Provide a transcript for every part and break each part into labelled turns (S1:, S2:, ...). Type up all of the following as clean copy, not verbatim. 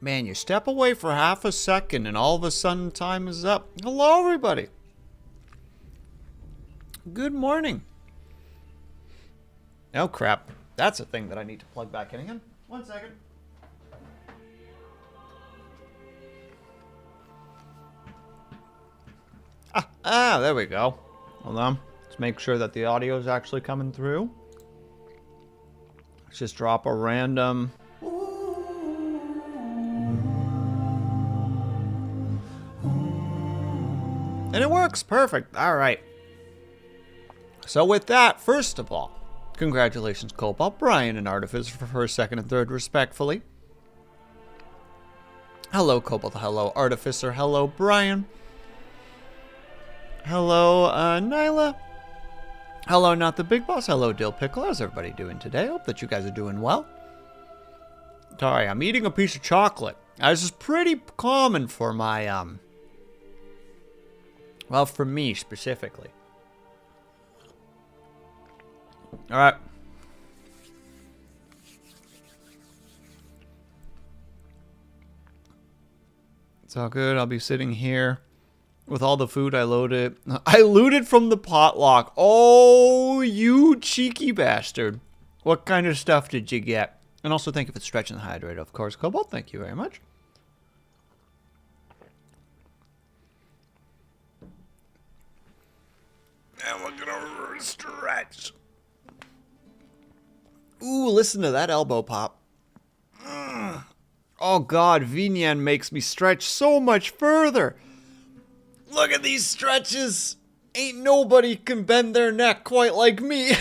S1: Man, you step away for half a second and all of a sudden time is up. Hello, everybody. Good morning. Oh, crap. That's a thing that I need to plug back in again. 1 second. There we go. Hold on. Let's make sure that the audio is actually coming through. Let's just drop a random... And it works. Perfect. All right. So with that, first of all, congratulations, Cobalt, Brian, and Artificer for first, second, and third, respectfully. Hello, Cobalt. Hello, Artificer. Hello, Brian. Hello, Nyla. Hello, Not the Big Boss. Hello, Dill Pickle. How's everybody doing today? Hope that you guys are doing well. Sorry, I'm eating a piece of chocolate. This is pretty common for my, well, for me specifically. All right. It's all good. I'll be sitting here with all the food I loaded. I looted from the potluck. Oh, you cheeky bastard. What kind of stuff did you get? And also thank you for stretching the hydrator, of course, Cobalt. Thank you very much. And we're gonna stretch. Ooh, listen to that elbow pop. Oh god, Vinyan makes me stretch so much further. Look at these stretches. Ain't nobody can bend their neck quite like me.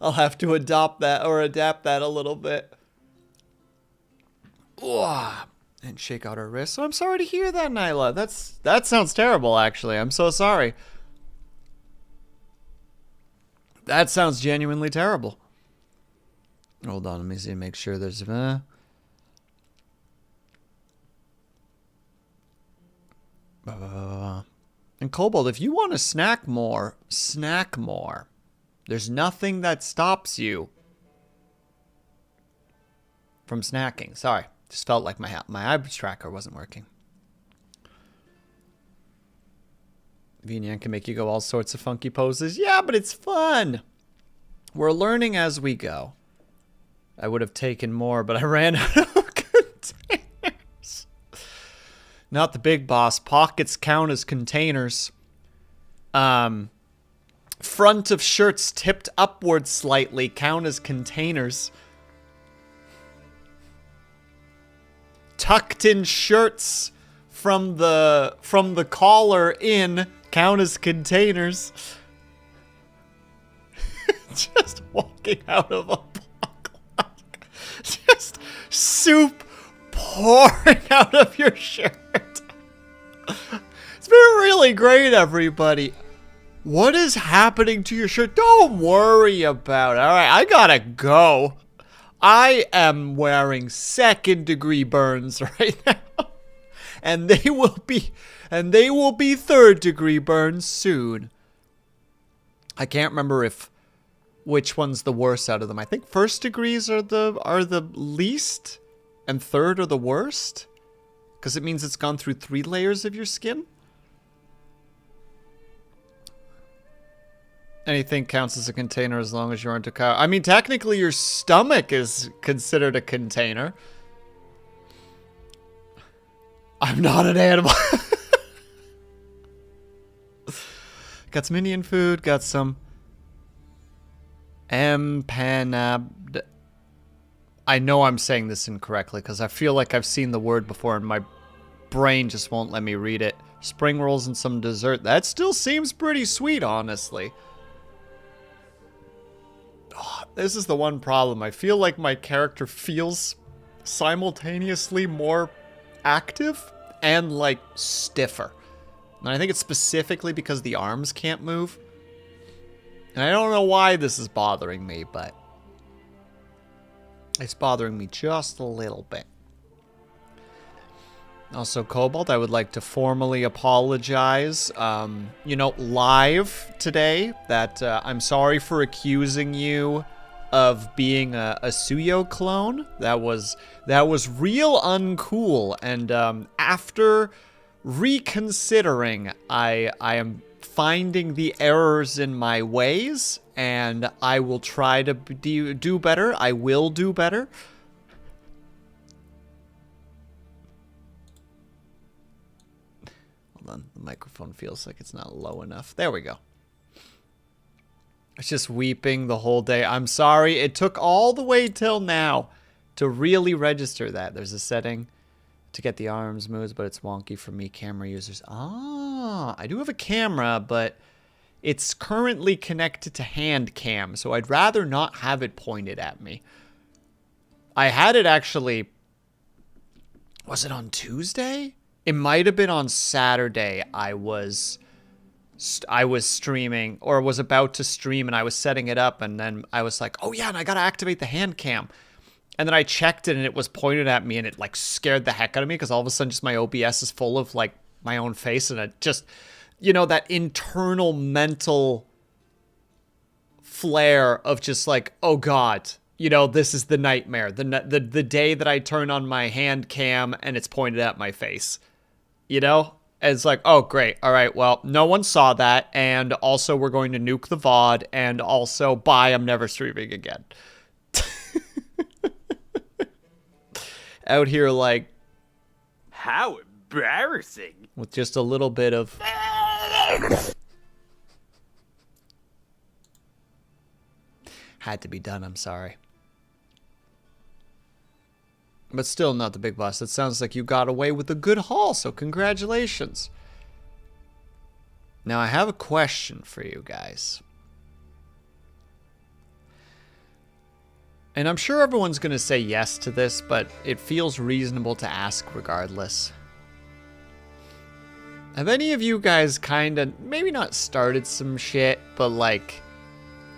S1: I'll have to adapt that a little bit. Ooh. And shake out her wrist. So I'm sorry to hear that, Nyla. That sounds terrible, actually. I'm so sorry. That sounds genuinely terrible. Hold on, let me see. Make sure there's... And Cobalt, if you want to snack more, snack more. There's nothing that stops you from snacking. Sorry. Just felt like my IBS tracker wasn't working. Vinyan can make you go all sorts of funky poses. Yeah, but it's fun. We're learning as we go. I would have taken more, but I ran out of containers. Not the Big Boss. Pockets count as containers. Front of shirts tipped upward slightly count as containers. Tucked in shirts from the collar in count as containers. Just walking out of a block. Just soup pouring out of your shirt. It's been really great, everybody. What is happening to your shirt? Don't worry about it. All right, I gotta go. I am wearing 2nd-degree burns right now, and they will be 3rd-degree burns soon. I can't remember which one's the worst out of them. I think 1st degrees are the least, and 3rd are the worst, because it means it's gone through 3 layers of your skin. Anything counts as a container as long as you aren't a cow. I mean, technically your stomach is considered a container. I'm not an animal. Got some Indian food. Got some empanada. I know I'm saying this incorrectly because I feel like I've seen the word before and my brain just won't let me read it. Spring rolls and some dessert. That still seems pretty sweet, honestly. Oh, this is the one problem. I feel like my character feels simultaneously more active and like stiffer. And I think it's specifically because the arms can't move. And I don't know why this is bothering me, but it's bothering me just a little bit. Also, Cobalt, I would like to formally apologize, live today, that I'm sorry for accusing you of being a Suyo clone. That was real uncool. And after reconsidering, I am finding the errors in my ways, and I will try to do better. I will do better. Hold on, the microphone feels like it's not low enough. There we go. It's just weeping the whole day. I'm sorry. It took all the way till now to really register that. There's a setting to get the arms moves, but it's wonky for me camera users. Ah, I do have a camera, but it's currently connected to hand cam, so I'd rather not have it pointed at me. I had it actually... Was it on Tuesday? It might have been on Saturday. I was streaming, or was about to stream, and I was setting it up, and then I was like, oh yeah, and I gotta activate the hand cam. And then I checked it, and it was pointed at me, and it like scared the heck out of me, because all of a sudden just my OBS is full of like my own face, and it just, you know, that internal mental flare of just like, oh god, you know, this is the nightmare. The day that I turn on my hand cam and it's pointed at my face, you know? And it's like, oh, great. All right, well, no one saw that. And also, we're going to nuke the VOD. And also, bye, I'm never streaming again. Out here, like...
S2: How embarrassing.
S1: With just a little bit of... Had to be done, I'm sorry. But still not the big boss. It sounds like you got away with a good haul, so congratulations. Now I have a question for you guys. And I'm sure everyone's going to say yes to this, but it feels reasonable to ask regardless. Have any of you guys kind of, maybe not started some shit, but like...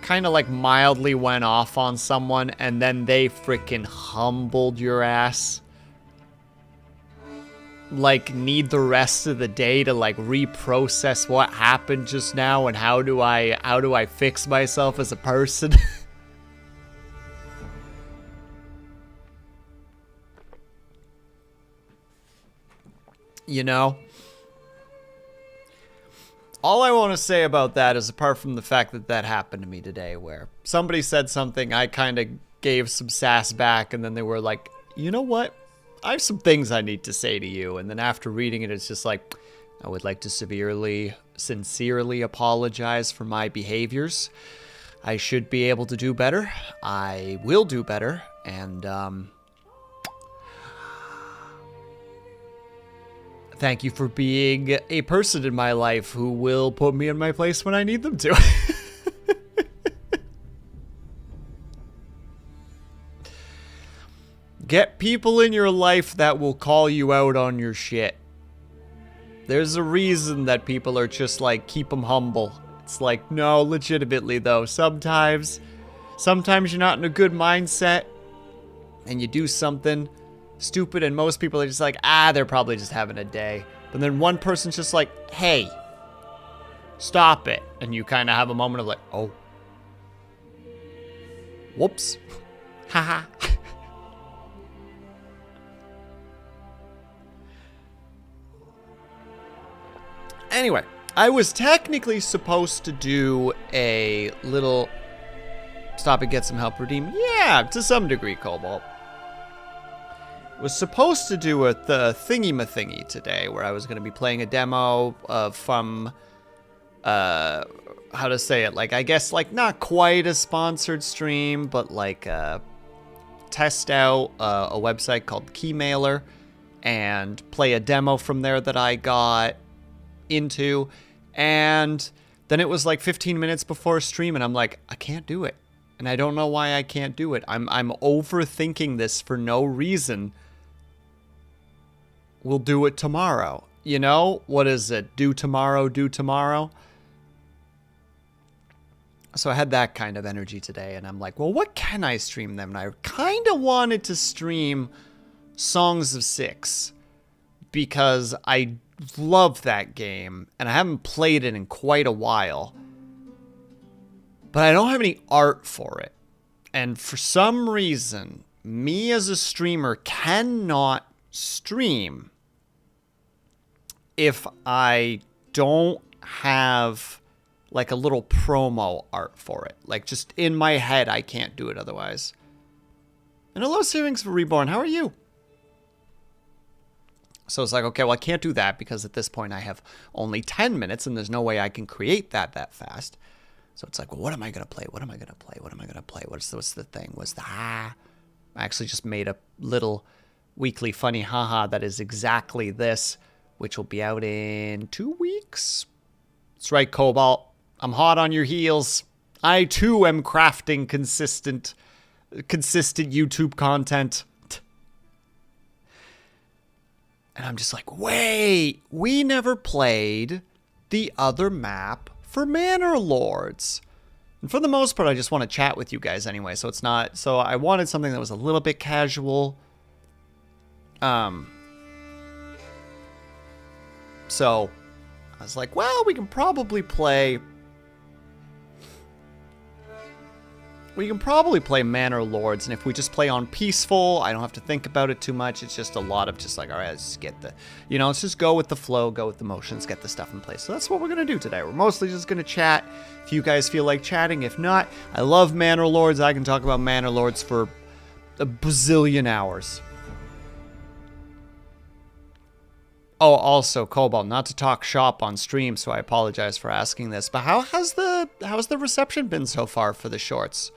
S1: kind of like mildly went off on someone and then they freaking humbled your ass? Like, need the rest of the day to like reprocess what happened just now and how do I fix myself as a person? You know? All I want to say about that is, apart from the fact that that happened to me today, where somebody said something, I kind of gave some sass back, and then they were like, you know what? I have some things I need to say to you. And then after reading it, it's just like, I would like to sincerely apologize for my behaviors. I should be able to do better. I will do better. And, thank you for being a person in my life who will put me in my place when I need them to. Get people in your life that will call you out on your shit. There's a reason that people are just like, keep them humble. It's like, no, legitimately though, sometimes you're not in a good mindset and you do something stupid, and most people are just like, they're probably just having a day. But then one person's just like, hey, stop it. And you kind of have a moment of like, oh, whoops, haha. Anyway, I was technically supposed to do a little stop and get some help redeem. Yeah, to some degree, Cobalt. Was supposed to do a thingy-ma-thingy today, where I was going to be playing a demo from, how to say it, like, I guess, like, not quite a sponsored stream, but, like, test out a website called Keymailer, and play a demo from there that I got into, and then it was, like, 15 minutes before stream, and I'm like, I can't do it, and I don't know why I can't do it. I'm overthinking this for no reason. We'll do it tomorrow. You know? What is it? Do tomorrow, do tomorrow? So I had that kind of energy today, and I'm like, well, what can I stream them? And I kind of wanted to stream Songs of Six, because I love that game, and I haven't played it in quite a while. But I don't have any art for it. And for some reason, me as a streamer cannot stream if I don't have like a little promo art for it. Like just in my head, I can't do it otherwise. And hello, Savings for Reborn. How are you? So it's like, okay, well, I can't do that because at this point I have only 10 minutes and there's no way I can create that fast. So it's like, well, what am I going to play? What am I going to play? What am I going to play? What's the thing? I actually just made a little weekly funny haha that is exactly this, which will be out in 2 weeks. That's right, Cobalt. I'm hot on your heels. I, too, am crafting consistent YouTube content. And I'm just like, wait, we never played the other map for Manor Lords. And for the most part, I just want to chat with you guys anyway, so it's not... So I wanted something that was a little bit casual. So I was like, well, we can probably play... We can probably play Manor Lords, and if we just play on peaceful, I don't have to think about it too much. It's just a lot of just like, all right, let's just get the, you know, let's just go with the flow, go with the motions, get the stuff in place. So that's what we're going to do today. We're mostly just going to chat. If you guys feel like chatting, if not, I love Manor Lords. I can talk about Manor Lords for a bazillion hours. Oh, also, Cobalt, not to talk shop on stream, so I apologize for asking this, but how's the reception been so far for the shorts?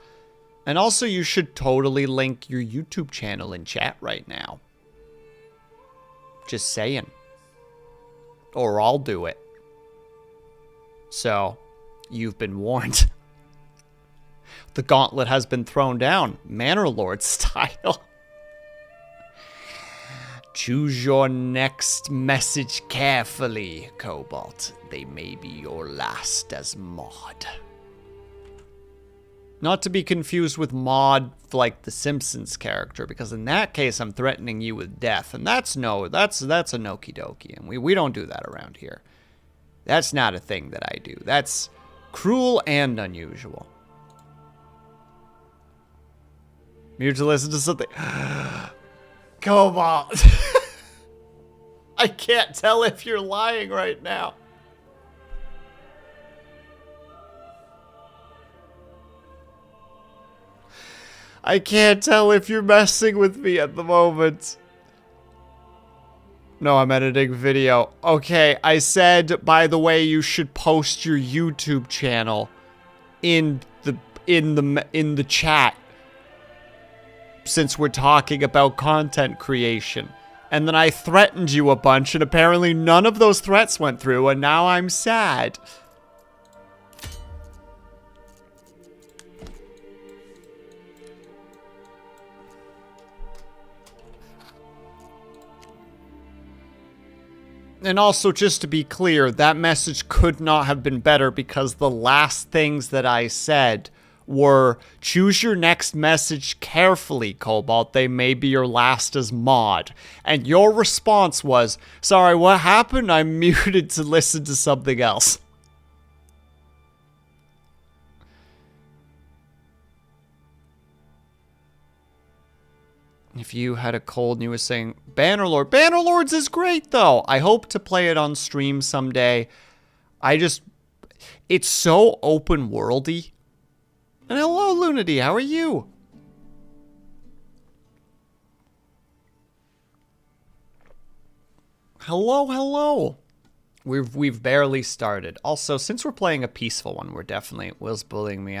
S1: And also, you should totally link your YouTube channel in chat right now. Just saying. Or I'll do it. So, you've been warned. The gauntlet has been thrown down, Manor Lord style. Choose your next message carefully, Cobalt. They may be your last as mod. Not to be confused with mod like the Simpsons character, because in that case I'm threatening you with death, and that's a noki dokie, and we don't do that around here. That's not a thing that I do. That's cruel and unusual. You're to listen to something. Cobalt. I can't tell if you're lying right now. I can't tell if you're messing with me at the moment. No, I'm editing video. Okay, I said, by the way, you should post your YouTube channel in the chat, since we're talking about content creation. And then I threatened you a bunch, and apparently none of those threats went through, and now I'm sad. And also, just to be clear, that message could not have been better, because the last things that I said were, choose your next message carefully, Cobalt. They may be your last as mod. And your response was, sorry, what happened? I'm muted to listen to something else. If you had a cold and you were saying, Bannerlord. Bannerlords is great, though. I hope to play it on stream someday. It's so open worldy. And hello, Lunity. How are you? Hello, hello. We've barely started. Also, since we're playing a peaceful one, we're definitely... Will's bullying me.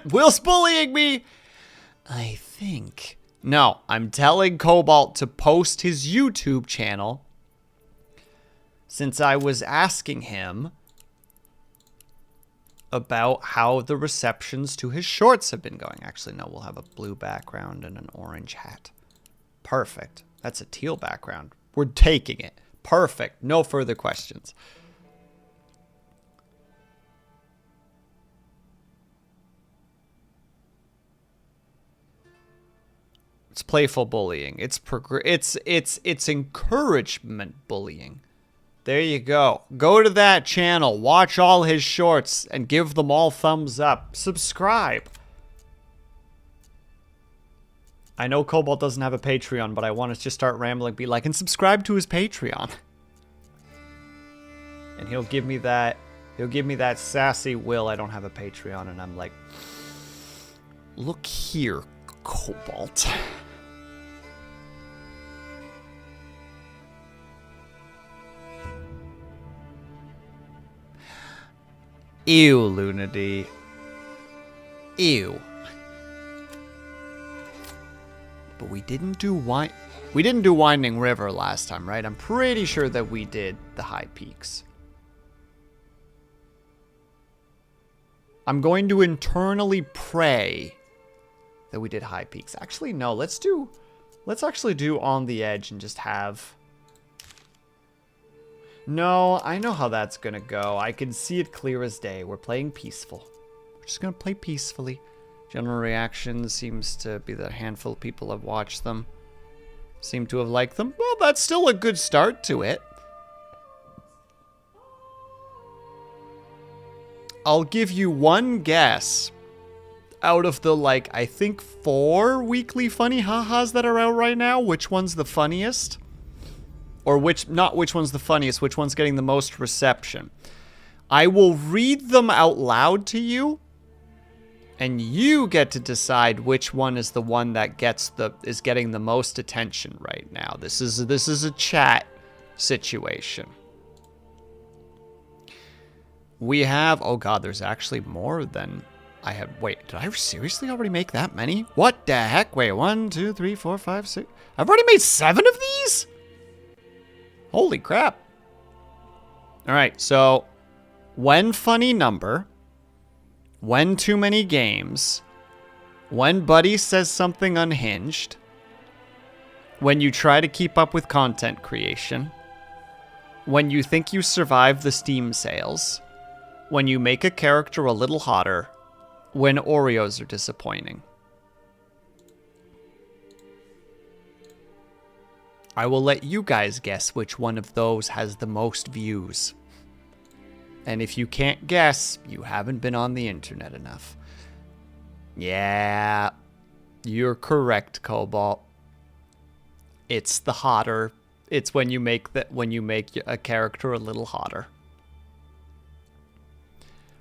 S1: Will's bullying me! I think... No, I'm telling Cobalt to post his YouTube channel, since I was asking him about how the receptions to his shorts have been going. Actually, no, we'll have a blue background and an orange hat. Perfect. That's a teal background. We're taking it. Perfect. No further questions. It's playful bullying. It's encouragement bullying. There you go. Go to that channel, watch all his shorts, and give them all thumbs up. Subscribe. I know Cobalt doesn't have a Patreon, but I want to just start rambling, be like, and subscribe to his Patreon. And he'll give me that sassy will. I don't have a Patreon, and I'm like, look here, Cobalt. Ew, Lunady. Ew. But we didn't do Winding River last time, right? I'm pretty sure that we did the high peaks. I'm going to internally pray that we did high peaks. Actually, no, let's actually do On the Edge and just have... No, I know how that's gonna go. I can see it clear as day. We're playing peaceful. We're just gonna play peacefully. General reaction seems to be that a handful of people have watched them. Seem to have liked them. Well, that's still a good start to it. I'll give you one guess. Out of the, like, I think 4 weekly funny ha-has that are out right now, which one's the funniest? Or not which one's the funniest, which one's getting the most reception. I will read them out loud to you, and you get to decide which one is the one that is getting the most attention right now. This is a chat situation. We have, oh god, there's actually more than I had. Wait, did I seriously already make that many? What the heck? Wait, 1, 2, 3, 4, 5, 6. I've already made 7 of these? Holy crap. Alright, so when funny number, when too many games, when Buddy says something unhinged, when you try to keep up with content creation, when you think you survived the Steam sales, when you make a character a little hotter, when Oreos are disappointing. I will let you guys guess which one of those has the most views. And if you can't guess, you haven't been on the internet enough. Yeah, you're correct, Cobalt. It's the hotter. It's when you make a character a little hotter.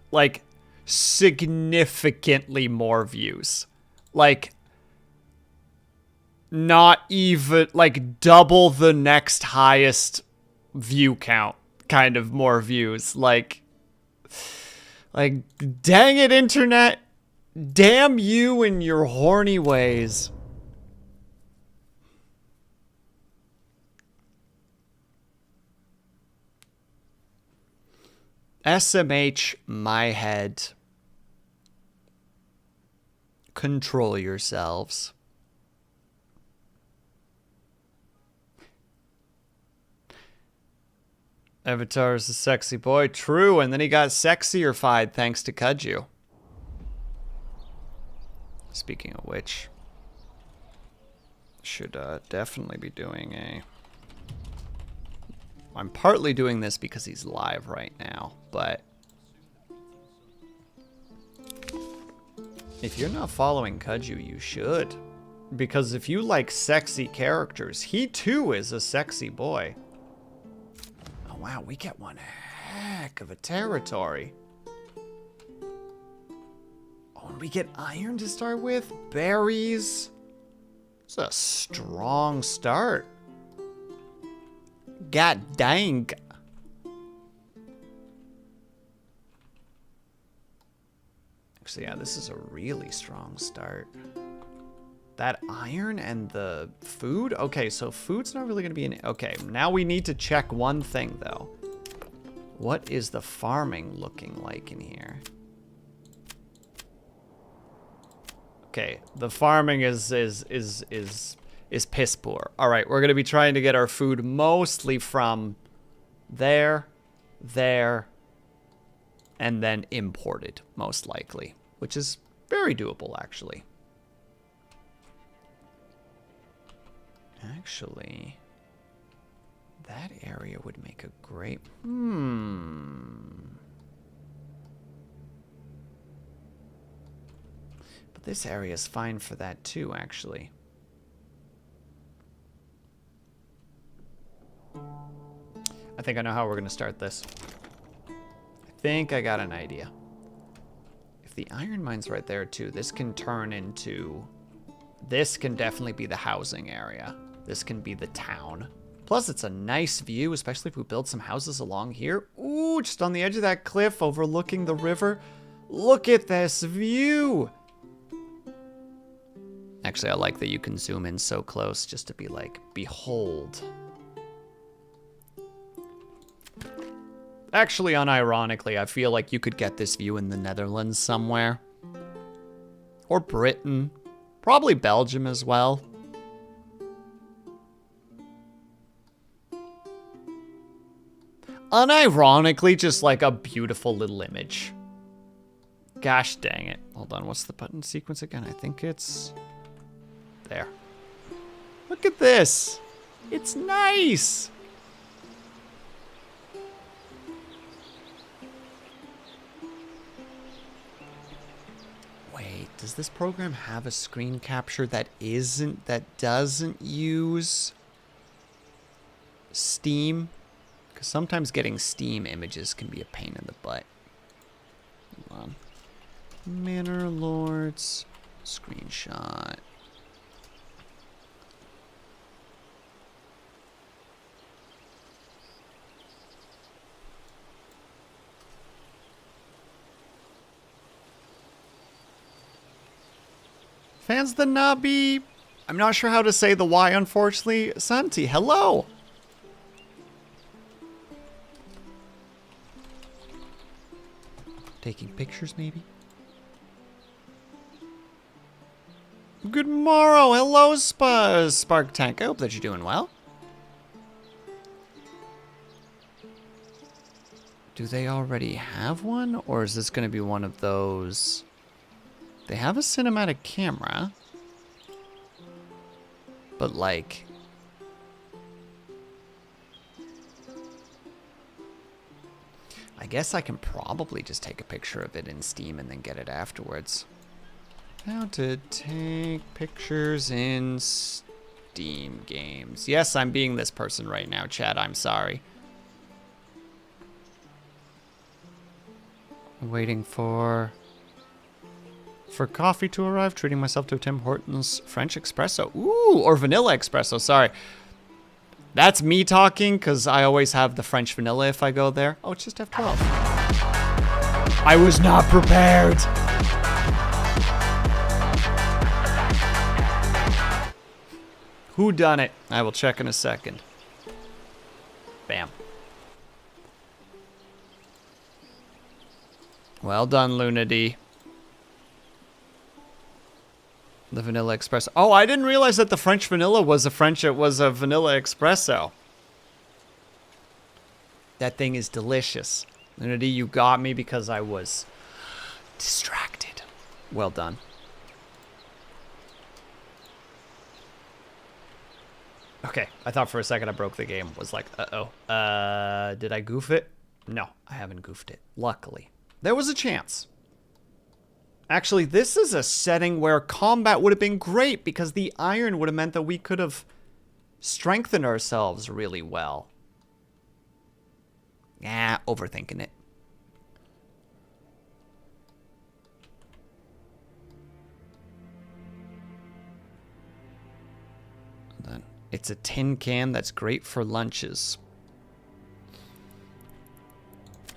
S1: Like, significantly more views. Like, not even, like, double the next highest view count kind of more views. Like, dang it, internet. Damn you and your horny ways. SMH, my head. Control yourselves. Avatar is a sexy boy. True, and then he got sexier-fied thanks to Kudju. Speaking of which, should definitely be doing a... I'm partly doing this because he's live right now, but... if you're not following Kudju, you should. Because if you like sexy characters, he too is a sexy boy. Oh wow, we get one heck of a territory. Oh, and we get iron to start with? Berries? It's a strong start. God dang. Actually, yeah, this is a really strong start. That iron and the food? Okay, so food's not really going to be an... Okay, now we need to check one thing, though. What is the farming looking like in here? Okay, the farming is piss poor. All right, we're going to be trying to get our food mostly from there, and then imported, most likely, which is very doable, actually. Actually, that area would make a great... But this area is fine for that too, actually. I think I know how we're gonna start this. I think I got an idea. If the iron mine's right there too, this can turn into... This can definitely be the housing area. This can be the town. Plus, it's a nice view, especially if we build some houses along here. Ooh, just on the edge of that cliff overlooking the river. Look at this view. Actually, I like that you can zoom in so close just to be like, behold. Actually, unironically, I feel like you could get this view in the Netherlands somewhere. Or Britain. Probably Belgium as well. Unironically, just like a beautiful little image. Gosh dang it. Hold on, what's the button sequence again? I think it's... There. Look at this. It's nice. Wait, does this program have a screen capture that doesn't use Steam? Because sometimes getting Steam images can be a pain in the butt. Hold on. Manor Lords screenshot. Fans the Nabi. I'm not sure how to say the Y, unfortunately. Santi, hello. Taking pictures, maybe? Good morrow. Hello, Spark Tank. I hope that you're doing well. Do they already have one? Or is this going to be one of those... They have a cinematic camera. But, like... I guess I can probably just take a picture of it in Steam and then get it afterwards. How to take pictures in Steam games. Yes, I'm being this person right now, chat. I'm sorry. Waiting for coffee to arrive. Treating myself to a Tim Hortons French espresso. Ooh, or vanilla espresso. Sorry. That's me talking, because I always have the French vanilla if I go there. Oh, it's just F12. I was not prepared. Who done it? I will check in a second. Bam. Well done, Lunady. The vanilla espresso. Oh, I didn't realize that the French vanilla was a vanilla espresso. That thing is delicious. Lunady, you got me because I was distracted. Well done. Okay, I thought for a second I broke the game. Was like, uh-oh. Did I goof it? No, I haven't goofed it. Luckily. There was a chance. Actually, this is a setting where combat would have been great because the iron would have meant that we could have strengthened ourselves really well. Yeah, overthinking it. Then it's a tin can that's great for lunches.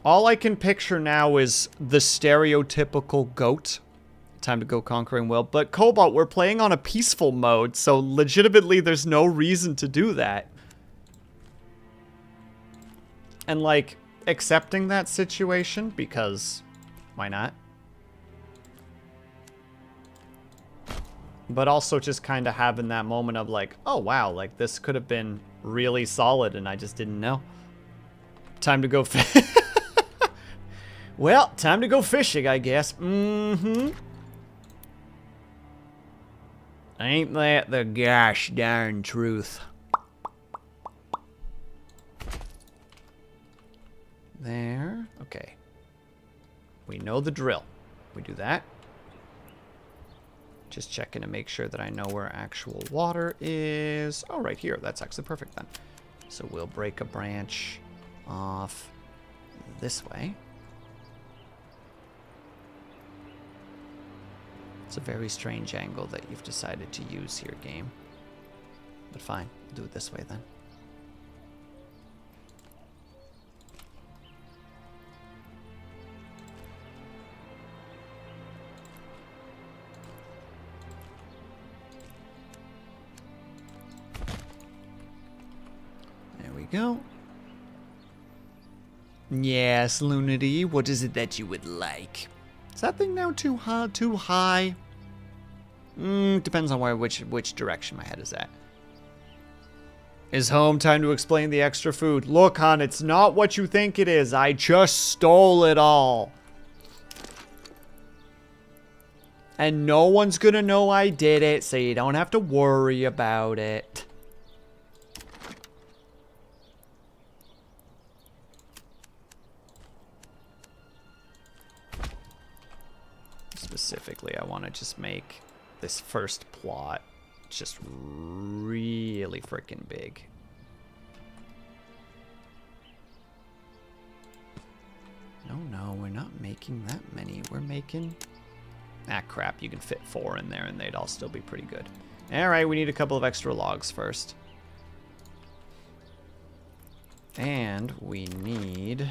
S1: All I can picture now is the stereotypical goat. Time to go conquering world. But Cobalt, we're playing on a peaceful mode, so legitimately there's no reason to do that. And like, accepting that situation, because why not? But also just kind of having that moment of like, oh wow, like this could have been really solid and I just didn't know. Time to go Well, time to go fishing, I guess. Mm-hmm. Ain't that the gosh darn truth? There. Okay. We know the drill. We do that. Just checking to make sure that I know where actual water is. Oh, right here. That's actually perfect then. So we'll break a branch off this way. It's a very strange angle that you've decided to use here, game. But fine, we'll do it this way then. There we go. Yes, Lunity, what is it that you would like? Is that thing now too high? Depends on which direction my head is at. Is home time to explain the extra food? Look, hon, it's not what you think it is. I just stole it all. And no one's gonna know I did it, so you don't have to worry about it. Specifically, I want to just make this first plot just really freaking big. No, we're not making that many. We're making... Ah, crap. You can fit 4 in there and they'd all still be pretty good. Alright, we need a couple of extra logs first. And we need...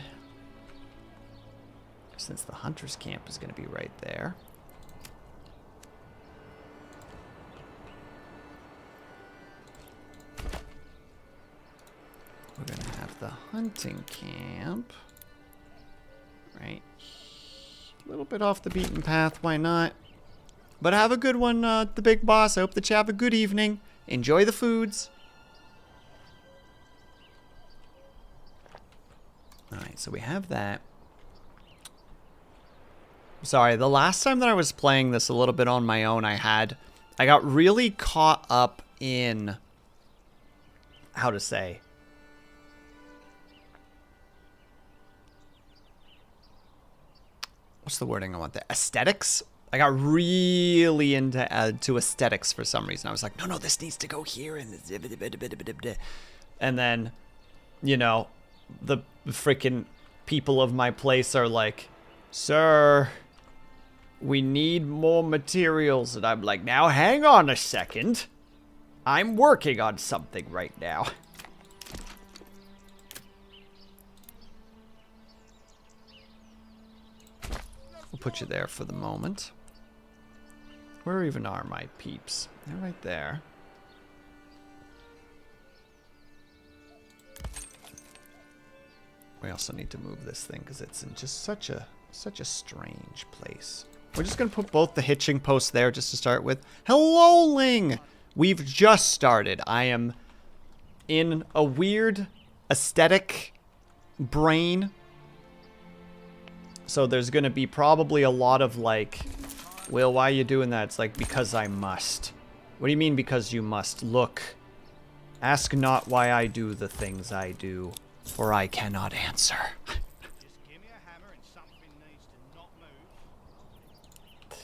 S1: Since the hunter's camp is going to be right there... We're going to have the hunting camp right a little bit off the beaten path. Why not? But have a good one, the big boss. I hope that you have a good evening. Enjoy the foods. Alright, so we have that. Sorry, the last time that I was playing this a little bit on my own, I got really caught up in... How to say... What's the wording I want there? Aesthetics? I got really into to aesthetics for some reason. I was like, no, this needs to go here. And then, you know, the freaking people of my place are like, sir, we need more materials. And I'm like, now hang on a second. I'm working on something right now. We'll put you there for the moment. Where even are my peeps? They're right there. We also need to move this thing because it's in just such a strange place. We're just gonna put both the hitching posts there just to start with. Hello, Ling! We've just started. I am in a weird aesthetic brain. So there's going to be probably a lot of like, Will, why are you doing that? It's like, because I must. What do you mean because you must? Look, ask not why I do the things I do, for I cannot answer.
S3: Just give me a hammer and something needs to not move.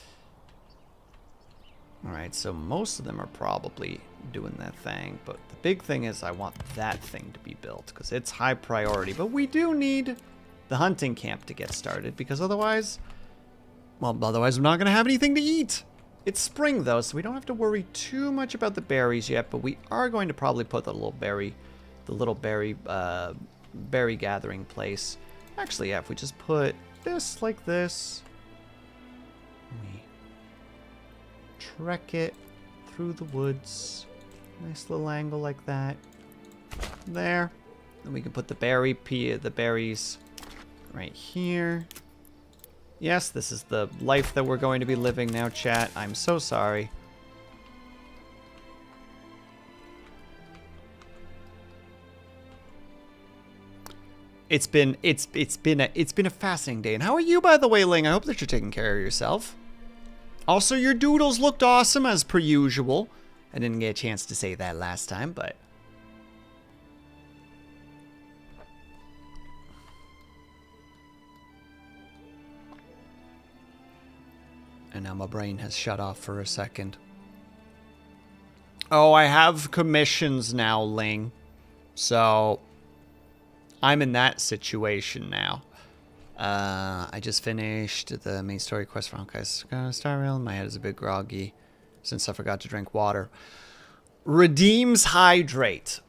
S1: Alright, so most of them are probably doing that thing, but the big thing is I want that thing to be built, because it's high priority. But we do need... the hunting camp to get started, because otherwise we're not going to have anything to eat. It's spring though, so we don't have to worry too much about the berries yet, but we are going to probably put the little berry gathering place. Actually, yeah, if we just put this like this, we trek it through the woods, nice little angle like that, there. Then we can put the berries right here. Yes, this is the life that we're going to be living now, chat. I'm so sorry. It's been a fascinating day. And how are you, by the way, Ling? I hope that you're taking care of yourself. Also, your doodles looked awesome as per usual. I didn't get a chance to say that last time, but and now my brain has shut off for a second. Oh, I have commissions now, Ling. So I'm in that situation now. I just finished the main story quest for Honkai's Star Rail. My head is a bit groggy since I forgot to drink water. Redeems hydrate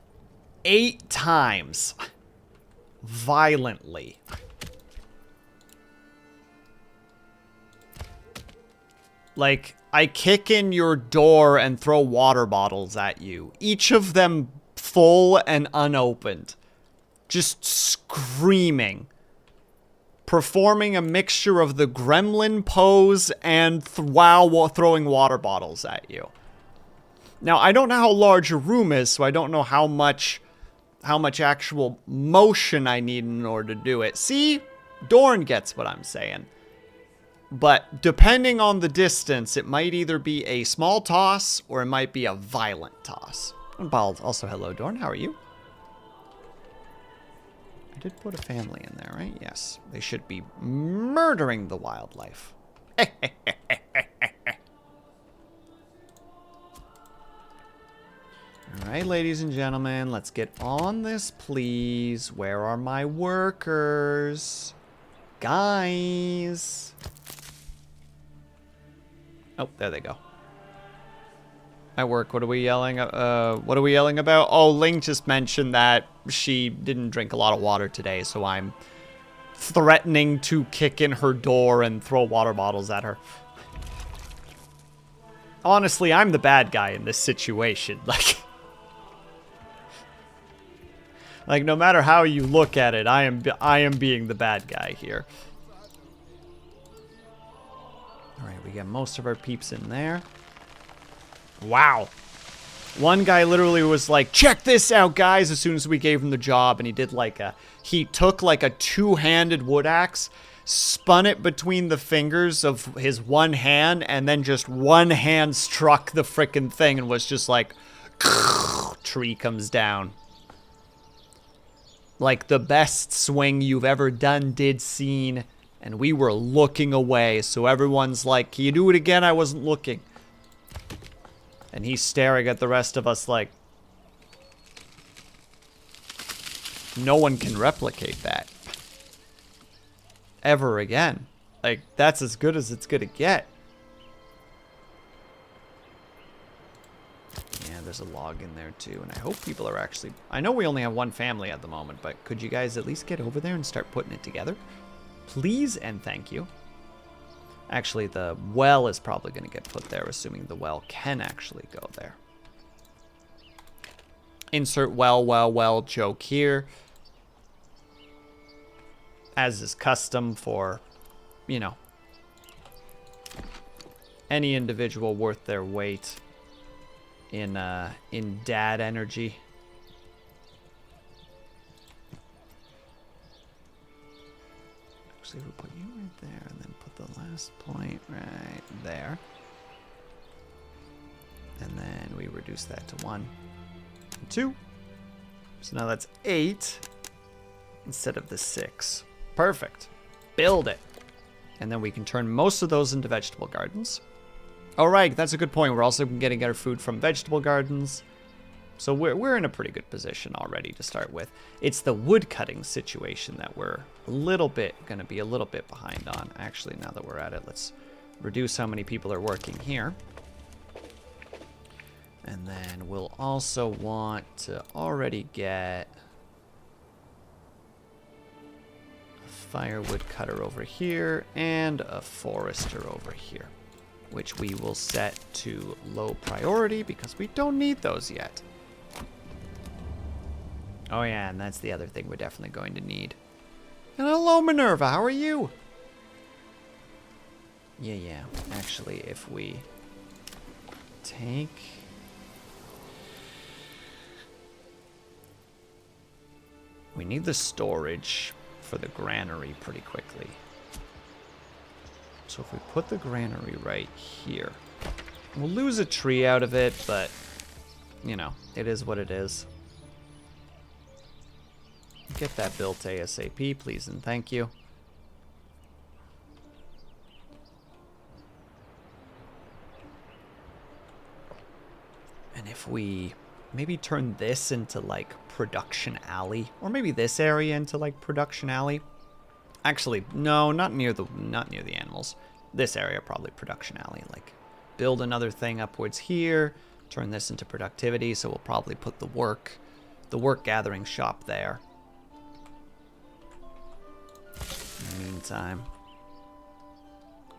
S1: 8 times violently. Like, I kick in your door and throw water bottles at you, each of them full and unopened, just screaming, performing a mixture of the gremlin pose and while throwing water bottles at you. Now, I don't know how large your room is, so I don't know how much actual motion I need in order to do it. See? Dorn gets what I'm saying. But depending on the distance, it might either be a small toss or it might be a violent toss. And also, hello, Dorn. How are you? I did put a family in there, right? Yes. They should be murdering the wildlife. Alright, ladies and gentlemen, let's get on this, please. Where are my workers? Guys. Oh, there they go. At work, what are we yelling? What are we yelling about? Oh, Ling just mentioned that she didn't drink a lot of water today, so I'm threatening to kick in her door and throw water bottles at her. Honestly, I'm the bad guy in this situation. Like no matter how you look at it, I am being the bad guy here. All right, we got most of our peeps in there. Wow. One guy literally was like, check this out, guys, as soon as we gave him the job. And he did he took like a two-handed wood axe, spun it between the fingers of his one hand, and then just one hand struck the frickin' thing and was just like, tree comes down. Like the best swing you've ever done did seen. And we were looking away, so everyone's like, can you do it again? I wasn't looking. And he's staring at the rest of us like, no one can replicate that. Ever again. Like, that's as good as it's gonna get. Yeah, there's a log in there too, and I hope people are actually... I know we only have one family at the moment, but could you guys at least get over there and start putting it together? Please and thank you. Actually, the well is probably going to get put there, assuming the well can actually go there. Insert well joke here. As is custom for, you know, any individual worth their weight in dad energy. Actually, we'll put you right there and then put the last point right there. And then we reduce that to 1 and 2. So now that's 8 instead of the 6. Perfect. Build it. And then we can turn most of those into vegetable gardens. All right, that's a good point. We're also getting our food from vegetable gardens. So we're in a pretty good position already to start with. It's the wood cutting situation that we're going to be a little bit behind on. Actually, now that we're at it, let's reduce how many people are working here. And then we'll also want to already get a firewood cutter over here and a forester over here, which we will set to low priority because we don't need those yet. Oh yeah, and that's the other thing we're definitely going to need. And hello, Minerva, how are you? Yeah. Actually, if we take... We need the storage for the granary pretty quickly. So if we put the granary right here, we'll lose a tree out of it, but, you know, it is what it is. Get that built ASAP, please and thank you. And if we maybe turn this into like production alley, or maybe this area into like production alley. Actually, no, not near the animals. This area probably production alley. Like build another thing upwards here, turn this into productivity, so we'll probably put the work gathering shop there. In the meantime,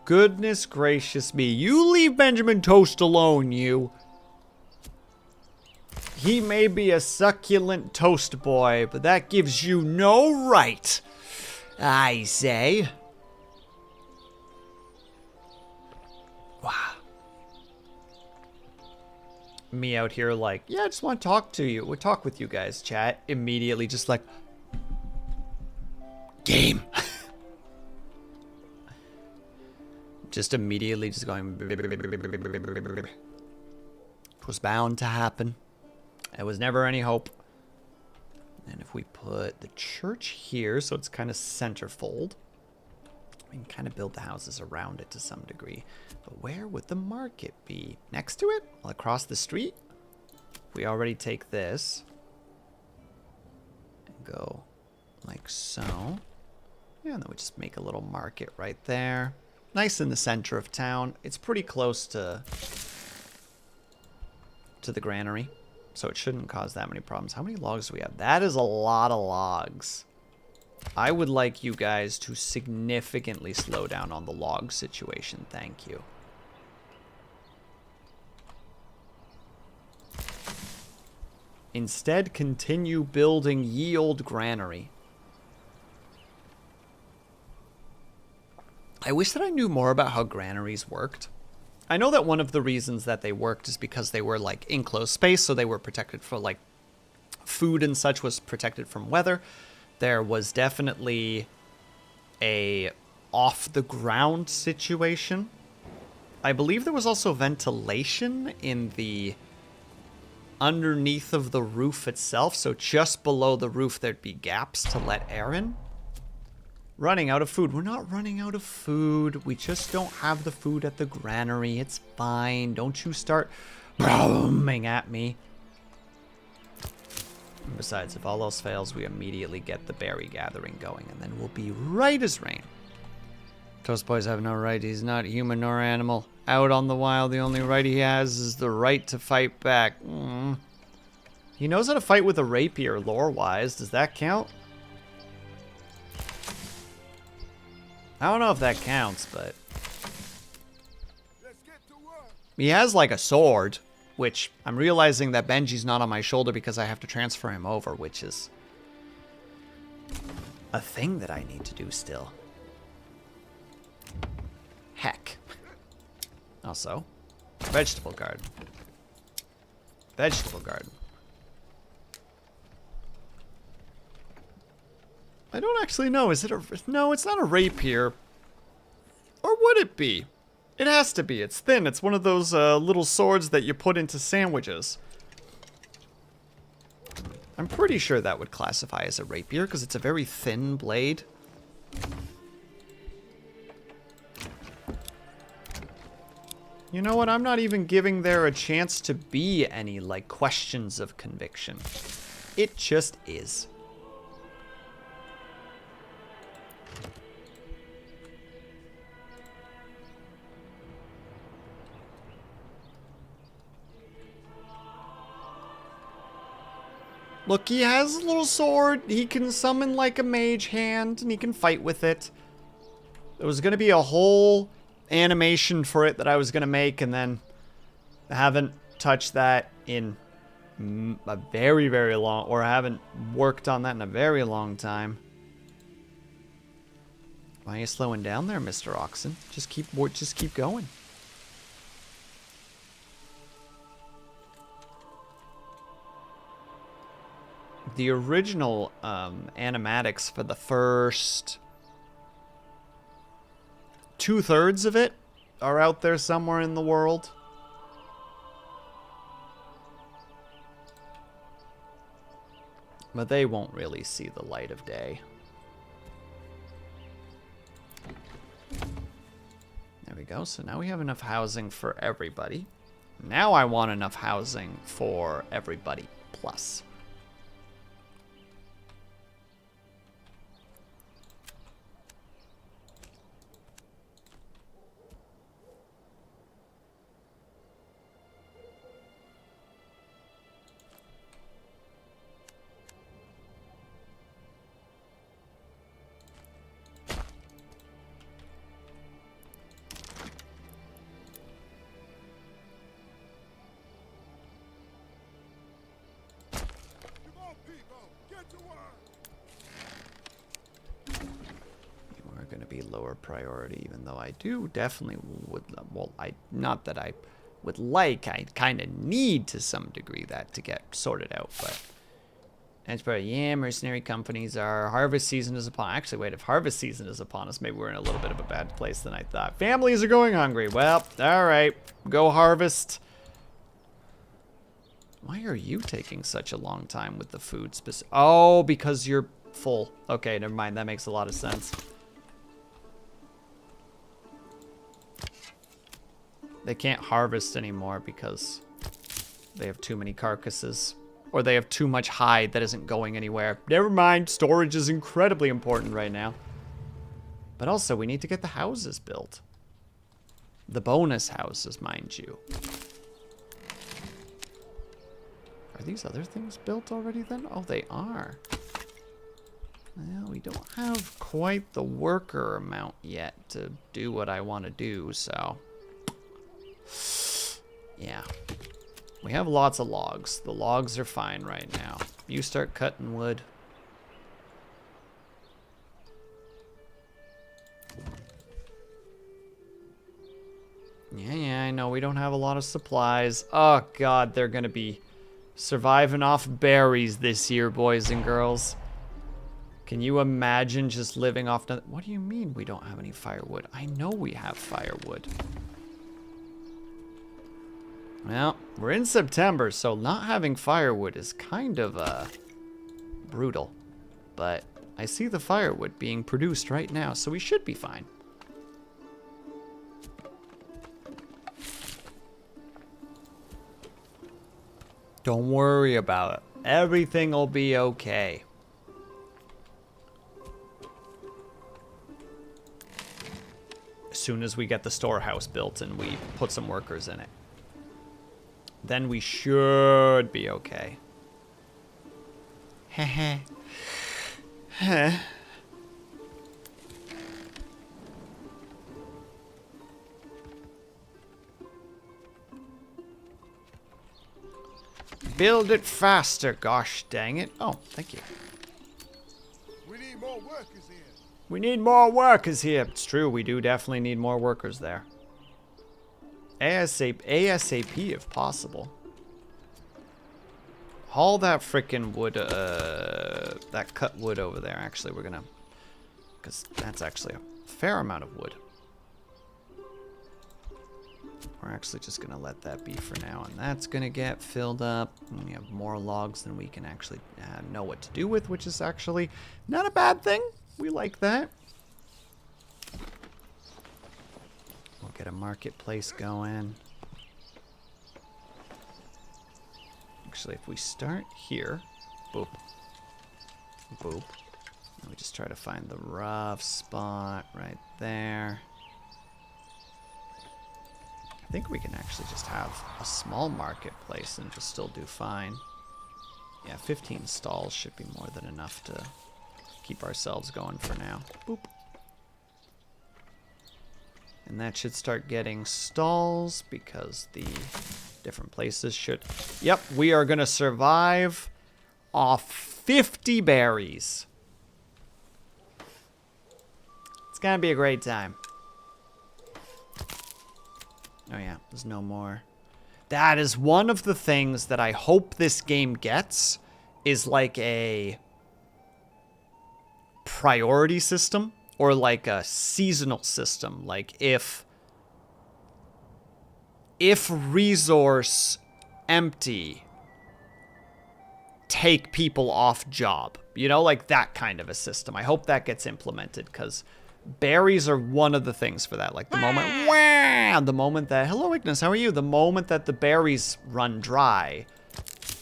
S1: goodness gracious me, you leave Benjamin Toast alone, you. He may be a succulent toast boy, but that gives you no right, I say. Wow. Me out here like, yeah, I just want to talk to you. We'll talk with you guys, chat. Immediately just like, game. Just immediately just going. It was bound to happen. There was never any hope. And if we put the church here, so it's kind of centerfold, we can kind of build the houses around it to some degree. But where would the market be? Next to it? Across the street? We already take this and go like so. Yeah, and then we just make a little market right there. Nice in the center of town. It's pretty close to the granary, so it shouldn't cause that many problems. How many logs do we have? That is a lot of logs. I would like you guys to significantly slow down on the log situation. Thank you. Instead, continue building ye old granary. I wish that I knew more about how granaries worked. I know that one of the reasons that they worked is because they were like enclosed space, so they were protected for like food and such was protected from weather. There was definitely a off the ground situation. I believe there was also ventilation in the underneath of the roof itself, so just below the roof there'd be gaps to let air in. Running out of food. We're not running out of food. We just don't have the food at the granary. It's fine. Don't you start booming at me. And besides, if all else fails, we immediately get the berry gathering going, and then we'll be right as rain. Toast boys have no right. He's not human nor animal. Out on the wild, the only right he has is the right to fight back. He knows how to fight with a rapier, lore-wise. Does that count? I don't know if that counts, but he has like a sword, which I'm realizing that Benji's not on my shoulder because I have to transfer him over, which is a thing that I need to do still. Heck. Also, vegetable garden. Vegetable garden. I don't actually know. Is it a... No, it's not a rapier. Or would it be? It has to be. It's thin. It's one of those little swords that you put into sandwiches. I'm pretty sure that would classify as a rapier because it's a very thin blade. You know what? I'm not even giving there a chance to be any, like, questions of conviction. It just is. Look, he has a little sword. He can summon like a mage hand, and he can fight with it. There was going to be a whole animation for it that I was going to make, and then I haven't touched that in a very, very long, or I haven't worked on that in a very long time. Why are you slowing down there, Mr. Oxen? Just keep going. The original animatics for the first 2/3 of it are out there somewhere in the world. But they won't really see the light of day. There we go. So now we have enough housing for everybody. Now I want enough housing for everybody. Plus. Going to be lower priority, even though I do definitely would, well, not that I would like, I kind of need to some degree that to get sorted out, but that's probably, yeah, mercenary companies are, harvest season is upon, actually, wait, if harvest season is upon us, maybe we're in a little bit of a bad place than I thought. Families are going hungry. Well, all right, go harvest. Why are you taking such a long time with the food oh, because you're full. Okay, never mind, that makes a lot of sense. They can't harvest anymore because they have too many carcasses. Or they have too much hide that isn't going anywhere. Never mind, storage is incredibly important right now. But also, we need to get the houses built. The bonus houses, mind you. Are these other things built already then? Oh, they are. Well, we don't have quite the worker amount yet to do what I want to do, so... yeah. We have lots of logs. The logs are fine right now. You start cutting wood. Yeah, I know we don't have a lot of supplies. Oh, God, they're going to be surviving off berries this year, boys and girls. Can you imagine just living off... What do you mean we don't have any firewood? I know we have firewood. Well, we're in September, so not having firewood is kind of, brutal. But I see the firewood being produced right now, so we should be fine. Don't worry about it. Everything will be okay. As soon as we get the storehouse built and we put some workers in it. Then we should be okay. Heh heh. Build it faster, gosh dang it. Oh, thank you.
S3: We need more workers here.
S1: We need more workers here. It's true, we do definitely need more workers there. ASAP if possible. Haul that frickin' wood, that cut wood over there. Actually, we're gonna, because that's actually a fair amount of wood. We're actually just gonna let that be for now, and that's gonna get filled up. And we have more logs than we can actually know what to do with, which is actually not a bad thing. We like that. We'll get a marketplace going. Actually, if we start here, boop, boop, and we just try to find the rough spot right there. I think we can actually just have a small marketplace and just still do fine. Yeah, 15 stalls should be more than enough to keep ourselves going for now. Boop. And that should start getting stalls because the different places should... Yep, we are going to survive off 50 berries. It's going to be a great time. Oh yeah, there's no more. That is one of the things that I hope this game gets, is like a priority system or like a seasonal system. Like if resource empty, take people off job. You know, like that kind of a system. I hope that gets implemented because berries are one of the things for that. Like the moment, wah, the moment that, hello Ignis, how are you? The moment that the berries run dry,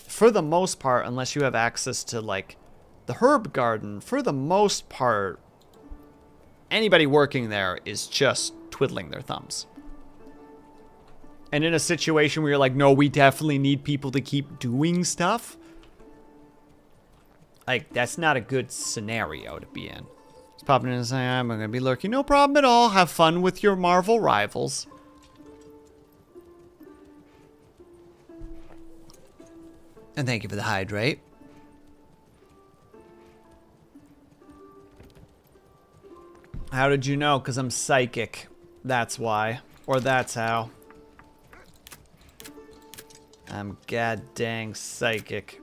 S1: for the most part, unless you have access to like the herb garden, for the most part, anybody working there is just twiddling their thumbs. And in a situation where you're like, no, we definitely need people to keep doing stuff, like, that's not a good scenario to be in. Just popping in and saying, I'm going to be lurking. No problem at all. Have fun with your Marvel rivals. And thank you for the hydrate. How did you know? Because I'm psychic. That's why. Or that's how. I'm god dang psychic.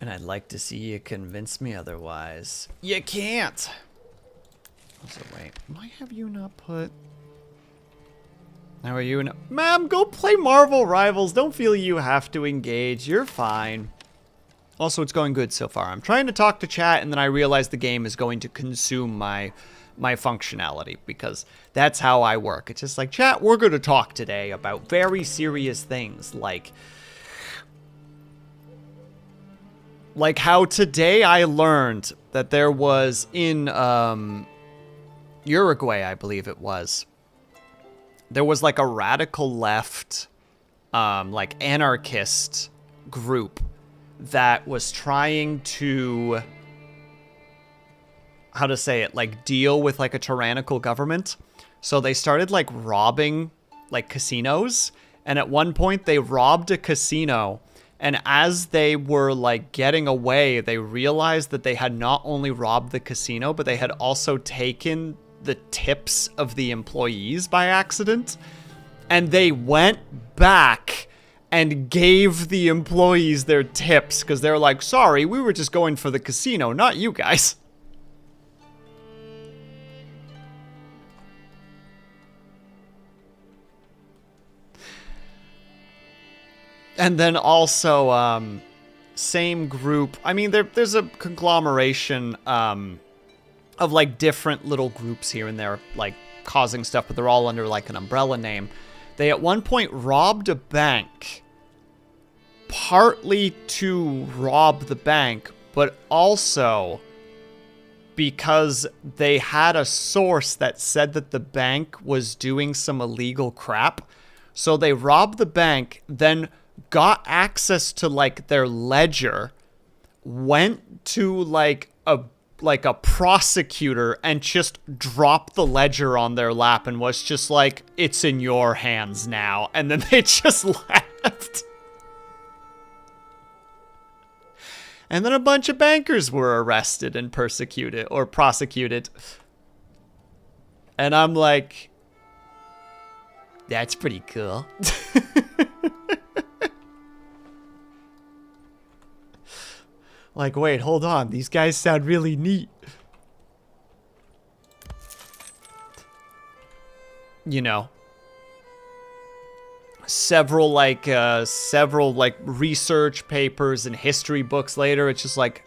S1: And I'd like to see you convince me otherwise. You can't! So wait, why have you not put... How are you? Ma'am, go play Marvel Rivals. Don't feel you have to engage. You're fine. Also, it's going good so far. I'm trying to talk to chat, and then I realize the game is going to consume my functionality, because that's how I work. It's just like, chat, we're going to talk today about very serious things, like how today I learned that there was in Uruguay, I believe it was, there was like a radical left, like anarchist group that was trying to, how to say it, like deal with like a tyrannical government. So they started like robbing like casinos. And at one point they robbed a casino. And as they were like getting away, they realized that they had not only robbed the casino, but they had also taken the tips of the employees by accident. And they went back and gave the employees their tips because they're like, sorry, we were just going for the casino, not you guys. And then also, same group. I mean, there's a conglomeration of like different little groups here and there, like causing stuff, but they're all under like an umbrella name. They at one point robbed a bank, partly to rob the bank, but also because they had a source that said that the bank was doing some illegal crap. So they robbed the bank, then got access to like their ledger, went to like a prosecutor and just dropped the ledger on their lap and was just like, it's in your hands now. And then they just left. And then a bunch of bankers were arrested and persecuted or prosecuted. And I'm like, that's pretty cool. Like, wait, hold on. These guys sound really neat. You know. Several research papers and history books later, it's just like,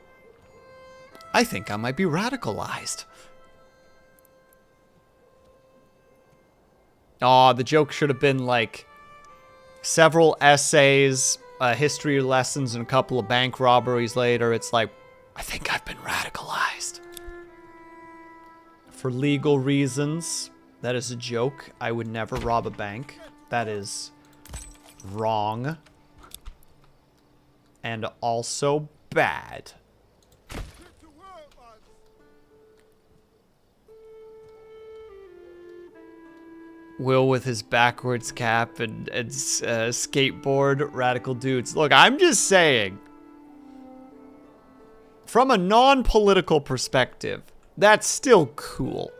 S1: I think I might be radicalized. Aw, the joke should have been like several essays, history lessons, and a couple of bank robberies later. It's like, I think I've been radicalized. For legal reasons, that is a joke. I would never rob a bank. That is wrong. And also bad. Will with his backwards cap and skateboard, radical dudes. Look, I'm just saying, from a non-political perspective, that's still cool.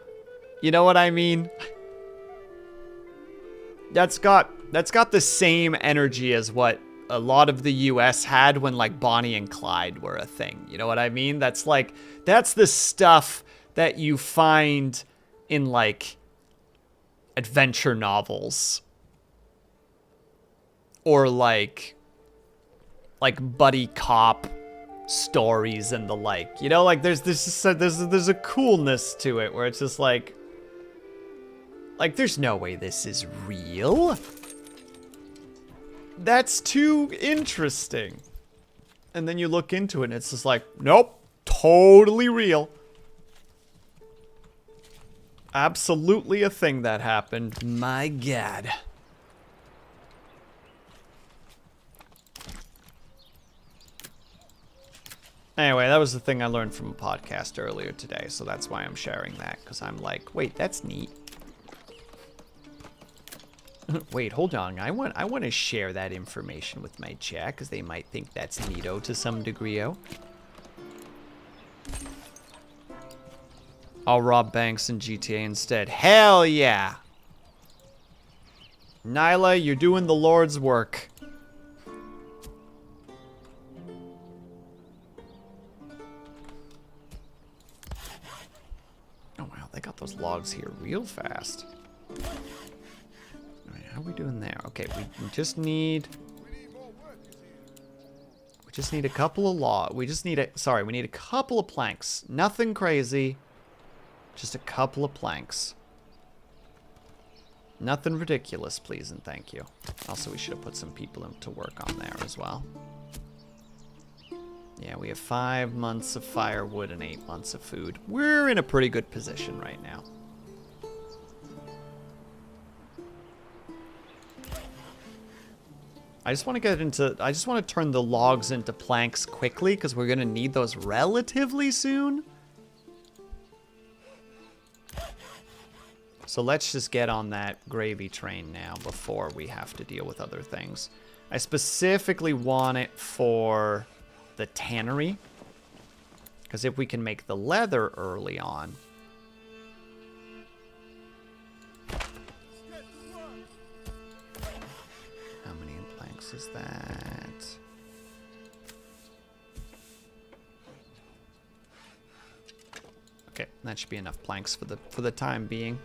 S1: You know what I mean? That's got the same energy as what a lot of the US had when like Bonnie and Clyde were a thing. You know what I mean? That's the stuff that you find in like adventure novels or like buddy cop stories and the like. You know, like there's a coolness to it where it's just like there's no way this is real. That's too interesting. And then you look into it and it's just like, nope, totally real. Absolutely a thing that happened. My God. Anyway, that was the thing I learned from a podcast earlier today, so that's why I'm sharing that, because I'm like, wait, that's neat. Wait, hold on. I want to share that information with my chat, because they might think that's neato to some degree-o. I'll rob banks in GTA instead. Hell yeah! Nyla, you're doing the Lord's work. Oh wow, they got those logs here real fast. Alright, how are we doing there? Okay, we just need... We just need a couple of logs. We just need a... Sorry, we need a couple of planks. Nothing crazy. Just a couple of planks. Nothing ridiculous, please and thank you. Also, we should have put some people to work on there as well. Yeah, we have 5 months of firewood and 8 months of food. We're in a pretty good position right now. I just want to turn the logs into planks quickly because we're going to need those relatively soon. So let's just get on that gravy train now before we have to deal with other things. I specifically want it for the tannery, because if we can make the leather early on. How many planks is that? Okay, that should be enough planks for the time being.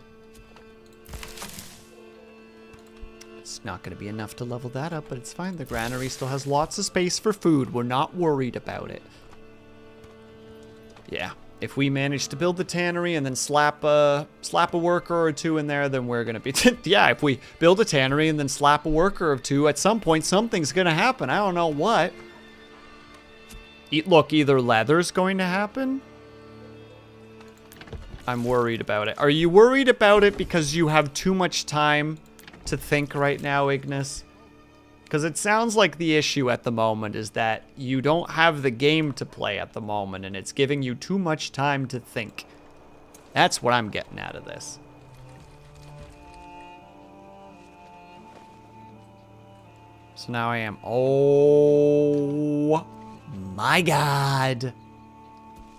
S1: It's not going to be enough to level that up, but it's fine. The granary still has lots of space for food. We're not worried about it. Yeah, if we manage to build the tannery and then slap a worker or two in there, then we're going to be... Yeah, if we build a tannery and then slap a worker or two, at some point something's going to happen. I don't know what. Look, either leather's going to happen. I'm worried about it. Are you worried about it because you have too much time to think right now, Ignis? Because it sounds like the issue at the moment is that you don't have the game to play at the moment and it's giving you too much time to think. That's what I'm getting out of this. So now I am... Oh my God.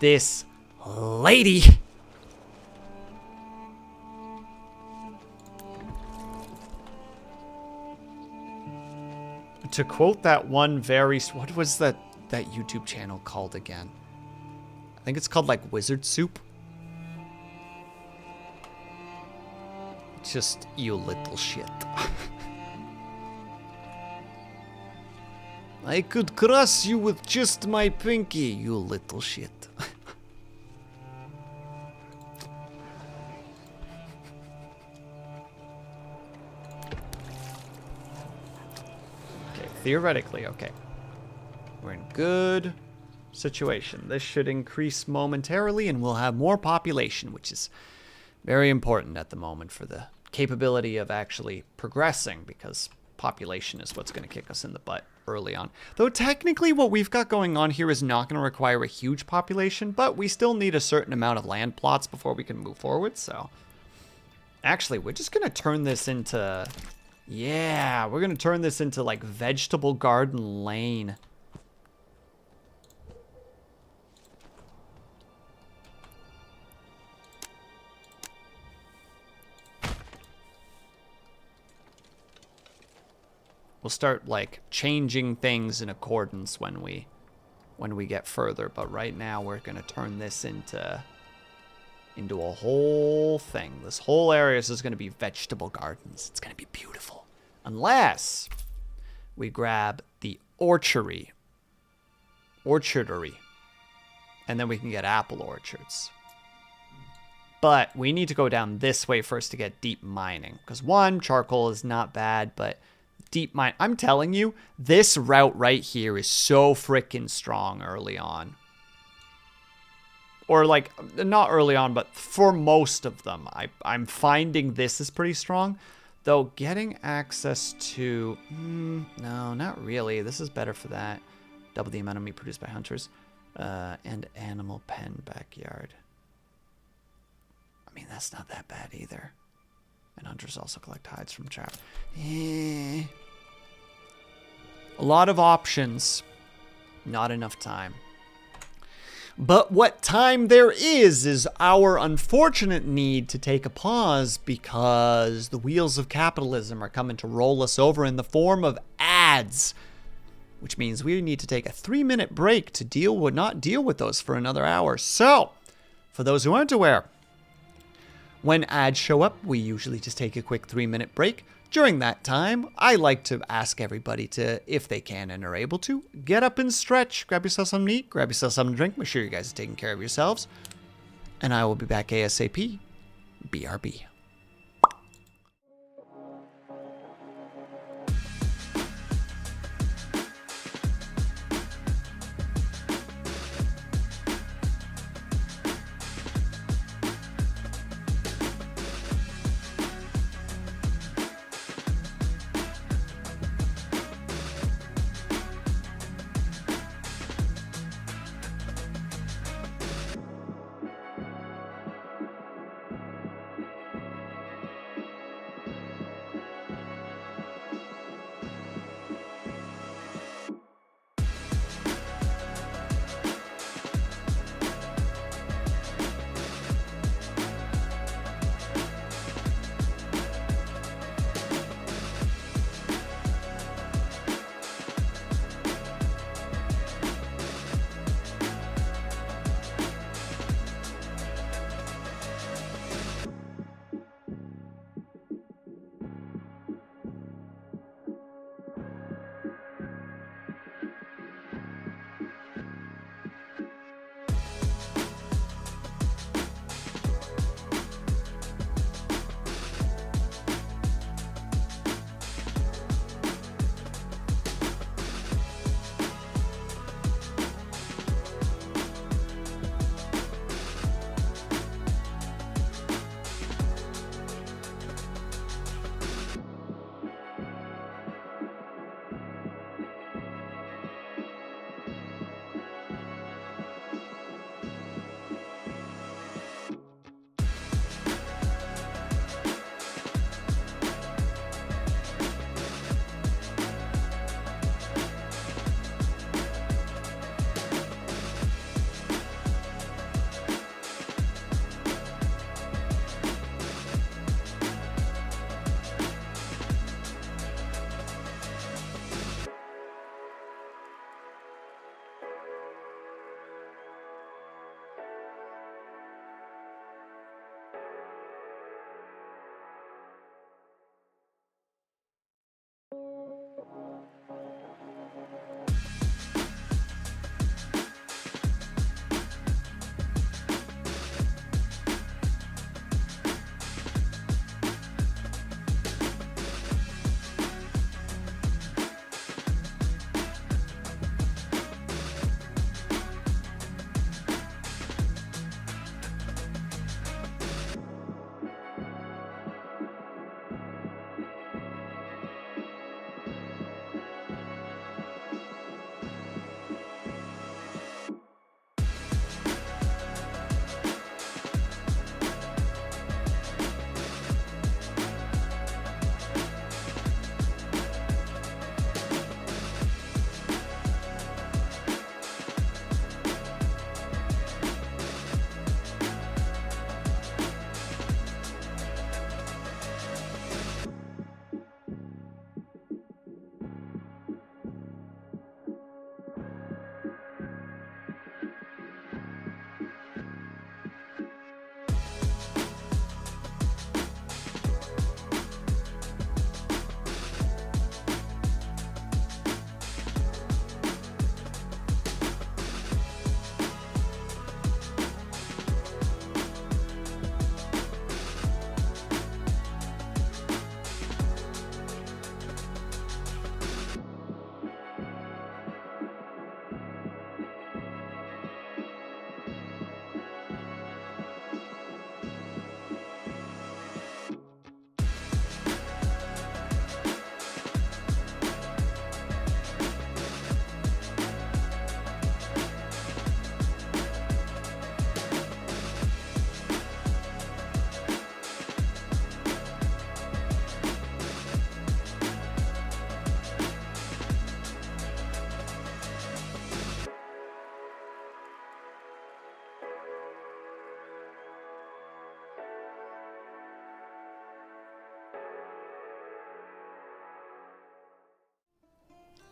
S1: This lady... To quote that one what was that YouTube channel called again? I think it's called like Wizard Soup. Just, you little shit. I could cross you with just my pinky, you little shit. Theoretically, okay. We're in good situation. This should increase momentarily and we'll have more population, which is very important at the moment for the capability of actually progressing, because population is what's going to kick us in the butt early on. Though technically what we've got going on here is not going to require a huge population, but we still need a certain amount of land plots before we can move forward, so... Actually, we're just going to turn this into... Yeah, we're going to turn this into, like, Vegetable Garden Lane. We'll start, like, changing things in accordance when we get further. But right now, we're going to turn this into a whole thing. This whole area is going to be vegetable gardens. It's going to be beautiful. Unless we grab the orchardery. And then we can get apple orchards. But we need to go down this way first to get deep mining. Because one, charcoal is not bad, but deep mine. I'm telling you, this route right here is so freaking strong early on. Or like, not early on, but for most of them. I'm finding this is pretty strong. Though getting access to... no, not really. This is better for that. Double the amount of meat produced by hunters. And animal pen backyard. I mean, that's not that bad either. And hunters also collect hides from trap. A lot of options. Not enough time. But what time there is our unfortunate need to take a pause because the wheels of capitalism are coming to roll us over in the form of ads. Which means we need to take a 3-minute break to not deal with those for another hour. So, for those who aren't aware, when ads show up, we usually just take a quick 3-minute break. During that time, I like to ask everybody to, if they can and are able to, get up and stretch. Grab yourself something to eat, grab yourself something to drink. Make sure you guys are taking care of yourselves. And I will be back ASAP. BRB.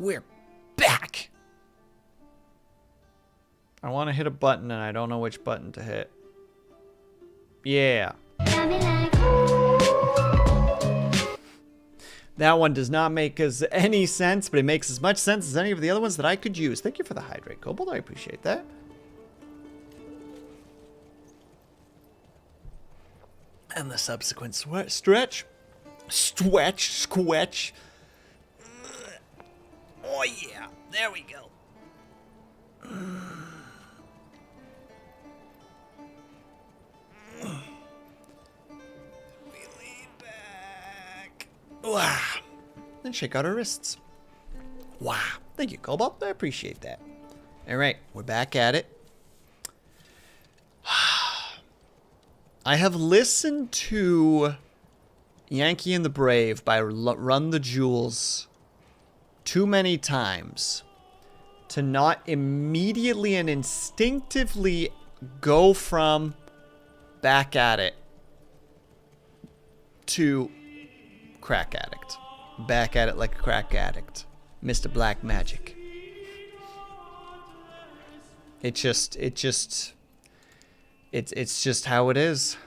S1: We're back. I want to hit a button and I don't know which button to hit. Yeah. That one does not make us any sense, but it makes as much sense as any of the other ones that I could use. Thank you for the hydrate, Kobold. I appreciate that. And the subsequent stretch. Squetch. Oh yeah, there we go. We lean back. Wow. And shake out our wrists. Wow. Thank you, Cobalt. I appreciate that. All right, we're back at it. I have listened to Yankee and the Brave by Run the Jewels too many times to not immediately and instinctively go from back at it to crack addict. Back at it like a crack addict. Mr. Black Magic. It's just how it is.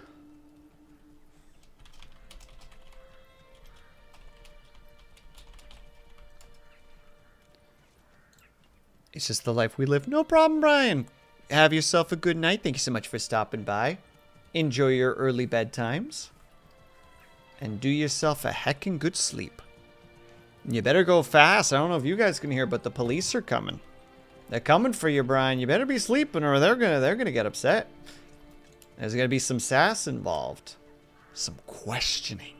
S1: It's just the life we live. No problem, Brian. Have yourself a good night. Thank you so much for stopping by. Enjoy your early bedtimes. And do yourself a heckin' good sleep. You better go fast. I don't know if you guys can hear, but the police are coming. They're coming for you, Brian. You better be sleeping or they're gonna get upset. There's gonna be some sass involved. Some questioning.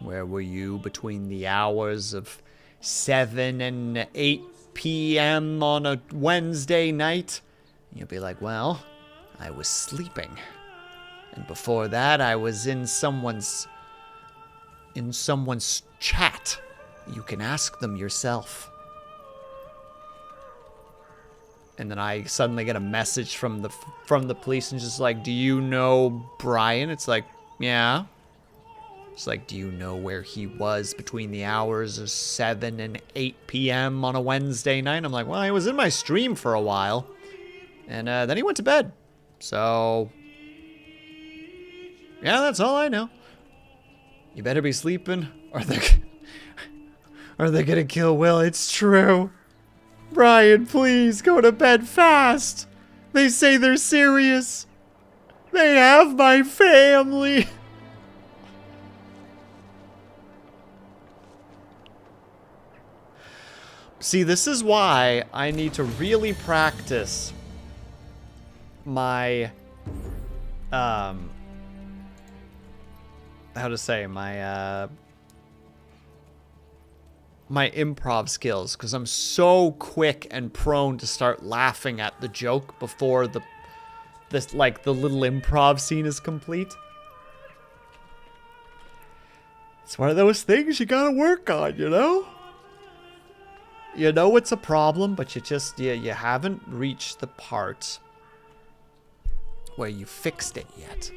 S1: Where were you between the hours of 7 and 8 p.m. on a Wednesday night? You'll be like, well, I was sleeping. And before that, I was in someone's chat. You can ask them yourself. And then I suddenly get a message from the police and just like, do you know Brian? It's like, yeah. It's like, do you know where he was between the hours of 7 and 8 p.m. on a Wednesday night? I'm like, well, he was in my stream for a while. And then he went to bed. So, yeah, that's all I know. You better be sleeping or they're gonna kill Will. It's true. Brian, please go to bed fast. They say they're serious. They have my family. See, this is why I need to really practice my, how to say, my improv skills, because I'm so quick and prone to start laughing at the joke before the little improv scene is complete. It's one of those things you gotta work on, you know? You know it's a problem, but you haven't reached the part where you fixed it yet.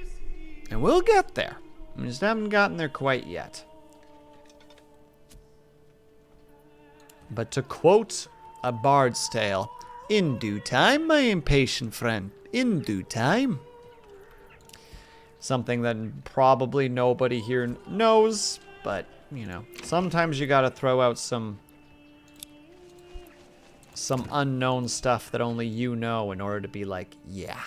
S1: And we'll get there. We just haven't gotten there quite yet. But to quote a bard's tale, in due time, my impatient friend, in due time. Something that probably nobody here knows, but, you know, sometimes you gotta throw out some unknown stuff that only you know in order to be like, yeah,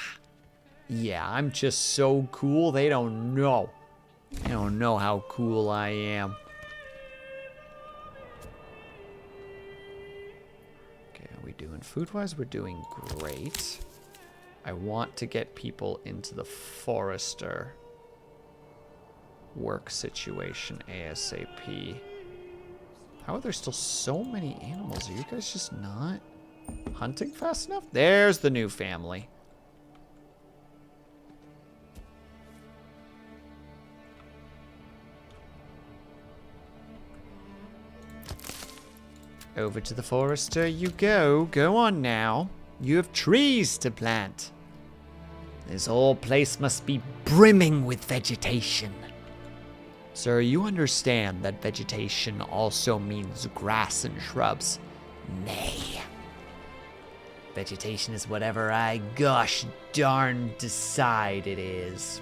S1: I'm just so cool, they don't know. They don't know how cool I am. Okay, are we doing food-wise? We're doing great. I want to get people into the forester work situation ASAP. How are there still so many animals? Are you guys just not hunting fast enough? There's the new family. Over to the forester you go. Go on now. You have trees to plant. This whole place must be brimming with vegetation. Sir, you understand that vegetation also means grass and shrubs. Nay. Vegetation is whatever I gosh darn decide it is.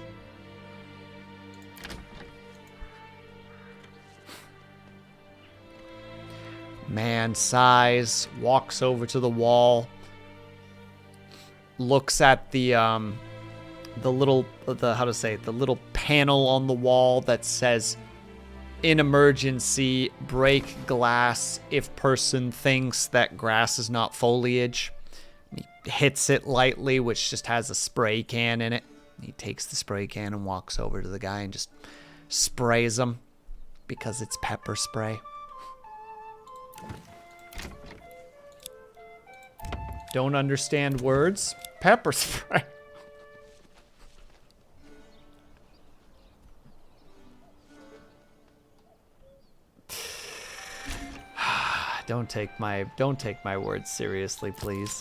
S1: Man sighs, walks over to the wall, looks at the little panel on the wall that says, "In emergency, break glass if person thinks that grass is not foliage." He hits it lightly, which just has a spray can in it. He takes the spray can and walks over to the guy and just sprays him because it's pepper spray. Don't understand words? Pepper spray. Don't take my words seriously, please.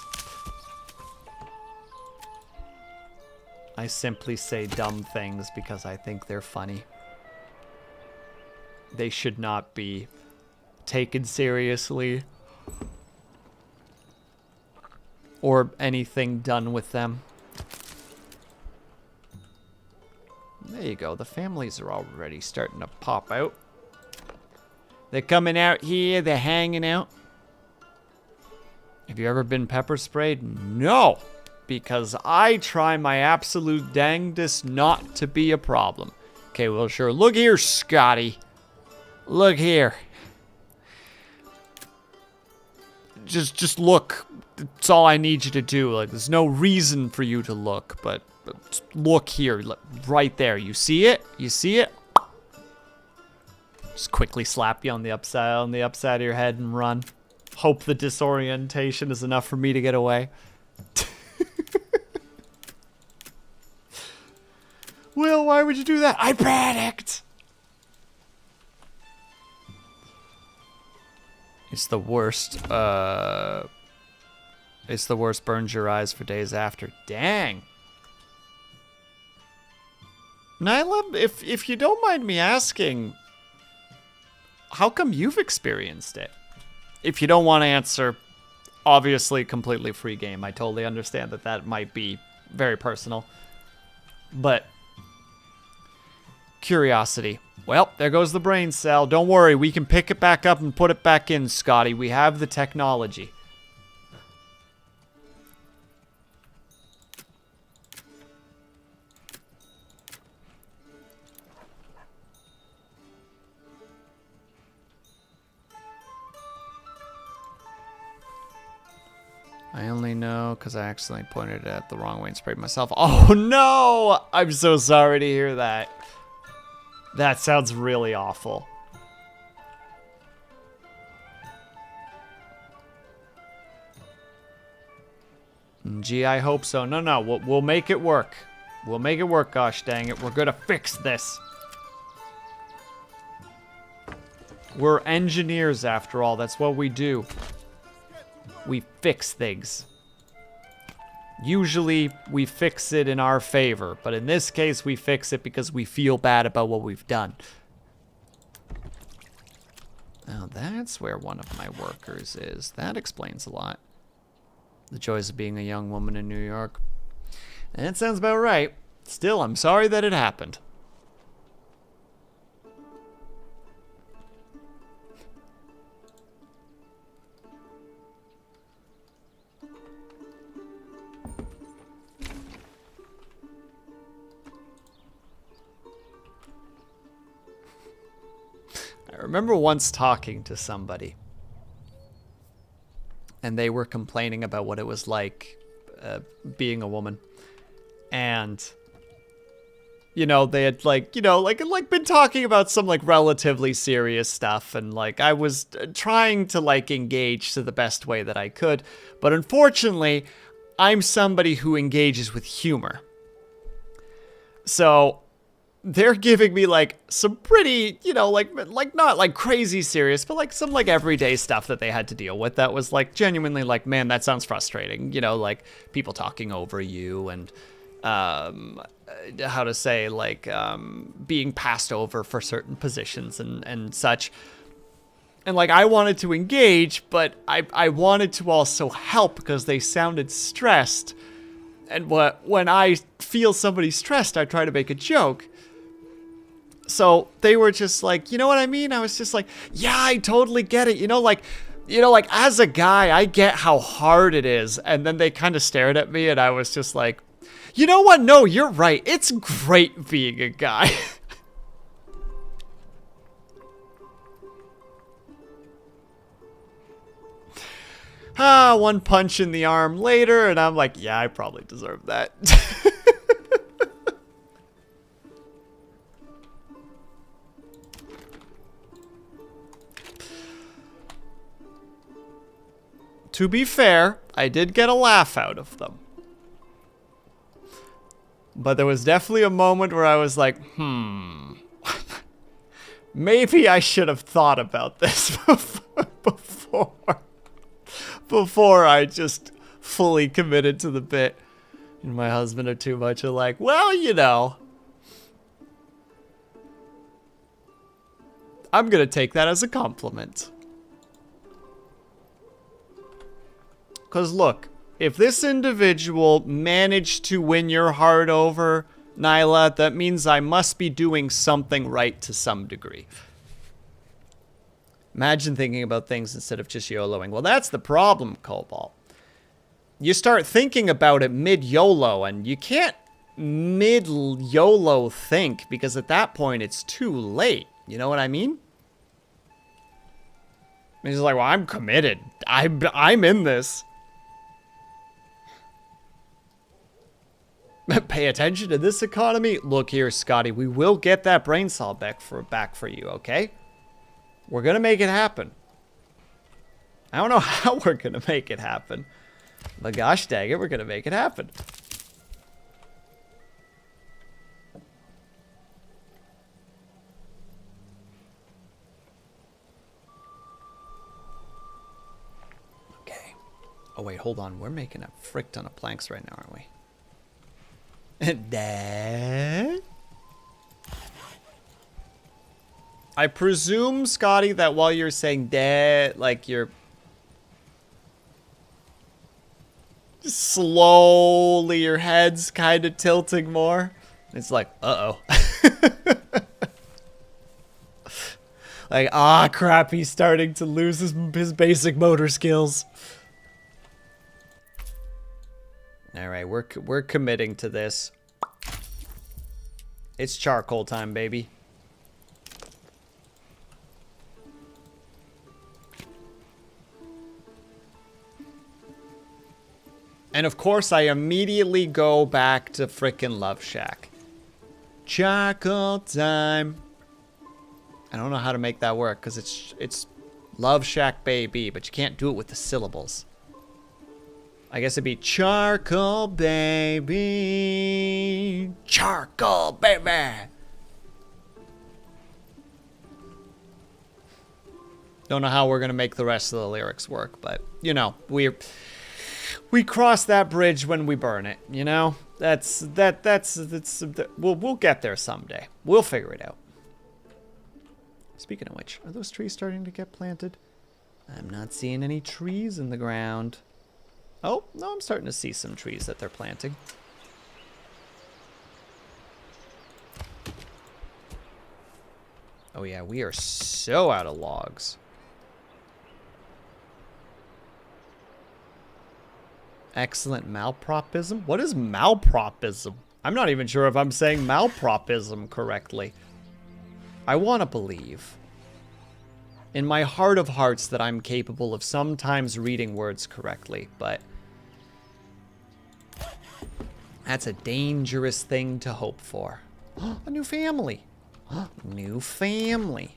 S1: I simply say dumb things because I think they're funny. They should not be taken seriously or anything done with them. There you go. The families are already starting to pop out. They're coming out here. They're hanging out. Have you ever been pepper sprayed? No, because I try my absolute dangdest not to be a problem. Okay, well, sure. Look here, Scotty. Look here. Just look. That's all I need you to do. Like, there's no reason for you to look, but just look here. Look, right there. You see it? You see it? Just quickly slap you on the upside of your head and run. Hope the disorientation is enough for me to get away. Will, why would you do that? I panicked! It's the worst, it's the worst, burns your eyes for days after. Dang. Nyla, if you don't mind me asking, how come you've experienced it? If you don't want to answer, obviously completely free game. I totally understand that might be very personal. But curiosity. Well, there goes the brain cell. Don't worry, we can pick it back up and put it back in, Scotty. We have the technology. I only know because I accidentally pointed it at the wrong way and sprayed myself. Oh no! I'm so sorry to hear that. That sounds really awful. Gee, I hope so. No, we'll make it work. We'll make it work, gosh dang it. We're gonna fix this. We're engineers after all. That's what we do. We fix things. Usually, we fix it in our favor, but in this case, we fix it because we feel bad about what we've done. Now, that's where one of my workers is. That explains a lot. The joys of being a young woman in New York. And it sounds about right. Still, I'm sorry that it happened. I remember once talking to somebody, and they were complaining about what it was like being a woman, and you know, they had like been talking about some like relatively serious stuff, and like I was trying to like engage to the best way that I could, but unfortunately, I'm somebody who engages with humor, so they're giving me like some pretty, you know, like not like crazy serious, but like some like everyday stuff that they had to deal with that was like genuinely like, man, that sounds frustrating. You know, like people talking over you and how to say, like, being passed over for certain positions and such. And, like, I wanted to engage, but I wanted to also help because they sounded stressed. And when I feel somebody stressed, I try to make a joke. So they were just like, you know what I mean? I was just like, yeah, I totally get it. You know, like as a guy, I get how hard it is. And then they kind of stared at me and I was just like, you know what? No, you're right. It's great being a guy. One punch in the arm later, and I'm like, yeah, I probably deserve that. To be fair, I did get a laugh out of them. But there was definitely a moment where I was like, maybe I should have thought about this before I just fully committed to the bit. And my husband or too much are like, well, you know, I'm gonna take that as a compliment. Because look, if this individual managed to win your heart over, Nyla, that means I must be doing something right to some degree. Imagine thinking about things instead of just YOLOing. Well, that's the problem, Cobalt. You start thinking about it mid-YOLO, and you can't mid-YOLO think, because at that point, it's too late. You know what I mean? He's like, well, I'm committed. I'm in this. Pay attention to this economy. Look here, Scotty. We will get that brain cell back for you, okay? We're gonna make it happen. I don't know how we're gonna make it happen. But gosh dang it, we're gonna make it happen. Okay. Oh wait, hold on. We're making a frick ton of planks right now, aren't we? Dad? I presume, Scotty, that while you're saying dad, like you're slowly, your head's kind of tilting more. It's like, uh-oh. Like, ah, crap, he's starting to lose his basic motor skills. All right, we're committing to this. It's charcoal time, baby. And of course, I immediately go back to frickin' Love Shack. Charcoal time. I don't know how to make that work because it's Love Shack baby, but you can't do it with the syllables. I guess it'd be charcoal baby. Charcoal baby. Don't know how we're gonna make the rest of the lyrics work, but you know, we cross that bridge when we burn it, you know? We'll get there someday. We'll figure it out. Speaking of which, are those trees starting to get planted? I'm not seeing any trees in the ground. Oh, no, I'm starting to see some trees that they're planting. Oh yeah, we are so out of logs. Excellent malpropism? What is malpropism? I'm not even sure if I'm saying malpropism correctly. I want to believe in my heart of hearts that I'm capable of sometimes reading words correctly, but that's a dangerous thing to hope for. A new family. New family.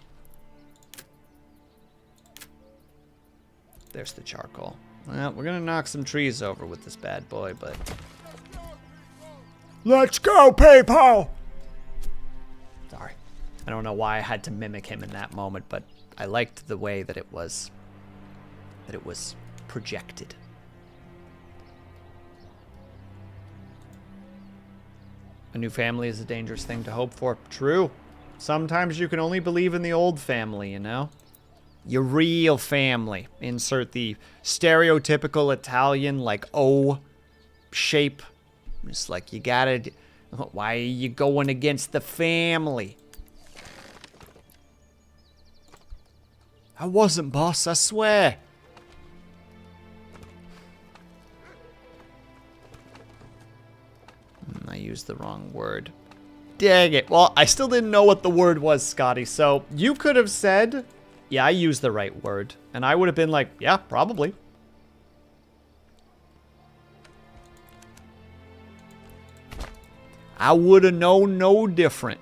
S1: There's the charcoal. Well, we're gonna knock some trees over with this bad boy, but... Let's go, people! Sorry. I don't know why I had to mimic him in that moment, but I liked the way that it was projected. A new family is a dangerous thing to hope for. True. Sometimes you can only believe in the old family, you know? Your real family. Insert the stereotypical Italian, like, O shape. It's like, you gotta... Why are you going against the family? I wasn't, boss, I swear. I used the wrong word. Dang it. Well, I still didn't know what the word was, Scotty. So you could have said, yeah, I used the right word. And I would have been like, yeah, probably. I would have known no different.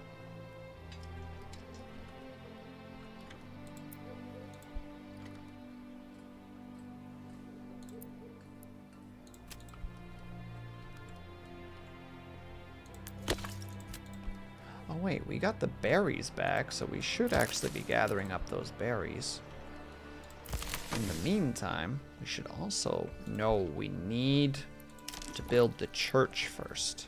S1: Oh wait, we got the berries back, so we should actually be gathering up those berries. In the meantime, we should also know we need to build the church first.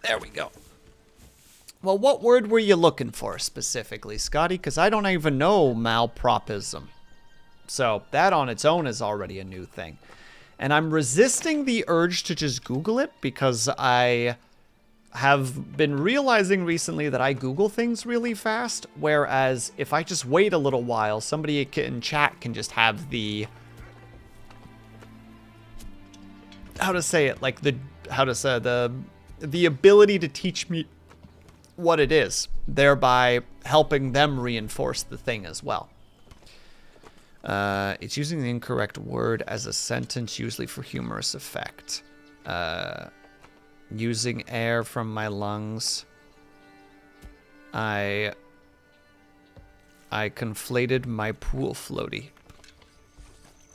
S1: There we go. Well, what word were you looking for specifically, Scotty? Because I don't even know malpropism. So that on its own is already a new thing. And I'm resisting the urge to just Google it because I have been realizing recently that I Google things really fast. Whereas if I just wait a little while, somebody in chat can just have the... How to say it? Like the ability to teach me what it is, thereby helping them reinforce the thing as well. It's using the incorrect word as a sentence, usually for humorous effect. Using air from my lungs. I conflated my pool floaty.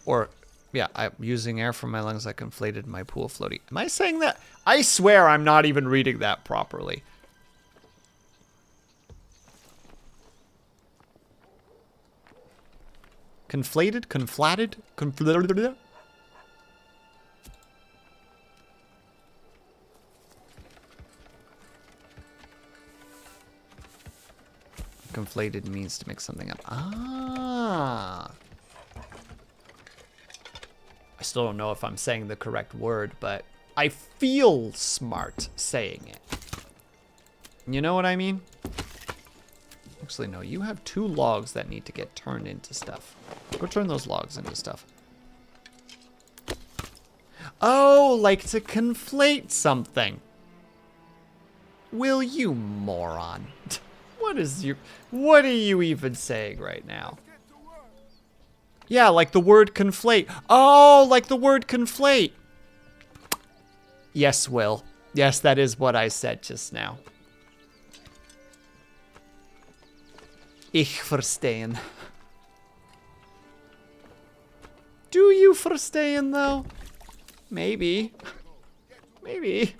S1: Or, yeah, I'm using air from my lungs, I conflated my pool floaty. Am I saying that? I swear I'm not even reading that properly. Conflated? Conflated? Conflated? Conflated means to mix something up. Ah. I still don't know if I'm saying the correct word, but I feel smart saying it. You know what I mean? Actually, no, you have 2 logs that need to get turned into stuff. Go turn those logs into stuff. Oh, like to conflate something. Will you moron? What are you even saying right now? Yeah, like the word conflate. Oh, like the word conflate. Yes, Will. Yes, that is what I said just now. Ich verstehen. Do you verstehen, though? Maybe. Maybe.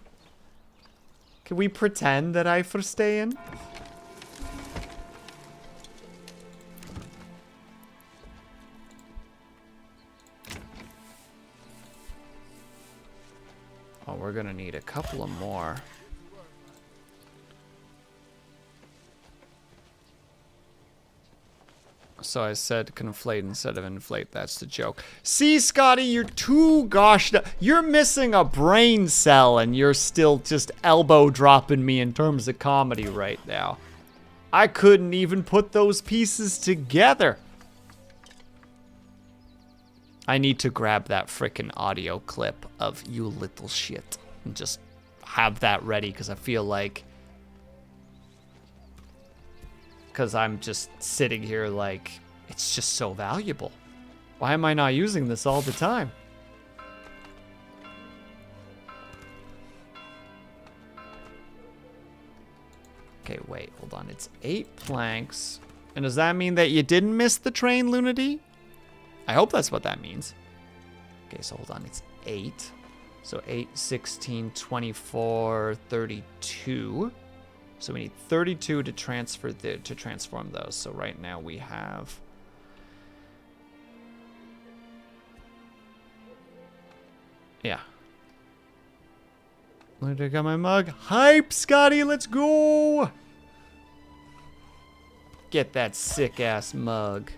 S1: Can we pretend that I verstehen? Oh, we're gonna need a couple of more. So I said conflate instead of inflate. That's the joke. See, Scotty, you're too gosh. You're missing a brain cell and you're still just elbow dropping me in terms of comedy right now. I couldn't even put those pieces together. I need to grab that frickin' audio clip of you little shit and just have that ready because I feel like... Because I'm just sitting here like, it's just so valuable. Why am I not using this all the time? Okay, wait, hold on. It's 8 planks. And does that mean that you didn't miss the train, Lunity? I hope that's what that means. Okay, so hold on. It's 8. So 8, 16, 24, 32. So we need 32 to transform those. So right now we have Yeah. Look, I got my mug. Hype, Scotty, let's go! Get that sick-ass mug.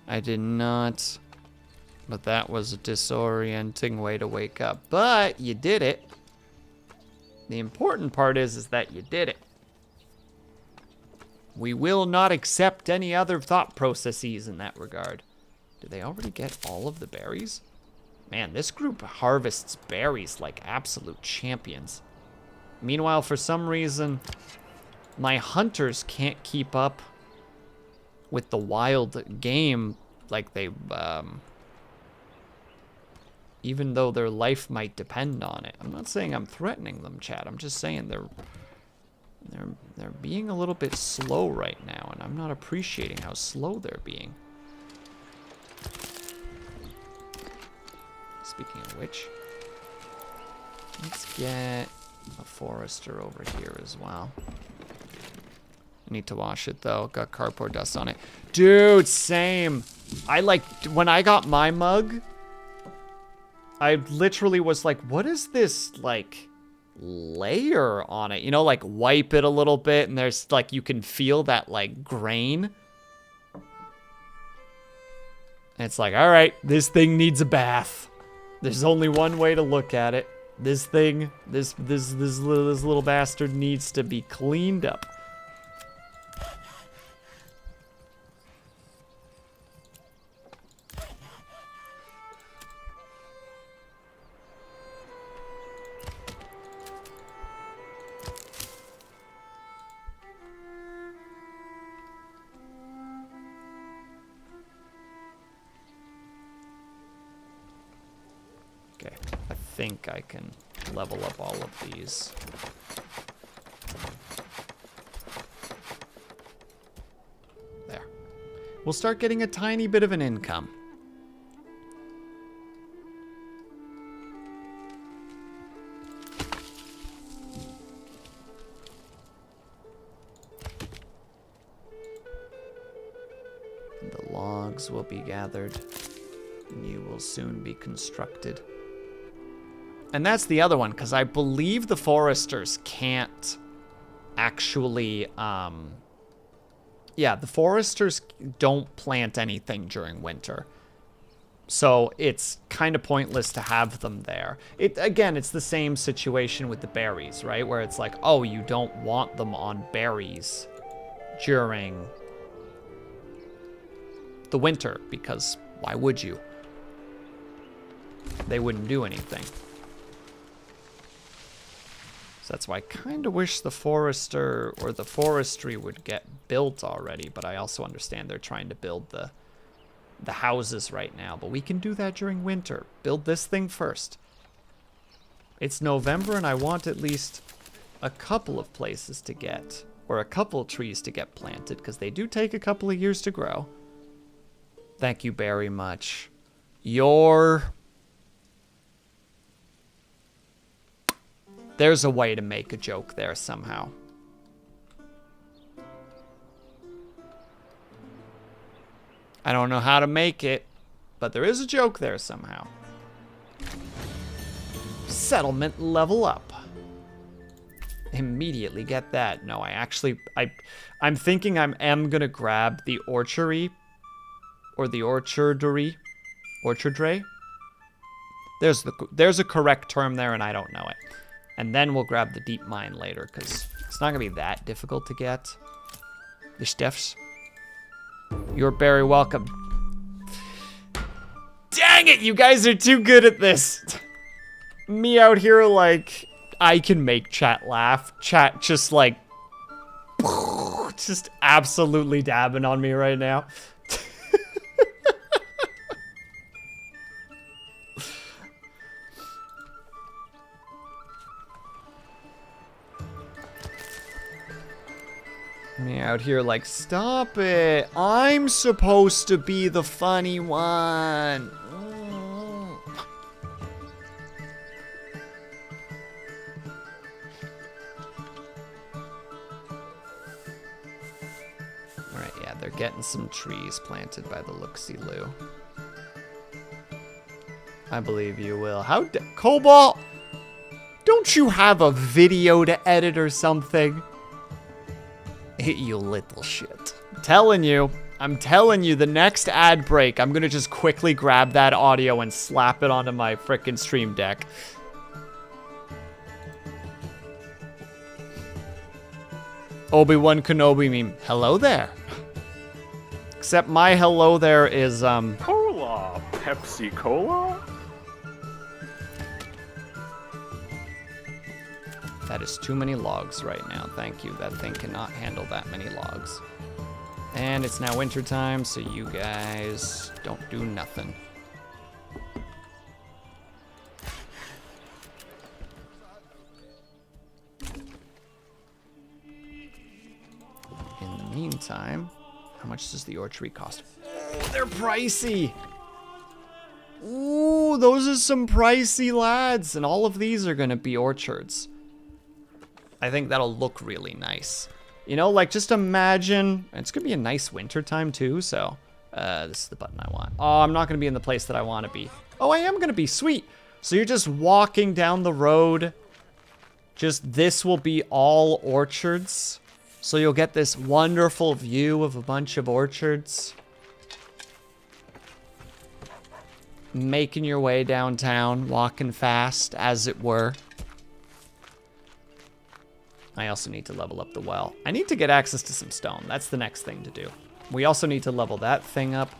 S1: I did not. But that was a disorienting way to wake up. But you did it. The important part is that you did it. We will not accept any other thought processes in that regard. Did they already get all of the berries? Man, this group harvests berries like absolute champions. Meanwhile, for some reason, my hunters can't keep up with the wild game like they, even though their life might depend on it. I'm not saying I'm threatening them, Chad. I'm just saying they're being a little bit slow right now, and I'm not appreciating how slow they're being. Speaking of which, let's get a forester over here as well. I need to wash it though. Got cardboard dust on it. Dude, same. When I got my mug, I literally was like, what is this, like, layer on it? You know, like, wipe it a little bit, and there's, like, you can feel that, like, grain. And it's like, all right, this thing needs a bath. There's only one way to look at it. This thing, this little bastard needs to be cleaned up. Okay, I think I can level up all of these. There. We'll start getting a tiny bit of an income. And the logs will be gathered. And you will soon be constructed. And that's the other one, because I believe the foresters can't actually, yeah, the foresters don't plant anything during winter. So it's kind of pointless to have them there. Again, it's the same situation with the berries, right? Where it's like, oh, you don't want them on berries during the winter, because why would you? They wouldn't do anything. So that's why I kind of wish the forester or the forestry would get built already, but I also understand they're trying to build the houses right now, but we can do that during winter. Build this thing first. It's November and I want at least a couple of places to get, or a couple of trees to get planted, because they do take a couple of years to grow. Thank you very much. There's a way to make a joke there somehow. I don't know how to make it, but there is a joke there somehow. Settlement level up. Immediately get that. No, I'm thinking I am gonna grab the orchardy, or the orchardry. There's a correct term there and I don't know it. And then we'll grab the deep mine later, because it's not gonna be that difficult to get the stuffs. You're very welcome. Dang it, you guys are too good at this. Me out here like, I can make chat laugh. Chat just like, just absolutely dabbing on me right now. Me out here like, stop it. I'm supposed to be the funny one. Alright, yeah, they're They're getting some trees planted by the looksy-loo. I believe you will. Cobalt! Don't you have a video to edit or something? You little shit. I'm telling you, the next ad break, I'm gonna just quickly grab that audio and slap it onto my frickin' stream deck. Obi-Wan Kenobi meme. Hello there. Except my hello there is,
S2: Cola. Pepsi Cola?
S1: That is too many logs right now. Thank you. That thing cannot handle that many logs. And it's now winter time, so you guys don't do nothing. In the meantime, how much does the orchard cost? Oh, they're pricey. Ooh, those are some pricey lads. And all of these are going to be orchards. I think that'll look really nice. You know, like, just imagine, it's gonna be a nice winter time too, so, this is the button I want. Oh, I'm not gonna be in the place that I wanna be. Oh, I am gonna be, sweet. So you're just walking down the road. Just, this will be all orchards. So you'll get this wonderful view of a bunch of orchards. Making your way downtown, walking fast, as it were. I also need to level up the well. I need to get access to some stone. That's the next thing to do. We also need to level that thing up.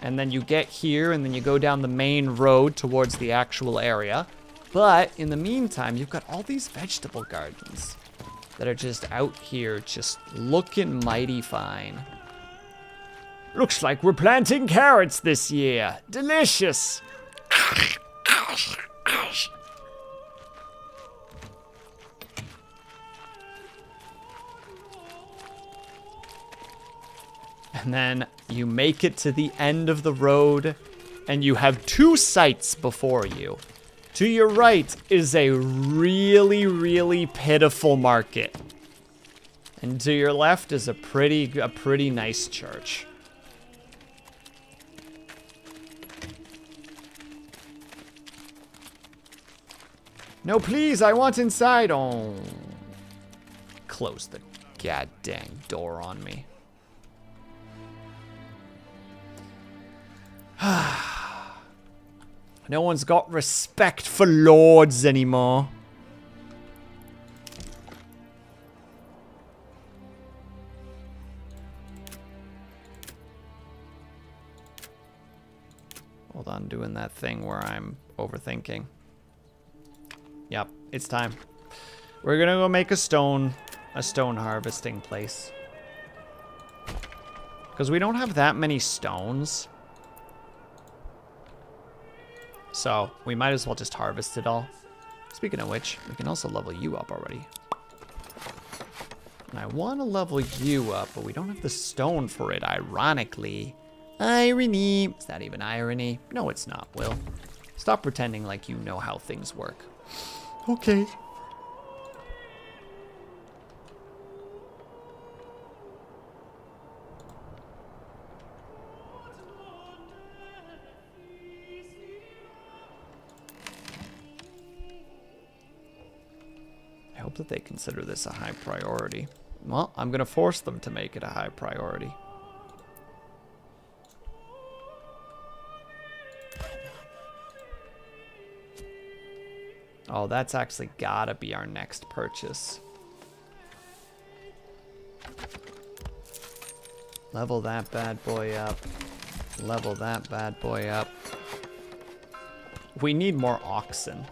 S1: And then you get here, and then you go down the main road towards the actual area. But in the meantime, you've got all these vegetable gardens that are just out here, just looking mighty fine. Looks like we're planting carrots this year. Delicious. And then you make it to the end of the road, and you have two sights before you. To your right is a really, really pitiful market. And to your left is a pretty nice church. No, please, I want inside. Oh. Close the goddamn door on me. No one's got respect for lords anymore. Hold on, doing that thing where I'm overthinking. Yep, it's time. We're gonna go make a stone harvesting place. Because we don't have that many stones. So, we might as well just harvest it all. Speaking of which, we can also level you up already. And I want to level you up, but we don't have the stone for it, ironically. Irony. Is that even irony? No, it's not, Will. Stop pretending like you know how things work. Okay. I hope that they consider this a high priority. Well, I'm gonna force them to make it a high priority. Oh, that's actually gotta be our next purchase. Level that bad boy up. Level that bad boy up. We need more oxen.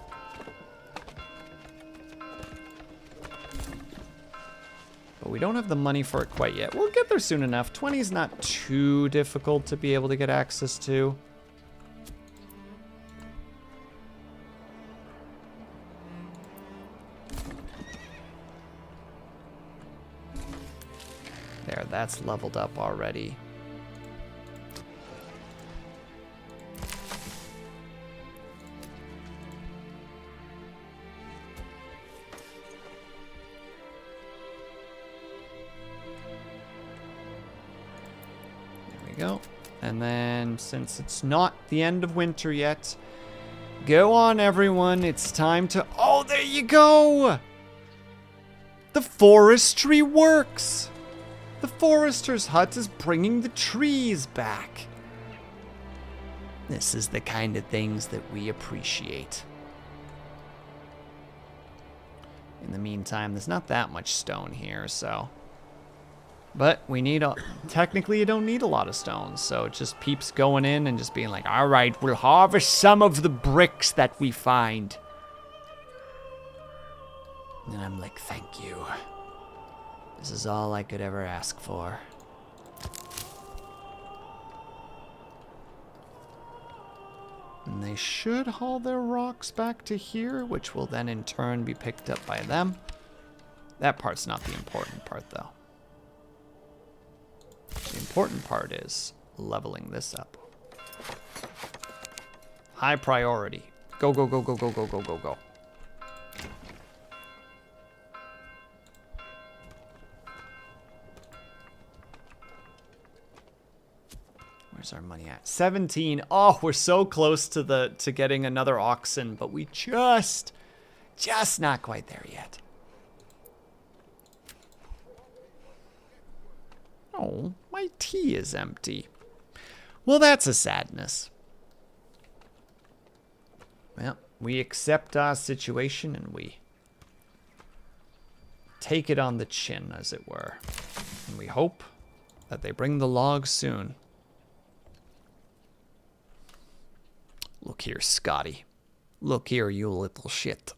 S1: But we don't have the money for it quite yet. We'll get there soon enough. 20 is not too difficult to be able to get access to. There, that's leveled up already. go. And then, since it's not the end of winter yet, go on, everyone. It's time to... Oh, there you go! The forestry works! The forester's hut is bringing the trees back. This is the kind of things that we appreciate. In the meantime, there's not that much stone here, so... But we need a... Technically, you don't need a lot of stones, so it just peeps going in and just being like, all right, we'll harvest some of the bricks that we find. And I'm like, thank you. This is all I could ever ask for. And they should haul their rocks back to here, which will then in turn be picked up by them. That part's not the important part, though. The important part is leveling this up. High priority. Go, go, go, go, go, go, go, go, go. Where's our money at? 17. Oh, we're so close to getting another oxen, but we just not quite there yet. Oh, my tea is empty. Well, that's a sadness. Well, we accept our situation and we take it on the chin, as it were. And we hope that they bring the logs soon. Look here, Scotty. Look here, you little shit.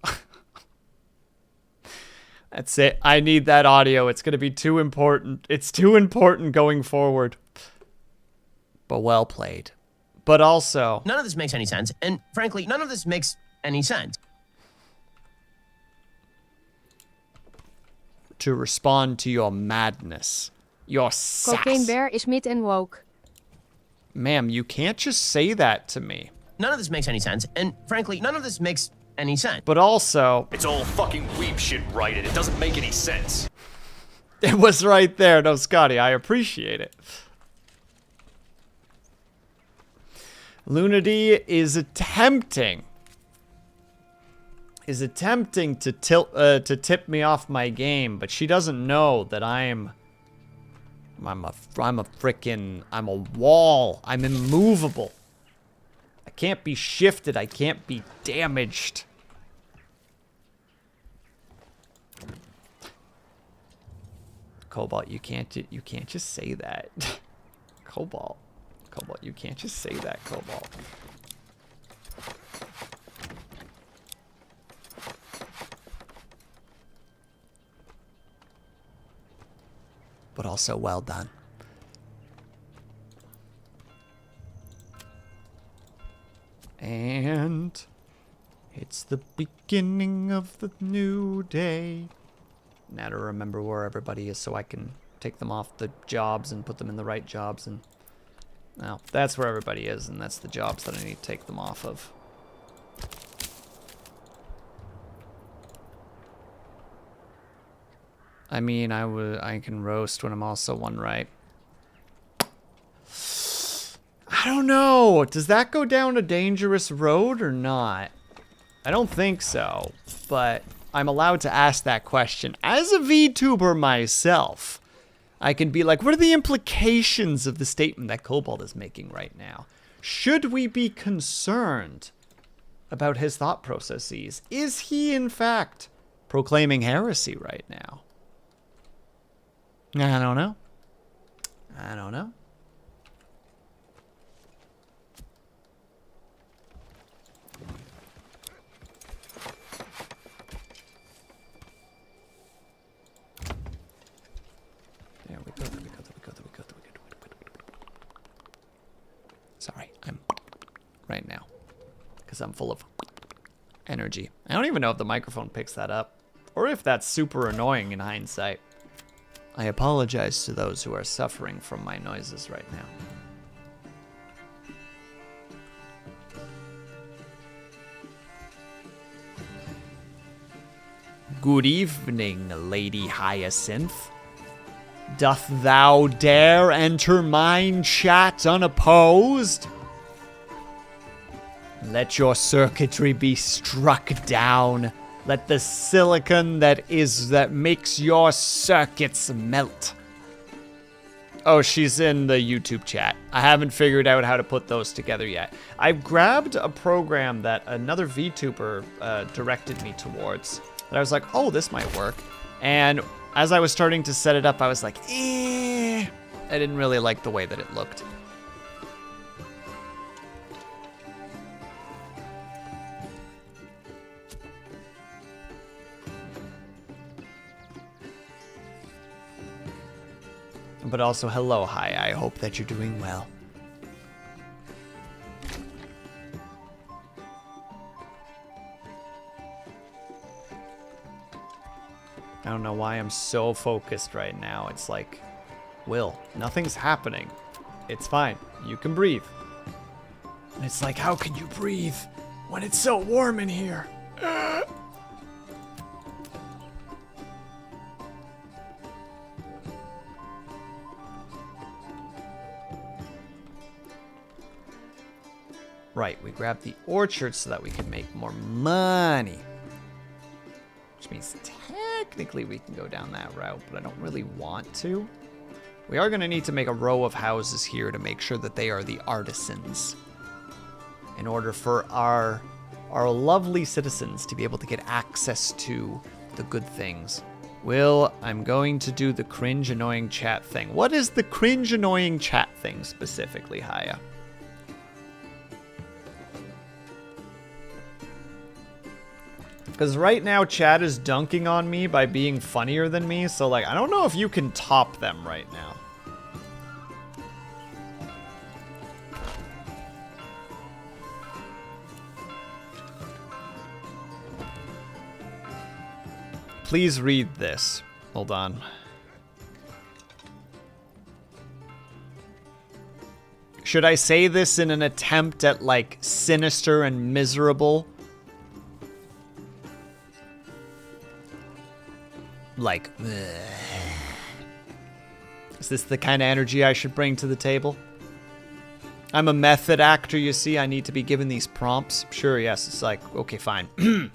S1: That's it. I need that audio. It's going to be too important. It's too important going forward. But well played. But also...
S4: None of this makes any sense. And frankly, none of this makes any sense.
S1: To respond to your madness. Your sass.
S5: Cocaine Bear is mid and woke.
S1: Ma'am, you can't just say that to me.
S4: None of this makes any sense. And frankly, none of this makes any sense.
S1: But also...
S6: It's all fucking weeb shit, right? And it doesn't make any sense.
S1: It was right there. No, Scotty, I appreciate it. Lunity is attempting to tip me off my game, but she doesn't know that I'm a wall. I'm immovable. I can't be shifted. I can't be damaged. Cobalt, you can't just say that. Cobalt, you can't just say that, Cobalt. But also well done. And it's the beginning of the new day. Now to remember where everybody is so I can take them off the jobs and put them in the right jobs. And well, that's where everybody is, and that's the jobs that I need to take them off of. I mean, I can roast when I'm also one right. I don't know. Does that go down a dangerous road or not? I don't think so, but I'm allowed to ask that question. As a VTuber myself, I can be like, what are the implications of the statement that Cobalt is making right now? Should we be concerned about his thought processes? Is he, in fact, proclaiming heresy right now? I don't know. I don't know. There we go. Sorry, I'm right now because I'm full of energy. I don't even know if the microphone picks that up or if that's super annoying in hindsight. I apologize to those who are suffering from my noises right now. Good evening, Lady Hyacinth. Doth thou dare enter mine chat unopposed? Let your circuitry be struck down. Let the silicon that makes your circuits melt. Oh, she's in the YouTube chat. I haven't figured out how to put those together yet. I've grabbed a program that another VTuber directed me towards. And I was like, oh, this might work. And as I was starting to set it up, I was like, I didn't really like the way that it looked. But also, hello, hi, I hope that you're doing well. I don't know why I'm so focused right now. It's like, Will, nothing's happening. It's fine. You can breathe. And it's like, how can you breathe when it's so warm in here? Right, we grabbed the orchard so that we can make more money. Which means technically we can go down that route, but I don't really want to. We are going to need to make a row of houses here to make sure that they are the artisans. In order for our lovely citizens to be able to get access to the good things. Will, I'm going to do the cringe annoying chat thing. What is the cringe annoying chat thing specifically, Haya? Because right now, chat is dunking on me by being funnier than me, so, like, I don't know if you can top them right now. Please read this. Hold on. Should I say this in an attempt at, like, sinister and miserable? Like, ugh. Is this the kind of energy I should bring to the table? I'm a method actor, you see. I need to be given these prompts. Sure, yes. It's like, okay, fine.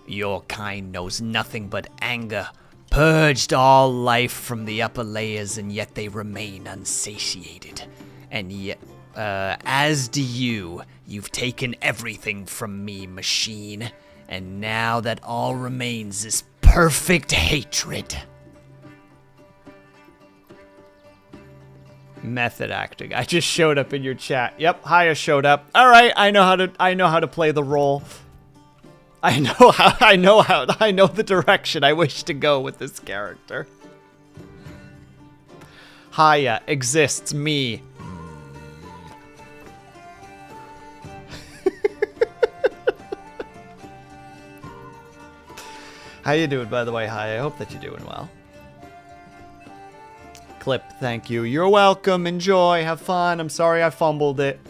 S1: Your kind knows nothing but anger. Purged all life from the upper layers, and yet they remain unsatiated. And yet, as do you. You've taken everything from me, machine. And now that all remains is perfect hatred. Method acting. I just showed up in your chat. Yep, Haya showed up. All right, I know how to play the role. I know the direction I wish to go with this character. Haya exists, me. How you doing, by the way? Hi, I hope that you're doing well. Clip, thank you. You're welcome. Enjoy. Have fun. I'm sorry I fumbled it.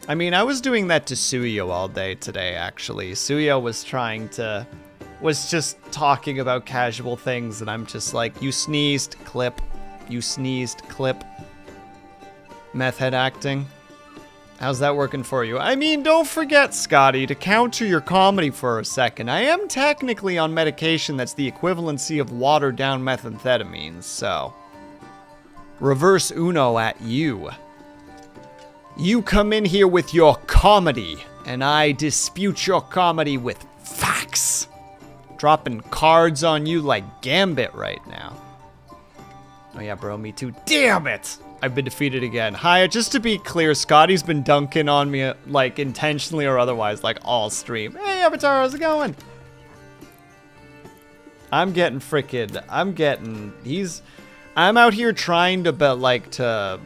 S1: I mean, I was doing that to Suyo all day today, actually. Suyo was just talking about casual things, and I'm just like, you sneezed, clip. You sneezed, clip. Meth head acting. How's that working for you? I mean, don't forget, Scotty, to counter your comedy for a second. I am technically on medication that's the equivalency of watered-down methamphetamines, so... Reverse Uno at you. You come in here with your comedy, and I dispute your comedy with facts. Dropping cards on you like Gambit right now. Oh yeah, bro, me too. Damn it! I've been defeated again. Hi, just to be clear, Scotty's been dunking on me, like, intentionally or otherwise, like, all stream. Hey, Avatar, how's it going? I'm out here trying to,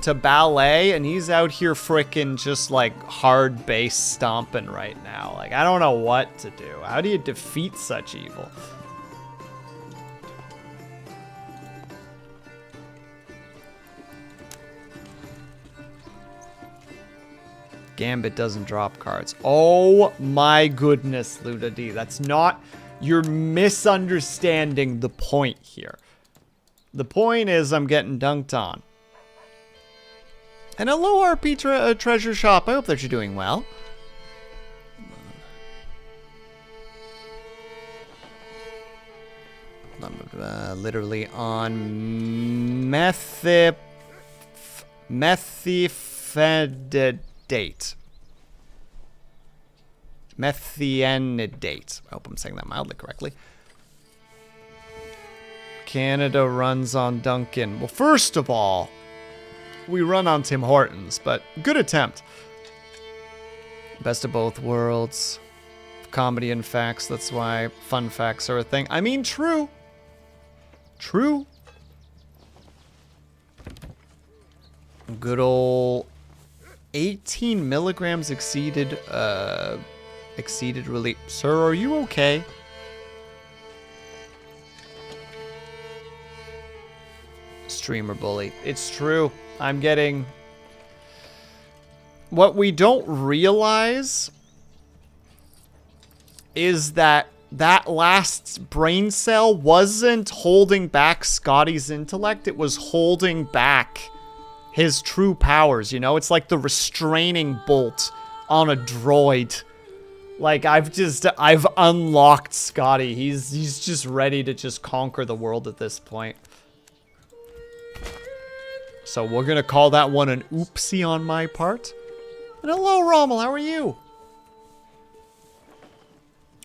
S1: to ballet, and he's out here frickin' just, like, hard bass stomping right now. Like, I don't know what to do. How do you defeat such evil? Gambit doesn't drop cards. Oh my goodness, Luda D. That's not... You're misunderstanding the point here. The point is I'm getting dunked on. And hello, RP Treasure Shop. I hope that you're doing well. Literally on methiphenidate. Methianidate. I hope I'm saying that mildly correctly. Canada runs on Duncan. Well, first of all, we run on Tim Hortons, but good attempt. Best of both worlds. Comedy and facts, that's why fun facts are a thing. I mean, true. True. Good ol' 18 milligrams exceeded release. Sir, are you okay? Streamer bully. It's true. I'm getting... What we don't realize is that that last brain cell wasn't holding back Scotty's intellect. It was holding back his true powers, you know? It's like the restraining bolt on a droid. Like, I've unlocked Scotty. He's just ready to just conquer the world at this point. So we're gonna call that one an oopsie on my part. And hello, Rommel, how are you?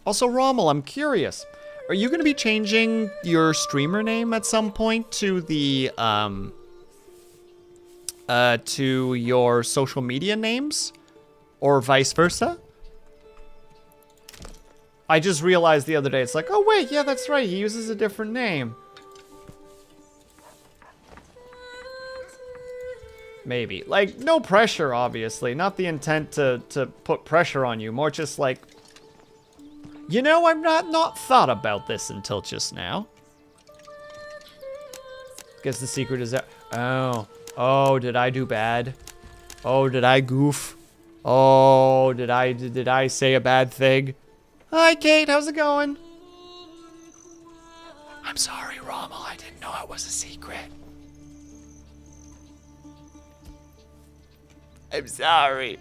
S1: Also, Rommel, I'm curious. Are you gonna be changing your streamer name at some point to the, to your social media names? Or vice versa? I just realized the other day, it's like, oh wait, yeah, that's right, he uses a different name. Maybe. Like, no pressure, obviously. Not the intent to put pressure on you. More just like, you know, I've not thought about this until just now. Guess the secret is that. Oh. Oh, did I do bad? Oh, did I goof? Oh, did I say a bad thing? Hi, Kate. How's it going? I'm sorry, Rommel. I didn't know it was a secret. I'm sorry.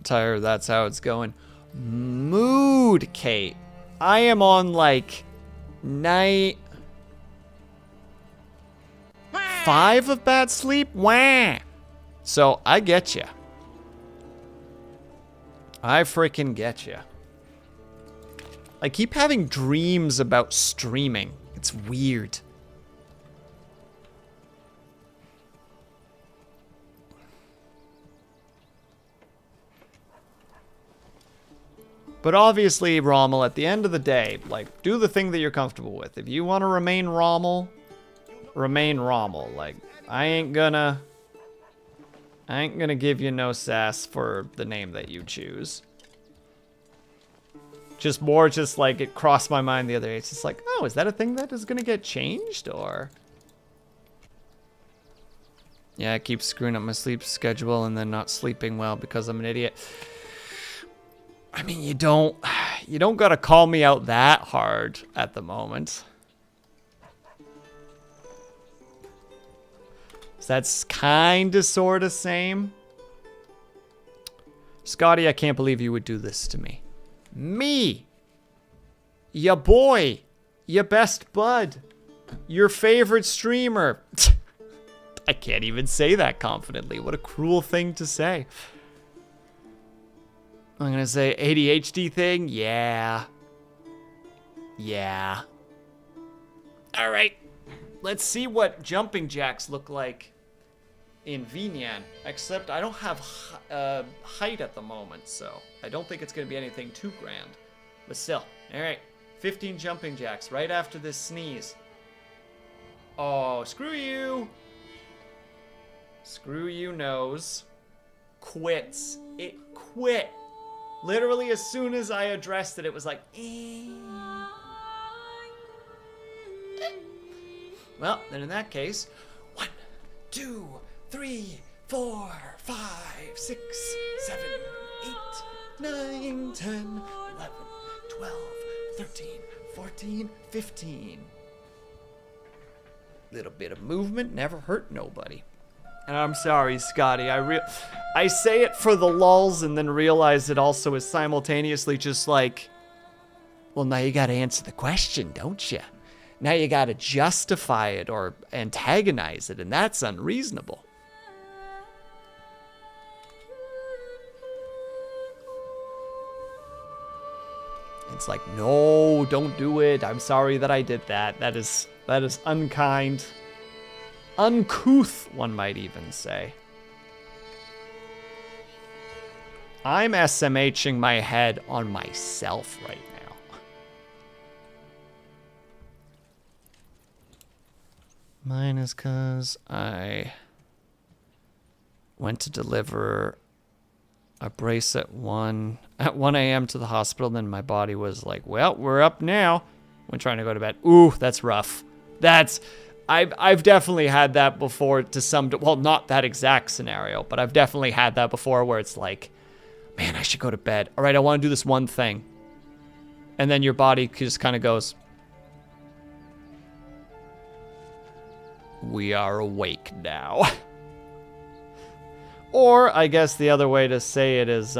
S1: Tired, that's how it's going. Mood, Kate. I am on like night 5 of bad sleep. Wah. So I get you. I freaking get you. I keep having dreams about streaming. It's weird. But obviously, Rommel, at the end of the day, like, do the thing that you're comfortable with. If you want to remain Rommel, remain Rommel. Like, I ain't gonna give you no sass for the name that you choose. Just more just like it crossed my mind the other day. It's just like, oh, is that a thing that is gonna get changed or? Yeah, I keep screwing up my sleep schedule and then not sleeping well because I'm an idiot. I mean, you don't gotta call me out that hard at the moment. That's kinda sorta same. Scotty, I can't believe you would do this to me. Me! Ya boy! Ya best bud! Your favorite streamer! I can't even say that confidently. What a cruel thing to say. I'm gonna say ADHD thing? Yeah. Yeah. Alright. Let's see what jumping jacks look like in VNyan, except I don't have height at the moment, so I don't think it's going to be anything too grand. But still, alright, 15 jumping jacks right after this sneeze. Oh, screw you! Screw you, nose. Quits. It quit. Literally, as soon as I addressed it, it was like, Well, then in that case, 1, 2, 3, 4, 5, 6, 7, 8, 9, 10, 11, 12, 13, 14, 15. Little bit of movement never hurt nobody. And I'm sorry, Scotty. I say it for the lulz and then realize it also is simultaneously just like, well, now you got to answer the question, don't you? Now you got to justify it or antagonize it, and that's unreasonable. It's like, no, don't do it. I'm sorry that I did that. That is unkind. Uncouth, one might even say. I'm SMHing my head on myself right now. Mine is because I went to deliver a brace at 1 a.m. to the hospital. Then my body was like, well, we're up now. When trying to go to bed. Ooh, that's rough. I've definitely had that before to some, well, not that exact scenario, but I've definitely had that before where it's like, man, I should go to bed. All right, I want to do this one thing. And then your body just kind of goes, we are awake now. Or I guess the other way to say it is,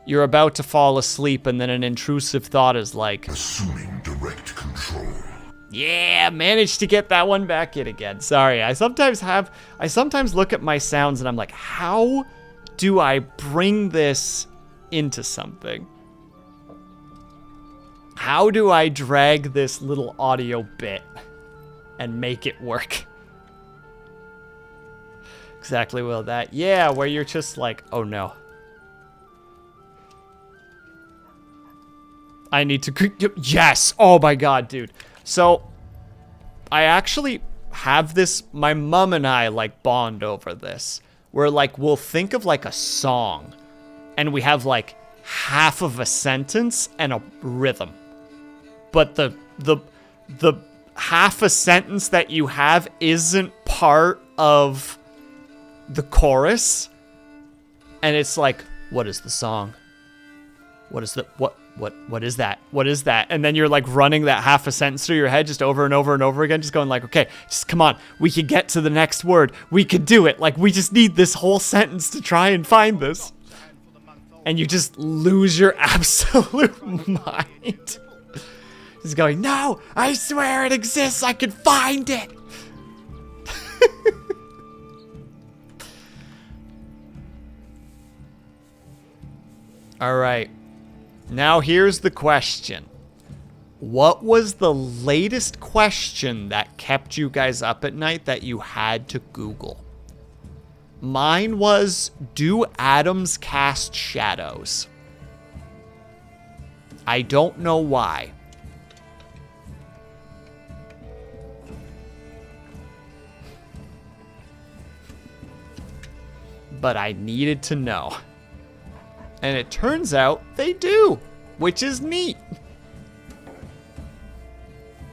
S1: you're about to fall asleep and then an intrusive thought is like,
S7: assuming direct control.
S1: Yeah, managed to get that one back in again. Sorry, I sometimes look at my sounds and I'm like, how do I bring this into something? How do I drag this little audio bit and make it work? Exactly, well, that, yeah, where you're just like, oh no. I need to, yes, oh my god, dude. So, I actually have this, my mom and I, like, bond over this. Where, like, we'll think of, like, a song. And we have, like, half of a sentence and a rhythm. But the half a sentence that you have isn't part of the chorus. And it's like, what is the song? What is the, what is that? What is that? And then you're like running that half a sentence through your head just over and over and over again, just going like, okay, just come on. We could get to the next word. We could do it. Like, we just need this whole sentence to try and find this. And you just lose your absolute mind. Just going, no, I swear it exists. I can find it. All right. Now here's the question. What was the latest question that kept you guys up at night that you had to Google? Mine was, do atoms cast shadows? I don't know why. But I needed to know. And it turns out they do, which is neat.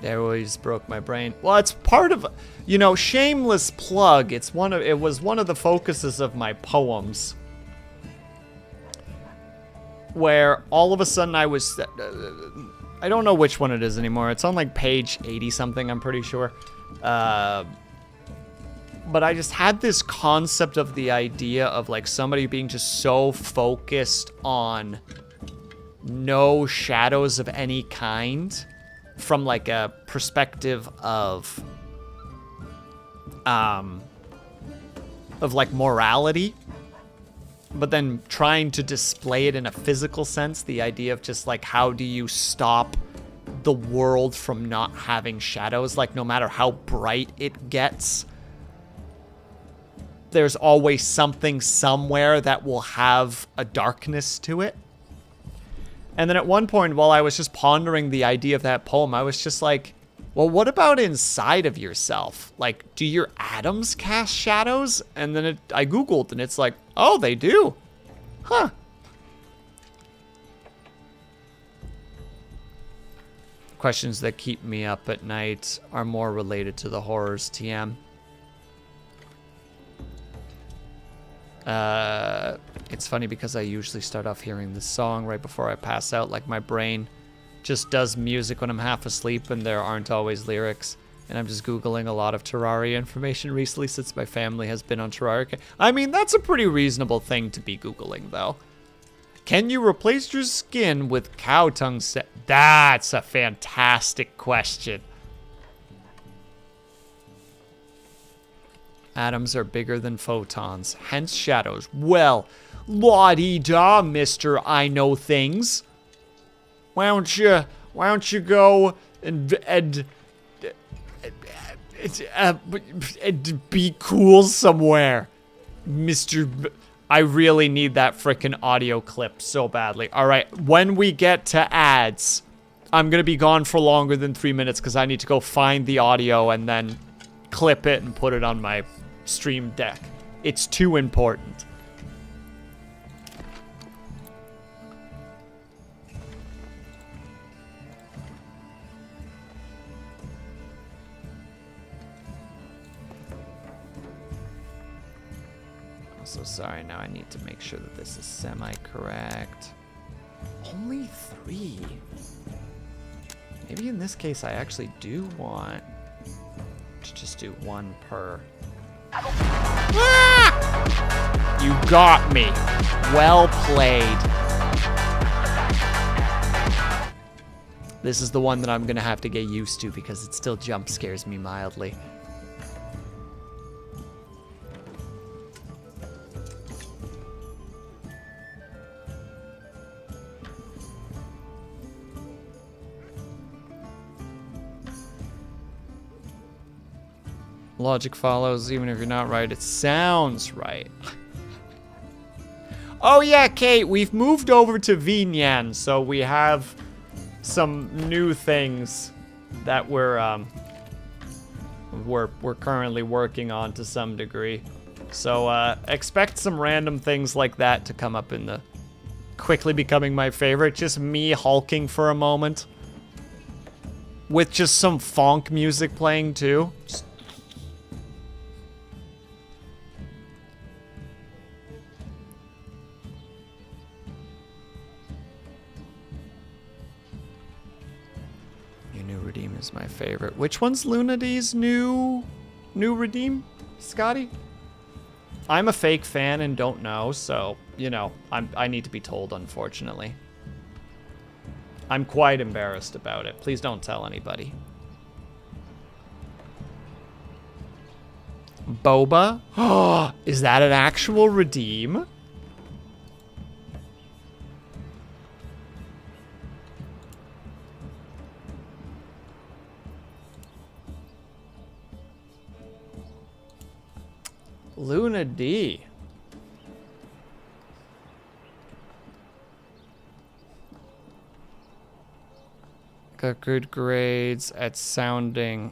S1: There always broke my brain. Well, it's part of, you know, shameless plug. It was one of the focuses of my poems. Where all of a sudden I was, I don't know which one it is anymore. It's on like page 80 something, I'm pretty sure. But I just had this concept of the idea of like somebody being just so focused on no shadows of any kind from like a perspective of like morality, but then trying to display it in a physical sense, the idea of just like, how do you stop the world from not having shadows? Like, no matter how bright it gets, there's always something somewhere that will have a darkness to it. And then at one point, while I was just pondering the idea of that poem, I was just like, well, what about inside of yourself? Like, do your atoms cast shadows? And then I Googled, and it's like, oh, they do. Huh. questions that keep me up at night are more related to the horrors, TM. It's funny because I usually start off hearing this song right before I pass out. Like, my brain just does music when I'm half asleep and there aren't always lyrics. And I'm just Googling a lot of Terraria information recently since my family has been on Terraria. I mean, that's a pretty reasonable thing to be Googling, though. Can you replace your skin with cow tongue set? That's a fantastic question. Atoms are bigger than photons, hence shadows. Well, la-dee-da, Mr. I Know Things. Why don't you go and be cool somewhere, Mr. I really need that frickin' audio clip so badly. All right, when we get to ads, I'm gonna be gone for longer than 3 minutes because I need to go find the audio and then clip it and put it on my stream deck. It's too important. So sorry, now I need to make sure that this is semi-correct. Only 3. Maybe in this case I actually do want to just do 1 per. Ah! You got me. Well played. This is the one that I'm gonna have to get used to because it still jump scares me mildly. Logic follows, even if you're not right. It sounds right. Oh yeah, Kate, we've moved over to Vinyan, so we have some new things that we're currently working on to some degree. So expect some random things like that to come up in the quickly becoming my favorite. Just me hulking for a moment with just some funk music playing too. Redeem is my favorite. Which one's Lunady's new Redeem, Scotty? I'm a fake fan and don't know, so, you know, I need to be told, unfortunately. I'm quite embarrassed about it. Please don't tell anybody. Boba? Oh, is that an actual Redeem? Luna D. Got good grades at sounding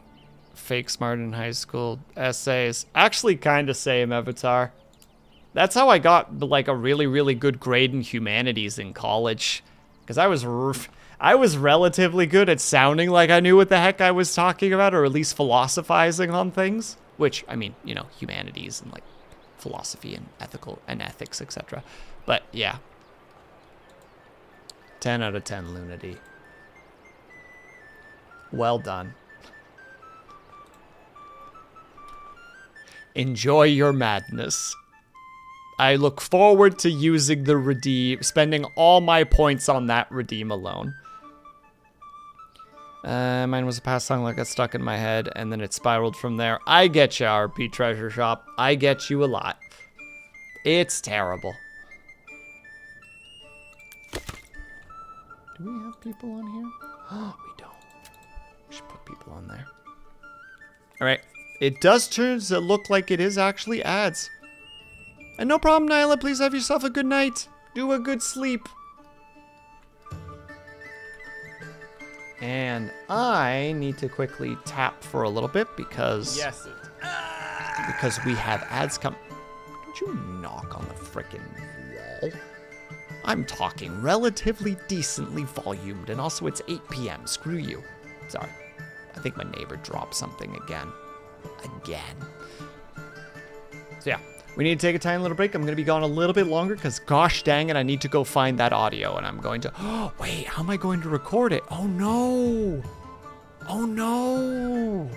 S1: fake smart in high school. Essays. Actually kind of same, Avatar. That's how I got like a really, really good grade in humanities in college. Because I was relatively good at sounding like I knew what the heck I was talking about, or at least philosophizing on things. Which, I mean, you know, humanities and, like, philosophy and ethics, etc. But, yeah. 10 out of 10, Lunady. Well done. Enjoy your madness. I look forward to using the redeem, spending all my points on that redeem alone. Mine was a past song that got stuck in my head, and then it spiraled from there. I get you, RP Treasure Shop. I get you a lot. It's terrible. Do we have people on here? Oh, we don't. We should put people on there. Alright. It does turn to look like it is actually ads. And no problem, Nyla. Please have yourself a good night. Do a good sleep. And I need to quickly tap for a little bit because because we have ads come. Don't you knock on the frickin' wall? I'm talking relatively decently volumed, and also it's 8 p.m. Screw you. Sorry. I think my neighbor dropped something again. So yeah, we need to take a tiny little break. I'm going to be gone a little bit longer because gosh dang it, I need to go find that audio. And I'm going to... Oh, wait, how am I going to record it? Oh, no. Oh, no.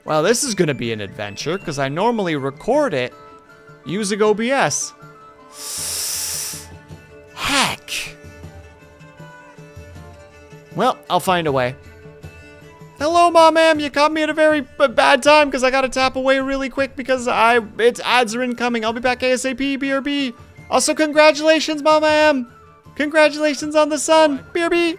S1: Well, this is going to be an adventure because I normally record it using OBS. Heck. Well, I'll find a way. Hello, Mom, Ma'am. You caught me at a very bad time because I got to tap away really quick because its ads are incoming. I'll be back ASAP, BRB. Also, congratulations, Mom, Ma'am. Congratulations on the son, BRB.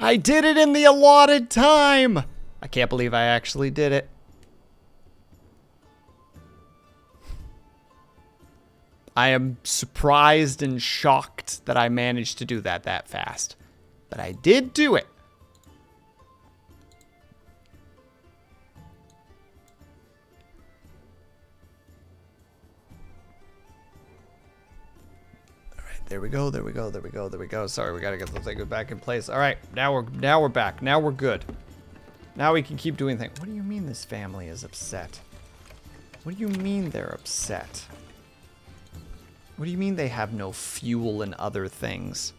S1: I did it in the allotted time. I can't believe I actually did it. I am surprised and shocked that I managed to do that fast. But I did do it. There we go, there we go, there we go, there we go. Sorry, we gotta get the thing back in place. All right, now we're back. Now we're good. Now we can keep doing things. What do you mean this family is upset? What do you mean they're upset? What do you mean they have no fuel and other things?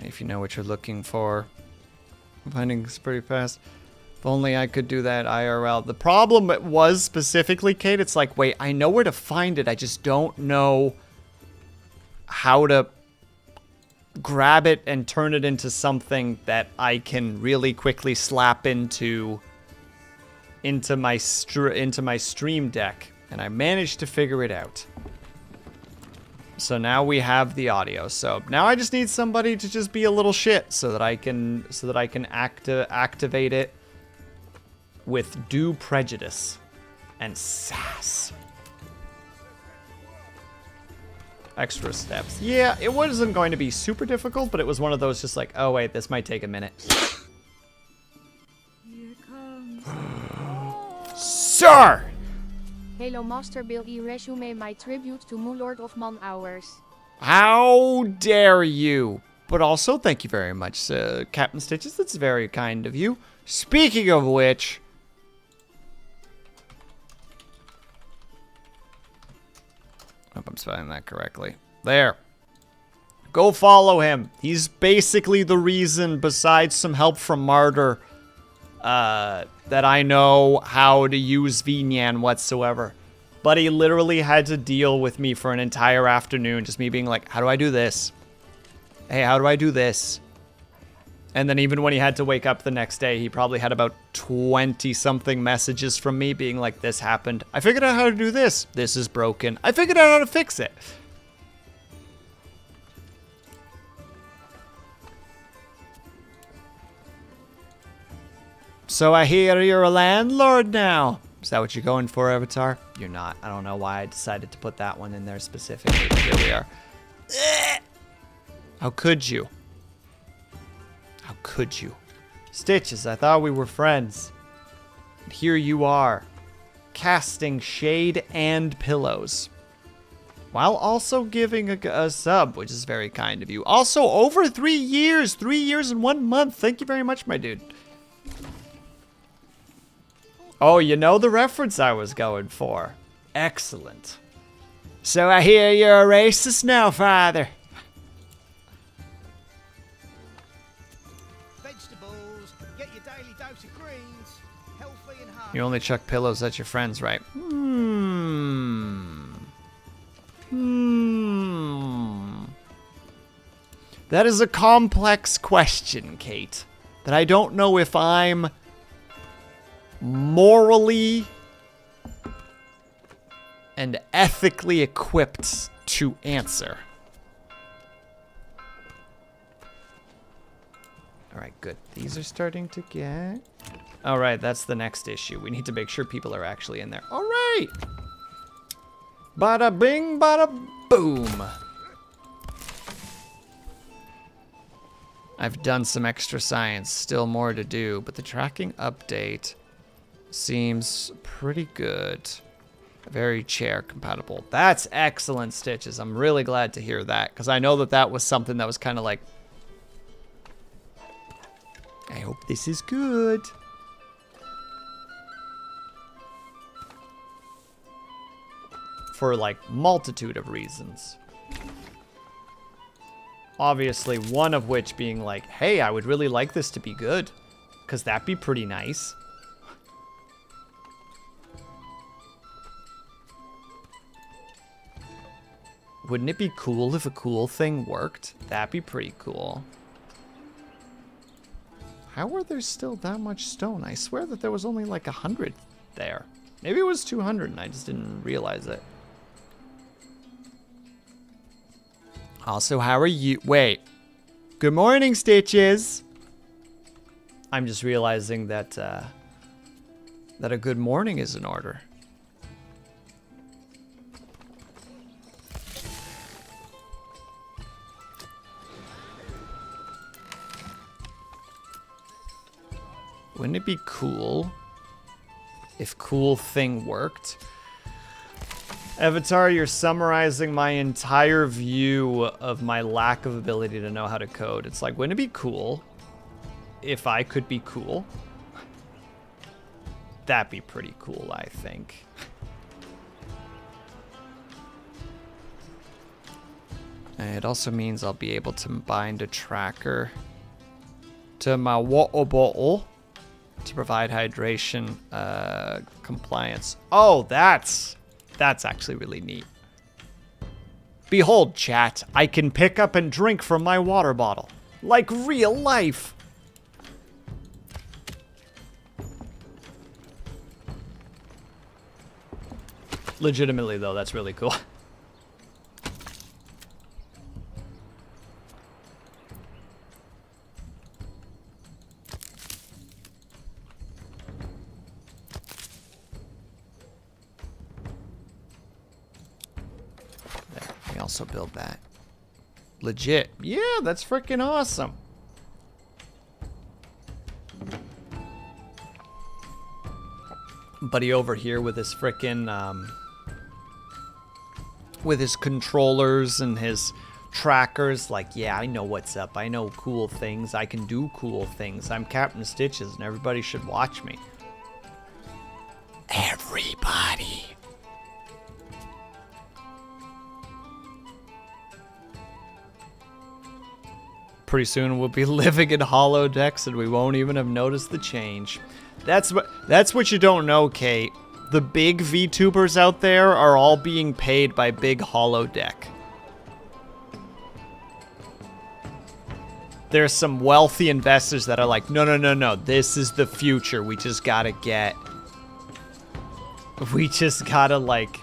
S1: If you know what you're looking for. I'm finding this pretty fast. If only I could do that IRL. The problem was specifically, Kate, it's like, wait, I know where to find it. I just don't know how to grab it and turn it into something that I can really quickly slap into my stream deck. And I managed to figure it out. So now we have the audio. So now I just need somebody to just be a little shit so that I can activate it with due prejudice and sass. Extra steps. Yeah, it wasn't going to be super difficult, but it was one of those just like, oh wait, this might take a minute.
S5: Here comes.
S1: Sir!
S5: Hello Master Bill E resume my tribute to Moolord of Man Hours.
S1: How dare you? But also, thank you very much, Captain Stitches. That's very kind of you. Speaking of which... hope I'm spelling that correctly. There. Go follow him. He's basically the reason, besides some help from Martyr, that I know how to use VNyan whatsoever. But he literally had to deal with me for an entire afternoon, just me being like, how do I do this? Hey, how do I do this? And then even when he had to wake up the next day, he probably had about 20-something messages from me being like, this happened. I figured out how to do this. This is broken. I figured out how to fix it. So I hear you're a landlord now. Is that what you're going for, Avatar? You're not. I don't know why I decided to put that one in there specifically, but here we are. How could you? How could you? Stitches, I thought we were friends. And here you are, casting shade and pillows. While also giving a sub, which is very kind of you. Also, over 3 years. 3 years and 1 month. Thank you very much, my dude. Oh, you know the reference I was going for. Excellent. So I hear you're a racist now, father.
S3: Vegetables, get your daily dose of greens, healthy and hard.
S1: You only chuck pillows at your friends, right? That is a complex question, Kate. That I don't know if I'm morally and ethically equipped to answer. Alright, good. These are starting to get... Alright, that's the next issue. We need to make sure people are actually in there. Alright! Bada bing, bada boom! I've done some extra science, still more to do, but the tracking update seems pretty good. Very chair compatible. That's excellent, Stitches. I'm really glad to hear that, because I know that that was something that was kind of like, I hope this is good. For like multitude of reasons. Obviously, one of which being like, hey, I would really like this to be good, because that'd be pretty nice. Wouldn't it be cool if a cool thing worked? That'd be pretty cool. How are there still that much stone? I swear that there was only like 100 there. Maybe it was 200 and I just didn't realize it. Also, how are you? Wait. Good morning, Stitches. I'm just realizing that that a good morning is in order. Wouldn't it be cool if cool thing worked? Avatar, you're summarizing my entire view of my lack of ability to know how to code. It's like, wouldn't it be cool if I could be cool? That'd be pretty cool, I think. It also means I'll be able to bind a tracker to my water bottle to provide hydration compliance. Oh, that's actually really neat. Behold, chat, I can pick up and drink from my water bottle. Like real life. Legitimately, though, that's really cool. There, we also build that. Legit. Yeah, that's freaking awesome. Buddy over here with his frickin' with his controllers and his trackers, like, yeah, I know what's up. I know cool things. I can do cool things. I'm Captain Stitches, and everybody should watch me. Everybody. Pretty soon we'll be living in holodecks, and we won't even have noticed the change. That's what you don't know, Kate. The big VTubers out there are all being paid by big holodeck. There's some wealthy investors that are like, no, no, no, no, this is the future. We just gotta like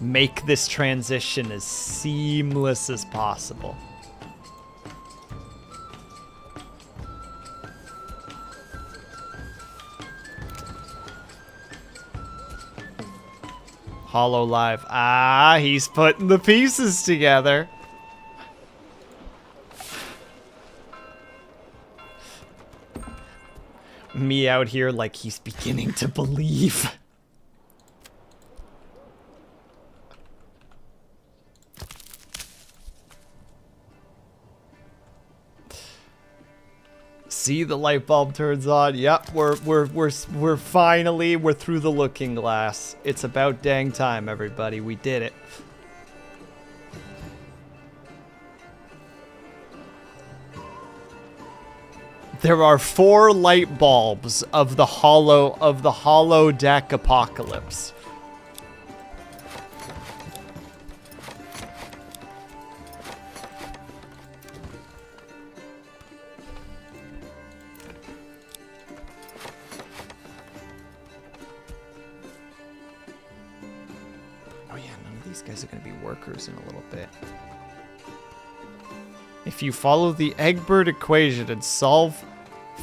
S1: make this transition as seamless as possible. HoloLive. Ah, he's putting the pieces together. Me out here like he's beginning to believe. See, the light bulb turns on. Yep, we're finally through the looking glass. It's about dang time, everybody. We did it. There are 4 light bulbs of the holodeck apocalypse. These guys are going to be workers in a little bit. If you follow the Egbert equation and solve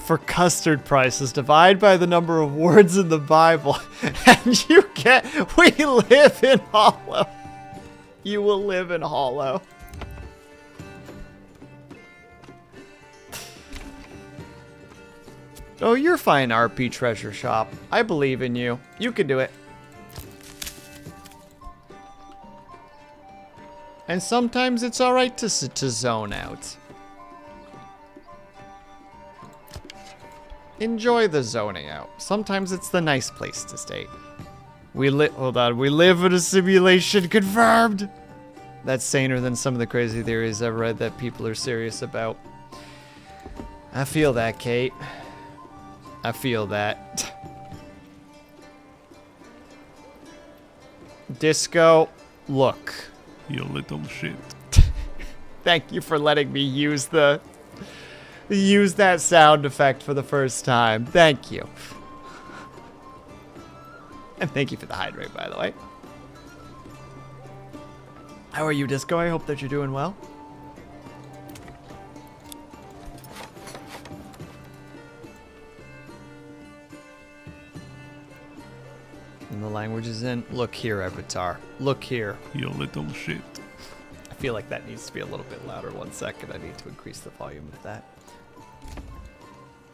S1: for custard prices, divide by the number of words in the Bible, and you get, we live in Hollow. You will live in Hollow. Oh, you're fine, RP Treasure Shop. I believe in you. You can do it. And sometimes it's alright to zone out. Enjoy the zoning out. Sometimes it's the nice place to stay. Hold on, we live in a simulation, confirmed! That's saner than some of the crazy theories I've read that people are serious about. I feel that, Kate. I feel that. Disco, look.
S8: You little shit.
S1: Thank you for letting me use that sound effect for the first time. Thank you. And thank you for the hydrate, by the way. How are you, Disco? I hope that you're doing well. And the language is in. Look here, Avatar. Look here.
S8: You little shit.
S1: I feel like that needs to be a little bit louder. 1 second. I need to increase the volume of that.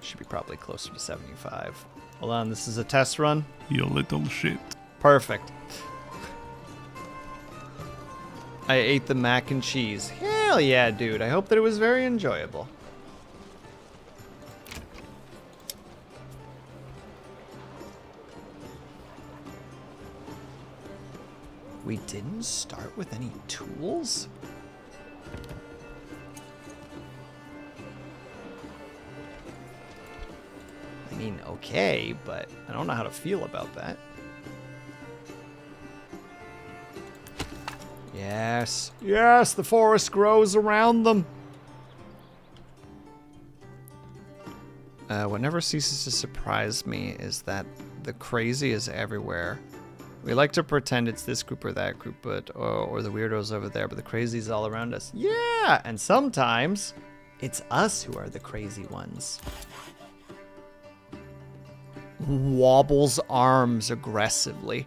S1: Should be probably closer to 75. Hold on. This is a test run.
S8: You little shit.
S1: Perfect. I ate the mac and cheese. Hell yeah, dude. I hope that it was very enjoyable. We didn't start with any tools? I mean, okay, but I don't know how to feel about that. Yes. Yes, the forest grows around them. What never ceases to surprise me is that the crazy is everywhere. We like to pretend it's this group or that group, but or the weirdos over there, but the crazy's all around us. Yeah, and sometimes it's us who are the crazy ones. Wobbles arms aggressively.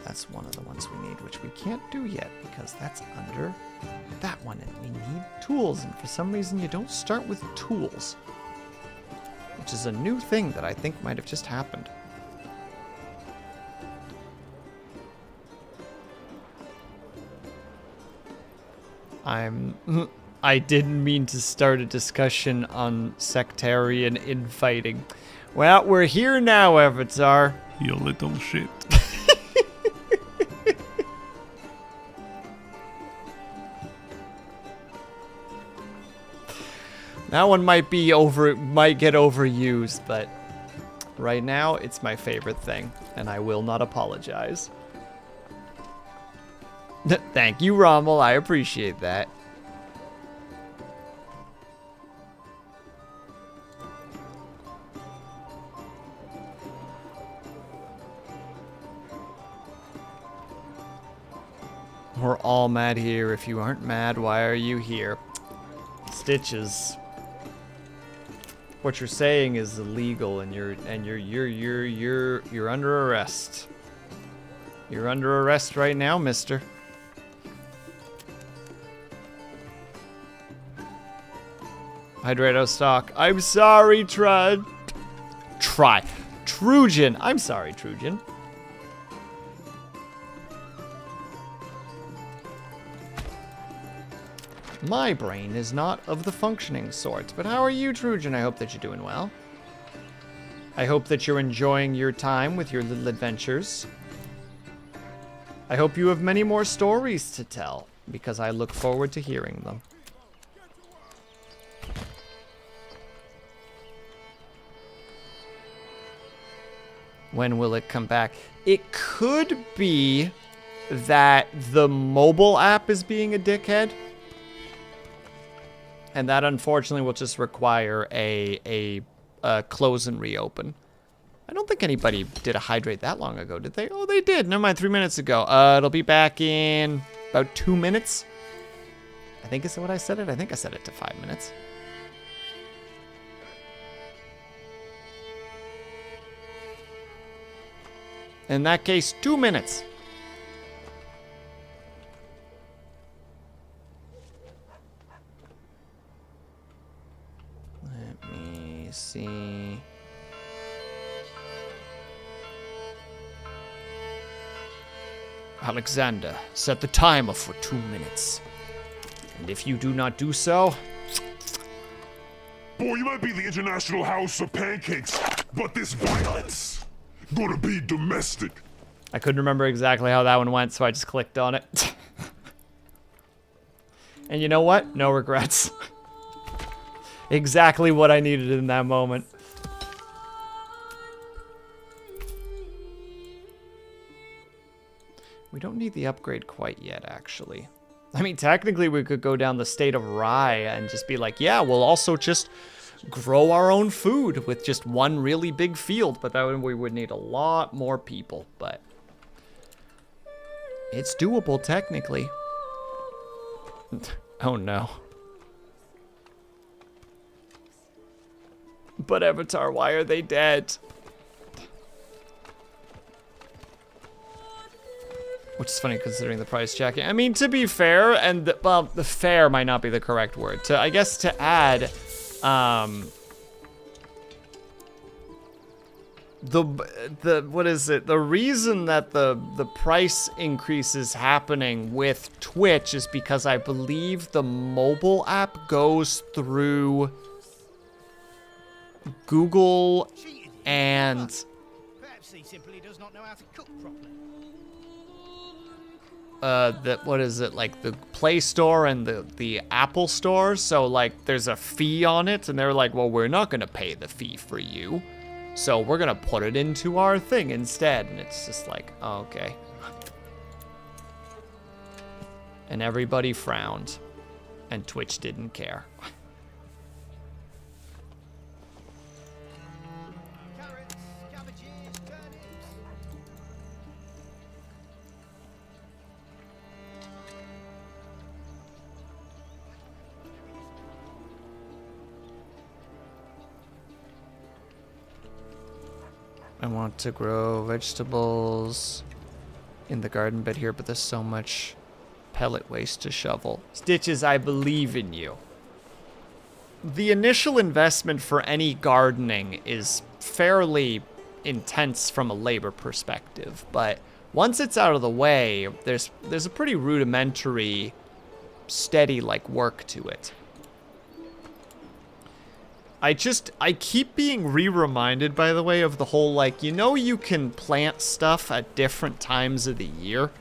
S1: That's one of the ones we need, which we can't do yet because that's under that one, and we need tools, and for some reason you don't start with tools, which is a new thing that I think might have just happened. I didn't mean to start a discussion on sectarian infighting. Well, we're here now, Avatar.
S8: You little shit.
S1: That one might get overused, but right now it's my favorite thing, and I will not apologize. Thank you, Rommel. I appreciate that. We're all mad here. If you aren't mad, why are you here? Stitches. What you're saying is illegal, and you're under arrest. You're under arrest right now, mister. Hydrato stock. I'm sorry, Trujan. I'm sorry, Trujan. My brain is not of the functioning sort, but how are you, Trujan? I hope that you're doing well. I hope that you're enjoying your time with your little adventures. I hope you have many more stories to tell, because I look forward to hearing them. When will it come back? It could be that the mobile app is being a dickhead. And that, unfortunately, will just require a close and reopen. I don't think anybody did a hydrate that long ago, did they? Oh, they did. Never mind, 3 minutes ago. It'll be back in about 2 minutes. I think is what I said it. I think I set it to 5 minutes. In that case, 2 minutes. See. Alexander, set the timer for 2 minutes. And if you do not do so...
S7: Boy, you might be the International House of Pancakes, but this violence gonna be domestic.
S1: I couldn't remember exactly how that one went, so I just clicked on it. And you know what? No regrets. Exactly what I needed in that moment. We don't need the upgrade quite yet, actually. I mean, technically we could go down the state of Rye and just be like, yeah, we'll also just grow our own food with just one really big field, but that we would need a lot more people, but it's doable technically. Oh no. But Avatar, why are they dead? Which is funny considering the price jacking. I mean, to be fair, and well, the fair might not be the correct word. I guess to add, what is it? The reason that the price increase is happening with Twitch is because I believe the mobile app goes through Google and
S3: Perhaps he simply does not know how to cook properly.
S1: what is it, like the Play Store and the Apple Store, so like there's a fee on it, and they're like, well, we're not gonna pay the fee for you, so we're gonna put it into our thing instead. And it's just like, oh, okay. And everybody frowned, and Twitch didn't care.
S3: Carrots, cabbages, turnips.
S1: I want to grow vegetables in the garden bed here, but there's so much pellet waste to shovel. Stitches, I believe in you. The initial investment for any gardening is fairly intense from a labor perspective, but once it's out of the way, there's a pretty rudimentary, steady like work to it. I keep being reminded, by the way, of the whole, like, you know, you can plant stuff at different times of the year.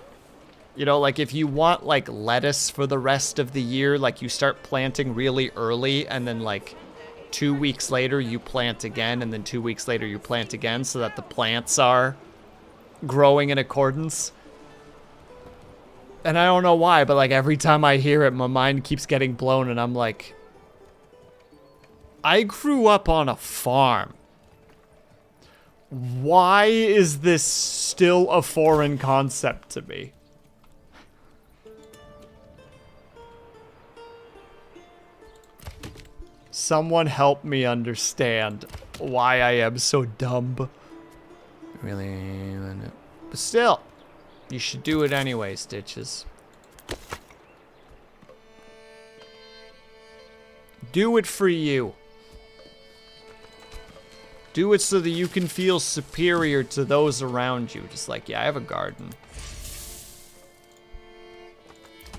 S1: You know, like, if you want, like, lettuce for the rest of the year, like, you start planting really early, and then, like, 2 weeks later you plant again, and then 2 weeks later you plant again, so that the plants are growing in accordance. And I don't know why, but, like, every time I hear it, my mind keeps getting blown, and I'm like, I grew up on a farm. Why is this still a foreign concept to me? Someone help me understand why I am so dumb. Really, but still, you should do it anyway, Stitches. Do it for you. Do it so that you can feel superior to those around you. Just like, yeah, I have a garden.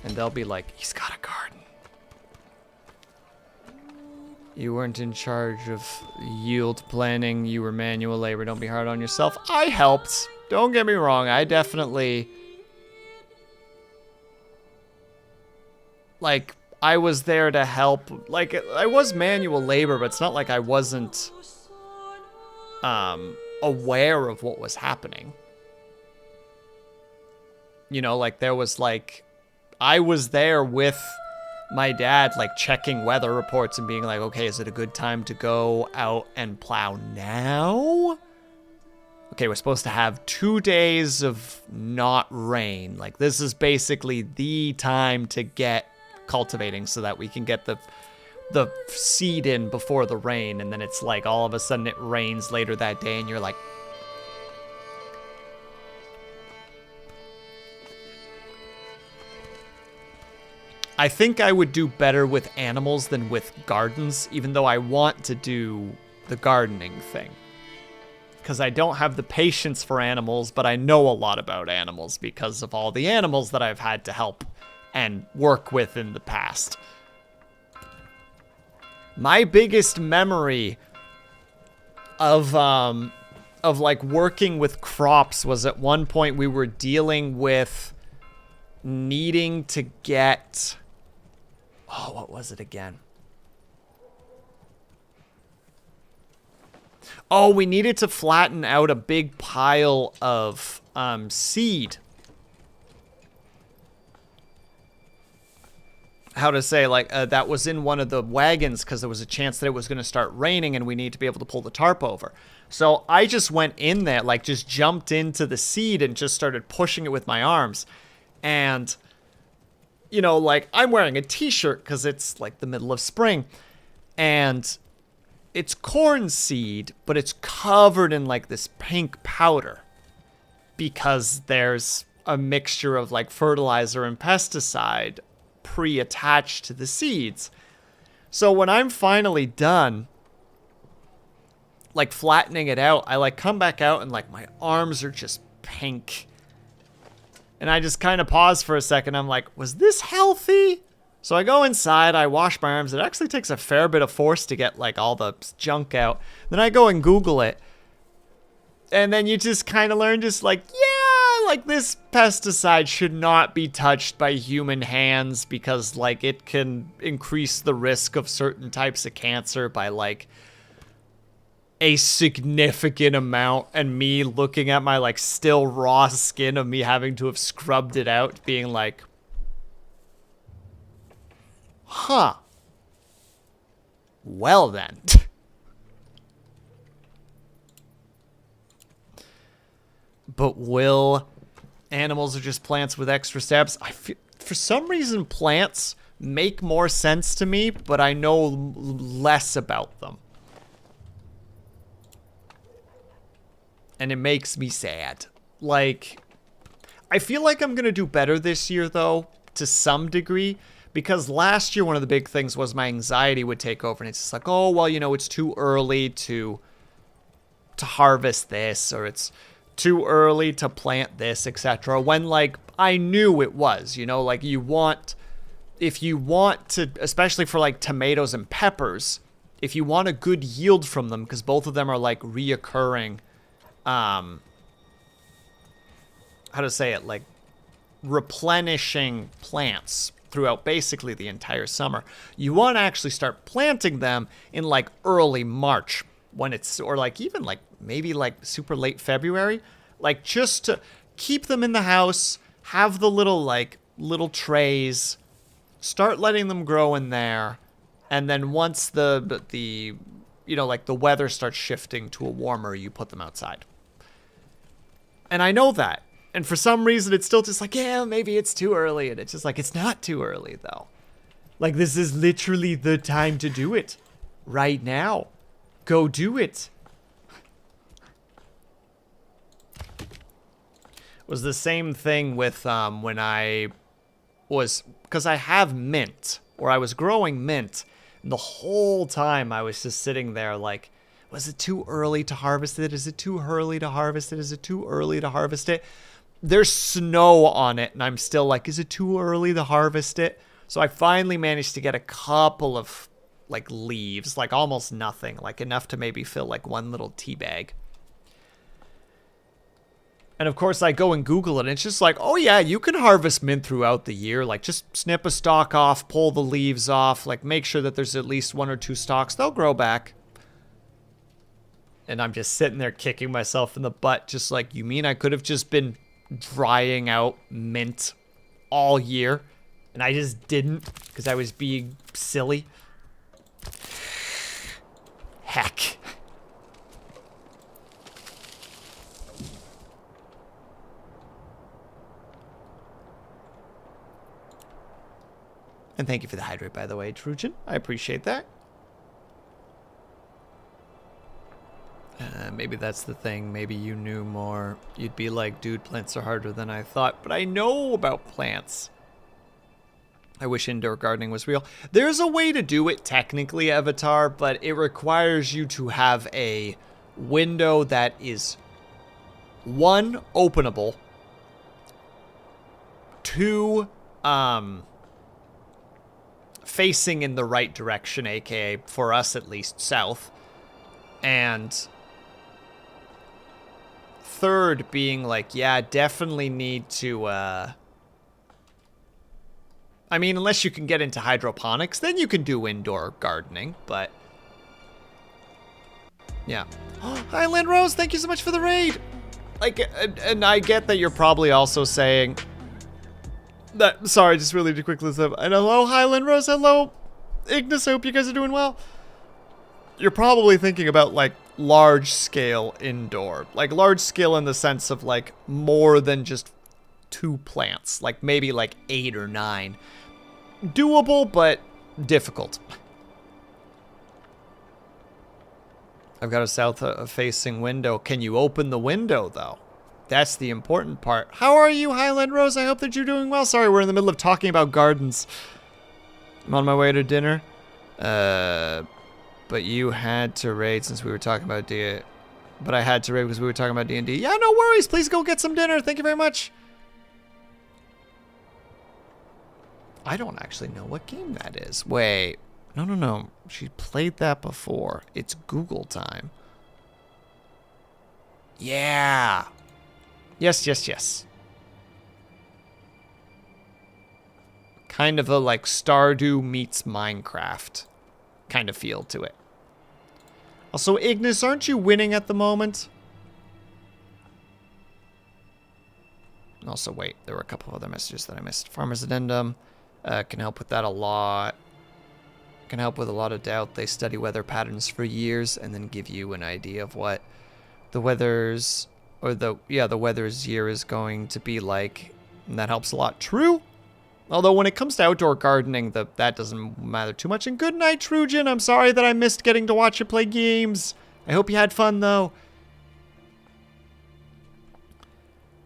S1: And they'll be like, he's got a garden. You weren't in charge of yield planning. You were manual labor. Don't be hard on yourself. I helped. Don't get me wrong. I definitely... like, I was there to help. Like, I was manual labor, but it's not like I wasn't... aware of what was happening. You know, like, there was, like, I was there with my dad, like, checking weather reports and being like, okay, is it a good time to go out and plow now? Okay, we're supposed to have 2 days of not rain. Like, this is basically the time to get cultivating so that we can get the seed in before the rain, and then it's like all of a sudden it rains later that day and you're like, I think I would do better with animals than with gardens, even though I want to do the gardening thing, because I don't have the patience for animals, but I know a lot about animals because of all the animals that I've had to help and work with in the past. My biggest memory of like working with crops was at one point we were dealing with needing to get, oh, what was it again? Oh, we needed to flatten out a big pile of seed. How to say, like, that was in one of the wagons because there was a chance that it was going to start raining and we need to be able to pull the tarp over. So I just went in there, like, just jumped into the seed and just started pushing it with my arms. And, you know, like, I'm wearing a t-shirt because it's, like, the middle of spring. And it's corn seed, but it's covered in, like, this pink powder because there's a mixture of, like, fertilizer and pesticide pre-attached to the seeds. So when I'm finally done, like flattening it out, I like come back out and like my arms are just pink. And I just kind of pause for a second. I'm like, was this healthy? So I go inside, I wash my arms. It actually takes a fair bit of force to get like all the junk out. Then I go and Google it. And then you just kind of learn just like, yeah, like this pesticide should not be touched by human hands because like it can increase the risk of certain types of cancer by like a significant amount. And me looking at my like still raw skin of me having to have scrubbed it out, being like, huh. Well then. But will animals are just plants with extra steps? I feel, for some reason plants make more sense to me, but I know less about them. And it makes me sad. Like, I feel like I'm gonna do better this year though, to some degree. Because last year, one of the big things was my anxiety would take over. And it's just like, oh, well, you know, it's too early to harvest this. Or it's too early to plant this, etc. When, like, I knew it was, you know, like, if you want to, especially for, like, tomatoes and peppers, if you want a good yield from them, because both of them are, like, reoccurring, how to say it, like, replenishing plants throughout basically the entire summer. You want to actually start planting them in like early March when it's, or like even like maybe like super late February, like just to keep them in the house, have the little trays, start letting them grow in there. And then once the you know, like the weather starts shifting to a warmer, you put them outside. And I know that. And for some reason, it's still just like, yeah, maybe it's too early. And it's just like, it's not too early, though. Like, this is literally the time to do it. Right now. Go do it. It was the same thing with when I was... Because I have mint. Or I was growing mint. And the whole time, I was just sitting there like... Was it too early to harvest it? Is it too early to harvest it? Is it too early to harvest it? There's snow on it, and I'm still like, is it too early to harvest it? So I finally managed to get a couple of, like, leaves, like almost nothing, like enough to maybe fill, like, one little tea bag. And of course, I go and Google it, and it's just like, oh yeah, you can harvest mint throughout the year. Like, just snip a stalk off, pull the leaves off, like, make sure that there's at least 1 or 2 stalks. They'll grow back. And I'm just sitting there kicking myself in the butt, just like, you mean I could have just been drying out mint all year, and I just didn't because I was being silly? Heck. And thank you for the hydrate, by the way, Trujan. I appreciate that. Maybe that's the thing. Maybe you knew more. You'd be like, dude, plants are harder than I thought. But I know about plants. I wish indoor gardening was real. There's a way to do it technically, Avatar, but it requires you to have a window that is 1, openable, 2, facing in the right direction, aka for us at least, south, and 3rd being like, yeah, definitely need to, I mean, unless you can get into hydroponics, then you can do indoor gardening, but yeah. Highland Rose, thank you so much for the raid. Like, and I get that you're probably also saying that, sorry, just really to quickly say, and hello, Highland Rose, hello, Ignis, I hope you guys are doing well. You're probably thinking about, like, large-scale indoor. Like, large-scale in the sense of, like, more than just 2 plants. Like, maybe, like, 8 or 9. Doable, but difficult. I've got a south-facing window. Can you open the window, though? That's the important part. How are you, Highland Rose? I hope that you're doing well. Sorry, we're in the middle of talking about gardens. I'm on my way to dinner. But you had to raid since we were talking about D. But I had to raid because we were talking about D&D. Yeah, no worries. Please go get some dinner. Thank you very much. I don't actually know what game that is. Wait. No. She played that before. It's Google time. Yeah. Yes. Kind of a like Stardew meets Minecraft kind of feel to it. Also, Ignis, aren't you winning at the moment? Also, wait, there were a couple of other messages that I missed. Farmer's Addendum can help with that a lot. Can help with a lot of doubt. They study weather patterns for years and then give you an idea of what the weather's the weather's year is going to be like, and that helps a lot. True. Although when it comes to outdoor gardening, that doesn't matter too much. And good night, Trujan. I'm sorry that I missed getting to watch you play games. I hope you had fun, though.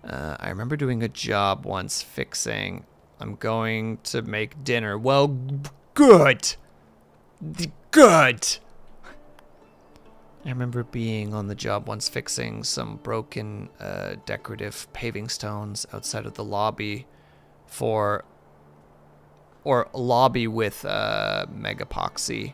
S1: I remember doing a job once fixing. I'm going to make dinner. Well, good. Good. I remember being on the job once fixing some broken decorative paving stones outside of the lobby with mega epoxy.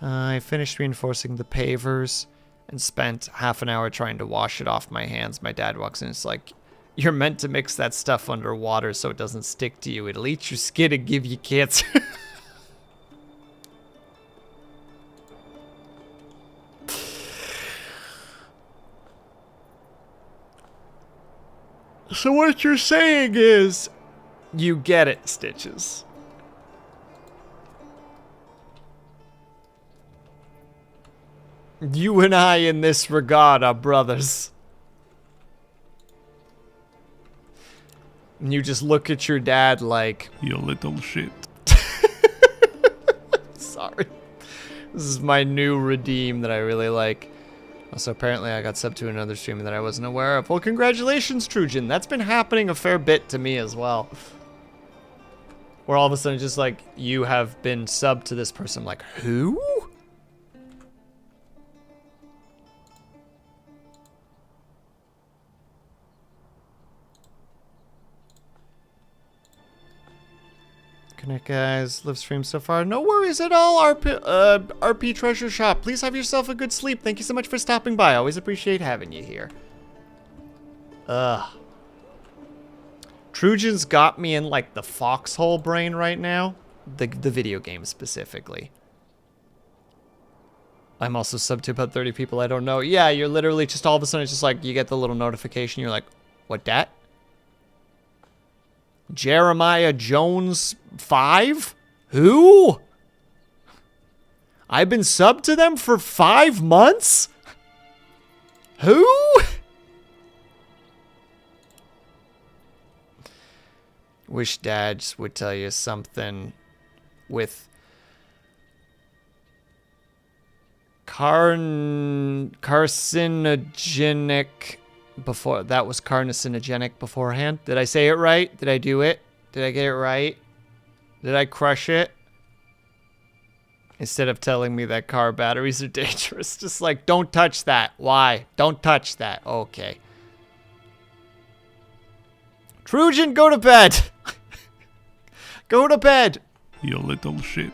S1: I finished reinforcing the pavers and spent half an hour trying to wash it off my hands. My dad walks in and it's like, you're meant to mix that stuff underwater so it doesn't stick to you. It'll eat your skin and give you cancer. So what you're saying is, you get it, Stitches. You and I in this regard are brothers. And you just look at your dad like,
S8: You little shit.
S1: sorry. This is my new redeem that I really like. Also, apparently I got subbed to another stream that I wasn't aware of. Well, congratulations, Trujan. That's been happening a fair bit to me as well. Where all of a sudden just like, you have been subbed to this person. I'm like, who? Good night, guys. Live stream so far. No worries at all, RP Treasure Shop. Please have yourself a good sleep. Thank you so much for stopping by. I always appreciate having you here. Trujan's got me in, like, the foxhole brain right now. The video game, specifically. I'm also subbed to about 30 people I don't know. Yeah, you're literally just all of a sudden, it's just like, you get the little notification. You're like, what dat? Jeremiah Jones 5? Who? I've been subbed to them for 5 months? Who? Wish dads would tell you something with carcinogenic before. That was carcinogenic beforehand. Did I say it right? Did I do it? Did I get it right? Did I crush it? Instead of telling me that car batteries are dangerous. Just like, don't touch that. Why? Don't touch that. Okay. Trujan, go to bed. Go to bed.
S8: You little shit.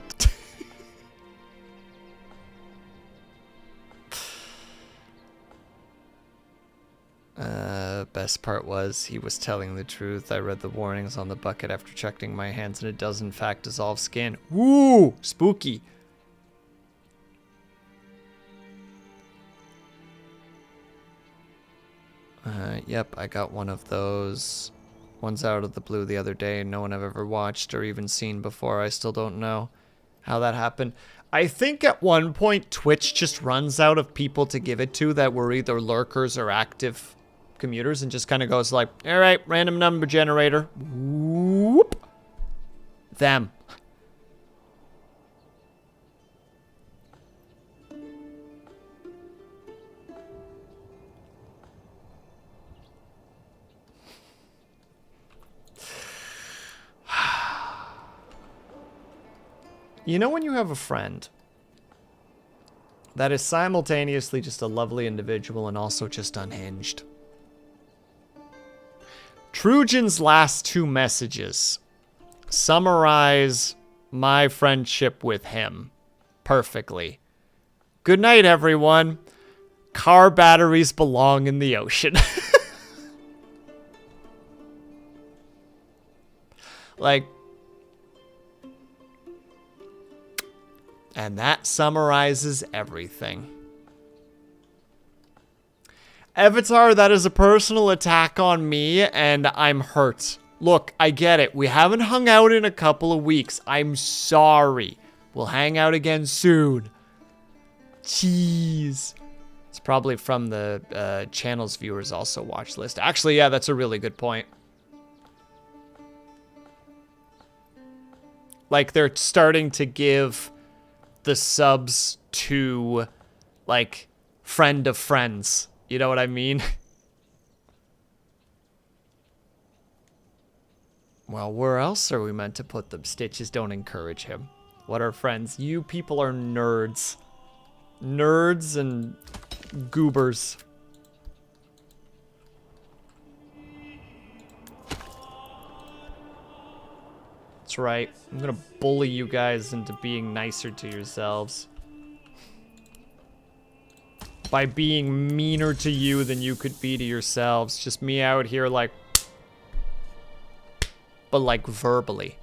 S1: Best part was he was telling the truth. I read the warnings on the bucket after checking my hands, and it does in fact dissolve skin. Woo! Spooky. Yep, I got one of those ones out of the blue the other day. No one I've ever watched or even seen before. I still don't know how that happened. I think at one point Twitch just runs out of people to give it to that were either lurkers or active commuters and just kind of goes like, all right, random number generator. Whoop. Them. You know when you have a friend that is simultaneously just a lovely individual and also just unhinged. Trujan's last 2 messages summarize my friendship with him perfectly. Good night, everyone. Car batteries belong in the ocean. Like, and that summarizes everything. ENVtuber, that is a personal attack on me, and I'm hurt. Look, I get it. We haven't hung out in a couple of weeks. I'm sorry. We'll hang out again soon. Jeez. It's probably from the channel's viewers also watch list. Actually, yeah, that's a really good point. Like, they're starting to give the subs to, like, friend of friends. You know what I mean? Well, where else are we meant to put them? Stitches, don't encourage him. What are friends? You people are nerds. Nerds and goobers. That's right. I'm gonna bully you guys into being nicer to yourselves. By being meaner to you than you could be to yourselves. Just me out here like... But like verbally.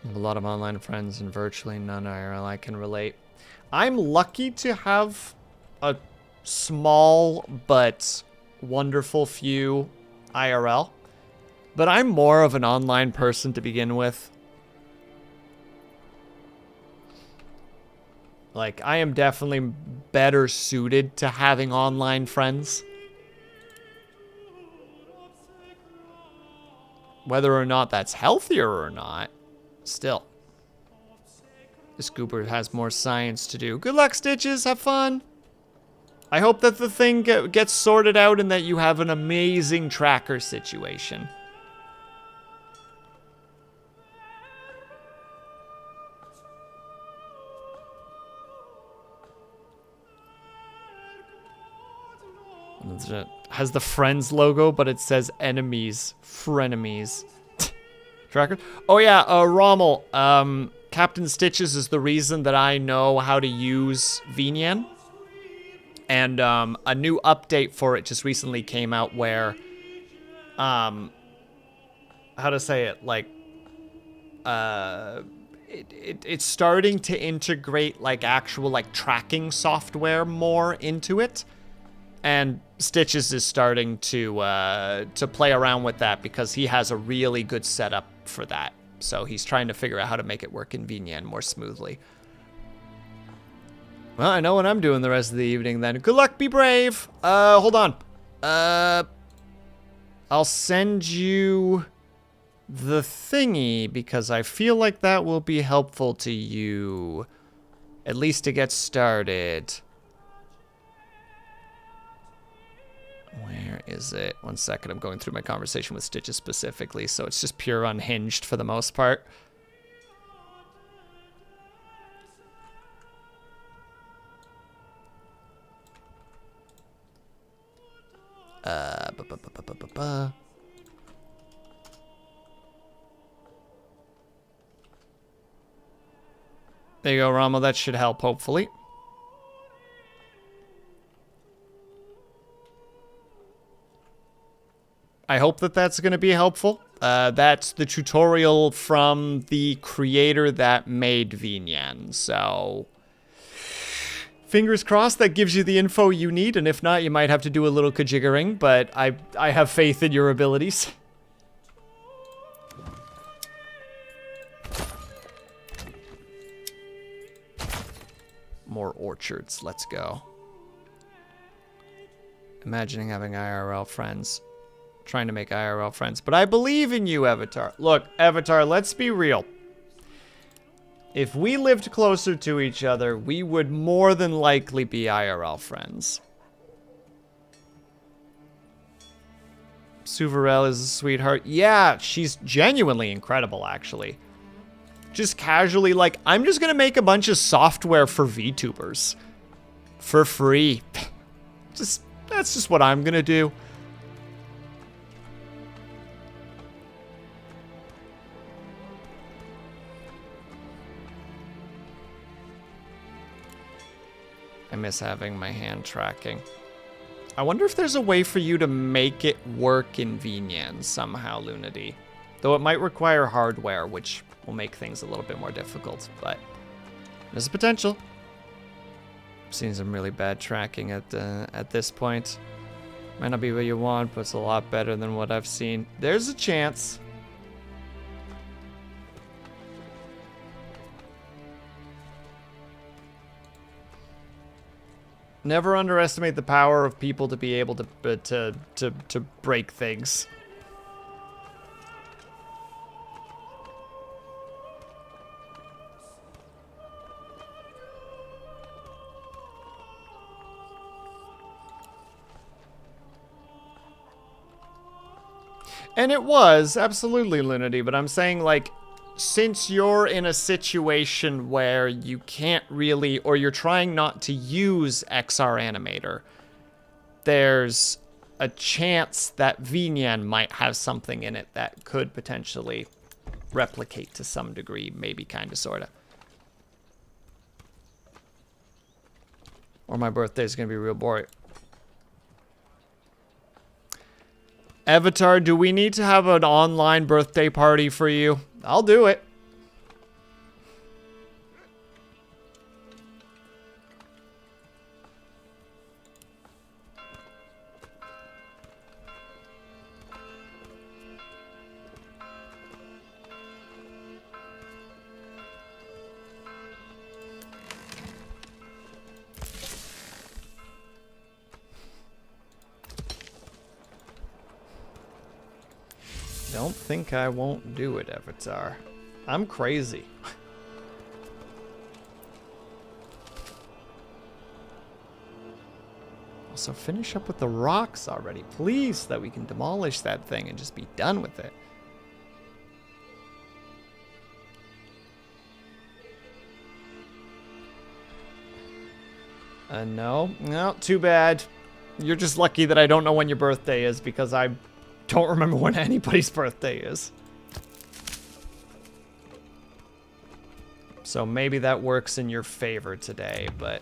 S1: I have a lot of online friends and virtually none IRL. I can relate. I'm lucky to have a small but wonderful few IRL. But I'm more of an online person to begin with. Like, I am definitely better suited to having online friends. Whether or not that's healthier or not, still. This goober has more science to do. Good luck, Stitches. Have fun. I hope that the thing gets sorted out and that you have an amazing tracker situation. It has the friends logo, but it says enemies, frenemies. Tracker. Oh yeah, Rommel. Captain Stitches is the reason that I know how to use VNyan. And a new update for it just recently came out where, how to say it, like, it's starting to integrate like actual like tracking software more into it. And Stitches is starting to play around with that because he has a really good setup for that. So he's trying to figure out how to make it work in VNyan more smoothly. Well, I know what I'm doing the rest of the evening then. Good luck, be brave. Hold on. I'll send you the thingy because I feel like that will be helpful to you. At least to get started. Where is it? 1 second, I'm going through my conversation with Stitches specifically, so it's just pure unhinged for the most part. There you go, Rommel. That should help, hopefully. I hope that that's going to be helpful. That's the tutorial from the creator that made VNyan, so... Fingers crossed that gives you the info you need, and if not, you might have to do a little kajiggering, but I have faith in your abilities. More orchards, let's go. Imagining having IRL friends. Trying to make IRL friends. But I believe in you, ENVtuber. Look, ENVtuber, let's be real. If we lived closer to each other, we would more than likely be IRL friends. Suvarel is a sweetheart. Yeah, she's genuinely incredible, actually. just casually, like, I'm just gonna make a bunch of software for VTubers. For free. That's just what I'm gonna do. I miss having my hand tracking. I wonder if there's a way for you to make it work in VNyan somehow, Lunity. Though it might require hardware, which will make things a little bit more difficult, but there's a potential. I've seen some really bad tracking at this point. Might not be what you want, but it's a lot better than what I've seen. There's a chance. Never underestimate the power of people to be able to break things. And it was, absolutely, Lunity, but I'm saying, like, since you're in a situation where you can't really, or you're trying not to use XR Animator, there's a chance that VNyan might have something in it that could potentially replicate to some degree, maybe, kinda, sorta. Or my birthday's gonna be real boring. Avatar, do we need to have an online birthday party for you? I'll do it. Don't think I won't do it, Avatar. I'm crazy. Also, finish up with the rocks already, please, so that we can demolish that thing and just be done with it. No, too bad. You're just lucky that I don't know when your birthday is, because I don't remember when anybody's birthday is. So maybe that works in your favor today, but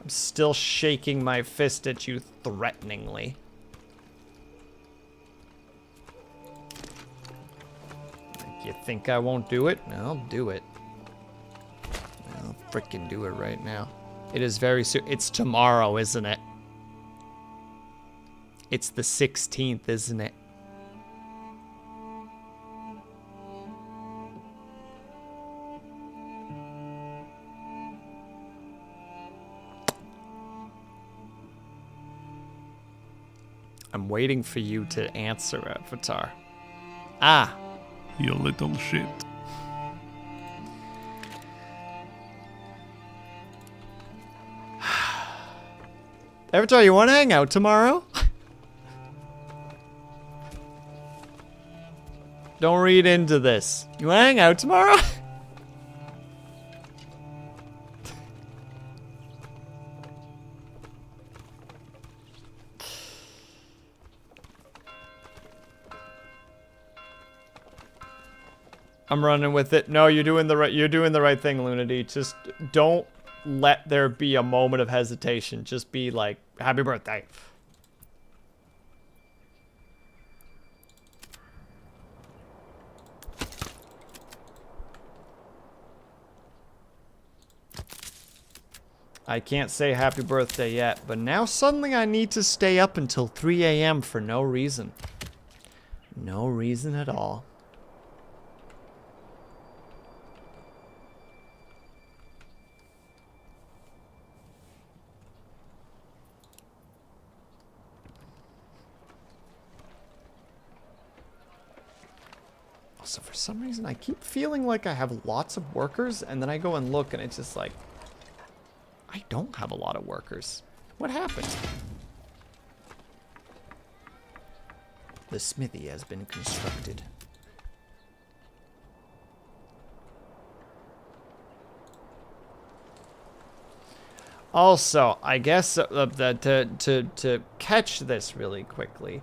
S1: I'm still shaking my fist at you threateningly. You think I won't do it? I'll do it. I'll frickin' do it right now. It is very soon. It's tomorrow, isn't it? It's the 16th, isn't it? I'm waiting for you to answer, Avatar. Ah.
S8: You little shit.
S1: Avatar, you want to hang out tomorrow? Don't read into this. You want to hang out tomorrow? I'm running with it. No, you're doing the right thing, Lunity. Just don't let there be a moment of hesitation. Just be like, happy birthday. I can't say happy birthday yet, but now suddenly I need to stay up until 3 a.m. for no reason. No reason at all. So for some reason, I keep feeling like I have lots of workers, and then I go and look, and it's just like, I don't have a lot of workers. What happened? The smithy has been constructed. Also, I guess to catch this really quickly,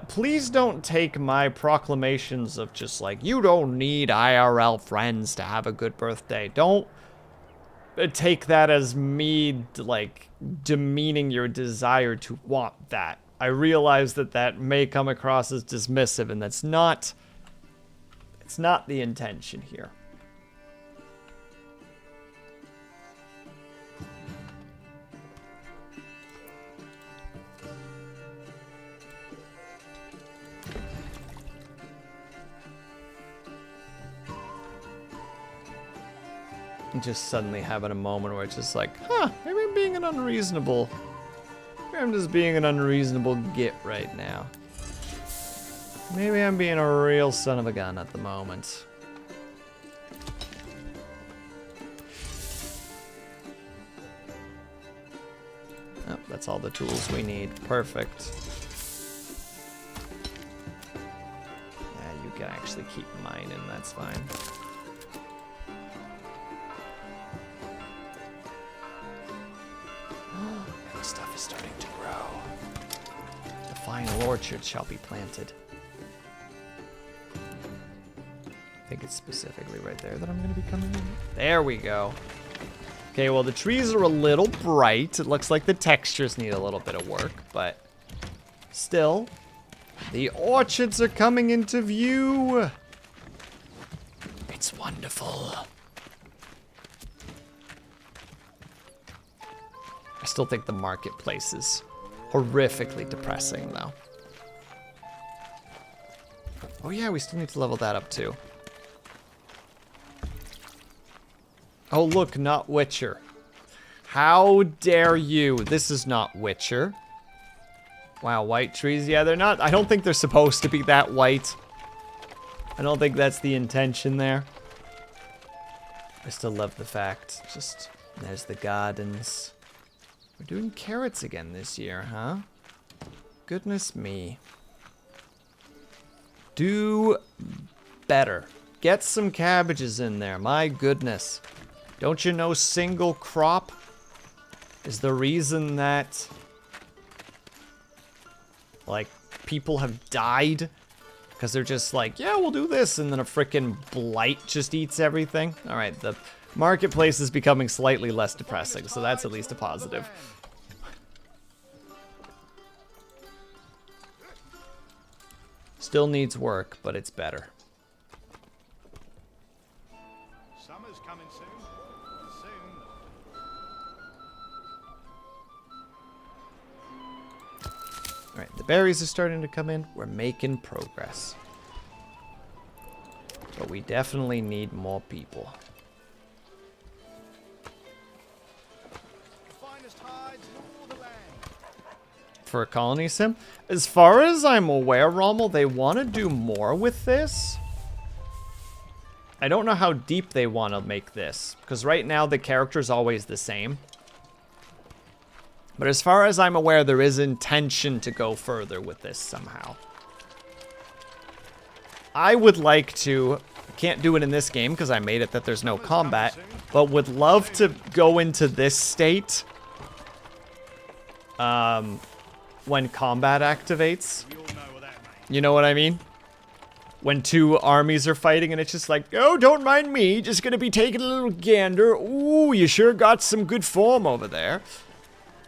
S1: please don't take my proclamations of just like, you don't need IRL friends to have a good birthday. Don't take that as me, like, demeaning your desire to want that. I realize that that may come across as dismissive, and that's not... It's not the intention here. I'm just suddenly having a moment where it's just like, huh, maybe I'm being an unreasonable... Maybe I'm just being an unreasonable git right now. Maybe I'm being a real son of a gun at the moment. Oh, that's all the tools we need. Perfect. Yeah, you can actually keep mining, that's fine. And stuff is starting to grow. The final orchard shall be planted. I think it's specifically right there that I'm going to be coming in. There we go. Okay, well, the trees are a little bright. It looks like the textures need a little bit of work, but still, the orchards are coming into view. It's wonderful. I still think the marketplace is horrifically depressing, though. Oh yeah, we still need to level that up, too. Oh, look, not Witcher. How dare you? This is not Witcher. Wow, white trees. Yeah, they're not. I don't think they're supposed to be that white. I don't think that's the intention there. I still love the fact. Just, there's the gardens. We're doing carrots again this year, huh? Goodness me. Do better. Get some cabbages in there. My goodness. Don't you know single crop is the reason that, like, people have died? Because they're just like, yeah, we'll do this, and then a frickin' blight just eats everything. All right, the marketplace is becoming slightly less depressing, so that's at least a positive. Still needs work, but it's better.
S3: Summer's coming soon.
S1: Alright, the berries are starting to come in. We're making progress. But we definitely need more people.
S3: Finest hides in all the land.
S1: For a colony sim? As far as I'm aware, Rommel, they want to do more with this. I don't know how deep they want to make this, because right now the character's always the same. But as far as I'm aware, there is intention to go further with this somehow. I would like to, can't do it in this game because I made it that there's no combat, but would love to go into this state when combat activates. You know what I mean? When two armies are fighting and it's just like, oh, don't mind me, just gonna be taking a little gander. Ooh, you sure got some good form over there.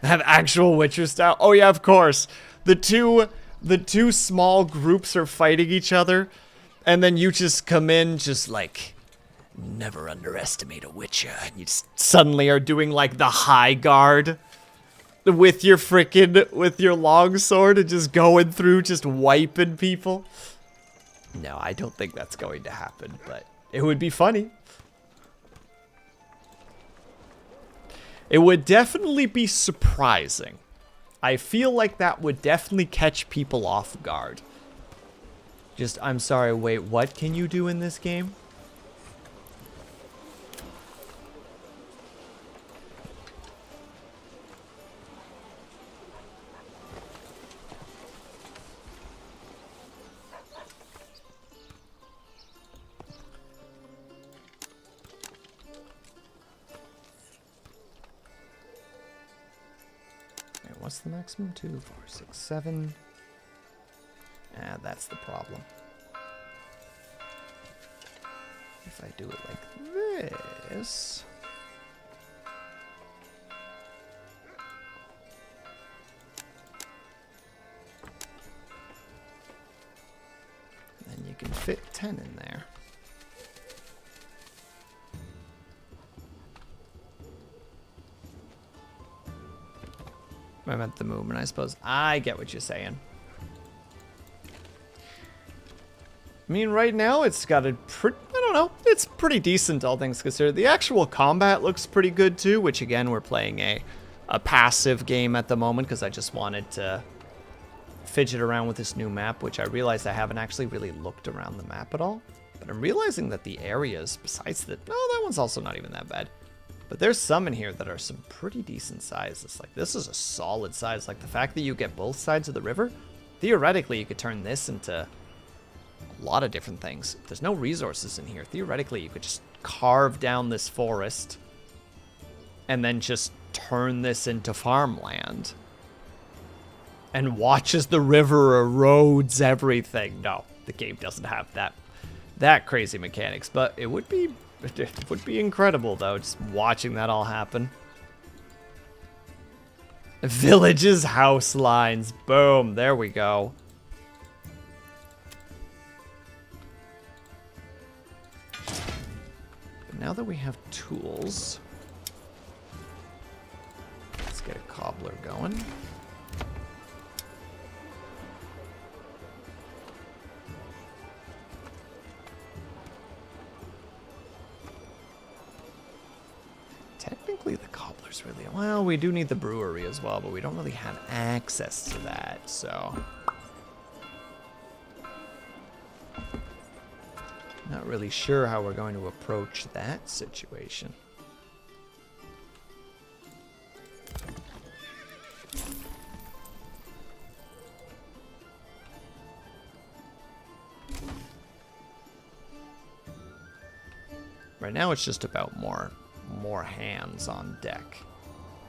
S1: Have actual Witcher style. Oh yeah, of course. The two small groups are fighting each other, and then you just come in just like, never underestimate a Witcher. And you just suddenly are doing like the high guard with your with your longsword and just going through, just wiping people. No, I don't think that's going to happen, but it would be funny. It would definitely be surprising. I feel like that would definitely catch people off guard. Just, I'm sorry, wait, what can you do in this game? what's the maximum? 2, 4, 6, 7. Ah, that's the problem. If I do it like this... then you can fit 10 in there. I meant the movement, I suppose. I get what you're saying. I mean, right now it's got a pretty, I don't know, it's pretty decent, all things considered. The actual combat looks pretty good too, which again, we're playing a passive game at the moment because I just wanted to fidget around with this new map, which I realized I haven't actually really looked around the map at all. But I'm realizing that the areas, besides that, oh, that one's also not even that bad. But there's some in here that are some pretty decent sizes. Like, this is a solid size. Like, the fact that you get both sides of the river, theoretically, you could turn this into a lot of different things. There's no resources in here. Theoretically, you could just carve down this forest and then just turn this into farmland. And watch as the river erodes everything. No, the game doesn't have that crazy mechanics, but it would be incredible though, just watching that all happen. Villages, house lines, boom, there we go. But now that we have tools, let's get a cobbler going. Technically, the cobbler's really... well, we do need the brewery as well, but we don't really have access to that, so... not really sure how we're going to approach that situation. Right now, it's just about more hands on deck.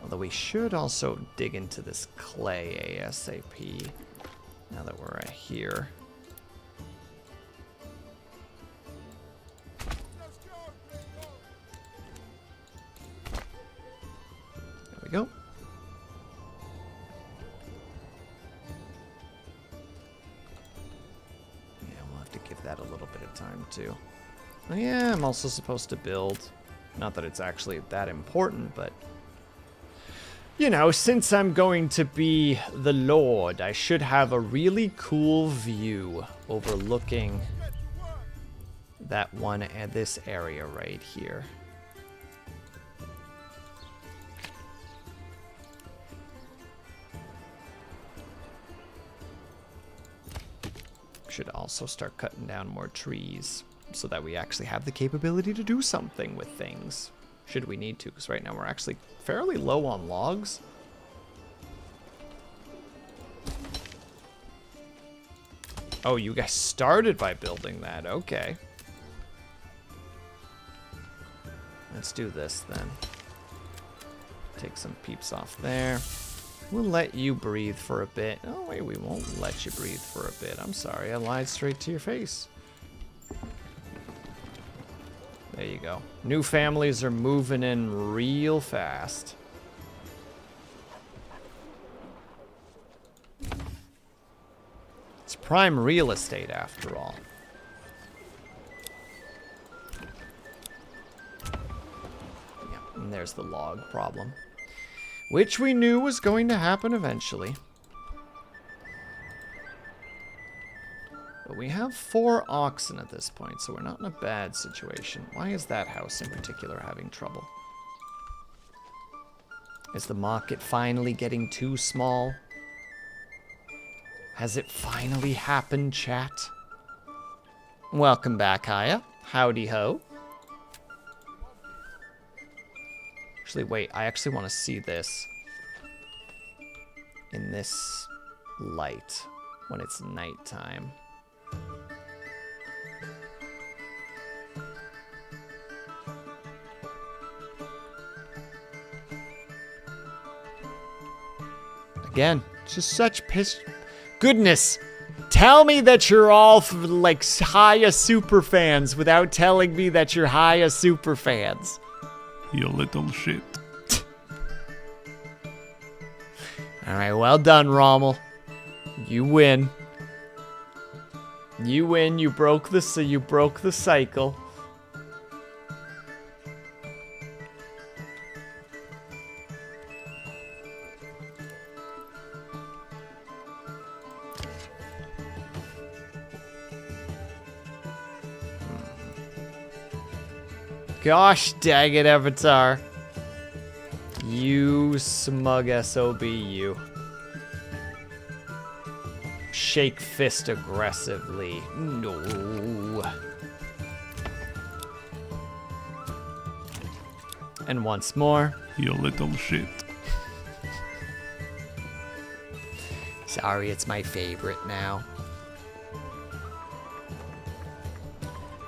S1: Although we should also dig into this clay ASAP now that we're here. There we go. Yeah, we'll have to give that a little bit of time too. Oh yeah, I'm also supposed to build. Not that it's actually that important, but... you know, since I'm going to be the Lord, I should have a really cool view overlooking that one and this area right here. Should also start cutting down more trees, so that we actually have the capability to do something with things, should we need to, because right now we're actually fairly low on logs. Oh, you guys started by building that, okay. Let's do this then. Take some peeps off there. We'll let you breathe for a bit. Oh wait, we won't let you breathe for a bit. I'm sorry, I lied straight to your face. There you go. New families are moving in real fast. It's prime real estate after all. Yeah, and there's the log problem, which we knew was going to happen eventually. But we have 4 oxen at this point, so we're not in a bad situation. Why is that house in particular having trouble? Is the market finally getting too small? Has it finally happened, chat? Welcome back, Haya. Howdy ho. Actually, wait, I actually want to see this in this light when it's nighttime. Again, just such piss. Goodness. Tell me that you're all like Haya super fans without telling me that you're Haya super fans.
S8: You little shit.
S1: All right, well done, Rommel. You win. You win. You broke the cycle. Gosh dang it, Avatar. You smug SOB, you. Shake fist aggressively. No. And once more.
S8: You little shit.
S1: Sorry, it's my favorite now.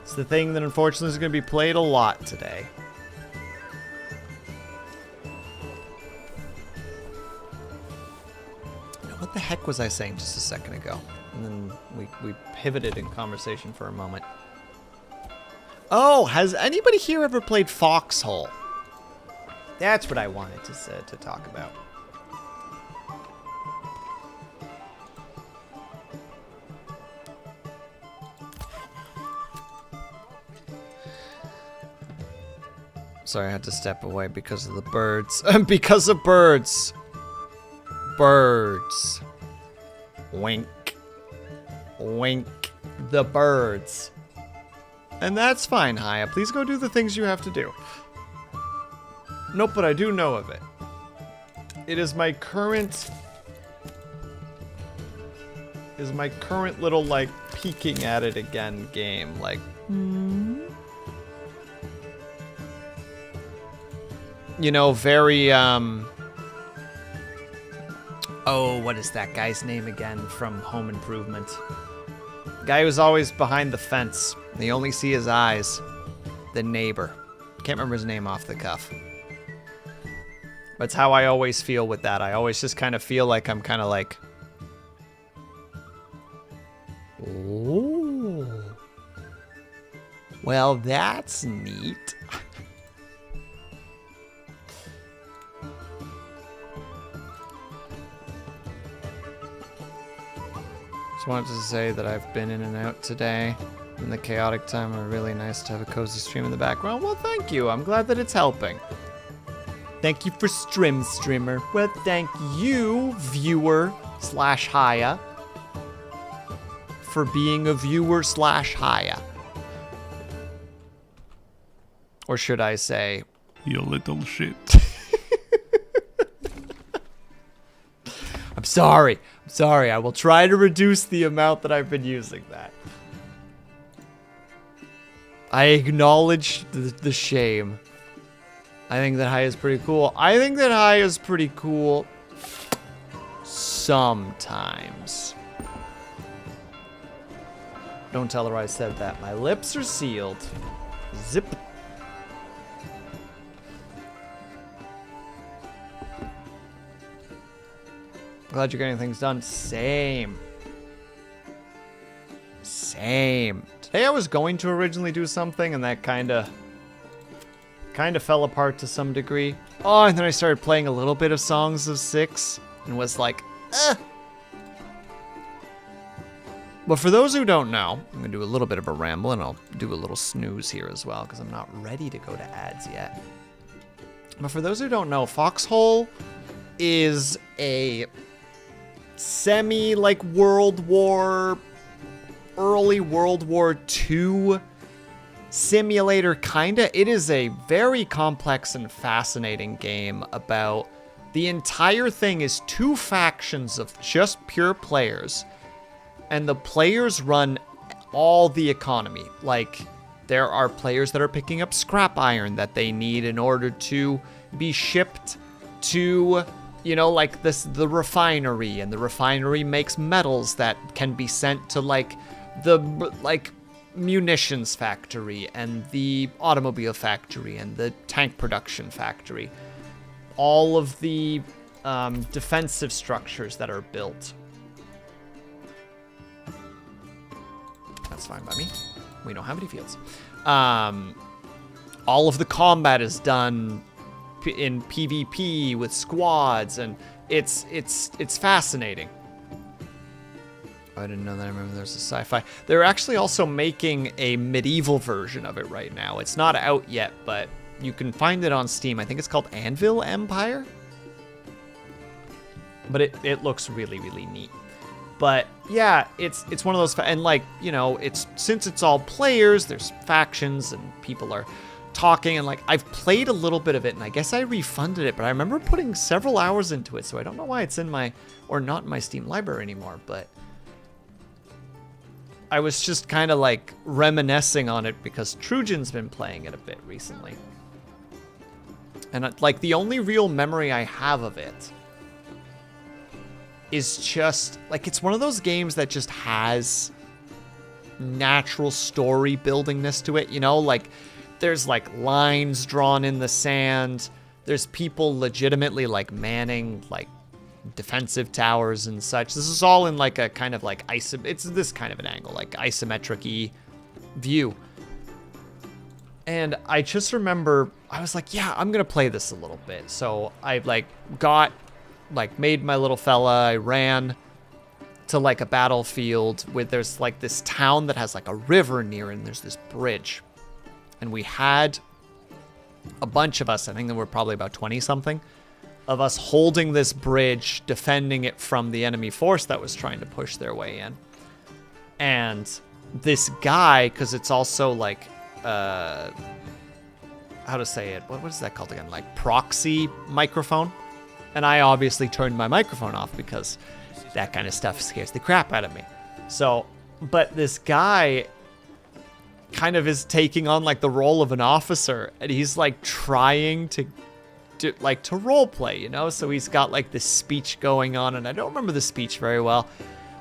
S1: It's the thing that unfortunately is going to be played a lot today. What the heck was I saying just a second ago? And then we pivoted in conversation for a moment. Oh, has anybody here ever played Foxhole? That's what I wanted to talk about. Sorry, I had to step away because of the birds. Because of birds. Birds. Wink. Wink. The birds. And that's fine, Haya. Please go do the things you have to do. Nope, but I do know of it. It is my current... little, like, peeking at it again game. Like... You know, very, oh, what is that guy's name again from Home Improvement? Guy who's always behind the fence. And you only see his eyes. The neighbor. Can't remember his name off the cuff. That's how I always feel with that. I always just kind of feel like I'm kind of like... Ooh. Well, that's neat. Just wanted to say that I've been in and out today. In the chaotic time, it's really nice to have a cozy stream in the background. Well, thank you. I'm glad that it's helping. Thank you for streamer. Well, thank you, viewer / Haya, for being a viewer / Haya. Or should I say...
S8: You little shit.
S1: I'm sorry. I will try to reduce the amount that I've been using that. I acknowledge the shame. I think that High is pretty cool. Sometimes. Don't tell her I said that. My lips are sealed. Zip. Glad you're getting things done. Same. Today I was going to originally do something and that kind of fell apart to some degree. Oh, and then I started playing a little bit of Songs of Six and was like, But for those who don't know, I'm going to do a little bit of a ramble and I'll do a little snooze here as well because I'm not ready to go to ads yet. But for those who don't know, Foxhole is a semi-like early World War II simulator, kinda. It is a very complex and fascinating game about... The entire thing is two factions of just pure players, and the players run all the economy. Like, there are players that are picking up scrap iron that they need in order to be shipped to... You know, like the refinery, and the refinery makes metals that can be sent to the munitions factory and the automobile factory and the tank production factory. All of the defensive structures that are built. That's fine by me. We don't have any fields. All of the combat is done in PvP with squads, and it's fascinating. I didn't know that. I remember there's a sci-fi. They're actually also making a medieval version of it right now. It's not out yet, but you can find it on Steam. I think it's called Anvil Empire. But it looks really, really neat. But yeah, it's one of those, and like, you know, since it's all players, there's factions and people are talking, and like I've played a little bit of it, and I guess I refunded it, but I remember putting several hours into it, so I don't know why it's in my, or not in my Steam library anymore, but I was just kind of like reminiscing on it because Trujan's been playing it a bit recently. And like the only real memory I have of it is just like, it's one of those games that just has natural story buildingness to it, you know, like there's like lines drawn in the sand. There's people legitimately like manning like defensive towers and such. This is all in like a kind of like it's this kind of an angle, like isometric-y view. And I just remember I was like, yeah, I'm gonna play this a little bit. So I made my little fella. I ran to like a battlefield with, there's like this town that has like a river near it, and there's this bridge. And we had a bunch of us, I think there were probably about 20 something of us holding this bridge, defending it from the enemy force that was trying to push their way in. And this guy, because it's also like, how to say it? What is that called again? Like proxy microphone. And I obviously turned my microphone off because that kind of stuff scares the crap out of me. So, but this guy kind of is taking on like the role of an officer, and he's like trying to role play, you know? So he's got like this speech going on, and I don't remember the speech very well,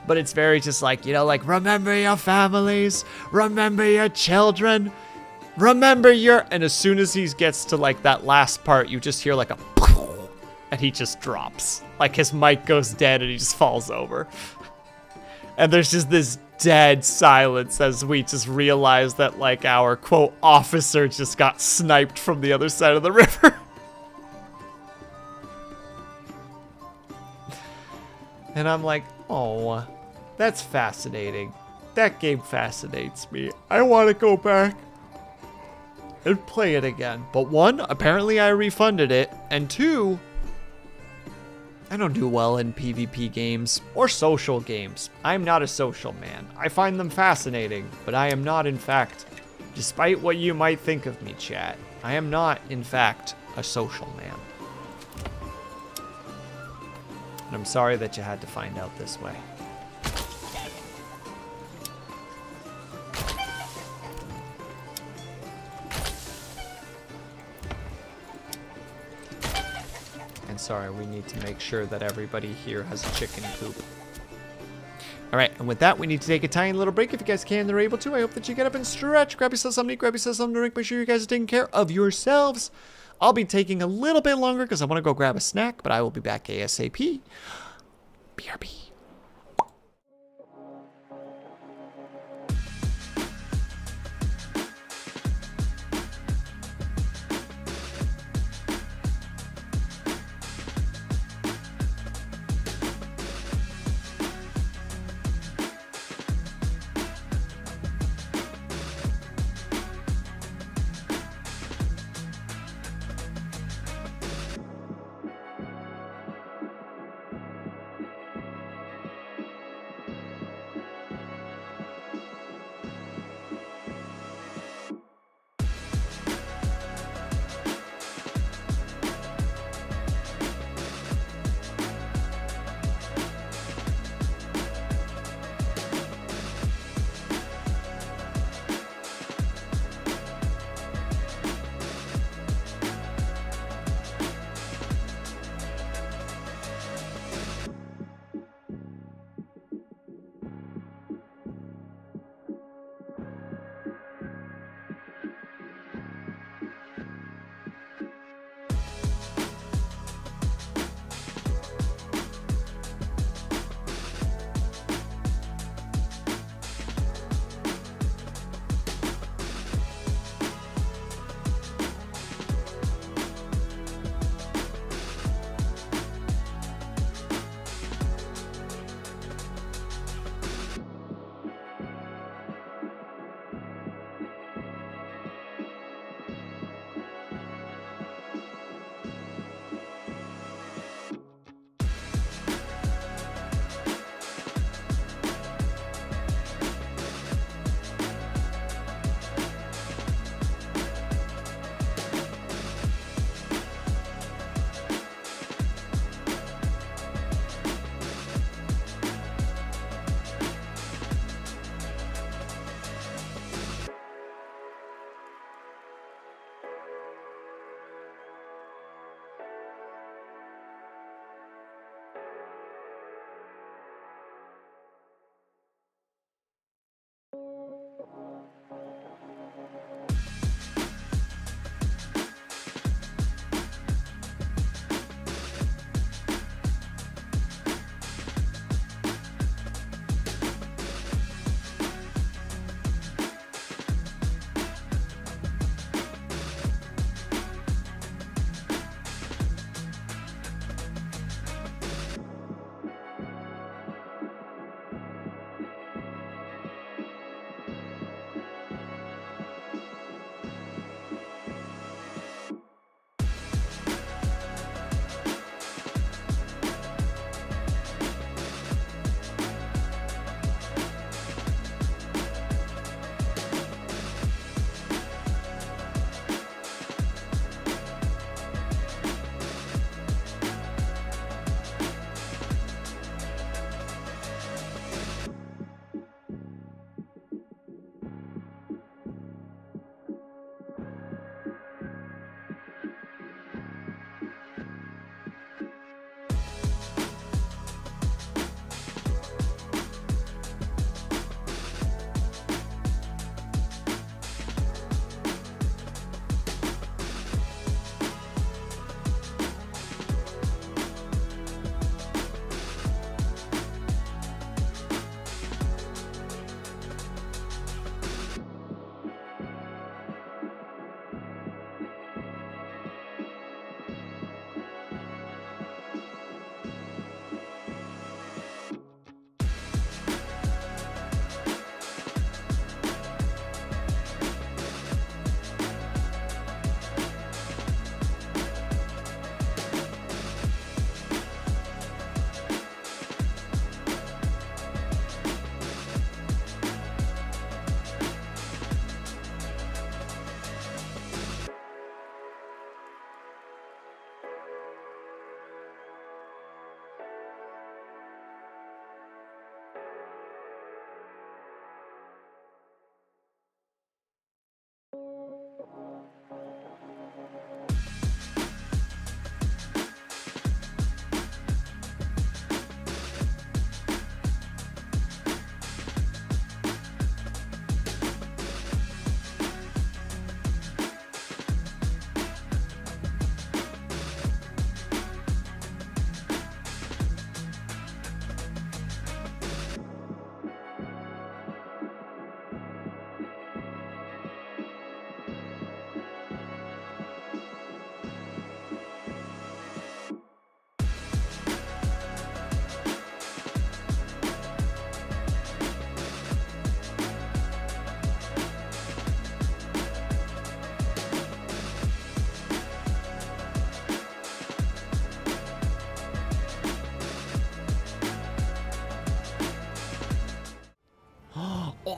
S1: but it's very just like, you know, like, remember your families, remember your children, remember your, and as soon as he gets to like that last part, you just hear like a and he just drops. Like his mic goes dead and he just falls over. And there's just this dead silence as we just realize that like our quote officer just got sniped from the other side of the river. And I'm like, oh, that's fascinating. That game fascinates me. I want to go back and play it again. But one, apparently I refunded it. And two, I don't do well in PvP games or social games. I'm not a social man. I find them fascinating, but I am not, in fact, despite what you might think of me, chat, I am not, in fact, a social man. And I'm sorry that you had to find out this way. Sorry, we need to make sure that everybody here has a chicken coop. Alright, and with that, we need to take a tiny little break. If you guys can, they're able to. I hope that you get up and stretch. Grab yourself something to eat, grab yourself something to drink. Make sure you guys are taking care of yourselves. I'll be taking a little bit longer because I want to go grab a snack, but I will be back ASAP. BRB.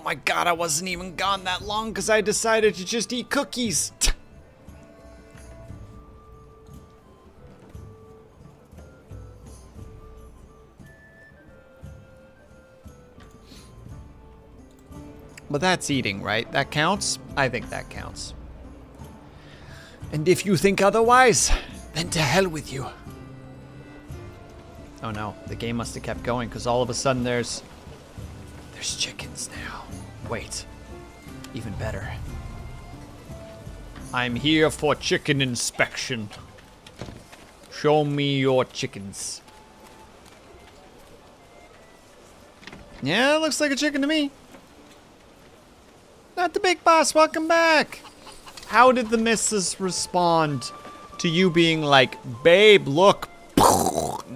S1: my god, I wasn't even gone that long because I decided to just eat cookies. But that's eating, right? That counts? I think that counts. And if you think otherwise, then to hell with you. Oh no, the game must have kept going because all of a sudden there's chickens now. Wait, even better. I'm here for chicken inspection. Show me your chickens. Yeah, looks like a chicken to me. Not the big boss, welcome back. How did the missus respond to you being like, babe, look,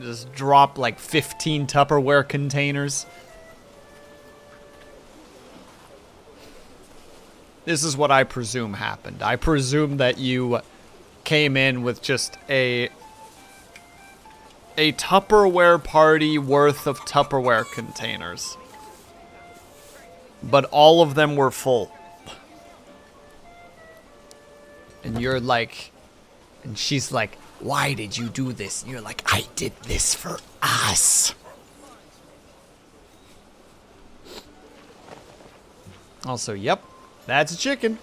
S1: just drop like 15 Tupperware containers? This is what I presume happened. I presume that you came in with just a Tupperware party worth of Tupperware containers. But all of them were full. And you're like, and she's like, why did you do this? And you're like, I did this for us. Also, yep, that's a chicken.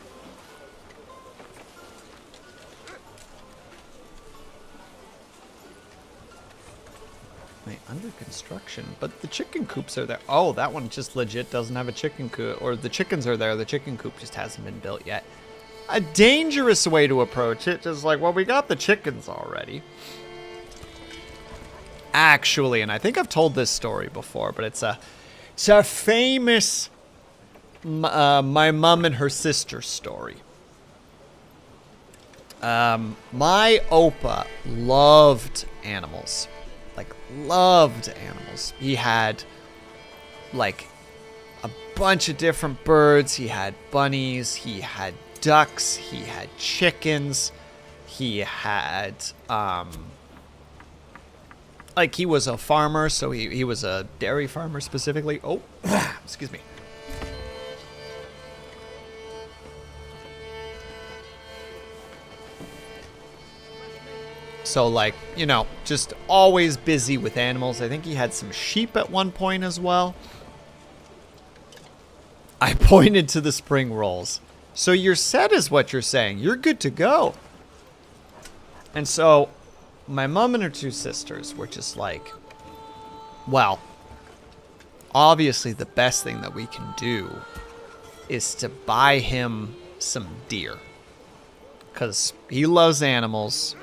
S1: Wait, under construction, but the chicken coops are there. Oh, that one just legit doesn't have a chicken coop, or the chickens are there, the chicken coop just hasn't been built yet. A dangerous way to approach it, just like, well, we got the chickens already. Actually, and I think I've told this story before, but it's a famous my mom and her sister story. My Opa loved animals. Like, loved animals. He had, like, a bunch of different birds. He had bunnies. He had ducks. He had chickens. He had, like, he was a farmer, so he was a dairy farmer specifically. Oh, excuse me. So, like, you know, just always busy with animals. I think he had some sheep at one point as well. I pointed to the spring rolls. So you're set is what you're saying. You're good to go. And so my mom and her two sisters were just like, well, obviously the best thing that we can do is to buy him some deer. Because he loves animals.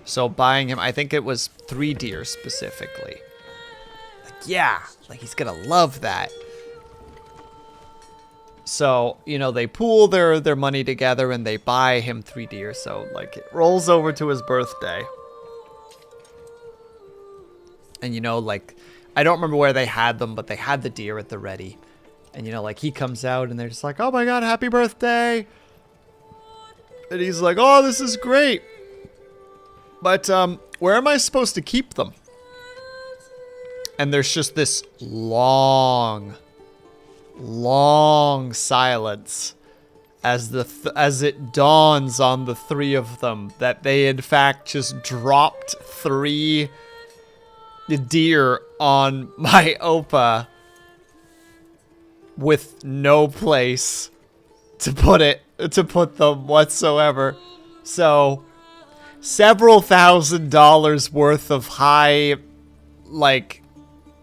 S1: So buying him, I think it was 3 deer specifically. Like, yeah, like he's gonna love that. So, you know, they pool their money together and they buy him 3 deer. So, like, it rolls over to his birthday. And, you know, like, I don't remember where they had them, but they had the deer at the ready. And, you know, like, he comes out and they're just like, oh my god, happy birthday. And he's like, oh, this is great. But, where am I supposed to keep them? And there's just this long silence as it dawns on the 3 of them that they in fact just dropped 3 deer on my Opa with no place to put them whatsoever. So several $1,000s worth of high, like,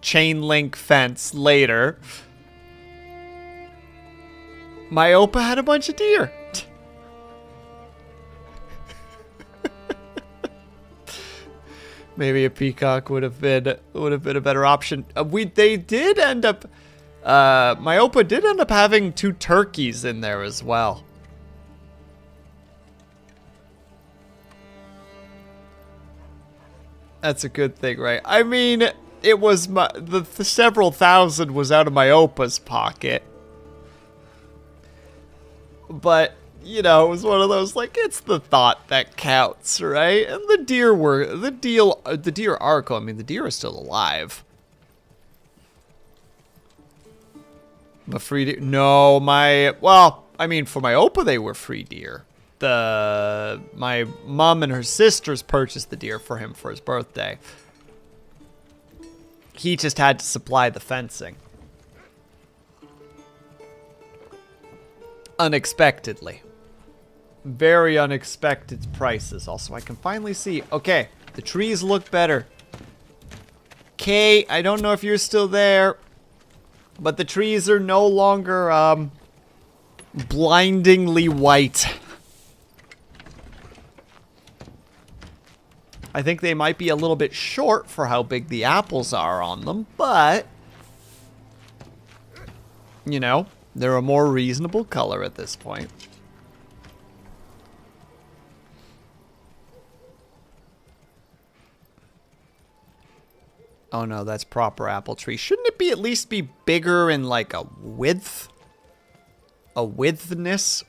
S1: chain link fence later, my Opa had a bunch of deer. Maybe a peacock would have been a better option. They did end up. My Opa did end up having 2 turkeys in there as well. That's a good thing, right? I mean, it was the several thousand was out of my Opa's pocket. But, you know, it was one of those, like, it's the thought that counts, right? And the deer are still alive. But free deer? No, well, I mean, for my Opa, they were free deer. My mom and her sisters purchased the deer for him for his birthday. He just had to supply the fencing. Unexpectedly. Very unexpected prices. Also, I can finally see. Okay, the trees look better. Okay, I don't know if you're still there, but the trees are no longer blindingly white. I think they might be a little bit short for how big the apples are on them, but you know, they're a more reasonable color at this point. Oh no, that's proper apple tree. Shouldn't it be at least be bigger in like a width? A widthness?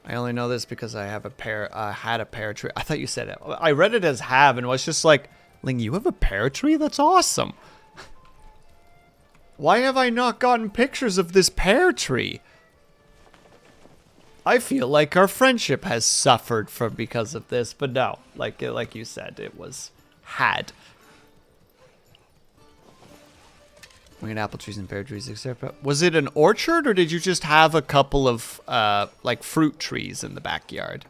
S1: I only know this because I have had a pear tree. I thought you said it. I read it as have and was just like, Ling, you have a pear tree? That's awesome. Why have I not gotten pictures of this pear tree? I feel like our friendship has suffered because of this, but no, like you said, it was had. We had apple trees and pear trees, etc. Was it an orchard, or did you just have a couple of like fruit trees in the backyard?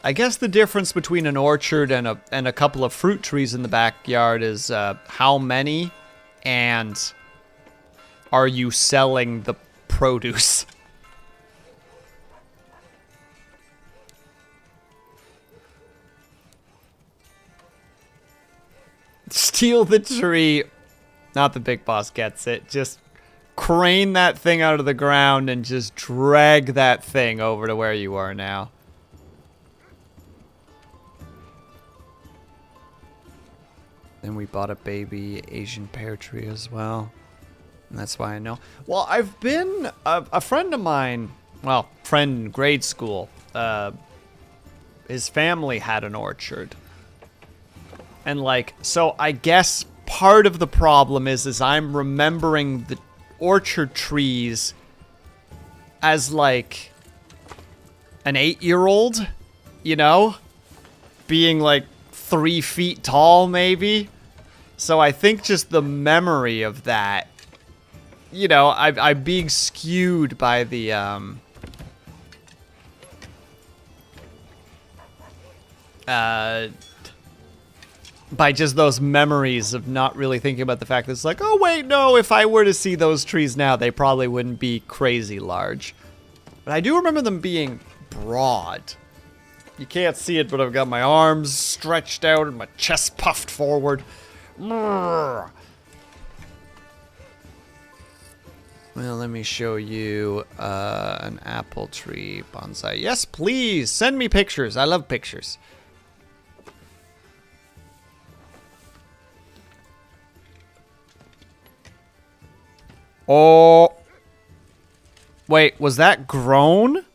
S1: I guess the difference between an orchard and a couple of fruit trees in the backyard is how many, and are you selling the produce? Steal the tree. Not the big boss gets it. Just crane that thing out of the ground and just drag that thing over to where you are now. Then we bought a baby Asian pear tree as well. And that's why I know. Well, I've been... a friend of mine... Well, friend in grade school. His family had an orchard. And like, so I guess part of the problem is I'm remembering the orchard trees as like an 8-year-old, you know, being like 3 feet tall maybe. So I think just the memory of that, you know, I'm being skewed by the by just those memories of not really thinking about the fact that it's like, oh wait, no, if I were to see those trees now, they probably wouldn't be crazy large. But I do remember them being broad. You can't see it, but I've got my arms stretched out and my chest puffed forward. Well, let me show you an apple tree bonsai. Yes, please, send me pictures. I love pictures. Oh. Wait, was that grown?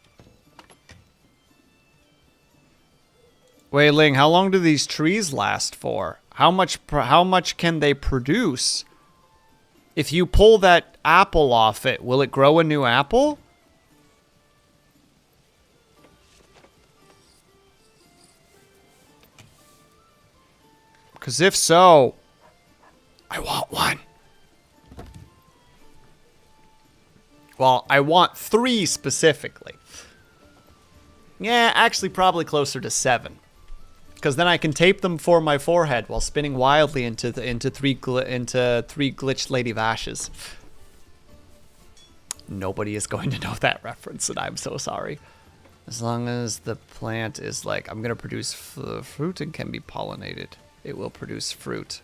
S1: Wait, Ling, how long do these trees last for? How much can they produce? If you pull that apple off it, will it grow a new apple? Because if so, I want one. Well, I want 3 specifically. Yeah, actually probably closer to 7. Because then I can tape them for my forehead while spinning wildly into three glitched Lady Vashes. Nobody is going to know that reference, and I'm so sorry. As long as the plant is like, I'm going to produce fruit and can be pollinated. It will produce fruit.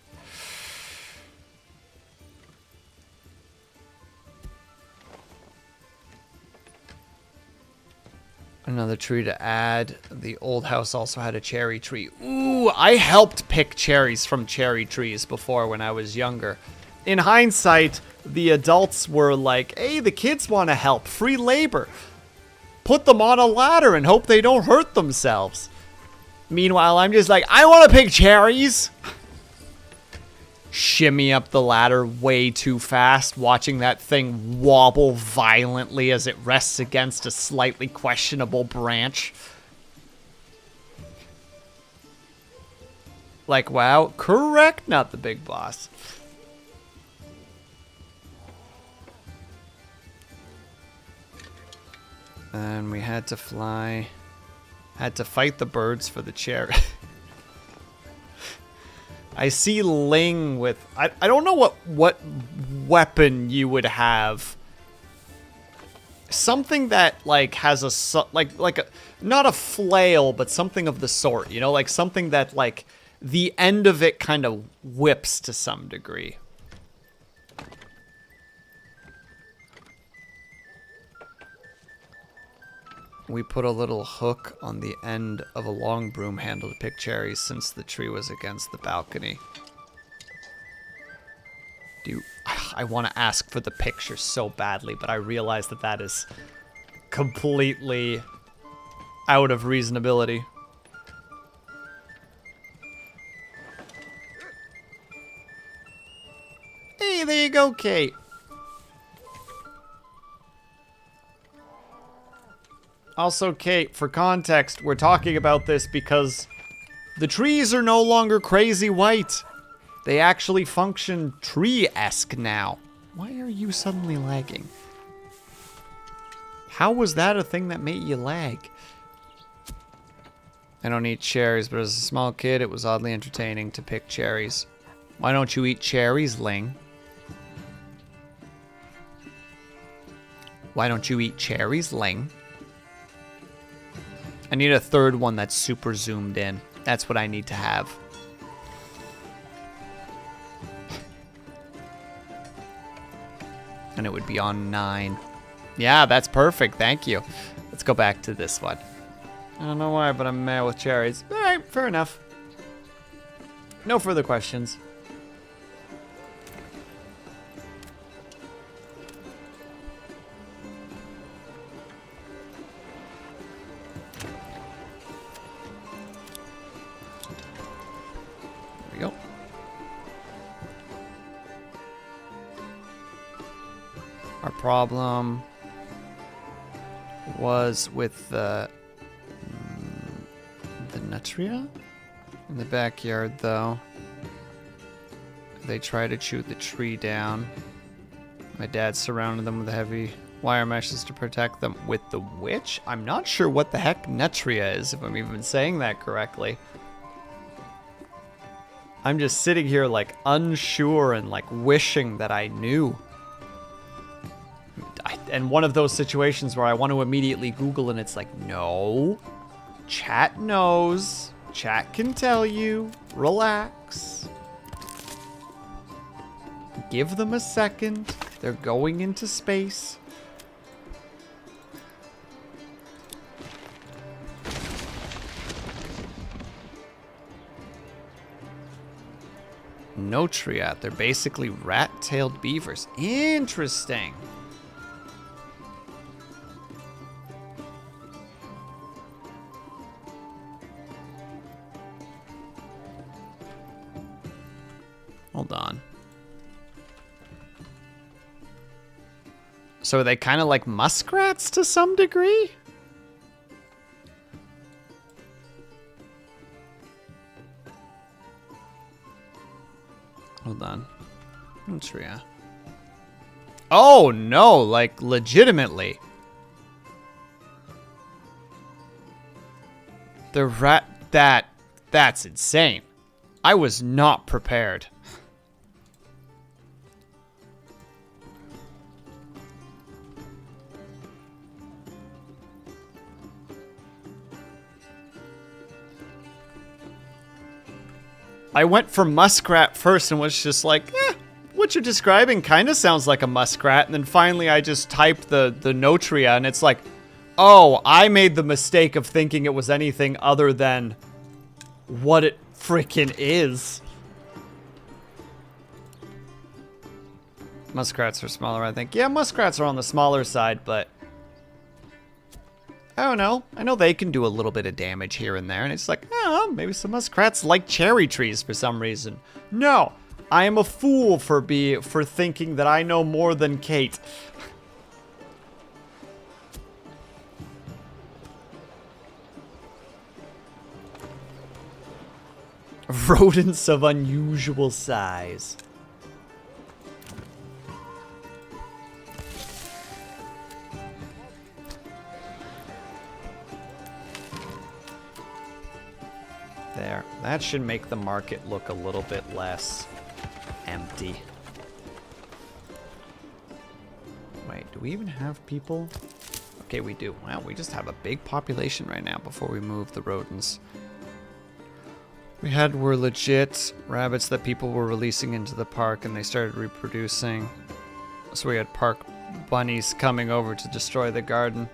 S1: Another tree to add. The old house also had a cherry tree. Ooh, I helped pick cherries from cherry trees before when I was younger. In hindsight, the adults were like, hey, the kids want to help. Free labor. put them on a ladder and hope they don't hurt themselves. Meanwhile, I'm just like, I want to pick cherries. Shimmy up the ladder way too fast, watching that thing wobble violently as it rests against a slightly questionable branch. Like, wow, correct, not the big boss. And we had to fly. Had to fight the birds for the chair. I see Ling with... I don't know what weapon you would have. Something that, like, has a... Like a... Not a flail, but something of the sort. You know, like something that, like, the end of it kind of whips to some degree. We put a little hook on the end of a long broom handle to pick cherries since the tree was against the balcony. I want to ask for the picture so badly, but I realize that that is completely out of reasonability. Hey, there you go, Kate. Also, Kate, for context, we're talking about this because the trees are no longer crazy white. They actually function tree-esque now. Why are you suddenly lagging? How was that a thing that made you lag? I don't eat cherries, but as a small kid, it was oddly entertaining to pick cherries. Why don't you eat cherries, Ling? Why don't you eat cherries, Ling? I need a third one that's super zoomed in. That's what I need to have. And it would be on 9. Yeah, that's perfect. Thank you. Let's go back to this one. I don't know why, but I'm mad with cherries. All right, fair enough. No further questions. There we go. Our problem was with the nutria in the backyard, though. They try to chew the tree down. My dad surrounded them with heavy wire meshes to protect them. With the witch? I'm not sure what the heck nutria is, if I'm even saying that correctly. I'm just sitting here, like, unsure and, like, wishing that I knew. And one of those situations where I want to immediately Google and it's like, no. Chat knows. Chat can tell you. Relax. Give them a second. They're going into space. No triat. They're basically rat-tailed beavers. Interesting. Hold on. So are they kind of like muskrats to some degree? Hold on. Nutria. Oh no, like legitimately. The rat that's insane. I was not prepared. I went for muskrat first and was just like, what you're describing kind of sounds like a muskrat. And then finally I just typed the notria and it's like, oh, I made the mistake of thinking it was anything other than what it freaking is. Muskrats are smaller, I think. Yeah, muskrats are on the smaller side, but I don't know. I know they can do a little bit of damage here and there, and it's like, oh, maybe some muskrats like cherry trees for some reason. No, I am a fool for thinking that I know more than Kate. Rodents of unusual size. There. That should make the market look a little bit less empty. Wait, do we even have people? Okay, we do. Wow, we just have a big population right now before we move the rodents. Were legit rabbits that people were releasing into the park and they started reproducing. So we had park bunnies coming over to destroy the garden.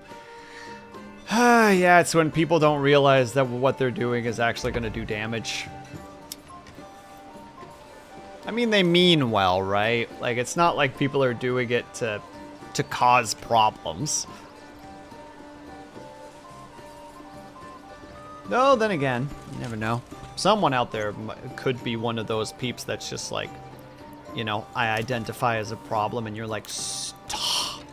S1: Yeah, it's when people don't realize that what they're doing is actually going to do damage. I mean, they mean well, right? Like, it's not like people are doing it to cause problems. Though, then again, you never know. Someone out there could be one of those peeps that's just like, you know, I identify as a problem and you're like, stop.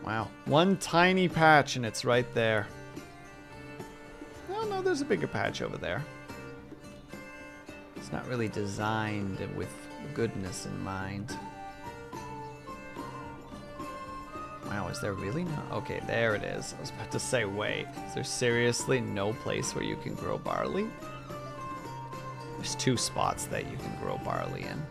S1: Wow. One tiny patch and it's right there. Oh, no, there's a bigger patch over there. It's not really designed with goodness in mind. Wow, is there really no? Okay, there it is. I was about to say, wait, is there seriously no place where you can grow barley? There's 2 spots that you can grow barley in.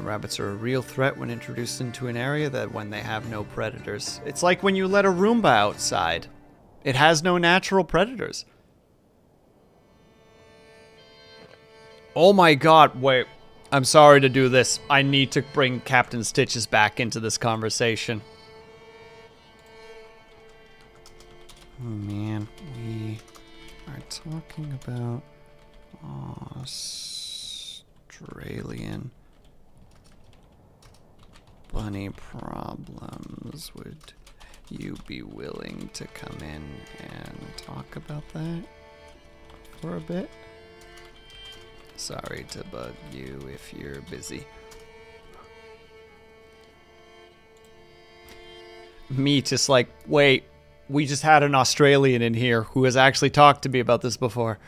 S1: Rabbits are a real threat when introduced into an area that when they have no predators. It's like when you let a Roomba outside. It has no natural predators. Oh my god, wait. I'm sorry to do this. I need to bring Captain Stitches back into this conversation. Oh man, we are talking about Australian bunny problems. Would you be willing to come in and talk about that for a bit? Sorry to bug you if you're busy. Me just like, wait, we just had an Australian in here who has actually talked to me about this before.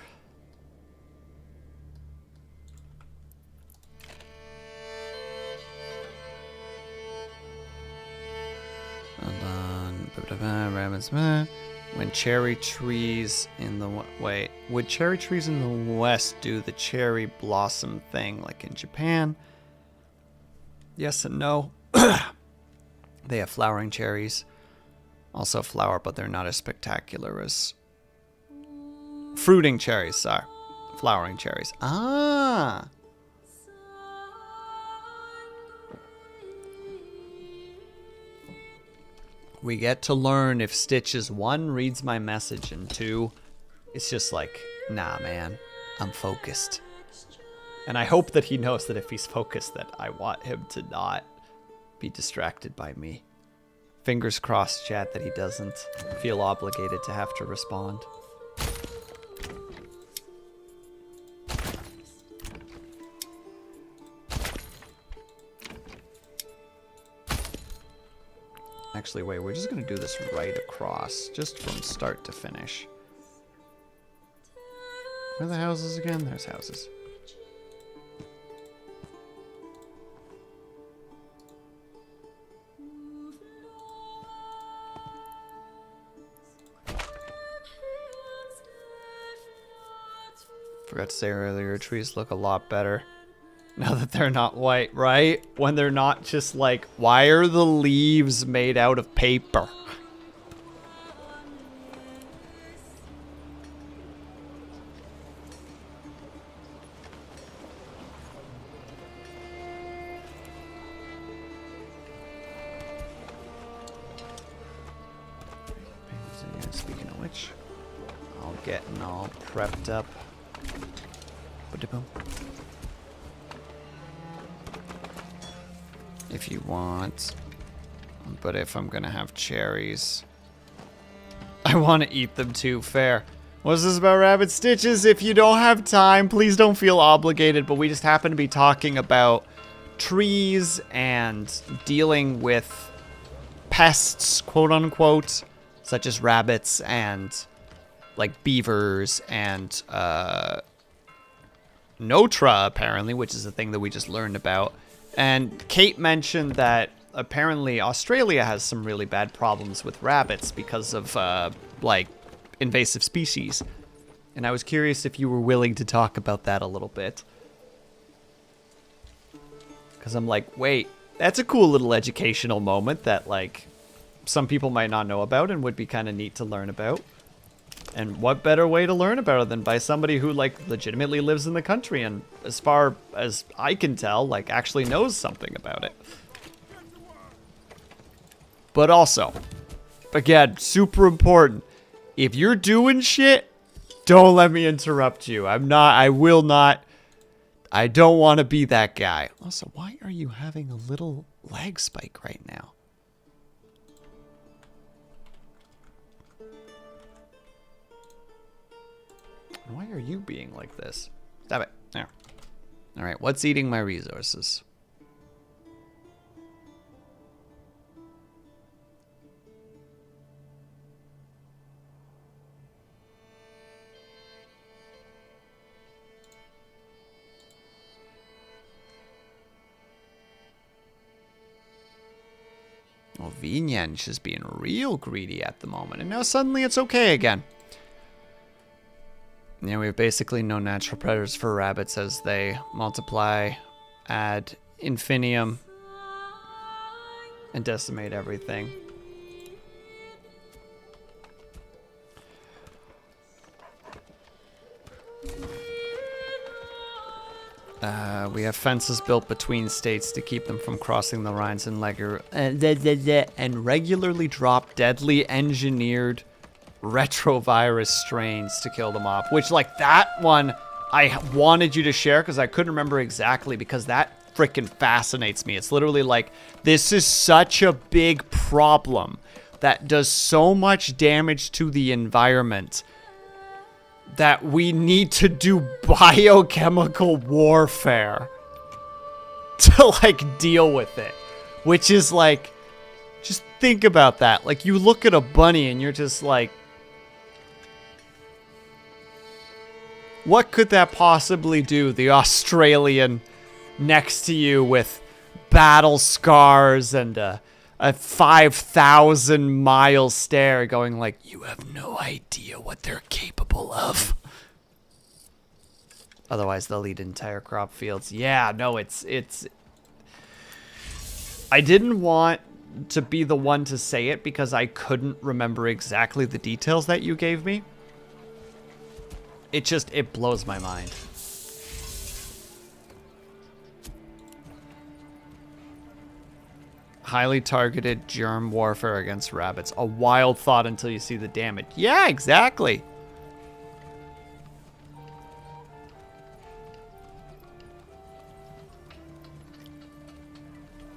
S1: When cherry trees in the wait, would cherry trees in the west do the cherry blossom thing like in Japan? Yes and no. They have flowering cherries, also flower, but they're not as spectacular as fruiting cherries. Sorry, flowering cherries. Ah. We get to learn if Stitches 1 reads my message and 2, it's just like, nah, man, I'm focused. And I hope that he knows that if he's focused that I want him to not be distracted by me. Fingers crossed, chat, that he doesn't feel obligated to have to respond. Actually, wait, we're just going to do this right across, just from start to finish. Where are the houses again? There's houses. Forgot to say earlier, trees look a lot better now that they're not white, right? When they're not just like, why are the leaves made out of paper? Speaking of which, I'll get all prepped up Ba-da-boom. If you want. But if I'm gonna have cherries, I want to eat them too. Fair. What's this about rabbit stitches? If you don't have time, please don't feel obligated, but we just happen to be talking about trees and dealing with pests, quote unquote, such as rabbits and like beavers and Notra, apparently, which is a thing that we just learned about. And Kate mentioned that apparently Australia has some really bad problems with rabbits because of like invasive species. And I was curious if you were willing to talk about that a little bit. Because I'm like, wait, that's a cool little educational moment that like some people might not know about and would be kind of neat to learn about. And what better way to learn about it than by somebody who like legitimately lives in the country and as far as I can tell, like actually knows something about it. But also, again, super important. If you're doing shit, don't let me interrupt you. I don't want to be that guy. Also, why are you having a little lag spike right now? Why are you being like this? Stop it. There. All right, what's eating my resources? Well, Vinyan's just being real greedy at the moment, and now suddenly it's okay again. Yeah, we have basically no natural predators for rabbits as they multiply ad infinitum and decimate everything. We have fences built between states to keep them from crossing the lines and regularly drop deadly engineered retrovirus strains to kill them off. Which, like, that one I wanted you to share because I couldn't remember exactly because that freaking fascinates me. It's literally like, this is such a big problem that does so much damage to the environment that we need to do biochemical warfare to, like, deal with it. Which is, like, just think about that. Like, you look at a bunny and you're just like, what could that possibly do? The Australian next to you with battle scars and a 5,000 mile stare going like, you have no idea what they're capable of. Otherwise, they'll eat entire crop fields. Yeah, no, it's... I didn't want to be the one to say it because I couldn't remember exactly the details that you gave me. It blows my mind. Highly targeted germ warfare against rabbits. A wild thought until you see the damage. Yeah, exactly.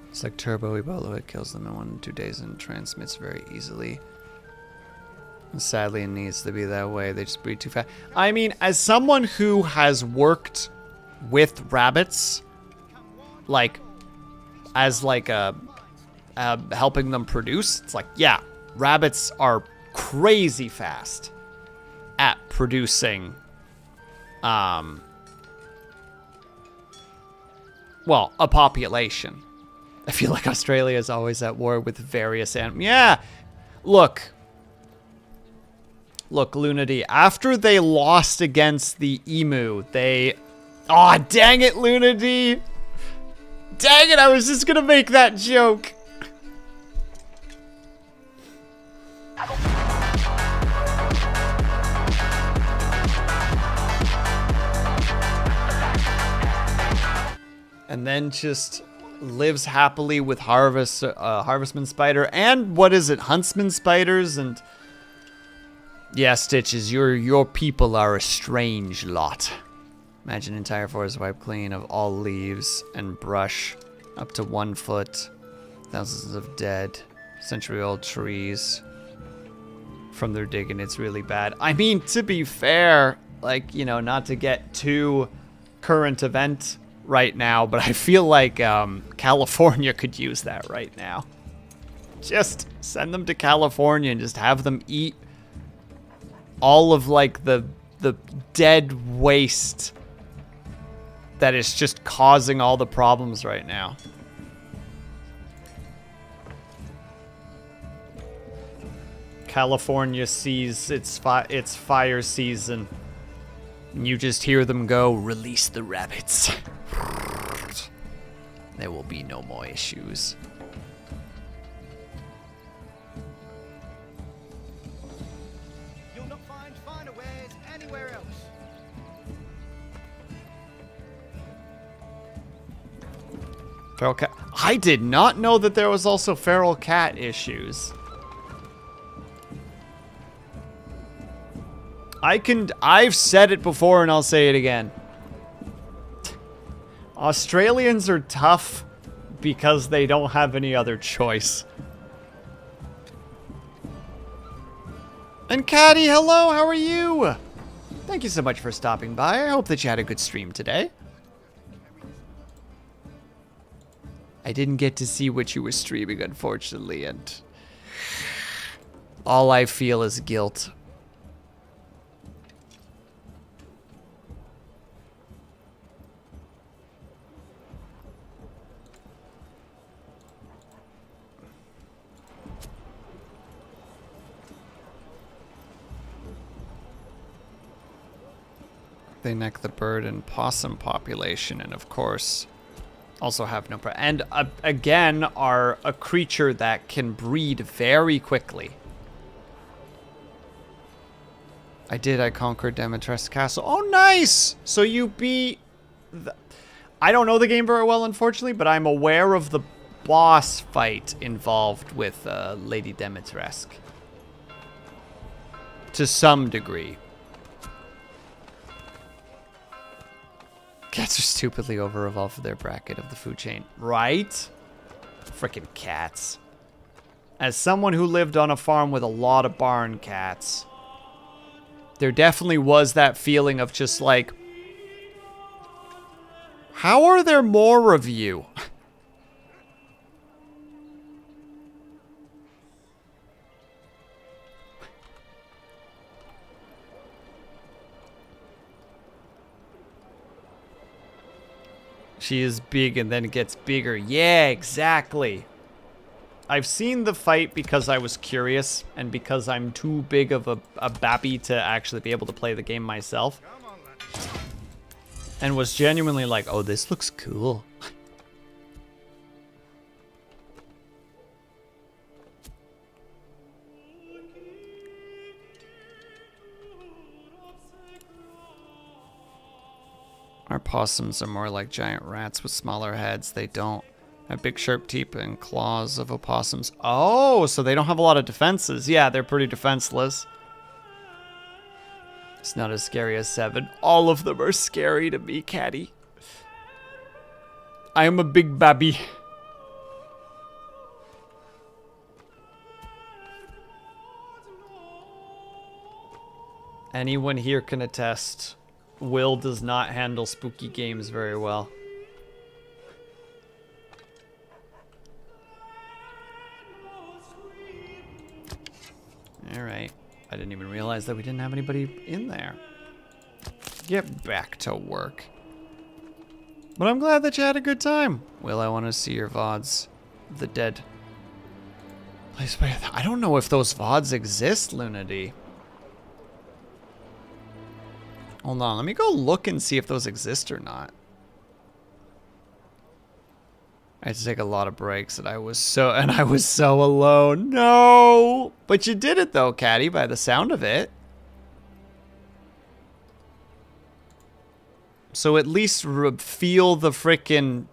S1: It's like Turbo Ebola. It kills them in 1 to 2 days and transmits very easily. And sadly, it needs to be that way. They just breed too fast. I mean, as someone who has worked with rabbits, like, as like a helping them produce, it's like, yeah, rabbits are crazy fast at producing, well, a population. I feel like Australia is always at war with various animals. Yeah, look, Lunity, after they lost against the emu, they... Aw, oh, dang it, Lunity! Dang it, I was just gonna make that joke. And then just lives happily with Harvestman Spider and what is it, Huntsman Spiders and... Yeah, Stitches, your people are a strange lot. Imagine entire forest wiped clean of all leaves and brush up to 1 foot. Thousands of dead, century-old trees. From their digging, it's really bad. I mean, to be fair, like, you know, not to get too current event right now, but I feel like California could use that right now. Just send them to California and just have them eat all of, like, the dead waste that is just causing all the problems right now. California sees its fire season. And you just hear them go, release the rabbits. There will be no more issues.
S3: You'll not find finer wares anywhere else.
S1: Feral cat. I did not know that there was also feral cat issues. I've said it before and I'll say it again. Australians are tough because they don't have any other choice. And Caddy, hello, how are you? Thank you so much for stopping by. I hope that you had a good stream today. I didn't get to see what you were streaming, unfortunately, and all I feel is guilt. They neck the bird and possum population, and of course, also have no and again are a creature that can breed very quickly. I conquered Demetres Castle. Oh, nice! So you beat... I don't know the game very well, unfortunately, but I'm aware of the boss fight involved with Lady Demetresk. To some degree. Cats are stupidly over-evolved for their bracket of the food chain. Right? Frickin' cats. As someone who lived on a farm with a lot of barn cats, there definitely was that feeling of just like, how are there more of you? She is big and then it gets bigger. Yeah, exactly. I've seen the fight because I was curious and because I'm too big of a babby to actually be able to play the game myself. And was genuinely like, oh, this looks cool. Our possums are more like giant rats with smaller heads. They don't have big sharp teeth and claws of opossums. Oh, so they don't have a lot of defenses. Yeah, they're pretty defenseless. It's not as scary as 7. All of them are scary to me, Caddy. I am a big babby. Anyone here can attest. Will does not handle spooky games very well. Alright. I didn't even realize that we didn't have anybody in there. Get back to work. But I'm glad that you had a good time. Will, I want to see your VODs. The dead. I don't know if those VODs exist, Lunity. Hold on, let me go look and see if those exist or not. I had to take a lot of breaks and I was so alone. No! But you did it though, Caddy, by the sound of it. So at least feel the frickin'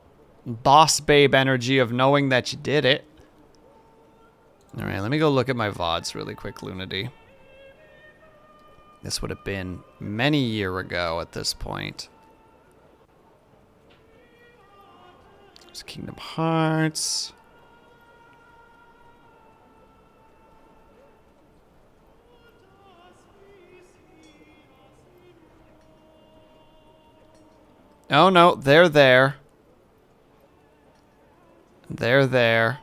S1: boss babe energy of knowing that you did it. Alright, let me go look at my VODs really quick, Lunity. This would have been many years ago at this point. It's Kingdom Hearts. Oh no, they're there. They're there.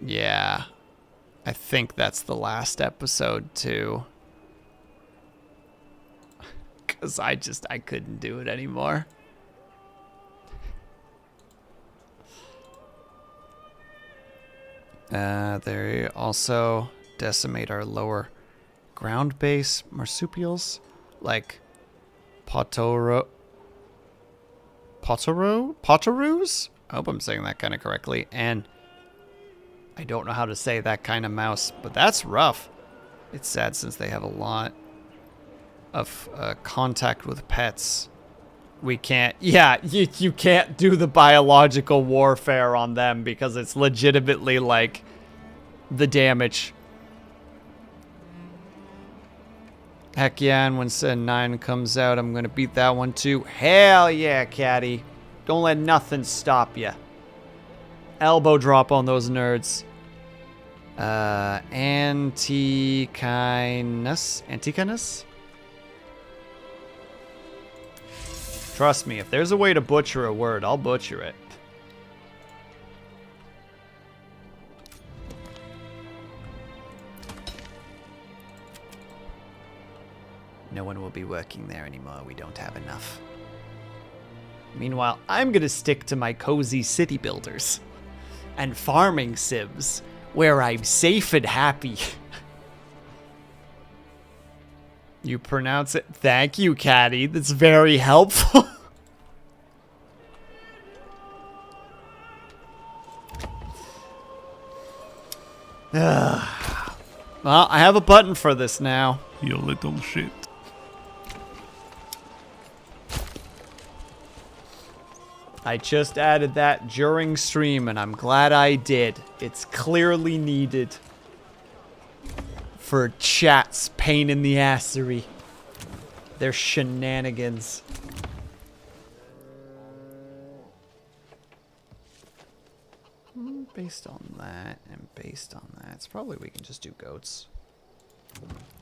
S1: Yeah. I think that's the last episode too. 'Cause I couldn't do it anymore. They also decimate our lower ground base marsupials, like Potaroos? I hope I'm saying that kind of correctly. And I don't know how to say that kind of mouse, but that's rough. It's sad since they have a lot of contact with pets. We can't, yeah, you can't do the biological warfare on them because it's legitimately like the damage. Heck yeah, and when Sen 9 comes out, I'm gonna beat that one too. Hell yeah, Caddy. Don't let nothing stop you. Elbow drop on those nerds. Antikinus? Trust me, if there's a way to butcher a word, I'll butcher it. No one will be working there anymore. We don't have enough. Meanwhile, I'm gonna stick to my cozy city builders and farming sims where I'm safe and happy. You pronounce it. Thank you, Caddy. That's very helpful. Well, I have a button for this now.
S8: You little shit.
S1: I just added that during stream, and I'm glad I did. It's clearly needed for chat's pain in the assery. Their shenanigans. Based on that, and based on that, it's probably we can just do goats.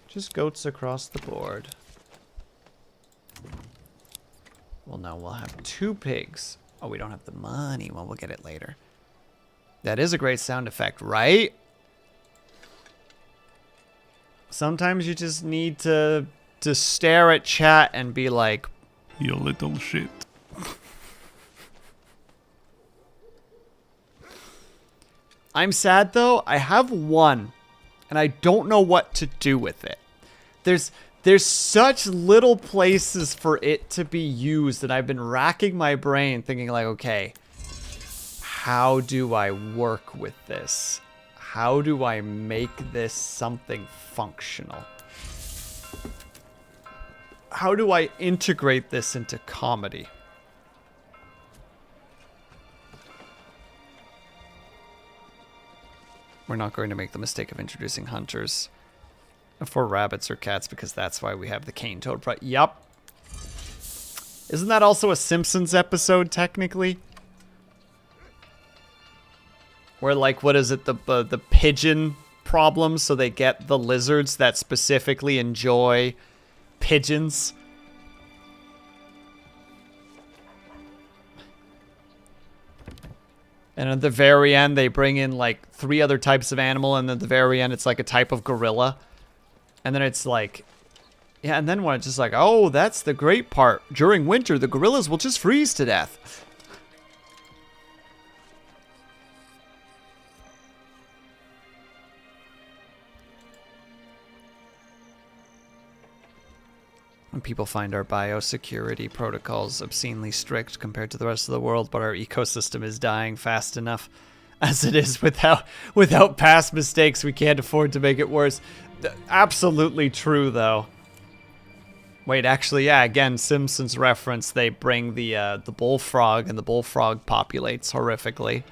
S1: Just goats across the board. Well, no, we'll have 2 pigs. Oh, we don't have the money. Well, we'll get it later. That is a great sound effect, right? Sometimes you just need to stare at chat and be like,
S8: You little shit.
S1: I'm sad though. I have one, and I don't know what to do with it. There's such little places for it to be used that I've been racking my brain thinking like, okay, how do I work with this? How do I make this something functional? How do I integrate this into comedy? We're not going to make the mistake of introducing hunters for rabbits or cats because that's why we have the cane toad. Yup. Isn't that also a Simpsons episode technically? Where like, what is it, the pigeon problem? So they get the lizards that specifically enjoy pigeons. And at the very end, they bring in like 3 other types of animal, and at the very end, it's like a type of gorilla. And then it's like, yeah, and then when it's just like, oh, that's the great part. During winter, the gorillas will just freeze to death. When people find our biosecurity protocols obscenely strict compared to the rest of the world, but our ecosystem is dying fast enough as it is without past mistakes, we can't afford to make it worse. Absolutely true, though. Wait, actually, yeah, again, Simpsons reference, they bring the bullfrog, and the bullfrog populates horrifically.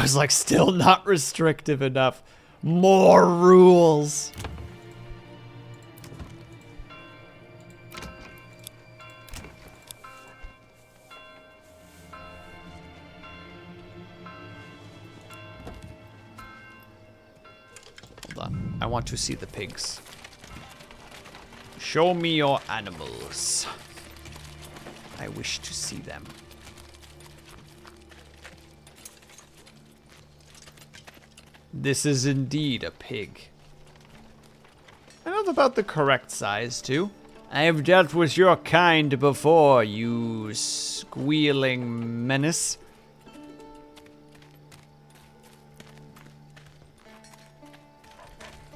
S1: was like, still not restrictive enough. More rules. Hold on. I want to see the pigs. Show me your animals. I wish to see them. This is indeed a pig. I know about the correct size, too. I have dealt with your kind before, you squealing menace.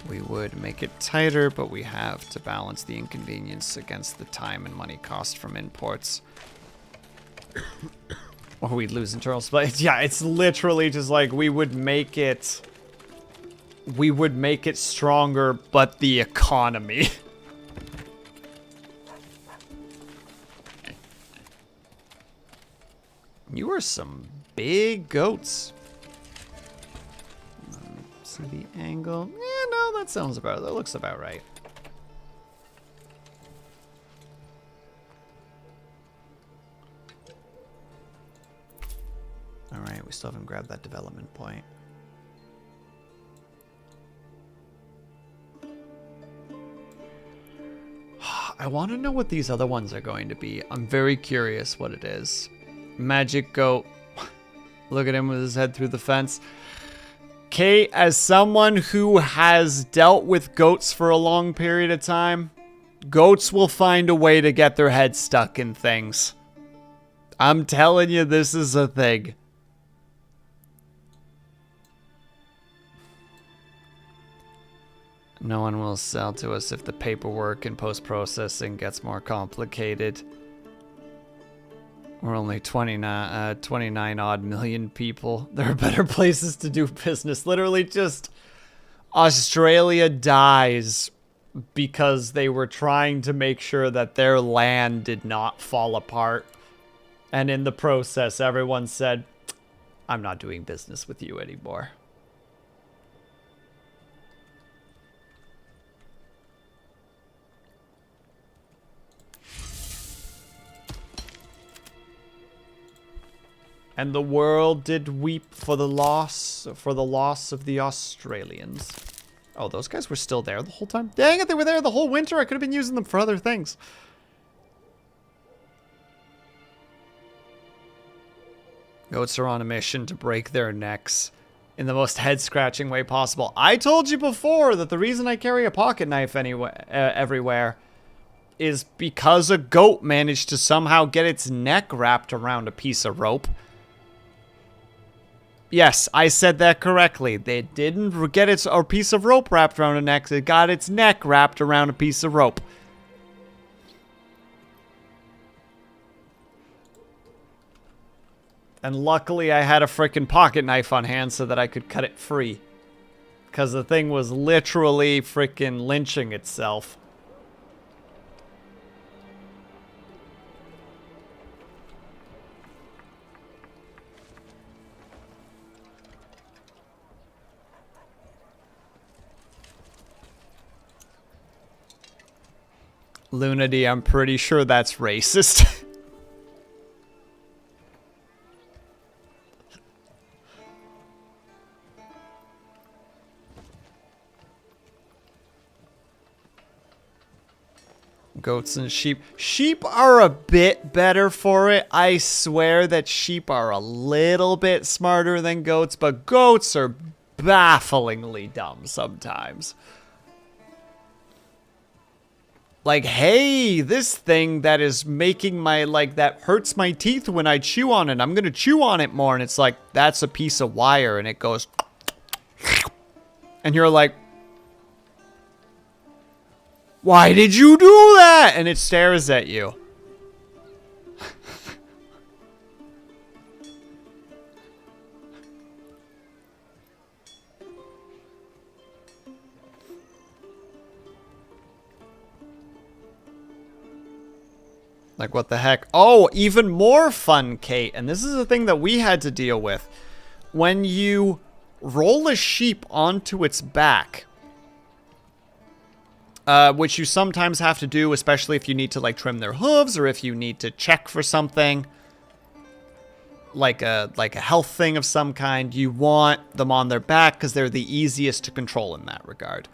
S1: We would make it tighter, but we have to balance the inconvenience against the time and money cost from imports. Or we'd lose internal supply. Yeah, it's literally just like we would make it stronger, but the economy. You are some big goats. See the angle? Yeah, no, that looks about right. Alright, we still haven't grabbed that development point. I want to know what these other ones are going to be. I'm very curious what it is. Magic goat. Look at him with his head through the fence. Kate, as someone who has dealt with goats for a long period of time, goats will find a way to get their head stuck in things. I'm telling you, this is a thing. No one will sell to us if the paperwork and post-processing gets more complicated. We're only 29 odd million people. There are better places to do business. Literally just Australia dies because they were trying to make sure that their land did not fall apart. And in the process, everyone said, I'm not doing business with you anymore. And the world did weep for the loss of the Australians. Oh, those guys were still there the whole time? Dang it, they were there the whole winter. I could have been using them for other things. Goats are on a mission to break their necks in the most head-scratching way possible. I told you before that the reason I carry a pocket knife everywhere is because a goat managed to somehow get its neck wrapped around a piece of rope. Yes, I said that correctly. They didn't get a piece of rope wrapped around a neck. It got its neck wrapped around a piece of rope. And luckily I had a frickin' pocket knife on hand so that I could cut it free. Because the thing was literally frickin' lynching itself. Lunity, I'm pretty sure that's racist. Goats and sheep. Sheep are a bit better for it. I swear that sheep are a little bit smarter than goats, but goats are bafflingly dumb sometimes. Like, hey, this thing that is making my, like, that hurts my teeth when I chew on it. I'm going to chew on it more. And it's like, that's a piece of wire. And it goes. And you're like, why did you do that? And it stares at you. Like, what the heck? Oh, even more fun, Kate. And this is a thing that we had to deal with. when you roll a sheep onto its back, which you sometimes have to do, especially if you need to like trim their hooves or if you need to check for something like a health thing of some kind, you want them on their back because they're the easiest to control in that regard.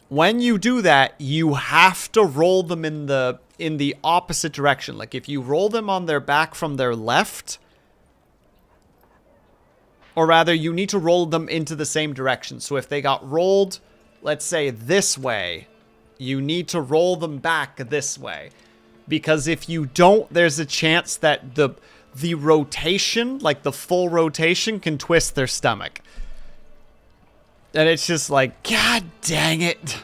S1: When you do that, you have to roll them in the opposite direction. Like if you roll them on their back from their left, or rather you need to roll them into the same direction. So if they got rolled, let's say this way, you need to roll them back this way. Because if you don't, there's a chance that the rotation, like the full rotation, can twist their stomach. And it's just like, God dang it.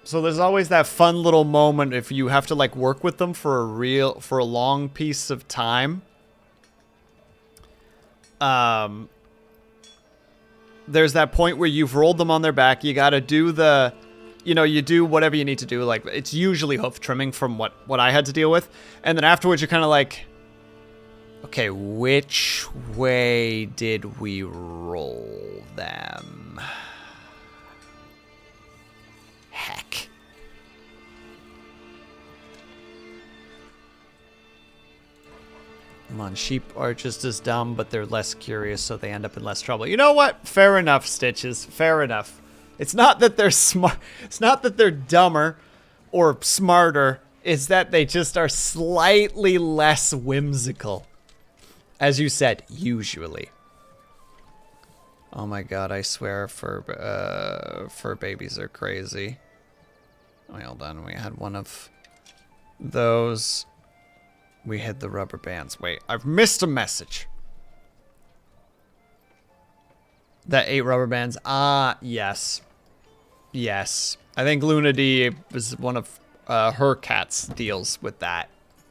S1: So there's always that fun little moment if you have to like work with them for a long piece of time. There's that point where you've rolled them on their back. You got to do the, you do whatever you need to do. Like it's usually hoof trimming from what I had to deal with. And then afterwards you're kind of like, okay, which way did we roll them? Heck. Come on, sheep are just as dumb, but they're less curious, so they end up in less trouble. You know what? Fair enough, Stitches. Fair enough. It's not that they're smart. It's not that they're dumber or smarter. It's that they just are slightly less whimsical. As you said, usually. Oh my god, I swear fur babies are crazy. Wait, hold on, we had one of those. We hid the rubber bands. Wait, I've missed a message. That 8 rubber bands. Ah, yes. Yes. I think Luna D was one of her cats deals with that.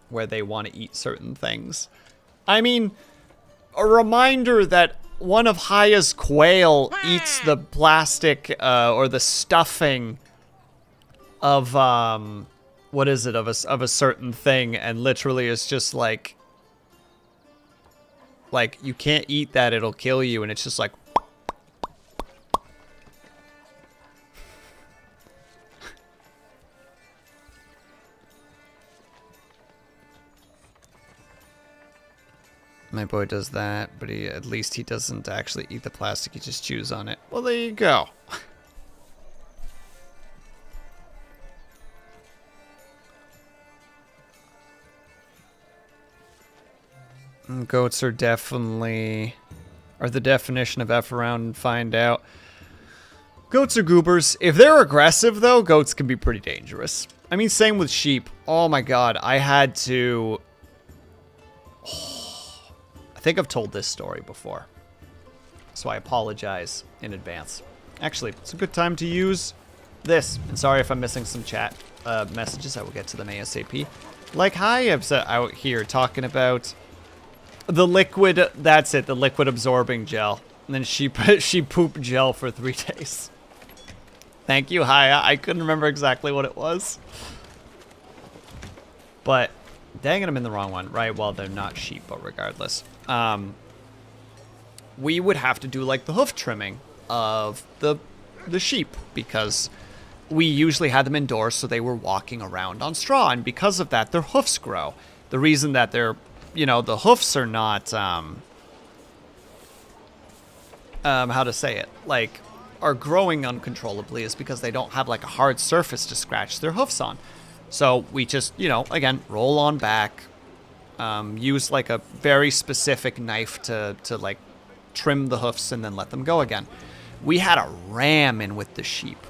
S1: Where they want to eat certain things. I mean, a reminder that one of Haya's quail eats the plastic or the stuffing of what is it, of a certain thing, and literally is just like you can't eat that, it'll kill you, and it's just like my boy does that, but at least he doesn't actually eat the plastic, he just chews on it. Well, there you go. Goats are definitely the definition of F around and find out. Goats are goobers. If they're aggressive, though, goats can be pretty dangerous. I mean, same with sheep. Oh my god, I had to... I think I've told this story before. So I apologize in advance. Actually, it's a good time to use this. And sorry if I'm missing some chat messages. I will get to them ASAP. Like, hi, I'm out here talking about... the liquid, that's it, the liquid absorbing gel. And then she pooped gel for 3 days. Thank you, Haya. I couldn't remember exactly what it was. But, dang it, I'm in the wrong one. Right, well, they're not sheep, but regardless. We would have to do, like, the hoof trimming of the sheep. Because we usually had them indoors, so they were walking around on straw. And because of that, their hoofs grow. The reason that they're... the hoofs are not, how to say it, like, are growing uncontrollably is because they don't have, like, a hard surface to scratch their hoofs on. So we just, again, roll on back, use, like, a very specific knife to like, trim the hoofs and then let them go again. We had a ram in with the sheep,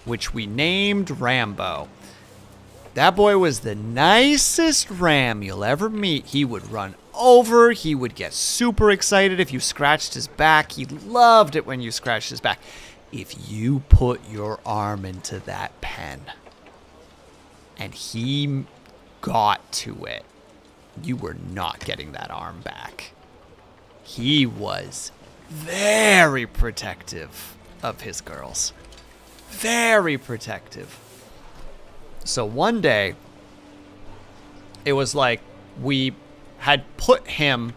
S1: which we named Rambo. That boy was the nicest ram you'll ever meet. He would run over. He would get super excited if you scratched his back. He loved it when you scratched his back. If you put your arm into that pen and he got to it, you were not getting that arm back. He was very protective of his girls. Very protective. So one day, it was like we had put him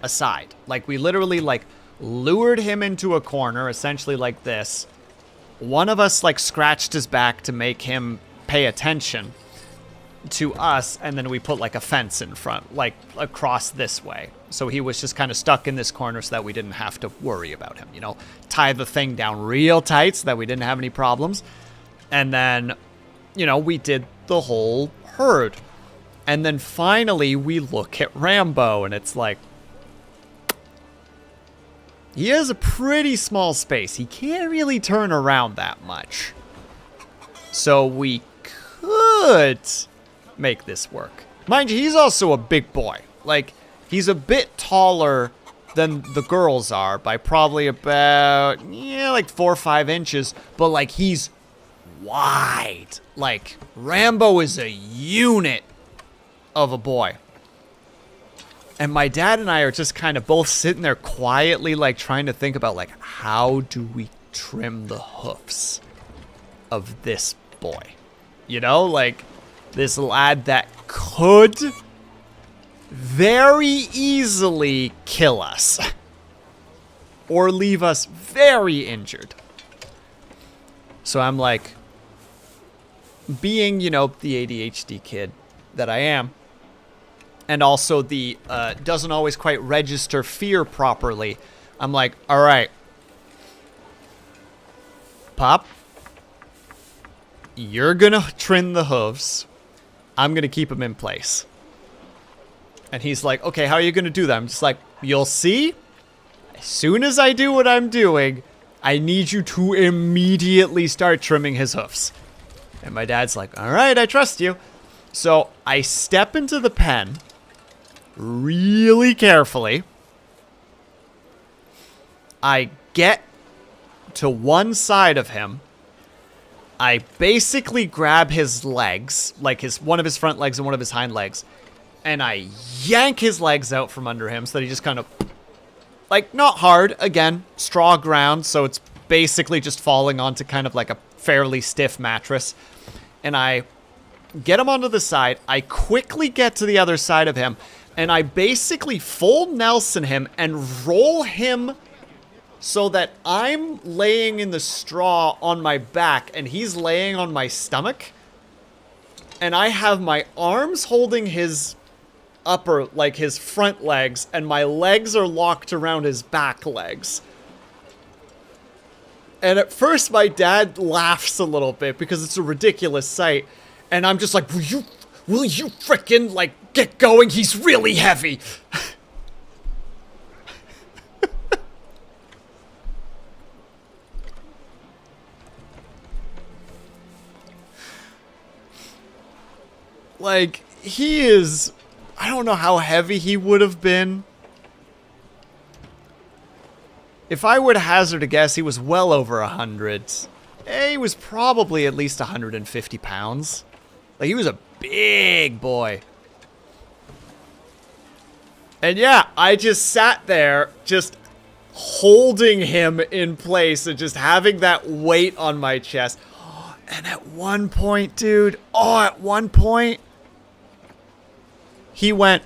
S1: aside. Like, we literally, like, lured him into a corner, essentially like this. One of us, like, scratched his back to make him pay attention to us, and then we put, like, a fence in front, like, across this way. So he was just kind of stuck in this corner so that we didn't have to worry about him, you know? Tie the thing down real tight so that we didn't have any problems. And then, you know, we did the whole herd. And then finally we look at Rambo, and it's like, he has a pretty small space. He can't really turn around that much. So we could make this work. Mind you, he's also a big boy. Like, he's a bit taller than the girls are by probably about, yeah, like 4 or 5 inches. But, like, he's wide. Like, Rambo is a unit of a boy. And my dad and I are just kind of both sitting there quietly, like, trying to think about, like, how do we trim the hoofs of this boy? You know, like, this lad that could very easily kill us. Or leave us very injured. So I'm like, being, you know, the ADHD kid that I am, and also the doesn't always quite register fear properly, I'm like, all right, Pop, you're gonna trim the hooves. I'm gonna keep them in place. And he's like, okay, how are you gonna do that? I'm just like, you'll see. As soon as I do what I'm doing, I need you to immediately start trimming his hoofs. And my dad's like, all right, I trust you. So I step into the pen really carefully. I get to one side of him. I basically grab his legs, like one of his front legs and one of his hind legs, and I yank his legs out from under him so that he just kind of, like, not hard, again, straw ground, so it's basically just falling onto kind of like a fairly stiff mattress. And I get him onto the side. I quickly get to the other side of him, and I basically full Nelson him and roll him so that I'm laying in the straw on my back and he's laying on my stomach. And I have my arms holding his upper, like his front legs, and my legs are locked around his back legs. And at first my dad laughs a little bit because it's a ridiculous sight. And I'm just like, will you frickin', like, get going? He's really heavy. Like, he is, I don't know how heavy he would have been. If I were to hazard a guess, he was well over 100. He was probably at least 150 pounds. Like, he was a big boy. And yeah, I just sat there, just holding him in place and just having that weight on my chest. And at one point, dude, at one point, he went,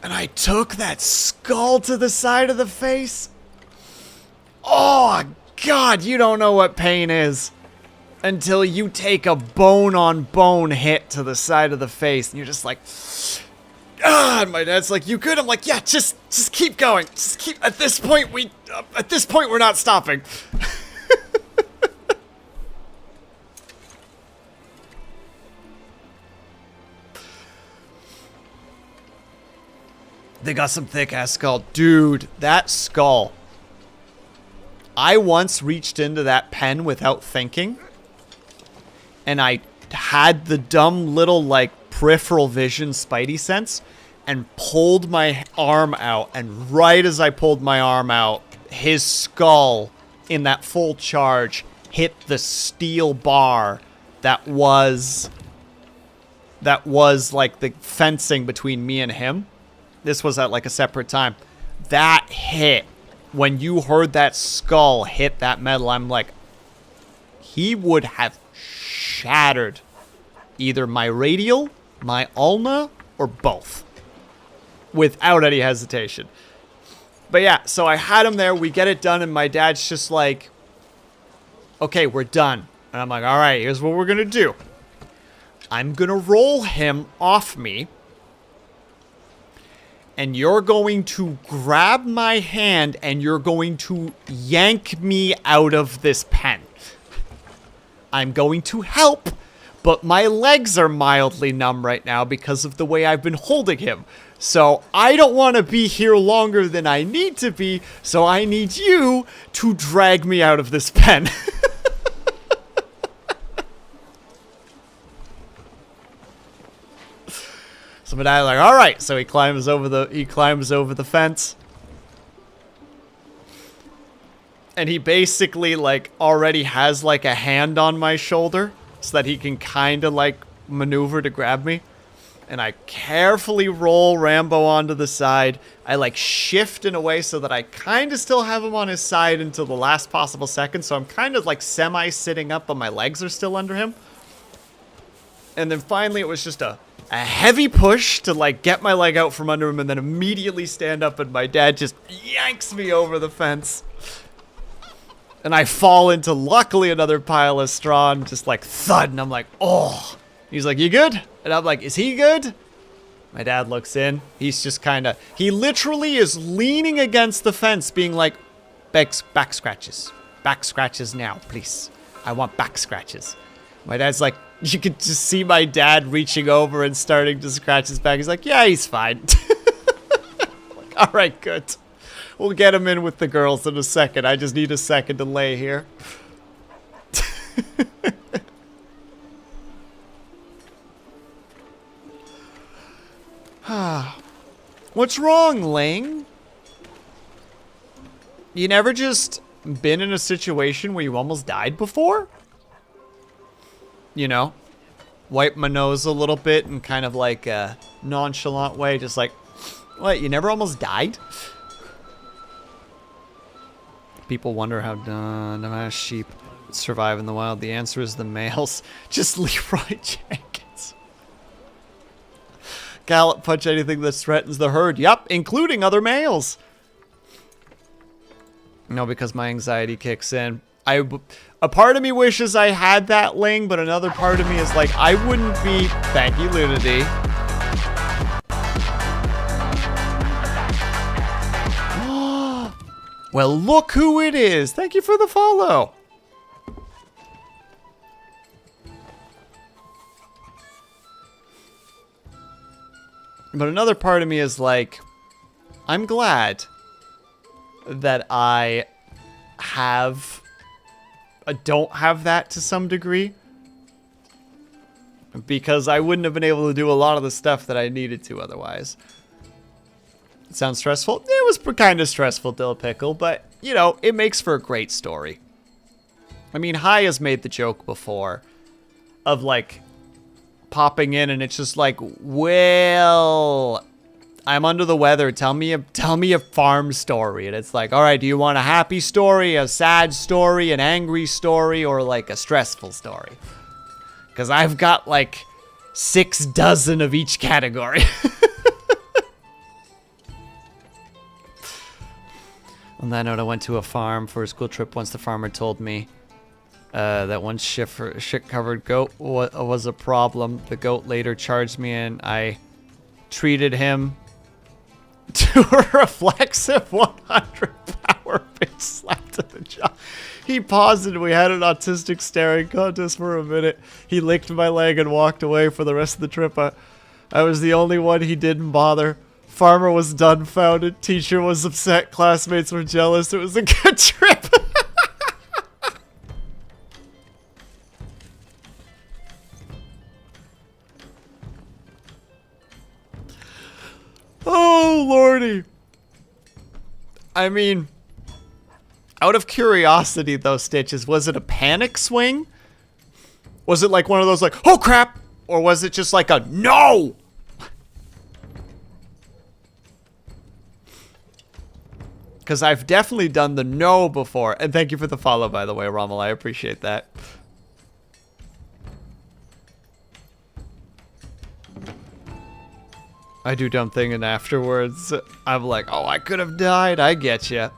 S1: and I took that skull to the side of the face. Oh, God, you don't know what pain is until you take a bone-on-bone hit to the side of the face, and you're just like, ah, and my dad's like, you good? I'm like, yeah, just keep going. Just keep, at this point, we're not stopping. They got some thick-ass skull. Dude, that skull. I once reached into that pen without thinking. And I had the dumb little, like, peripheral vision spidey sense. And pulled my arm out. And right as I pulled my arm out, his skull, in that full charge, hit the steel bar that was like, the fencing between me and him. This was at, like, a separate time. That hit, when you heard that skull hit that metal, I'm like, he would have shattered either my radial, my ulna, or both. Without any hesitation. But yeah, so I had him there. We get it done, and my dad's just like, okay, we're done. And I'm like, all right, here's what we're going to do. I'm going to roll him off me. And you're going to grab my hand, and you're going to yank me out of this pen. I'm going to help, but my legs are mildly numb right now because of the way I've been holding him. So I don't want to be here longer than I need to be, so I need you to drag me out of this pen. So my dad's like, all right. So he climbs over the fence. And he basically like already has like a hand on my shoulder so that he can kind of like maneuver to grab me. And I carefully roll Rambo onto the side. I like shift in a way so that I kind of still have him on his side until the last possible second. So I'm kind of like semi-sitting up, but my legs are still under him. And then finally it was just a heavy push to like get my leg out from under him and then immediately stand up, and my dad just yanks me over the fence. And I fall into luckily another pile of straw and just like thud, and I'm like, oh. He's like, you good? And I'm like, is he good? My dad looks in. He's just kind of, he literally is leaning against the fence being like, back scratches. Back scratches now, please. I want back scratches. My dad's like, you could just see my dad reaching over and starting to scratch his back. He's like, yeah, he's fine. Like, all right, good. We'll get him in with the girls in a second. I just need a second to lay here. What's wrong, Ling? You never just been in a situation where you almost died before? You know? Wipe my nose a little bit in kind of like a nonchalant way. Just like, what, you never almost died? People wonder how dumbass sheep survive in the wild. The answer is the males. Just Leroy Jenkins. Gallop punch anything that threatens the herd. Yup, including other males. No, because my anxiety kicks in. A part of me wishes I had that Ling, but another part of me is like, I wouldn't be... Thank you, Lunity. Well, look who it is. Thank you for the follow. But another part of me is like, I'm glad that I don't have that to some degree. Because I wouldn't have been able to do a lot of the stuff that I needed to otherwise. It sounds stressful. It was kind of stressful, Dill Pickle, but, you know, it makes for a great story. I mean, Hai has made the joke before of, like, popping in and it's just like, well, I'm under the weather. Tell me a farm story. And it's like, all right, do you want a happy story, a sad story, an angry story, or like a stressful story? Because I've got like 6 dozen of each category. On that note, I went to a farm for a school trip once. The farmer told me that one shit-covered goat was a problem. The goat later charged me, and I treated him to a reflexive 100 power bitch slap to the jaw. He paused and we had an autistic staring contest for a minute. He licked my leg and walked away for the rest of the trip. I was the only one he didn't bother. Farmer was dumbfounded. Teacher was upset. Classmates were jealous. It was a good trip. Oh, lordy. I mean, out of curiosity, though, Stitches, was it a panic swing? Was it like one of those like, oh crap? Or was it just like a no? Because I've definitely done the no before. And thank you for the follow, by the way, Rommel. I appreciate that. I do dumb thing and afterwards I'm like, oh, I could have died. I get you.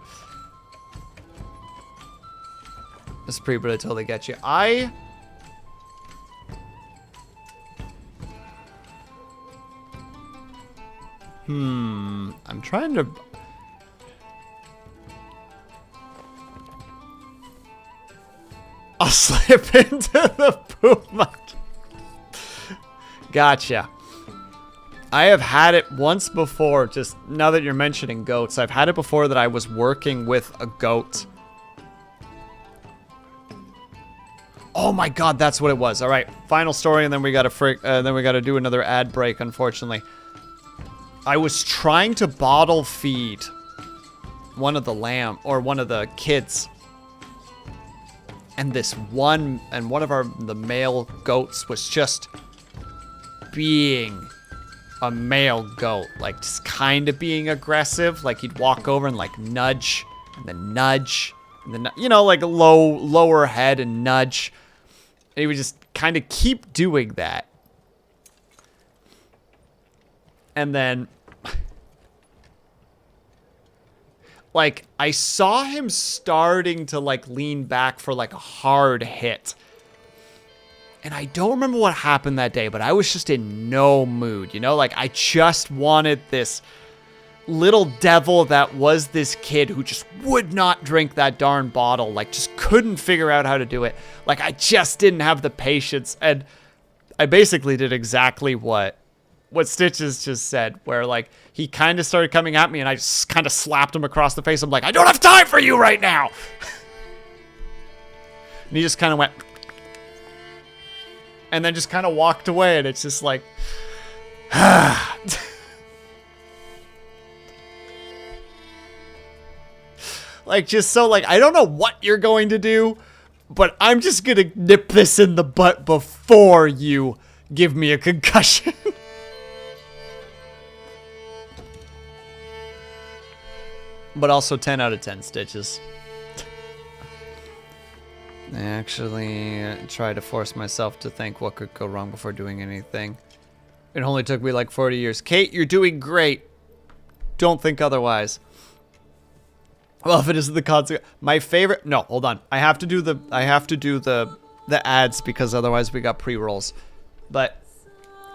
S1: It's pretty, but I totally get you. I'm trying to... I'll slip into the poop mud. Gotcha. I have had it once before, just now that you're mentioning goats. I've had it before that I was working with a goat. Oh my god, that's what it was. All right, final story, and then we gotta do another ad break, unfortunately. I was trying to bottle feed one of the kids. And one of the male goats was just being a male goat, like just kind of being aggressive. Like he'd walk over and like nudge, and then nudge, and then, you know, like a lower head and nudge. And he would just kind of keep doing that. And then, like, I saw him starting to, like, lean back for, like, a hard hit. And I don't remember what happened that day, but I was just in no mood, you know? Like, I just wanted this little devil that was this kid who just would not drink that darn bottle. Like, just couldn't figure out how to do it. Like, I just didn't have the patience. And I basically did exactly what Stitches just said, where, like, he kind of started coming at me and I just kind of slapped him across the face. I'm like, I don't have time for you right now. And he just kind of went, and then just kind of walked away. And it's just like, like, just so, like, I don't know what you're going to do, but I'm just gonna nip this in the butt before you give me a concussion. But also 10 out of 10 Stitches. I actually try to force myself to think what could go wrong before doing anything. It only took me like 40 years. Kate, you're doing great. Don't think otherwise. Well, if it isn't the consequence. My favorite... No, hold on. I have to do the ads because otherwise we got pre-rolls. But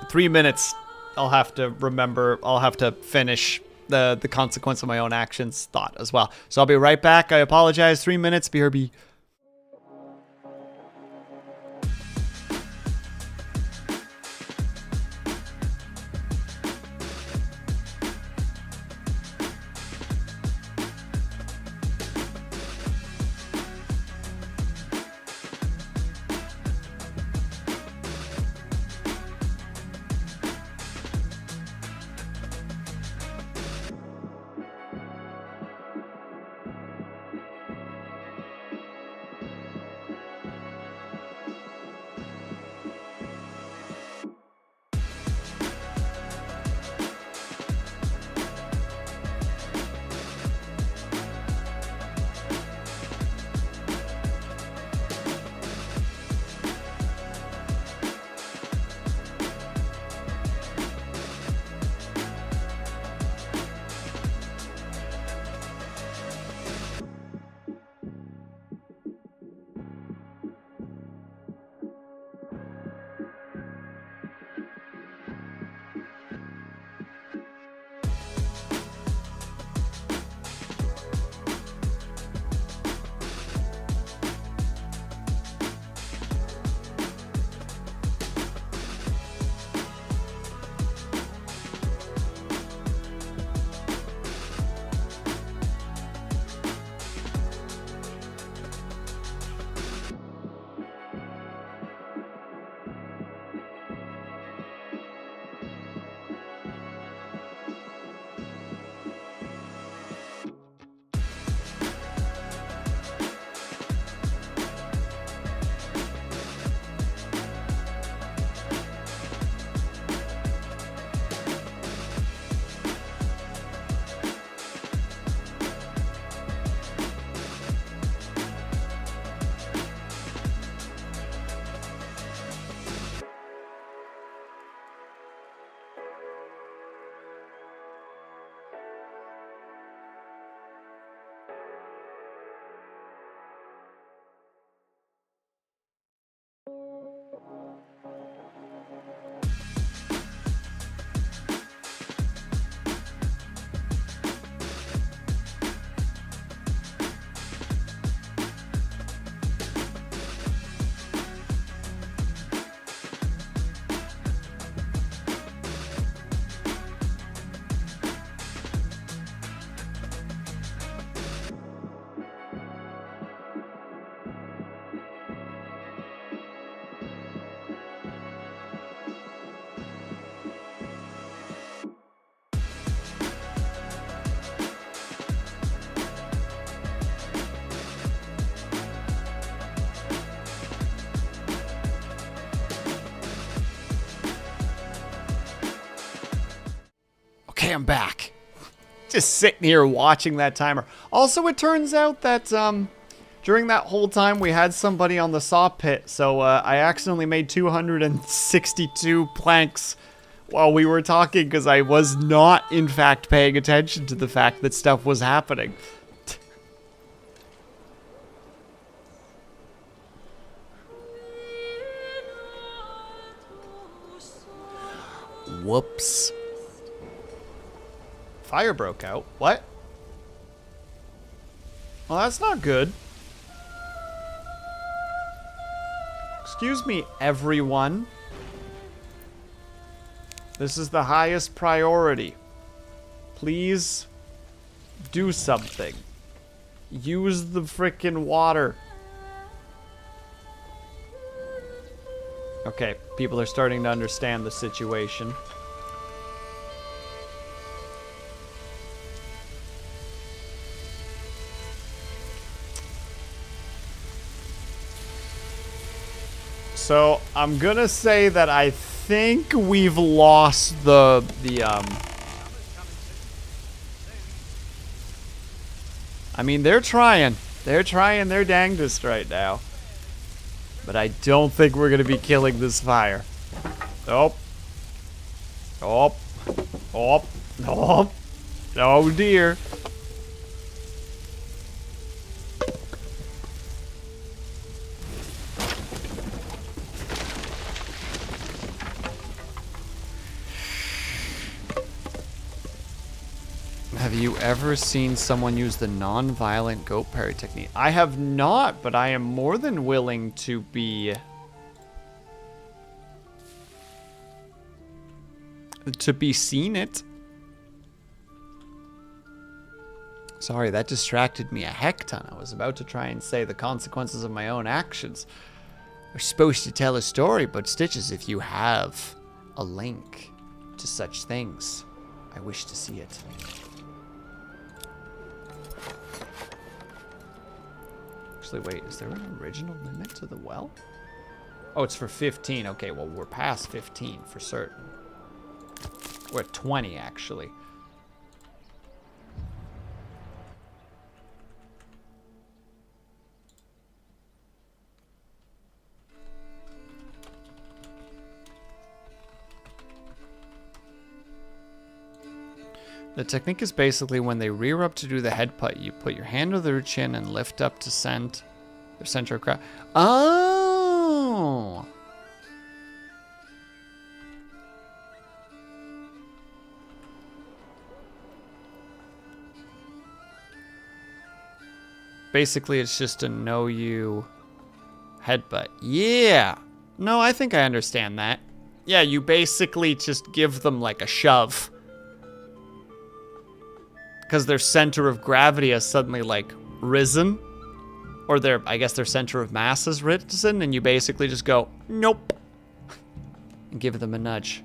S1: 3 minutes, I'll have to remember... I'll have to finish the consequence of my own actions thought as well. So I'll be right back. I apologize. 3 minutes. BRB. am back. Just sitting here watching that timer. Also, it turns out that during that whole time we had somebody on the saw pit, so I accidentally made 262 planks while we were talking because I was not, in fact, paying attention to the fact that stuff was happening. Whoops. Fire broke out. What? Well, that's not good. Excuse me, everyone. This is the highest priority. Please do something. Use the frickin' water. Okay, people are starting to understand the situation. So, I'm gonna say that I think we've lost I mean, they're trying. They're trying their dangest right now. But I don't think we're gonna be killing this fire. Oh. Oh. Oh. Oh. Oh dear. Have you ever seen someone use the non-violent goat parry technique? I have not, but I am more than willing to be seen it. Sorry, that distracted me a heck ton. I was about to try and say the consequences of my own actions. We're supposed to tell a story, but Stitches, if you have a link to such things, I wish to see it. Actually, wait, is there an original limit to the well? Oh, it's for 15. Okay, well, we're past 15 for certain. We're at 20, actually. The technique is basically when they rear up to do the head putt, you put your hand under their chin and lift up to send their center of crowd. Oh! Basically, it's just a know you headbutt. Yeah! No, I think I understand that. Yeah, you basically just give them like a shove. Because their center of gravity has suddenly, like, risen. Or I guess their center of mass has risen, and you basically just go, nope. And give them a nudge.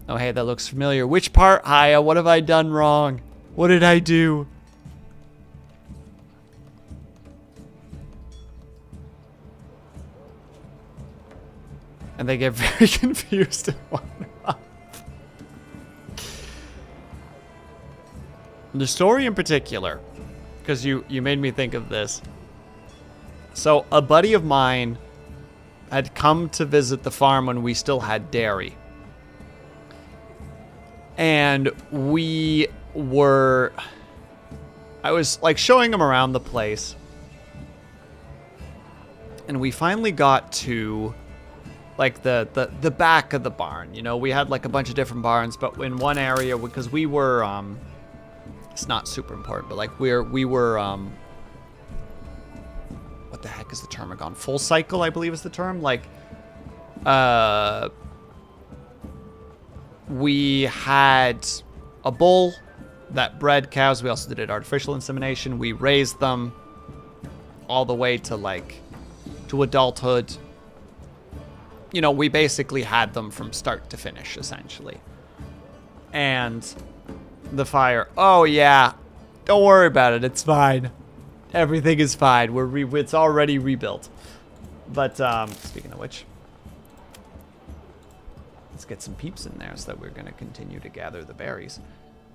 S1: Oh, hey, that looks familiar. Which part, Haya? What have I done wrong? What did I do? And they get very confused and wander off. The story in particular, because you made me think of this. So a buddy of mine had come to visit the farm when we still had dairy. And I was like showing him around the place. And we finally got to like the back of the barn. You know, we had like a bunch of different barns, but in one area, because we were, it's not super important, but like we were what the heck is the term again? Full cycle, I believe is the term. Like, we had a bull that bred cows. We also did artificial insemination. We raised them all the way to to adulthood. You know, we basically had them from start to finish, essentially. And the fire. Oh yeah, don't worry about it. It's fine. Everything is fine. It's already rebuilt. But speaking of which, let's get some peeps in there so that we're gonna continue to gather the berries.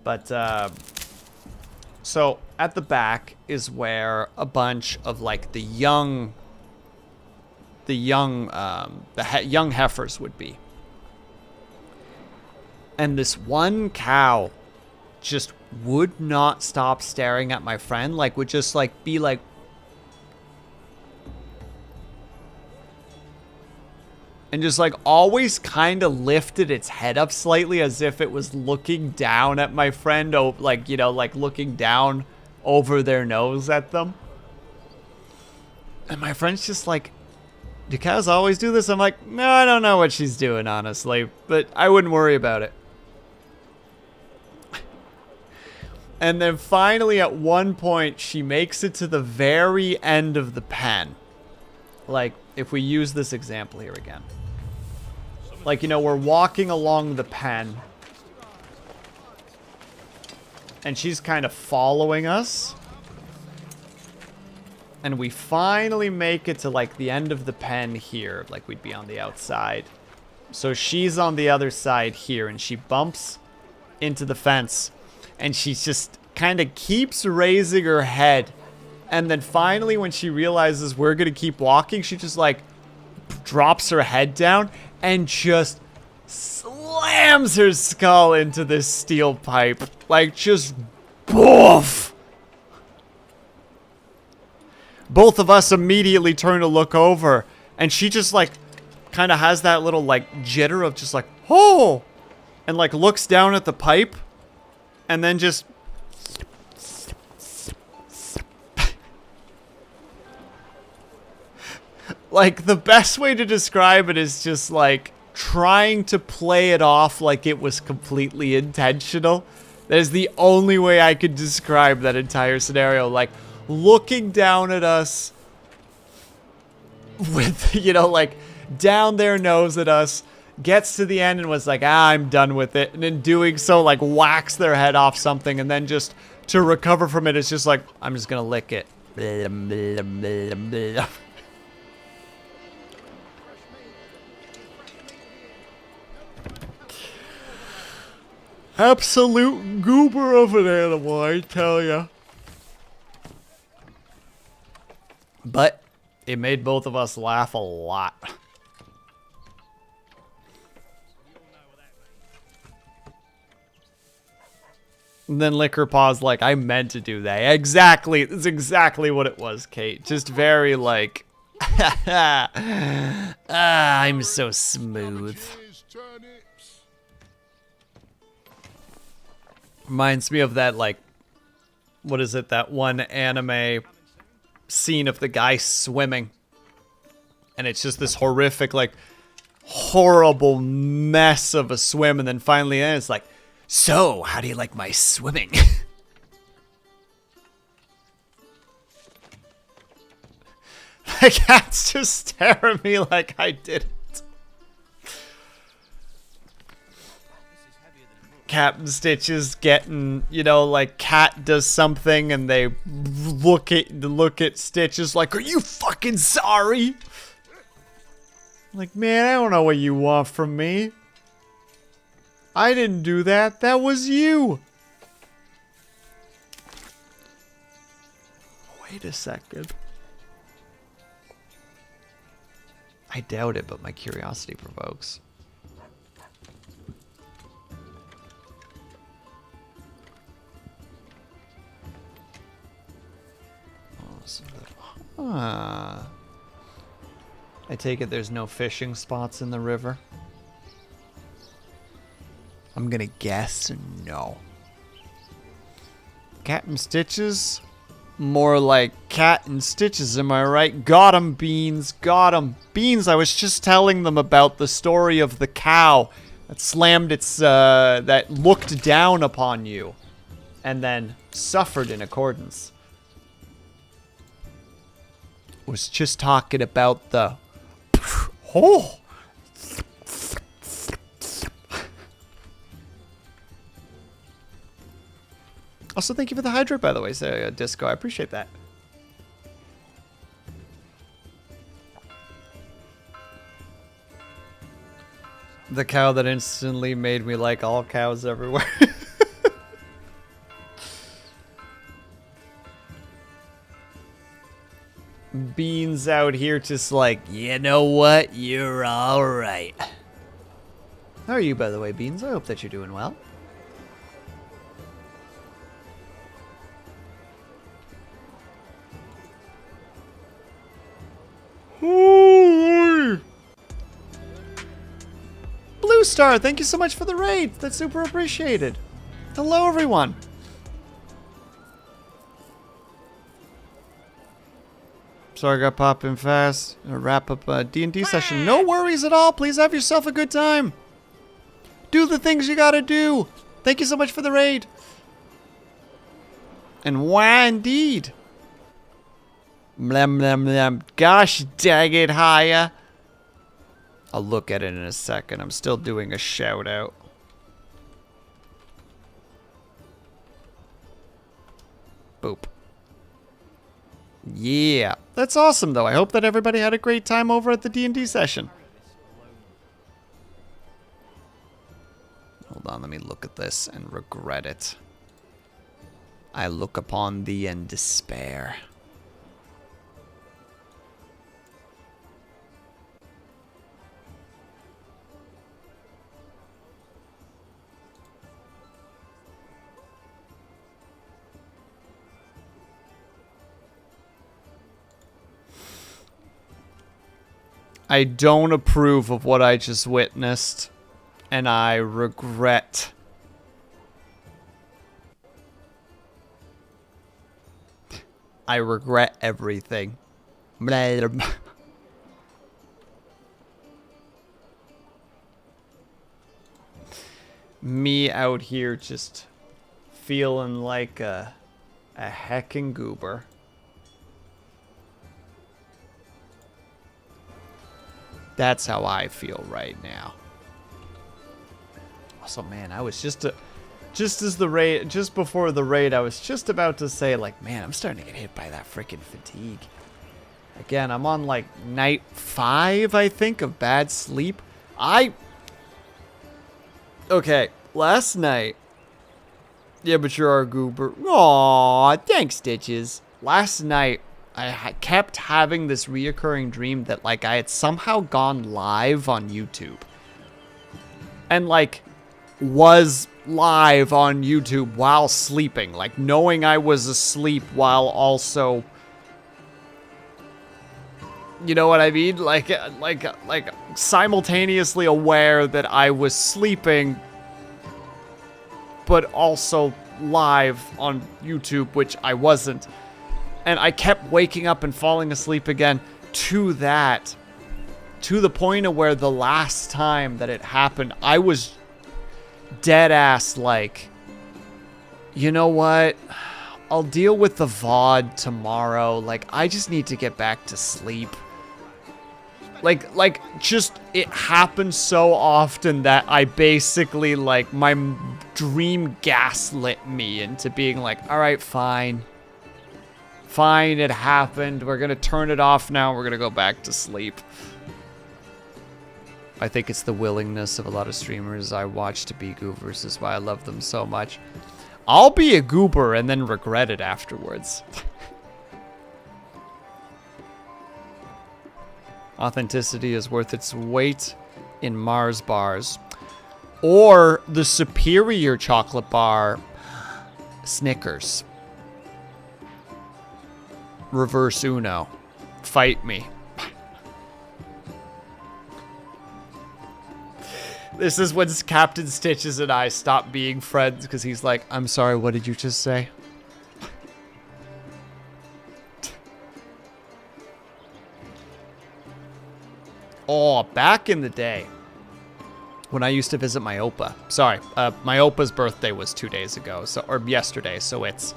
S1: But, so at the back is where a bunch of like the young heifers would be. And this one cow just would not stop staring at my friend, like would just like be like, and just like always kind of lifted its head up slightly as if it was looking down at my friend, like, you know, like looking down over their nose at them. And my friend's just like, do cows always do this? I'm like, no, I don't know what she's doing, honestly, but I wouldn't worry about it. And then finally at one point, she makes it to the very end of the pen. Like, if we use this example here again. Like, you know, we're walking along the pen. And she's kind of following us. And we finally make it to, like, the end of the pen here. Like, we'd be on the outside. So she's on the other side here. And she bumps into the fence. And she just kind of keeps raising her head. And then finally, when she realizes we're going to keep walking, she just, like, drops her head down and just slams her skull into this steel pipe. Like, just boof! Both of us immediately turn to look over. And she just, like, kind of has that little, like, jitter of just, like, oh! And, like, looks down at the pipe. And then just... like, the best way to describe it is just, like, trying to play it off like it was completely intentional. That is the only way I could describe that entire scenario. Like, looking down at us with, you know, like, down their nose at us, gets to the end and was like, ah, I'm done with it. And in doing so, like, whacks their head off something. And then just to recover from it, it's just like, I'm just going to lick it. Absolute goober of an animal, I tell ya. But it made both of us laugh a lot. And then Liquor Paw's like, I meant to do that. Exactly. That's exactly what it was, Kate. Just very like, I'm so smooth. Reminds me of that, like, what is it? That one anime scene of the guy swimming. And it's just this horrific, like, horrible mess of a swim. And then finally it's like, so, how do you like my swimming? The cats just stare at me like I didn't. Captain Stitch is getting, you know, like, Cat does something and they look at Stitch is like, are you fucking sorry? Like, man, I don't know what you want from me. I didn't do that. That was you. Wait a second. I doubt it, but my curiosity provokes. Huh. I take it there's no fishing spots in the river. I'm gonna guess no. Captain Stitches? More like Cat and Stitches, am I right? Got 'em, Beans. Got 'em. Beans, I was just telling them about the story of the cow that slammed its, that looked down upon you. And then suffered in accordance. Was just talking about the... Oh! Also, thank you for the hydrate, by the way, Disco. I appreciate that. The cow that instantly made me like all cows everywhere. Beans out here just like, you know what? You're alright. How are you, by the way, Beans? I hope that you're doing well. Blue Star, thank you so much for the raid. That's super appreciated. Hello, everyone. Sorry I got popping fast. Gonna wrap up a D&D session. No worries at all. Please have yourself a good time. Do the things you gotta do. Thank you so much for the raid. And why indeed. Blem, blem, blem. Gosh dang it, Haya. I'll look at it in a second. I'm still doing a shout out. Boop. Yeah. That's awesome, though. I hope that everybody had a great time over at the D&D session. Hold on, let me look at this and regret it. I look upon thee and despair. I don't approve of what I just witnessed, and I regret. I regret everything. Me out here just feeling like a heckin' goober. That's how I feel right now. Also, man, I was just before the raid, I was just about to say, like, man, I'm starting to get hit by that freaking fatigue. Again, I'm on, like, night 5, I think, of bad sleep. Okay, last night. Yeah, but you're our goober. Aw, thanks, Stitches. Last night, I kept having this reoccurring dream that, like, I had somehow gone live on YouTube. And, like, was live on YouTube while sleeping. Like, knowing I was asleep while also... You know what I mean? Like simultaneously aware that I was sleeping, but also live on YouTube, which I wasn't. And I kept waking up and falling asleep again to that. To the point of where the last time that it happened, I was dead ass like, you know what? I'll deal with the VOD tomorrow. Like, I just need to get back to sleep. Like, just, it happens so often that I basically, like, my dream gaslit me into being like, alright, fine. Fine, it happened. We're gonna turn it off now. We're gonna go back to sleep. I think it's the willingness of a lot of streamers I watch to be goobers is why I love them so much. I'll be a goober and then regret it afterwards. Authenticity is worth its weight in Mars bars. Or the superior chocolate bar, Snickers. Reverse Uno. Fight me. This is when Captain Stitches and I stop being friends because he's like, I'm sorry, what did you just say? Oh, back in the day when I used to visit my Opa. Sorry, my Opa's birthday was 2 days ago, or yesterday, so it's,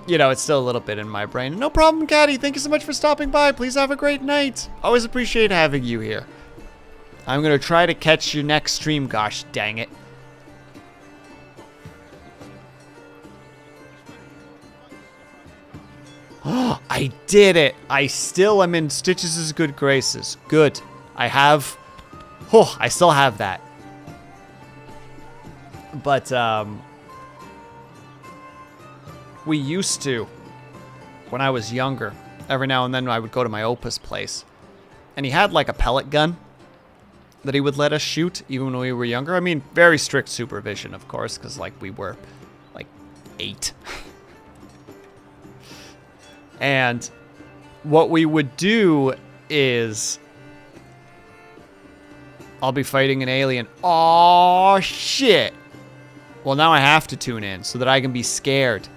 S1: you know, it's still a little bit in my brain. No problem, Caddy. Thank you so much for stopping by. Please have a great night. Always appreciate having you here. I'm going to try to catch you next stream, gosh dang it. Oh, I did it. I still am in Stitches' good graces. Good. I have... Oh, I still have that. But, we used to, when I was younger, every now and then I would go to my Opa's place. And he had like a pellet gun that he would let us shoot even when we were younger. I mean, very strict supervision, of course, because like we were like 8. And what we would do is I'll be fighting an alien. Oh shit. Well, now I have to tune in so that I can be scared.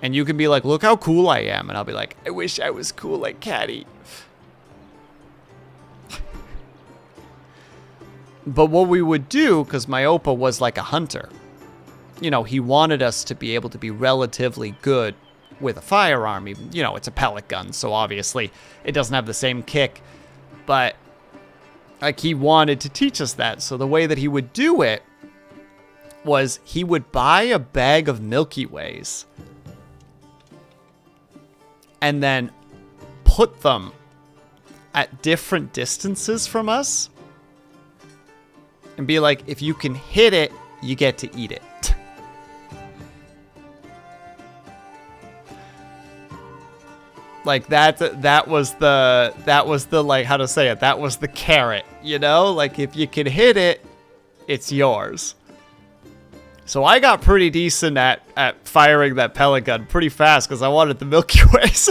S1: And you can be like, look how cool I am. And I'll be like, I wish I was cool like Caddy. But what we would do, because my Opa was like a hunter, you know, he wanted us to be able to be relatively good with a firearm. Even, you know, it's a pellet gun, so obviously it doesn't have the same kick. But, like, he wanted to teach us that. So the way that he would do it was he would buy a bag of Milky Ways and then put them at different distances from us and be like, if you can hit it, you get to eat it. Like that was the like, how to say it, that was the carrot, you know? Like if you can hit it, it's yours. So I got pretty decent at firing that pellet gun pretty fast because I wanted the Milky Ways.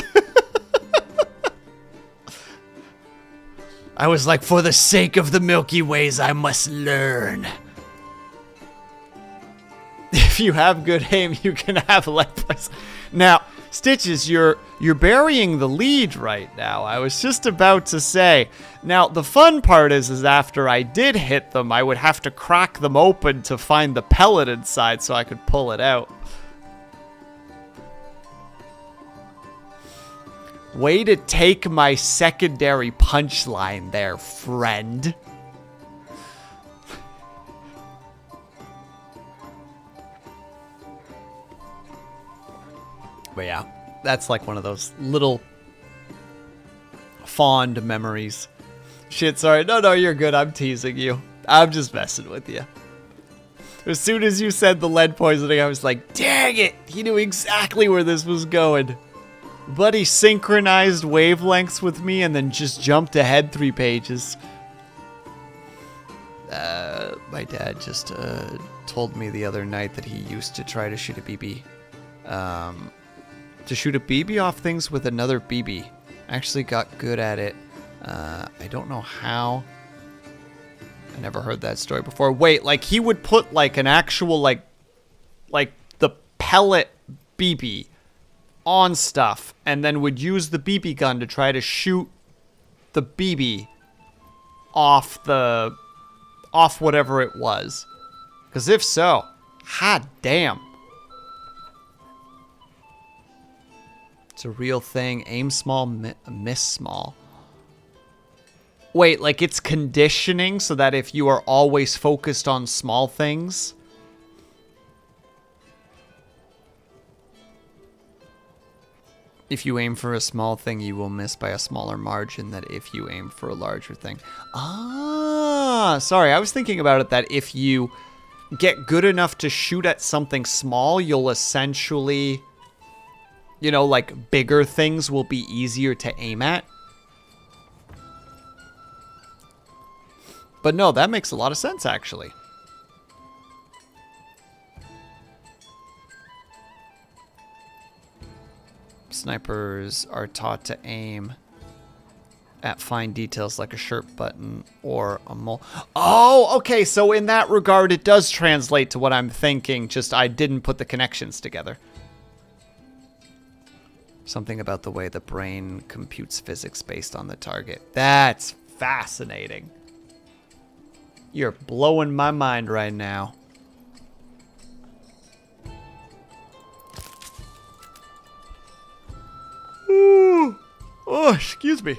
S1: I was like, for the sake of the Milky Ways, I must learn. If you have good aim, you can have lead. Now, Stitches, you're burying the lead right now. I was just about to say. Now, the fun part is after I did hit them, I would have to crack them open to find the pellet inside so I could pull it out. Way to take my secondary punchline there, friend. But yeah, that's like one of those little fond memories. Shit, sorry. No, you're good. I'm teasing you. I'm just messing with you. As soon as you said the lead poisoning, I was like, dang it. He knew exactly where this was going. Buddy synchronized wavelengths with me and then just jumped ahead 3 pages. My dad just told me the other night that he used to try to shoot a BB. To shoot a BB off things with another BB. Actually got good at it. I don't know how. I never heard that story before. Wait, like he would put like an actual like the pellet BB on stuff and then would use the BB gun to try to shoot the BB off whatever it was. Because if so, hot damn. It's a real thing. Aim small, miss small. Wait, like it's conditioning so that if you are always focused on small things. If you aim for a small thing, you will miss by a smaller margin than if you aim for a larger thing. Ah, sorry. I was thinking about it that if you get good enough to shoot at something small, you'll essentially, you know, like bigger things will be easier to aim at. But no, that makes a lot of sense, actually. Snipers are taught to aim at fine details like a shirt button or a mole. Oh, okay. So in that regard, it does translate to what I'm thinking. Just I didn't put the connections together. Something about the way the brain computes physics based on the target. That's fascinating. You're blowing my mind right now. Ooh. Oh, excuse me.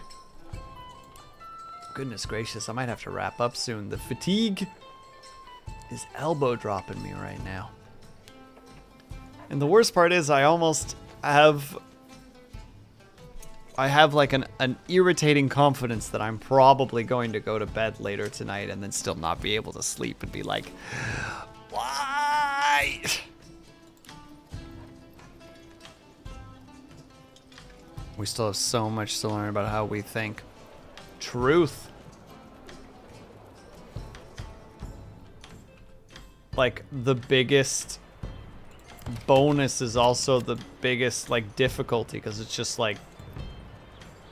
S1: Goodness gracious, I might have to wrap up soon. The fatigue is elbow dropping me right now. And the worst part is I almost have... I have like an irritating confidence that I'm probably going to go to bed later tonight and then still not be able to sleep and be like, why? We still have so much to learn about how we think. Truth. Like, the biggest bonus is also the biggest, like, difficulty, because it's just, like,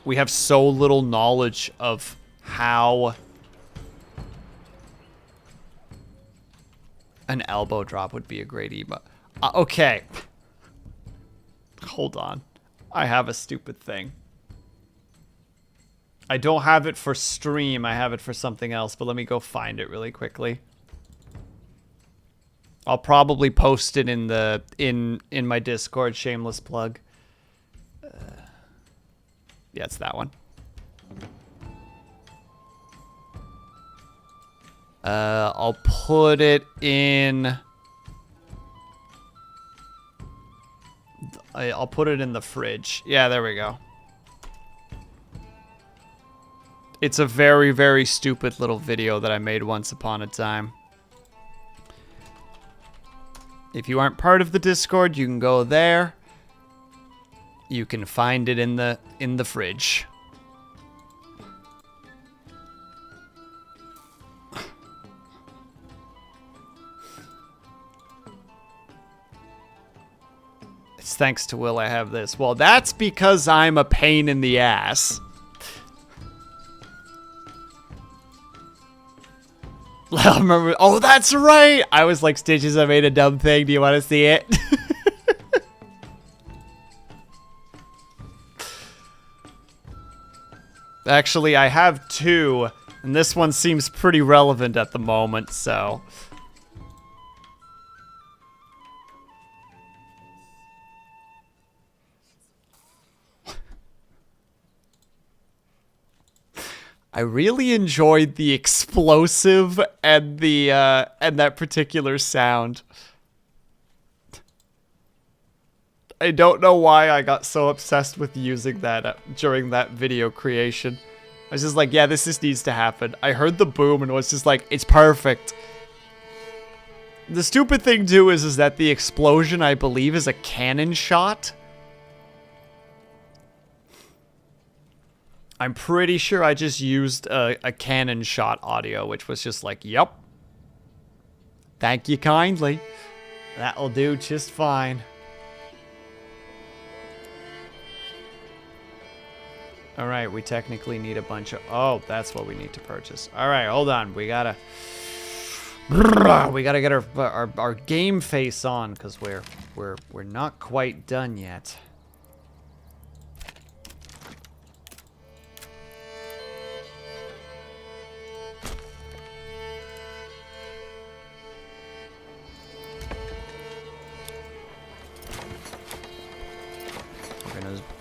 S1: we have so little knowledge of how an elbow drop would be a great emote. Okay. Hold on. I have a stupid thing. I don't have it for stream. I have it for something else, but let me go find it really quickly. I'll probably post it in the in my Discord. Shameless plug. Yeah, it's that one. I'll put it in. I'll put it in the fridge. Yeah, there we go. It's a very, very stupid little video that I made once upon a time. If you aren't part of the Discord, you can go there. You can find it in the fridge. It's thanks to Will I have this. Well, that's because I'm a pain in the ass. I remember, oh, that's right. I was like, Stitches, I made a dumb thing. Do you want to see it? Actually, I have two, and this one seems pretty relevant at the moment, so. I really enjoyed the explosive and the and that particular sound. I don't know why I got so obsessed with using that during that video creation. I was just like, yeah, this just needs to happen. I heard the boom and was just like, it's perfect. The stupid thing too is that the explosion, I believe, is a cannon shot. I'm pretty sure I just used a cannon shot audio, which was just like, yep. Thank you kindly. That'll do just fine. Alright, we technically need a bunch of... Oh, that's what we need to purchase. Alright, hold on. We gotta get our game face on, because we're not quite done yet.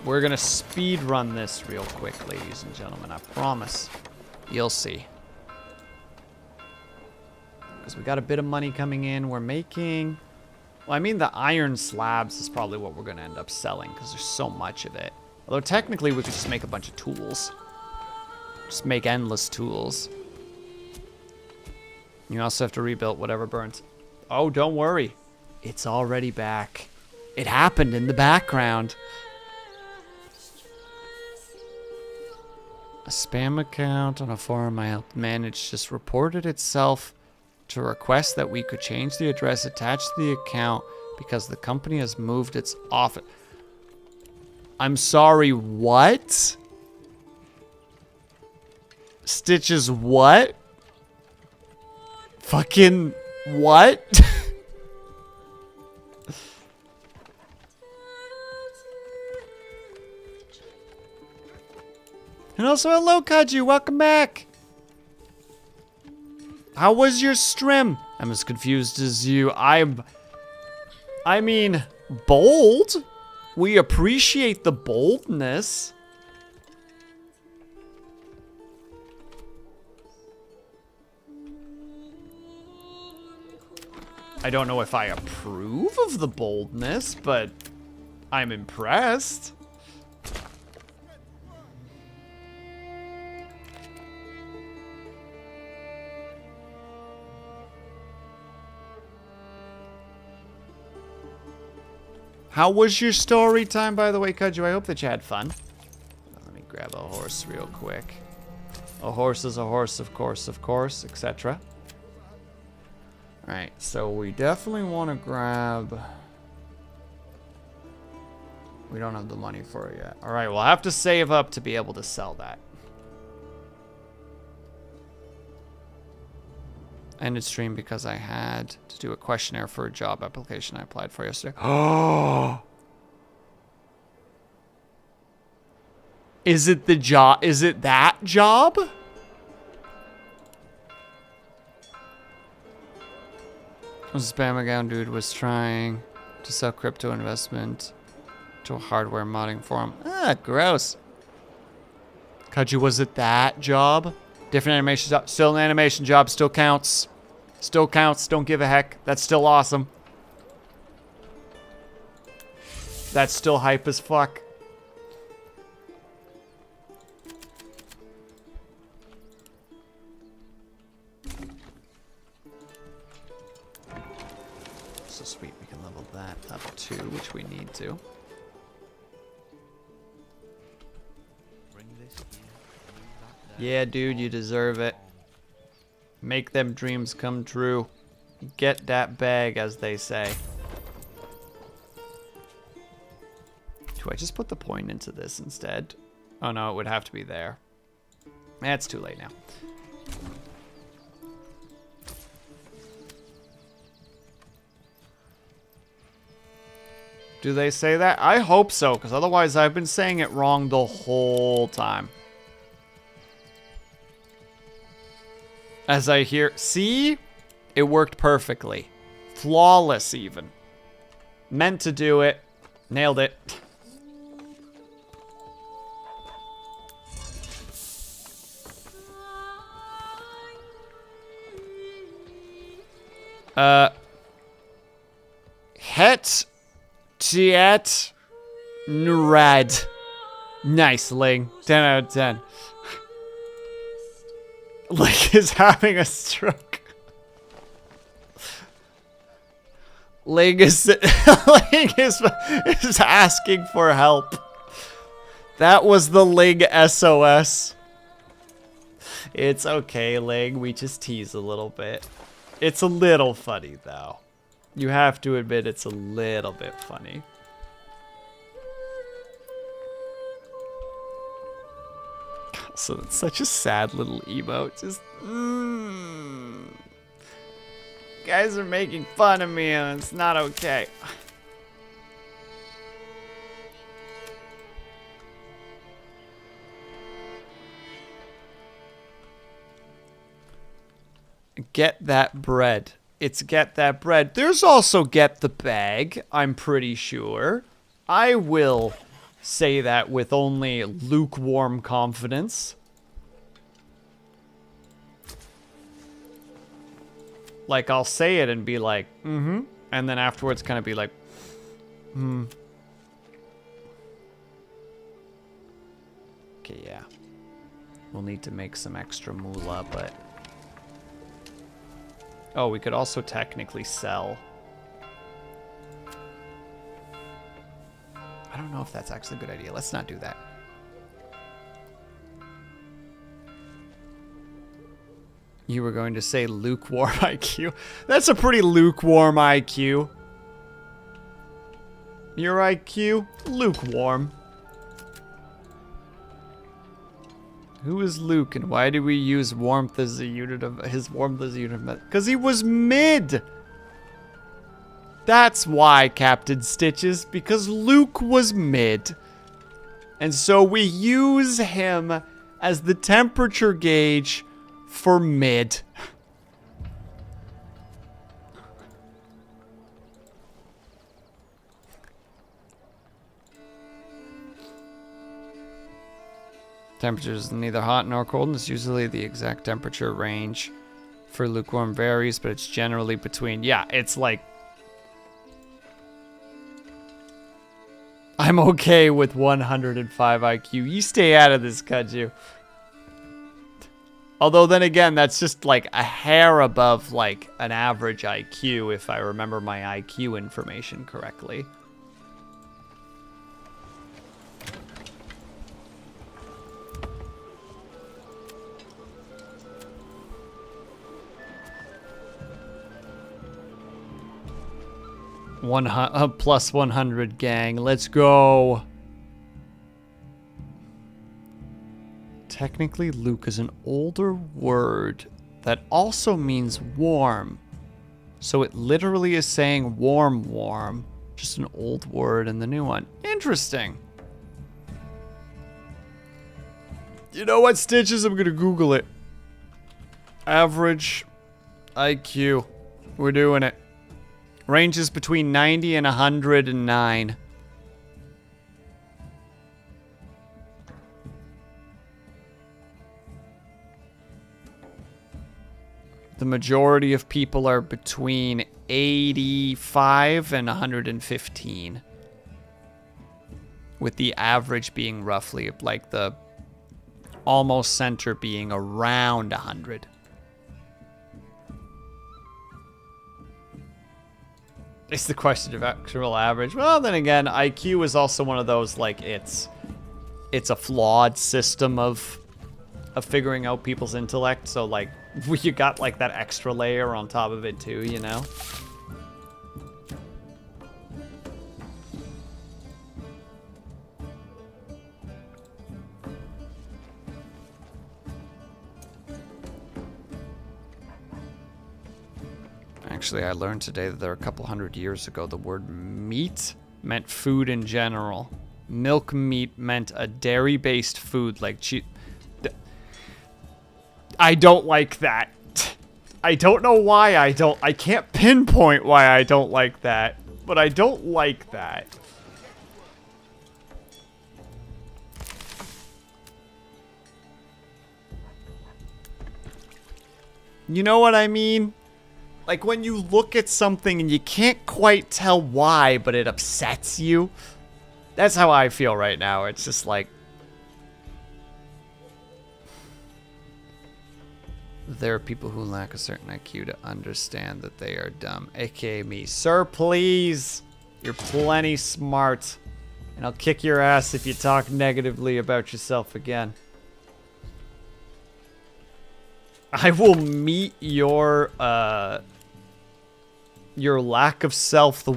S1: We're gonna speed run this real quick, ladies and gentlemen. I promise. You'll see. Because we got a bit of money coming in. We're making... Well, I mean, the iron slabs is probably what we're gonna end up selling, because there's so much of it. Although, technically, we could just make a bunch of tools. Just make endless tools. You also have to rebuild whatever burns. Oh, don't worry. It's already back. It happened in the background. A spam account on a forum I helped manage just reported itself to request that we could change the address attached to the account because the company has moved its office. I'm sorry, what? Stitches, what? Fucking what? And also, hello, Kaju. Welcome back. How was your stream? I'm as confused as you. I mean, bold. We appreciate the boldness. I don't know if I approve of the boldness, but I'm impressed. How was your story time, by the way, Kaju? I hope that you had fun. grab a horse real quick. A horse is a horse, of course, etc. Alright, so we definitely want to grab... We don't have the money for it yet. Alright, we'll have to save up to be able to sell that. Ended stream because I had to do a questionnaire for a job application I applied for yesterday. Oh! Is it the job? Is it that job? This spam account dude was trying to sell crypto investment to a hardware modding forum. Ah, gross. Kaju, was it that job? Different animation job. Still an animation job. Still counts. Still counts. Don't give a heck. That's still awesome. That's still hype as fuck. So sweet. We can level that up too, which we need to. Yeah, dude, you deserve it. Make them dreams come true. Get that bag, as they say. Do I just put the point into this instead? Oh no, it would have to be there. It's too late now. Do they say that? I hope so, because otherwise I've been saying it wrong the whole time. As I hear, see? It worked perfectly. Flawless, even. Meant to do it. Nailed it. Het. Tiet. Nrad. Nice, Ling. 10 out of 10. Ling is having a stroke. Ling is asking for help. That was the Ling SOS. It's okay, Ling. We just tease a little bit. It's a little funny, though. You have to admit it's a little bit funny. So it's such a sad little emote. Just, guys are making fun of me and it's not okay. Get that bread. It's get that bread. There's also get the bag, I'm pretty sure. I will say that with only lukewarm confidence. Like, I'll say it and be like, and then afterwards kind of be like, Okay, yeah. We'll need to make some extra moolah, but... Oh, we could also technically sell. I don't know if that's actually a good idea. Let's not do that. You were going to say lukewarm IQ. That's a pretty lukewarm IQ. Your IQ? Lukewarm. Who is Luke and why do we use warmth as a unit of his warmth as a unit of because he was mid. That's why, Captain Stitches, because Luke was mid. And so we use him as the temperature gauge for mid. Temperature is neither hot nor cold, and it's usually the exact temperature range. For lukewarm varies, but it's generally between... Yeah, it's like... I'm okay with 105 IQ. You stay out of this, Kaju. Although then again, that's just like a hair above like an average IQ, if I remember my IQ information correctly. Plus 100 gang. Let's go. Technically, Luke is an older word that also means warm. So it literally is saying warm. Just an old word and the new one. Interesting. You know what, Stitches? I'm gonna Google it. Average IQ. We're doing it. Ranges between 90 and 109. The majority of people are between 85 and 115. With the average being roughly like the almost center being around 100. It's the question of actual average. Well, then again, IQ is also one of those, like, it's a flawed system of figuring out people's intellect. So, like, you got, like, that extra layer on top of it, too, you know? Actually, I learned today that there are a couple hundred years ago, the word meat meant food in general. Milk meat meant a dairy-based food like cheese. I don't like that. I don't know why I can't pinpoint why I don't like that, but I don't like that. You know what I mean? Like when you look at something and you can't quite tell why, but it upsets you. That's how I feel right now. It's just like, there are people who lack a certain IQ to understand that they are dumb. AKA me. Sir, please. You're plenty smart. And I'll kick your ass if you talk negatively about yourself again. I will meet your lack of self-worth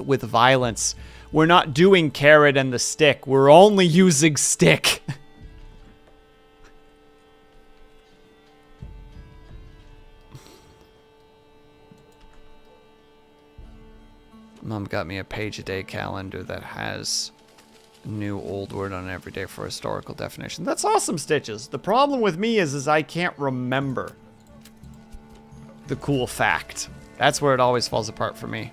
S1: with violence. We're not doing carrot and the stick. We're only using stick. Mom got me a page-a-day calendar that has new old word on every day for historical definition. That's awesome, Stitches. The problem with me is I can't remember the cool fact. That's where it always falls apart for me.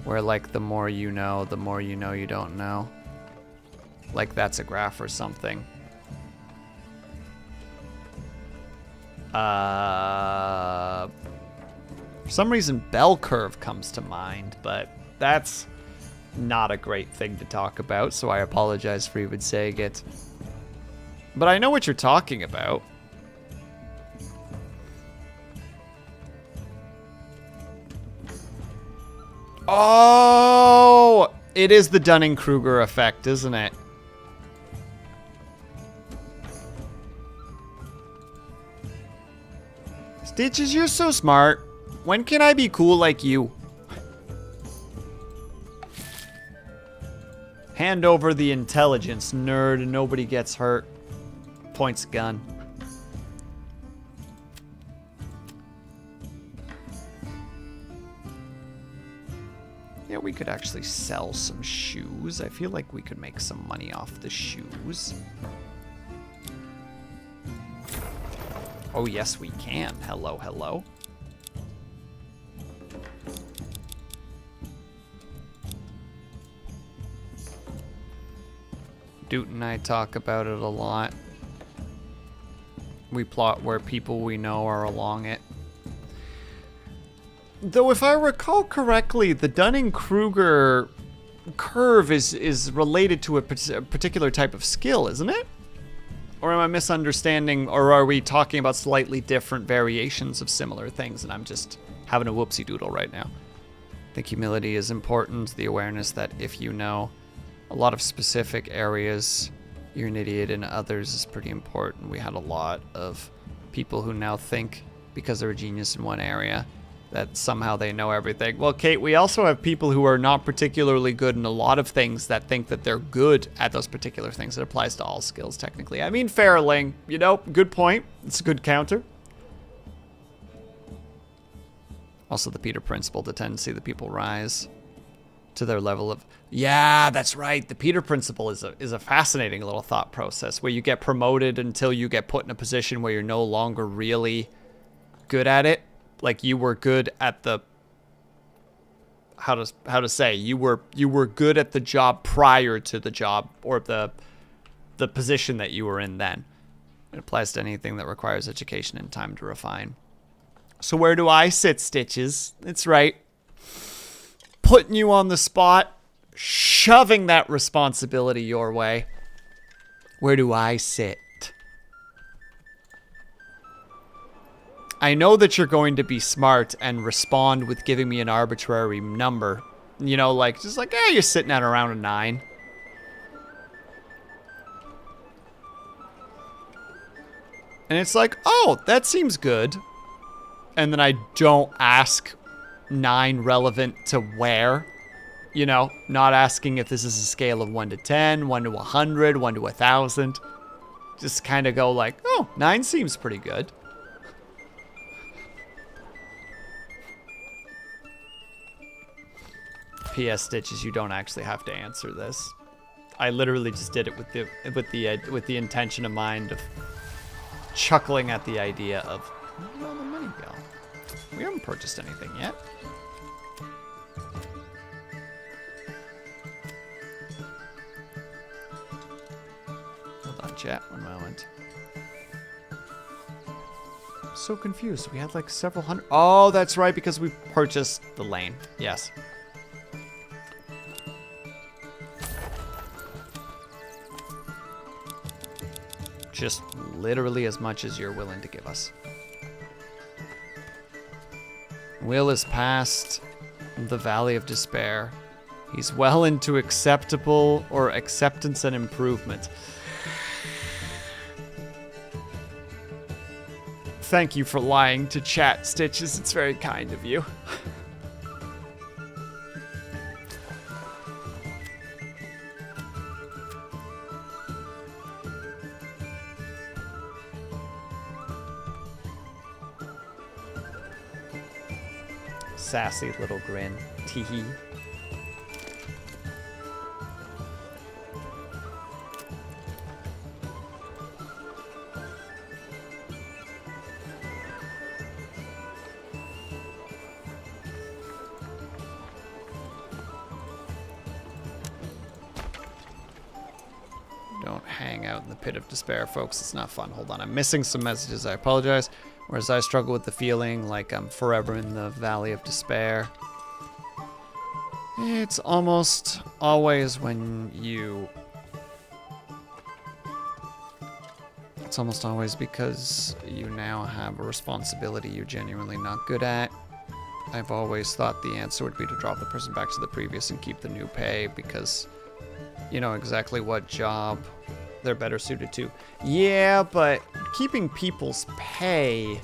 S1: Where, like, the more you know you don't know. Like, that's a graph or something. For some reason, bell curve comes to mind, but that's not a great thing to talk about, so I apologize for even saying it. But I know what you're talking about. Oh! It is the Dunning-Kruger effect, isn't it? Stitches, you're so smart. When can I be cool like you? Hand over the intelligence, nerd. Nobody gets hurt. Points gun. Yeah, we could actually sell some shoes. I feel like we could make some money off the shoes. Oh, yes, we can. Hello, hello. Doot and I talk about it a lot. We plot where people we know are along it. Though if I recall correctly, the Dunning-Kruger curve is related to a particular type of skill, isn't it? Or am I misunderstanding, or are we talking about slightly different variations of similar things and I'm just having a whoopsie doodle right now? I think humility is important, the awareness that if you know a lot of specific areas, you're an idiot, and others is pretty important. We had a lot of people who now think because they're a genius in one area that somehow they know everything. Well, Kate, we also have people who are not particularly good in a lot of things that think that they're good at those particular things. It applies to all skills, technically. I mean, Fairling, you know, good point. It's a good counter. Also, the Peter Principle, the tendency that people rise to their level of... Yeah, that's right. The Peter Principle is a fascinating little thought process where you get promoted until you get put in a position where you're no longer really good at it. Like you were good at the... How to say? You were good at the job prior to the job or the position that you were in then. It applies to anything that requires education and time to refine. So where do I sit, Stitches? It's right. Putting you on the spot, shoving that responsibility your way. Where do I sit? I know that you're going to be smart and respond with giving me an arbitrary number. You know, like, just like, you're sitting at around a 9. And it's like, oh, that seems good. And then I don't ask 9 relevant to where. You know, not asking if this is a scale of 1 to 10, 1 to 100, 1 to 1,000. Just kind of go like, oh, 9 seems pretty good. P.S. Stitches, you don't actually have to answer this. I literally just did it with the intention of mind of chuckling at the idea of, where's all the money go? We haven't purchased anything yet. Hold on, chat, one moment. I'm so confused. We had like several hundred. Oh, that's right, because we purchased the lane. Yes. Just literally as much as you're willing to give us. Will is past the Valley of Despair. He's well into acceptable or acceptance and improvement. Thank you for lying to chat, Stitches. It's very kind of you. Sassy little grin. Teehee. Don't hang out in the pit of despair, folks. It's not fun. Hold on. I'm missing some messages. I apologize. Whereas I struggle with the feeling like I'm forever in the Valley of Despair. It's almost always when you... It's almost always because you now have a responsibility you're genuinely not good at. I've always thought the answer would be to drop the person back to the previous and keep the new pay because you know exactly what job they're better suited to. Yeah, but keeping people's pay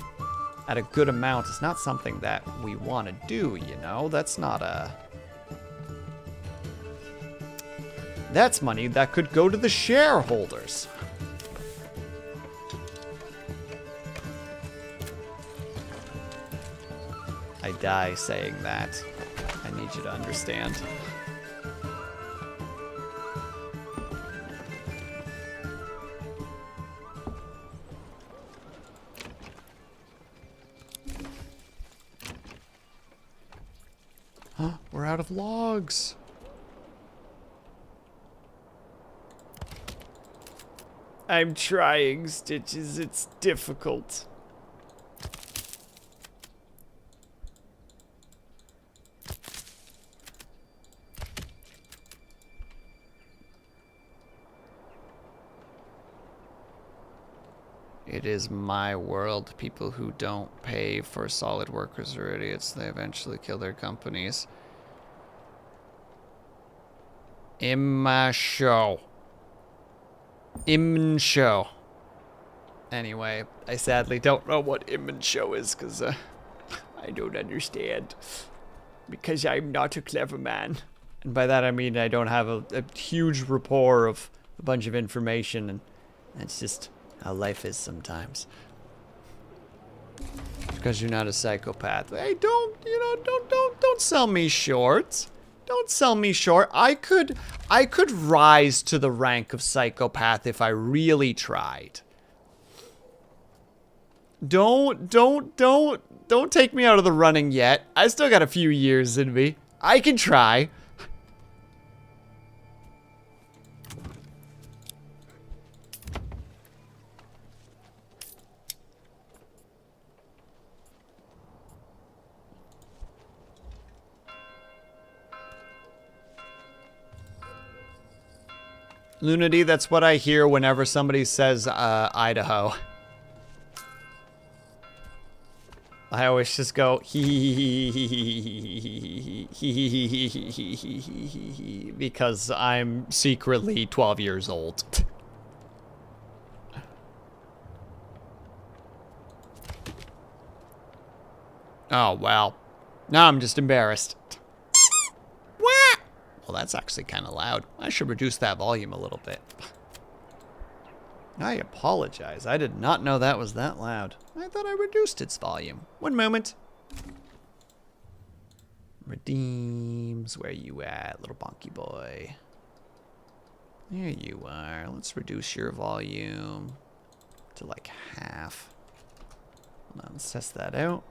S1: at a good amount is not something that we want to do, you know? That's not a... That's money that could go to the shareholders. I die saying that. I need you to understand. We're out of logs. I'm trying, Stitches. It's difficult. It is my world. People who don't pay for solid workers are idiots. They eventually kill their companies. Imma show. Imman show. Anyway, I sadly don't know what Imman show is because I don't understand. Because I'm not a clever man. And by that I mean I don't have a huge rapport of a bunch of information, and that's just how life is sometimes. Because you're not a psychopath. Hey, don't sell me short. Don't sell me short. I could rise to the rank of psychopath if I really tried. Don't take me out of the running yet. I still got a few years in me. I can try. Lunity, that's what I hear whenever somebody says Idaho. I always just go hee because I'm secretly 12 years old. Oh, well. Now I'm just embarrassed. What? Well, that's actually kind of loud. I should reduce that volume a little bit. I apologize. I did not know that was that loud. I thought I reduced its volume. One moment. Redeems, where you at, little bonky boy? There you are. Let's reduce your volume to like half. Hold on, let's test that out.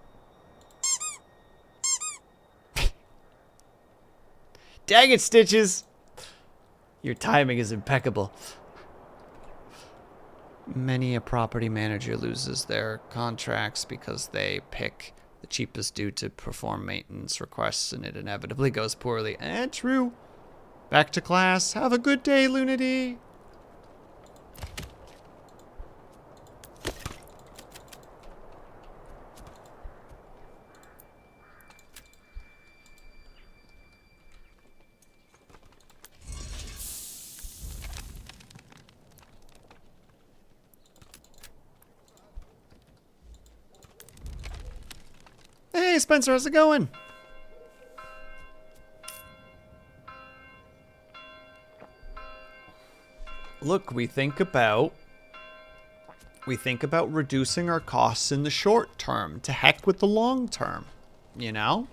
S1: Dang it, Stitches! Your timing is impeccable. Many a property manager loses their contracts because they pick the cheapest dude to perform maintenance requests, and it inevitably goes poorly. True. Back to class. Have a good day, Lunity. Hey, Spencer, how's it going? Look, we think about reducing our costs in the short term. To heck with the long term, you know?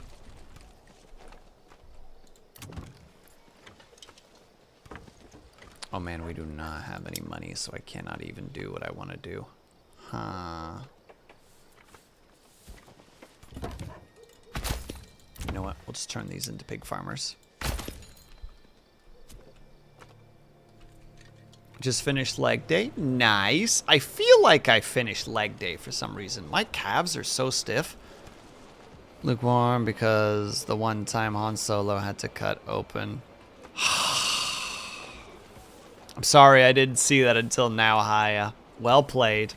S1: Oh man, we do not have any money, so I cannot even do what I want to do. Huh. You know what? We'll just turn these into pig farmers. Just finished leg day. Nice. I feel like I finished leg day for some reason. My calves are so stiff. Lukewarm because the one time Han Solo had to cut open. I'm sorry I didn't see that until now, Haya. Well played.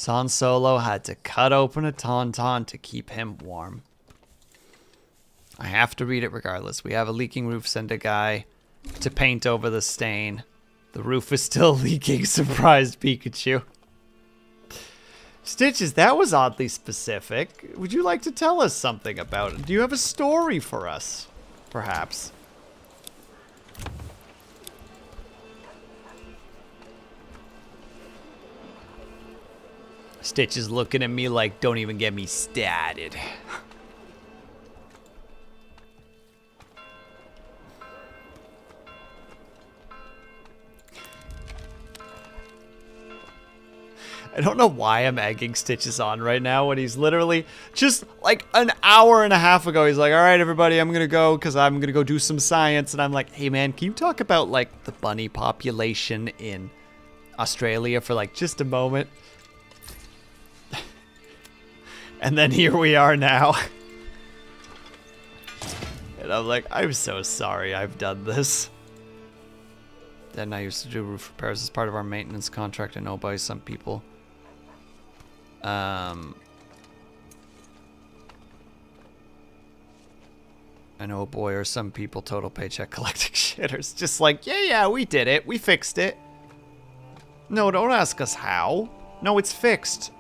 S1: Han Solo had to cut open a tauntaun to keep him warm. I have to read it regardless. We have a leaking roof. Send a guy to paint over the stain. The roof is still leaking. Surprised Pikachu. Stitches, that was oddly specific. Would you like to tell us something about it? Do you have a story for us? Perhaps. Stitch is looking at me like, don't even get me started. I don't know why I'm egging Stitches on right now when he's literally just like an hour and a half ago. He's like, all right, everybody, I'm going to go because I'm going to go do some science. And I'm like, hey, man, can you talk about like the bunny population in Australia for like just a moment? And then here we are now. And I'm like, I'm so sorry I've done this. Then I used to do roof repairs as part of our maintenance contract. I know by some people. I know a boy or some people total paycheck collecting shitters. Just like, yeah, we did it. We fixed it. No, don't ask us how. No, it's fixed.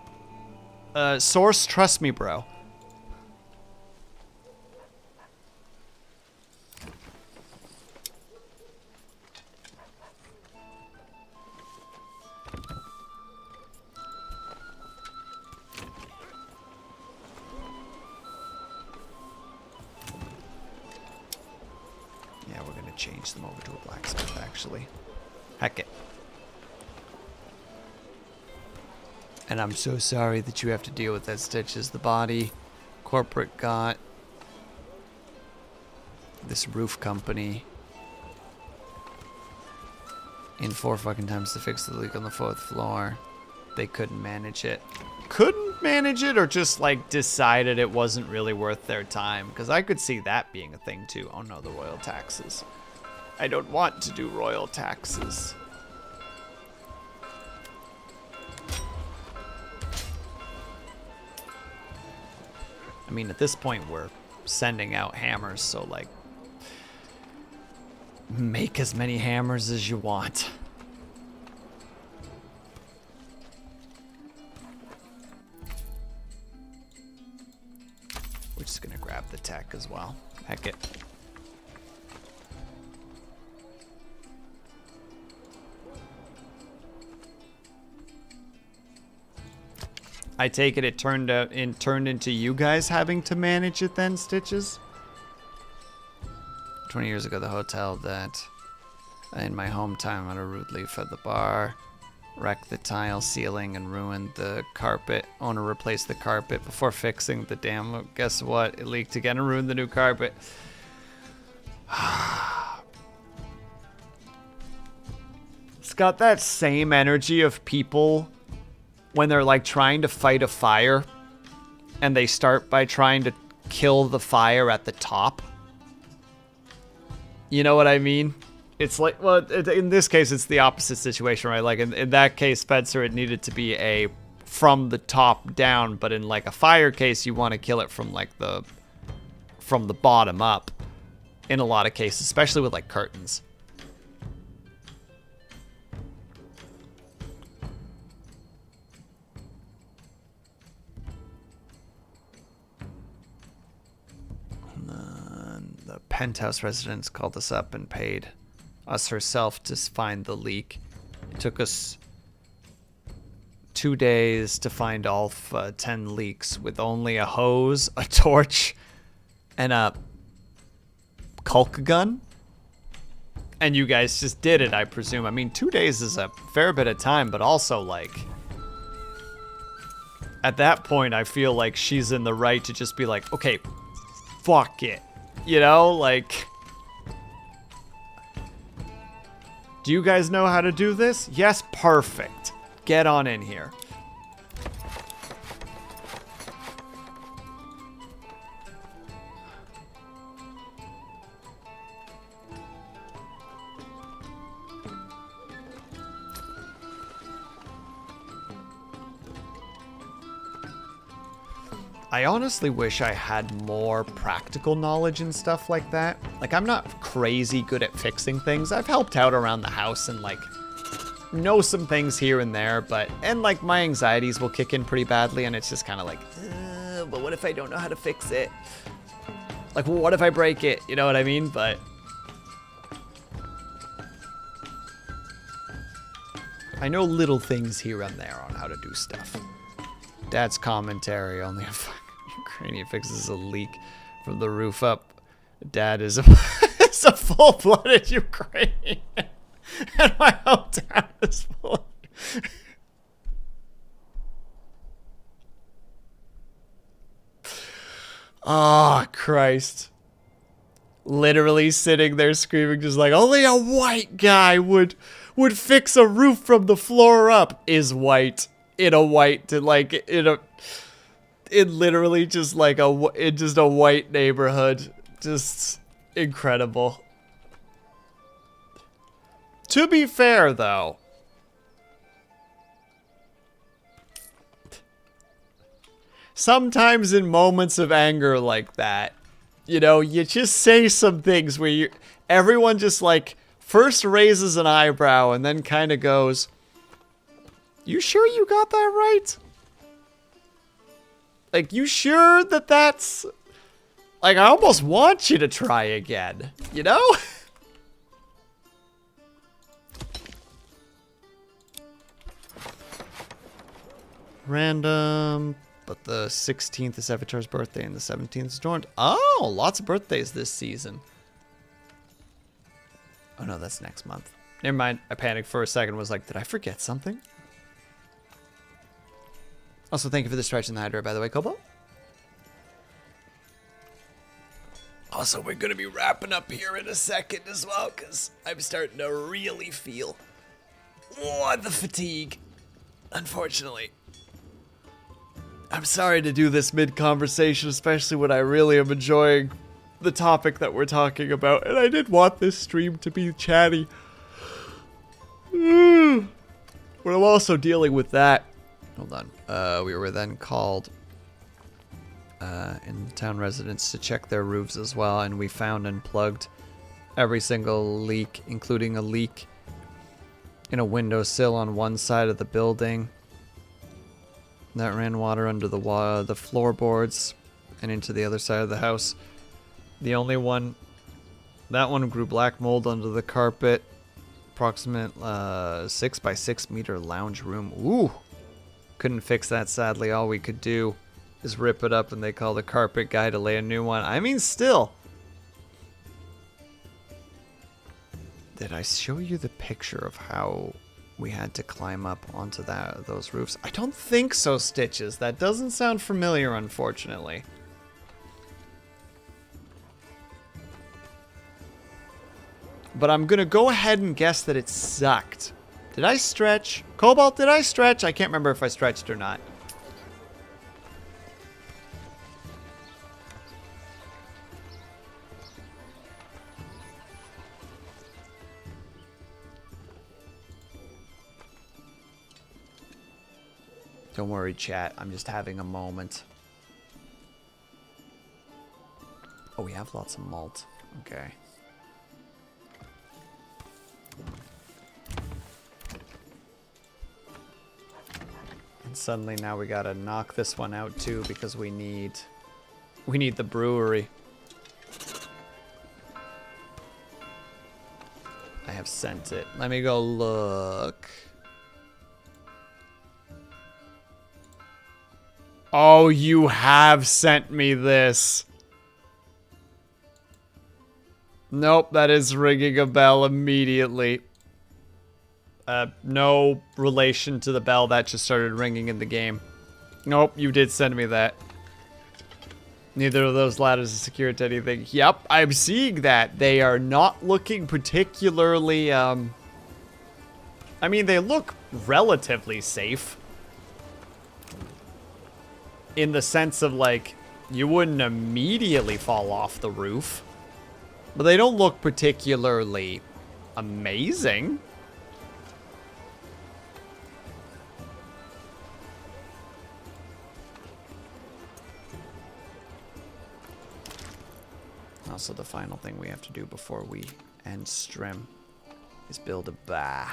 S1: Source, trust me, bro. Yeah, we're gonna change them over to a blacksmith, actually. Heck it. And I'm so sorry that you have to deal with that, Stitches. The body corporate got this roof company in 4 fucking times to fix the leak on the 4th floor. They couldn't manage it. Couldn't manage it, or just like decided it wasn't really worth their time? Because I could see that being a thing too. Oh no, the royal taxes. I don't want to do royal taxes. I mean, at this point, we're sending out hammers, so, like, make as many hammers as you want. We're just gonna grab the tech as well. Heck it. I take it turned into you guys having to manage it then, Stitches? 20 years ago, the hotel that in my hometown owner rudely fed the bar, wrecked the tile ceiling, and ruined the carpet. Owner replaced the carpet before fixing the dam. Guess what? It leaked again and ruined the new carpet. It's got that same energy of people when they're like trying to fight a fire and they start by trying to kill the fire at the top. You know what I mean? It's like, well, in this case, it's the opposite situation, right? Like in that case, Spencer, it needed to be a from the top down, but in like a fire case, you want to kill it from like from the bottom up in a lot of cases, especially with like curtains. The penthouse residents called us up and paid us herself to find the leak. It took us 2 days to find all 10 leaks with only a hose, a torch, and a caulk gun. And you guys just did it, I presume. I mean, 2 days is a fair bit of time, but also, like, at that point, I feel like she's in the right to just be like, okay, fuck it. You know, like, do you guys know how to do this? Yes, perfect. Get on in here. I honestly wish I had more practical knowledge and stuff like that. Like, I'm not crazy good at fixing things. I've helped out around the house and, like, know some things here and there, and, like, my anxieties will kick in pretty badly, and it's just kind of like, but what if I don't know how to fix it? Like, well, what if I break it? You know what I mean? But I know little things here and there on how to do stuff. Dad's commentary, only a fucking Ukrainian fixes a leak from the roof up. Dad is a, is a full-blooded Ukrainian. And my hometown is full. Oh, Christ. Literally sitting there screaming just like, only a white guy would fix a roof from the floor up. Is white. In a white, like, in literally just like in just a white neighborhood. Just incredible. To be fair, though, sometimes in moments of anger like that, you know, you just say some things where everyone just like first raises an eyebrow and then kind of goes, "You sure you got that right?" Like, you sure that that's... Like, I almost want you to try again, you know? Random, but the 16th is Avatar's birthday and the 17th is Dorned. Oh, lots of birthdays this season. Oh no, that's next month. Never mind, I panicked for a second, was like, did I forget something? Also, thank you for the stretch in the Hydra, by the way, Kobo. Also, we're going to be wrapping up here in a second as well, because I'm starting to really feel the fatigue, unfortunately. I'm sorry to do this mid-conversation, especially when I really am enjoying the topic that we're talking about, and I did want this stream to be chatty. But I'm also dealing with that. Hold on. We were then called in town residents to check their roofs as well, and we found and plugged every single leak, including a leak in a windowsill on one side of the building that ran water under the floorboards and into the other side of the house. The only one, that one grew black mold under the carpet. Approximate 6 by 6 meter lounge room. Ooh, couldn't fix that, sadly. All we could do is rip it up, and they call the carpet guy to lay a new one. I mean, still. Did I show you the picture of how we had to climb up onto those roofs? I don't think so, Stitches. That doesn't sound familiar, unfortunately. But I'm gonna go ahead and guess that it sucked. Did I stretch? Cobalt, did I stretch? I can't remember if I stretched or not. Don't worry, chat. I'm just having a moment. Oh, we have lots of malt. Okay. And suddenly now we gotta knock this one out too, because we need the brewery. I have sent it. Let me go look. Oh, you have sent me this. Nope, that is ringing a bell immediately. No relation to the bell that just started ringing in the game. Nope, you did send me that. Neither of those ladders is secured to anything. Yep, I'm seeing that. They are not looking particularly, I mean, they look relatively safe. In the sense of, like, you wouldn't immediately fall off the roof. But they don't look particularly amazing. Also, the final thing we have to do before we end stream is build a bar.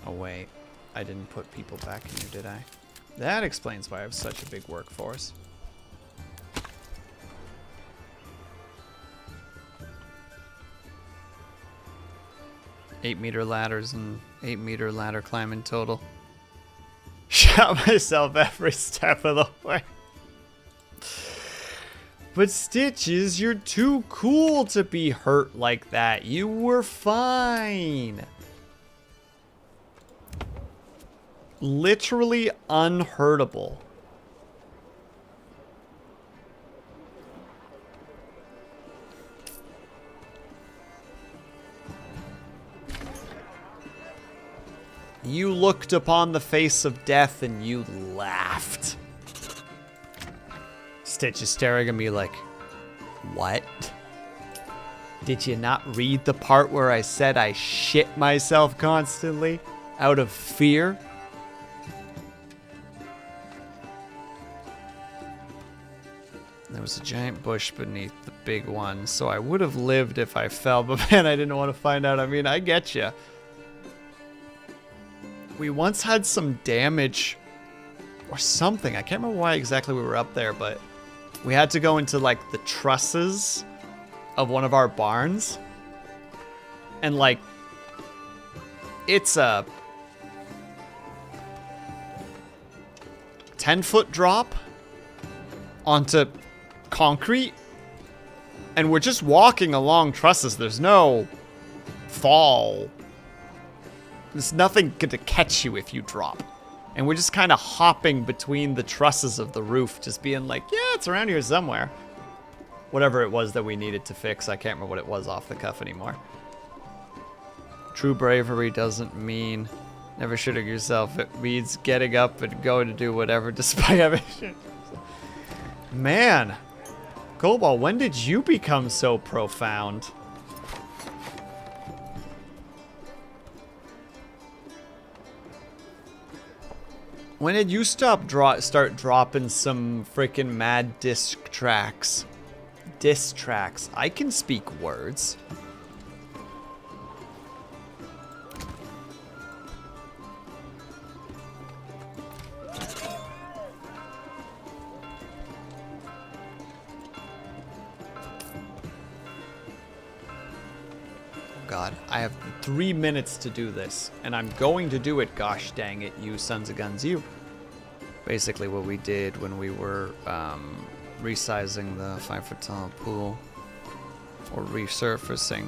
S1: Oh wait, I didn't put people back in here, did I? That explains why I have such a big workforce. Eight-meter ladders and 8-meter ladder climb in total. Shot myself every step of the way. But Stitches, you're too cool to be hurt like that. You were fine. Literally unhurtable. You looked upon the face of death and you laughed. Stitch is staring at me like, what? Did you not read the part where I said I shit myself constantly out of fear? There was a giant bush beneath the big one, so I would have lived if I fell, but man, I didn't want to find out. I mean, I get you. We once had some damage or something. I can't remember why exactly we were up there, but we had to go into like the trusses of one of our barns. And like, it's a 10-foot drop onto concrete. And we're just walking along trusses. There's no fall. There's nothing to catch you if you drop. And we're just kind of hopping between the trusses of the roof, just being like, yeah, it's around here somewhere. Whatever it was that we needed to fix. I can't remember what it was off the cuff anymore. True bravery doesn't mean never shooting yourself. It means getting up and going to do whatever despite everything. Man. Cobalt, when did you become so profound? When did you start dropping some freaking mad diss tracks? Diss tracks. I can speak words. God, I have 3 minutes to do this, and I'm going to do it, gosh dang it, you sons of guns, you. Basically what we did when we were resizing the 5-foot tall pool, or resurfacing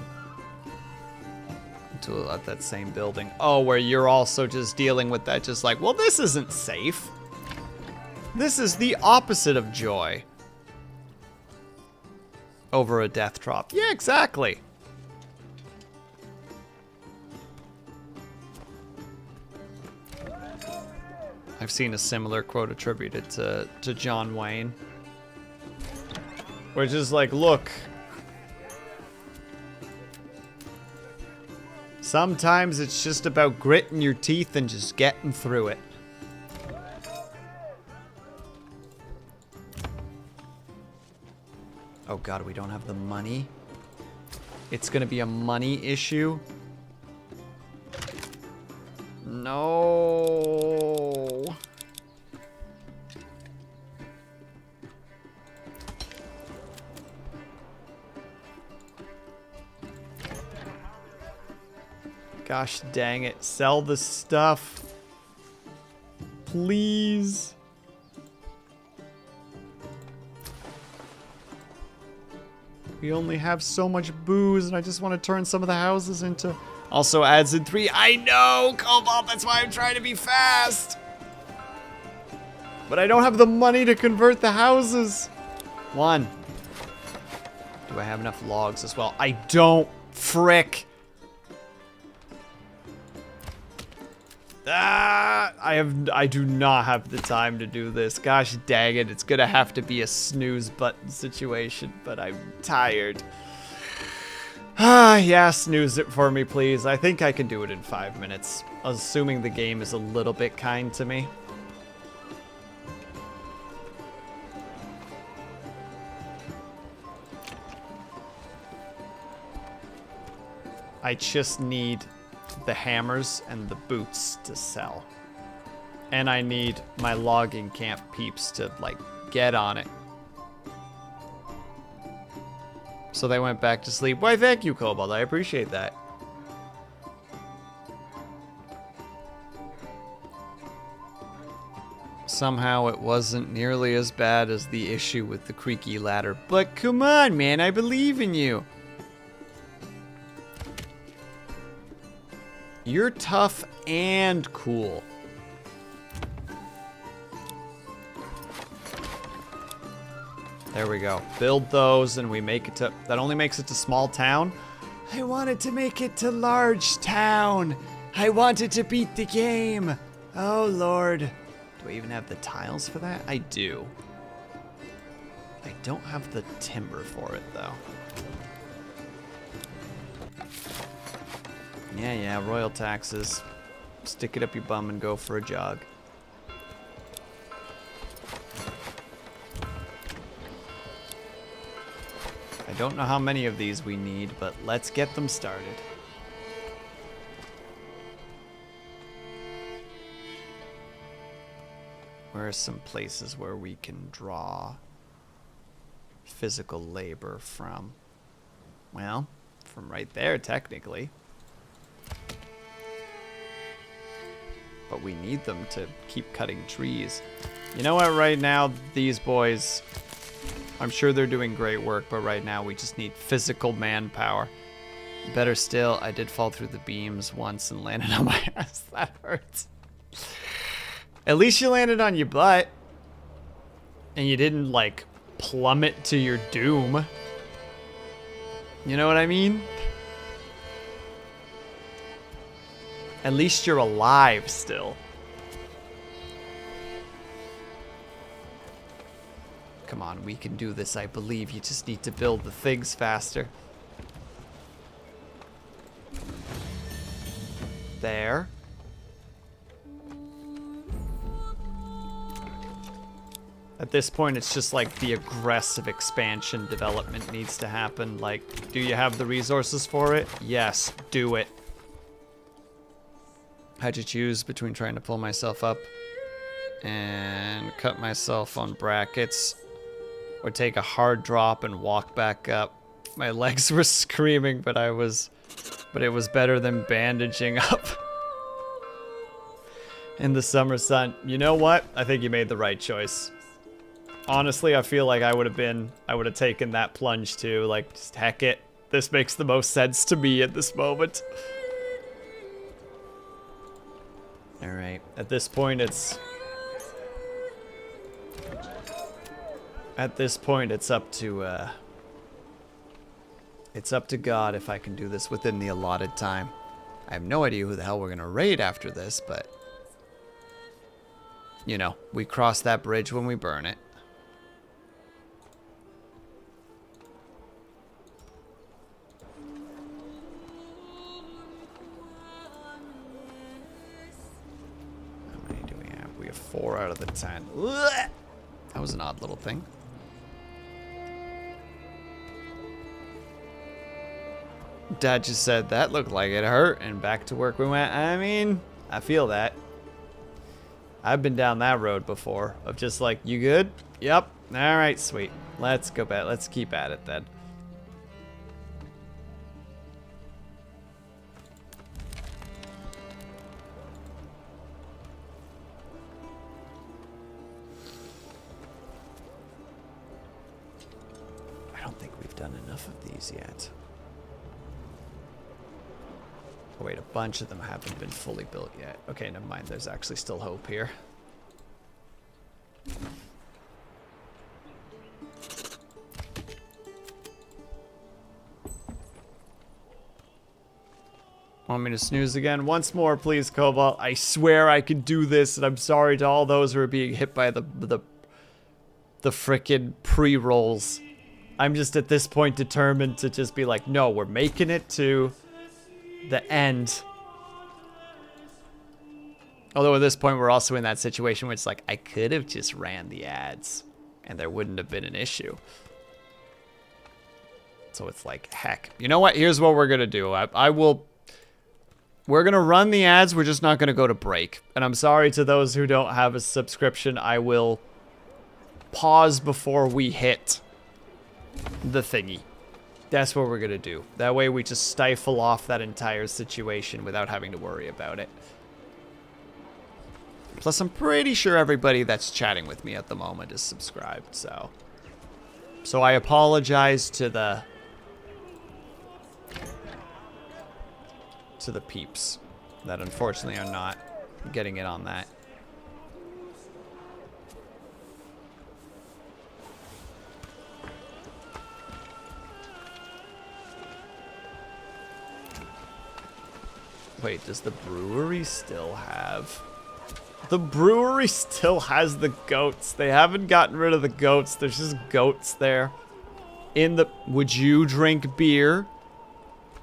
S1: to that same building. Oh, where you're also just dealing with that, just like, well, this isn't safe. This is the opposite of joy. Over a death drop. Yeah, exactly. I've seen a similar quote attributed to John Wayne. Which is like, look. Sometimes it's just about gritting your teeth and just getting through it. Oh god, we don't have the money. It's gonna be a money issue. No. Gosh dang it. Sell the stuff. Please. We only have so much booze, and I just want to turn some of the houses into... Also adds in 3. I know, Cobalt, that's why I'm trying to be fast. But I don't have the money to convert the houses. 1. Do I have enough logs as well? I don't. Frick. Ah, I do not have the time to do this. Gosh dang it, it's gonna have to be a snooze button situation, but I'm tired. Ah, yeah, snooze it for me, please. I think I can do it in 5 minutes, assuming the game is a little bit kind to me. I just need the hammers and the boots to sell. And I need my logging camp peeps to, like, get on it. So they went back to sleep. Why, thank you, Cobalt. I appreciate that. Somehow it wasn't nearly as bad as the issue with the creaky ladder. But come on, man. I believe in you. You're tough and cool. There we go. Build those and we make it to... That only makes it to small town. I wanted to make it to large town. I wanted to beat the game. Oh, Lord. Do I even have the tiles for that? I do. I don't have the timber for it, though. Yeah, royal taxes. Stick it up your bum and go for a jog. I don't know how many of these we need, but let's get them started. Where are some places where we can draw physical labor from? Well, from right there, technically. But we need them to keep cutting trees. You know what, right now, these boys, I'm sure they're doing great work, but right now we just need physical manpower. Better still, I did fall through the beams once and landed on my ass. That hurts. At least you landed on your butt. And you didn't, like, plummet to your doom. You know what I mean? At least you're alive still. Come on, we can do this, I believe. You just need to build the things faster. There. At this point, it's just like the aggressive expansion development needs to happen. Like, do you have the resources for it? Yes, do it. How'd you choose between trying to pull myself up and cut myself on brackets or take a hard drop and walk back up? My legs were screaming, but it was better than bandaging up in the summer sun. You know what? I think you made the right choice. Honestly, I feel like I would have taken that plunge too. Like, just heck it. This makes the most sense to me at this moment. Alright, at this point it's... it's up to, it's up to God if I can do this within the allotted time. I have no idea who the hell we're gonna raid after this, but... You know, we cross that bridge when we burn it. How many do we have? We have 4 out of the 10. That was an odd little thing. Dad just said that looked like it hurt, and back to work we went. I mean, I feel that. I've been down that road before of just like, you good? Yep. All right, sweet. Let's go back. Let's keep at it then. I don't think we've done enough of these yet. Oh wait, a bunch of them haven't been fully built yet. Okay, never mind. There's actually still hope here. Want me to snooze again? Once more, please, Cobalt. I swear I can do this, and I'm sorry to all those who are being hit by the frickin' pre-rolls. I'm just at this point determined to just be like, no, we're making it to the end. Although at this point we're also in that situation where it's like, I could have just ran the ads and there wouldn't have been an issue. So it's like, heck, you know what? Here's what we're gonna do. We're gonna run the ads. We're just not gonna go to break. And I'm sorry to those who don't have a subscription. I will pause before we hit the thingy. That's what we're gonna do. That way we just stifle off that entire situation without having to worry about it. Plus, I'm pretty sure everybody that's chatting with me at the moment is subscribed, so I apologize to the peeps that unfortunately are not getting it on that. Wait, does the brewery still have... The brewery still has the goats. They haven't gotten rid of the goats. There's just goats there. Would you drink beer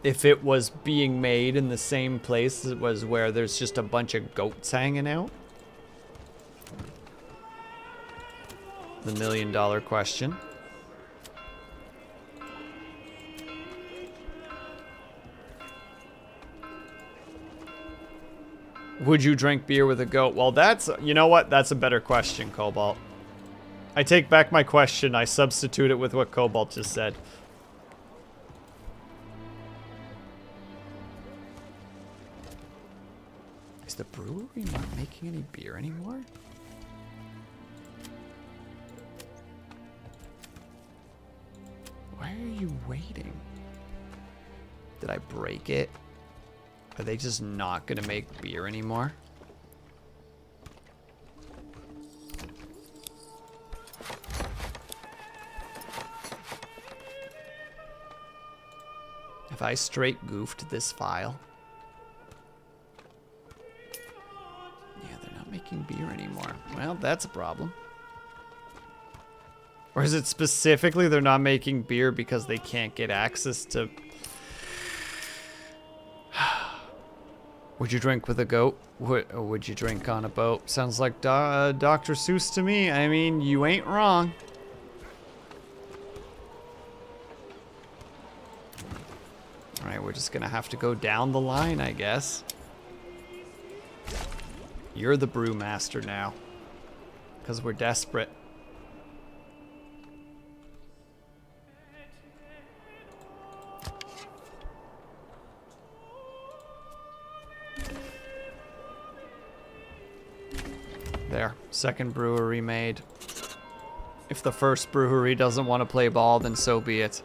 S1: if it was being made in the same place as it was where there's just a bunch of goats hanging out? The $1 million question. Would you drink beer with a goat? Well, that's, you know what? That's a better question, Cobalt. I take back my question. I substitute it with what Cobalt just said. Is the brewery not making any beer anymore? Why are you waiting? Did I break it? Are they just not gonna make beer anymore? Have I straight goofed this file? Yeah, they're not making beer anymore. Well, that's a problem. Or is it specifically they're not making beer because they can't get access to... Would you drink with a goat? Would you drink on a boat? Sounds like Dr. Seuss to me. I mean, you ain't wrong. Alright, we're just gonna have to go down the line, I guess. You're the brewmaster now. Because we're desperate. There, second brewery made. If the first brewery doesn't want to play ball, then so be it.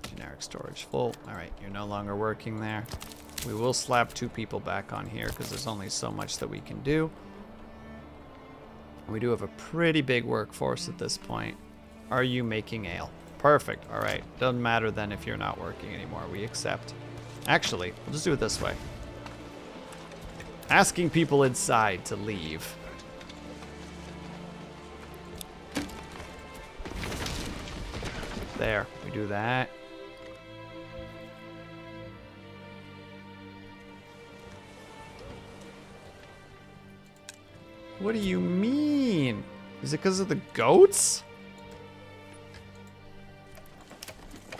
S1: Generic storage full. Alright, you're no longer working there. We will slap 2 people back on here because there's only so much that we can do. We do have a pretty big workforce at this point. Are you making ale? Perfect. All right. Doesn't matter then if you're not working anymore. We accept. Actually, we'll just do it this way. Asking people inside to leave. There. We do that. What do you mean? Is it because of the goats?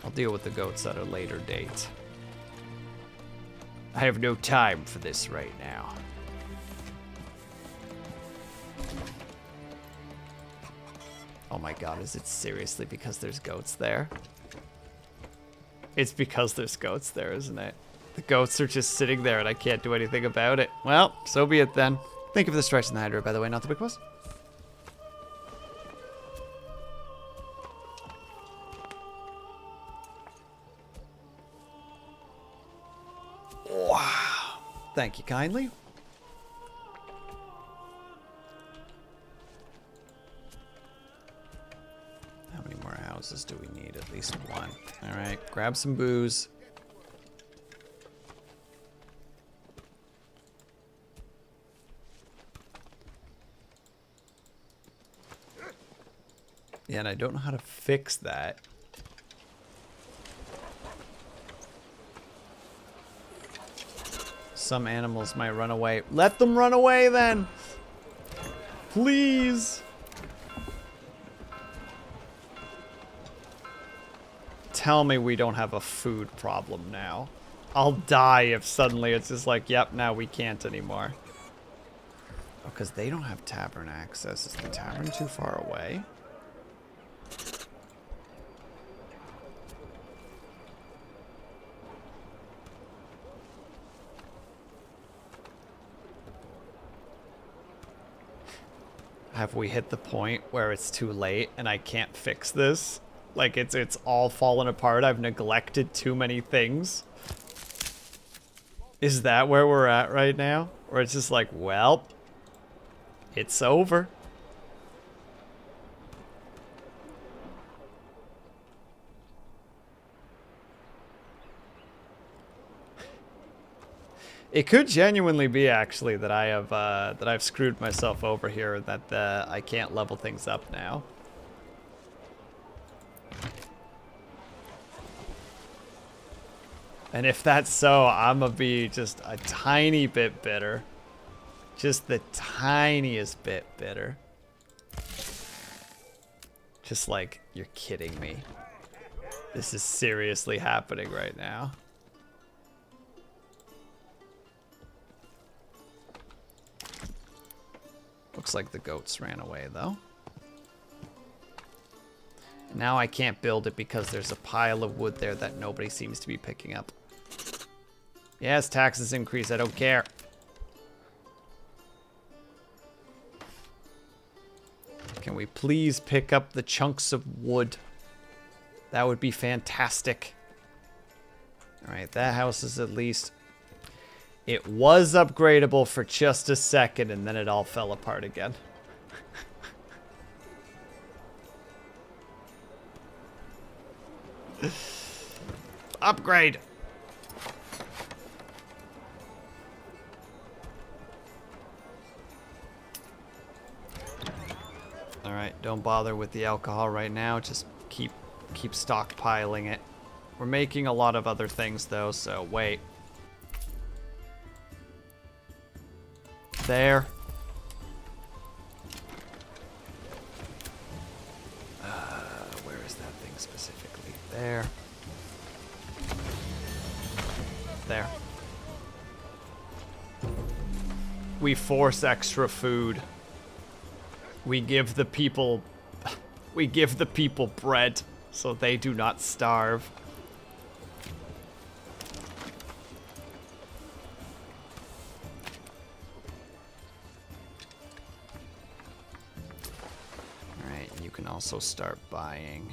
S1: I'll deal with the goats at a later date. I have no time for this right now. Oh my god, is it seriously because there's goats there? It's because there's goats there, isn't it? The goats are just sitting there and I can't do anything about it. Well, so be it then. Thank you for the stretch in the Hydra, by the way, not the big boss. Wow. Thank you kindly. How many more houses do we need? At least 1. All right, grab some booze. Yeah, and I don't know how to fix that. Some animals might run away. Let them run away then! Please! Tell me we don't have a food problem now. I'll die if suddenly it's just like, yep, now we can't anymore. Oh, because they don't have tavern access. Is the tavern too far away? Have we hit the point where it's too late and I can't fix this? Like it's all fallen apart. I've neglected too many things. Is that where we're at right now? Or it's just like, well, it's over. It could genuinely be actually that I have that I've screwed myself over here, that I can't level things up now. And if that's so, I'm gonna be just a tiny bit bitter. Just the tiniest bit bitter. Just like, you're kidding me. This is seriously happening right now. Looks like the goats ran away, though. Now I can't build it because there's a pile of wood there that nobody seems to be picking up. Yes, taxes increase. I don't care. Can we please pick up the chunks of wood? That would be fantastic. All right, that house is at least... It was upgradable for just a second, and then it all fell apart again. Upgrade! Alright, don't bother with the alcohol right now. Just keep stockpiling it. We're making a lot of other things, though, so wait. There. Where is that thing specifically? There. There. We force extra food. We give the people bread so they do not starve. Alright, you can also start buying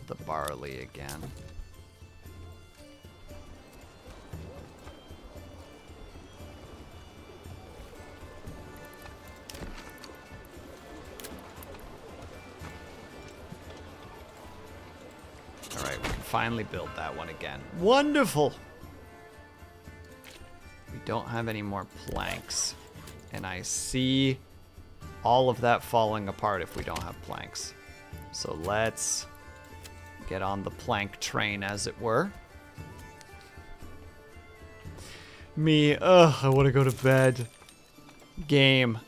S1: the barley again. Alright, we can finally build that one again. Wonderful! We don't have any more planks. And I see all of that falling apart if we don't have planks. So let's get on the plank train, as it were. Me, I want to go to bed. Game,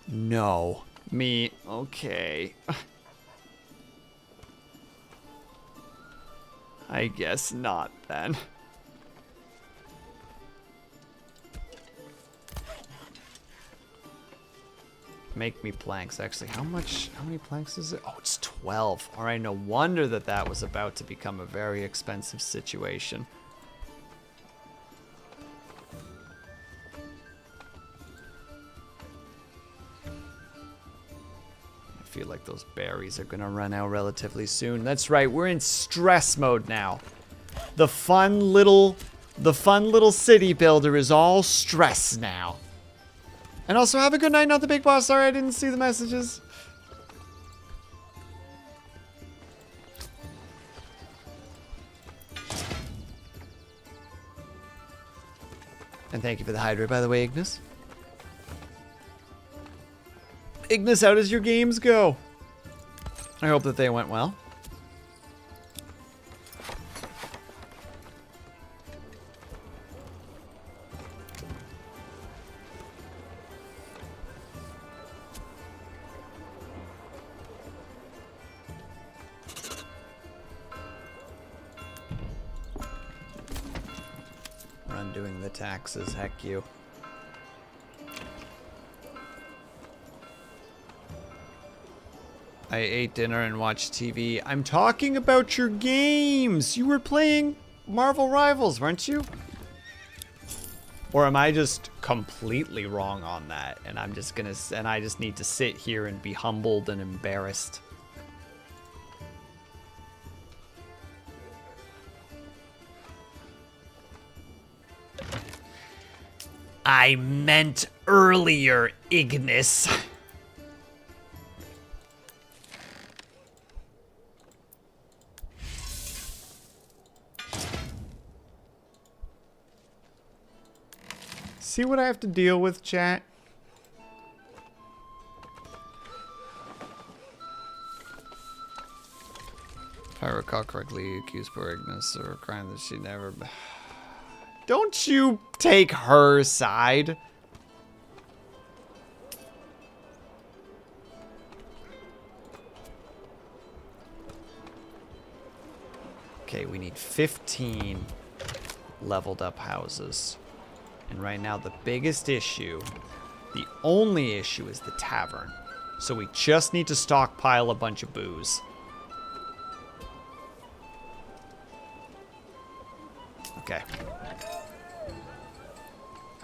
S1: no. Me, okay. I guess not, then. Make me planks, actually. How many planks is it? Oh, it's 12. All right, no wonder that was about to become a very expensive situation. I feel like those berries are gonna run out relatively soon. That's right, we're in stress mode now. The fun little city builder is all stress now. And also, have a good night, not the big boss. Sorry, I didn't see the messages. And thank you for the hydrate, by the way, Ignis. Ignis, how does your games go? I hope that they went well. Undoing the taxes, heck you. I ate dinner and watched TV. I'm talking about your games. You were playing Marvel Rivals, weren't you? Or am I just completely wrong on that? And I just need to sit here and be humbled and embarrassed. I meant earlier, Ignis. See what I have to deal with, chat? If I recall correctly, accused poor Ignis of a crime that she never... Don't you take her side. Okay, we need 15 leveled up houses. And right now the biggest issue, the only issue is the tavern. So we just need to stockpile a bunch of booze. Okay.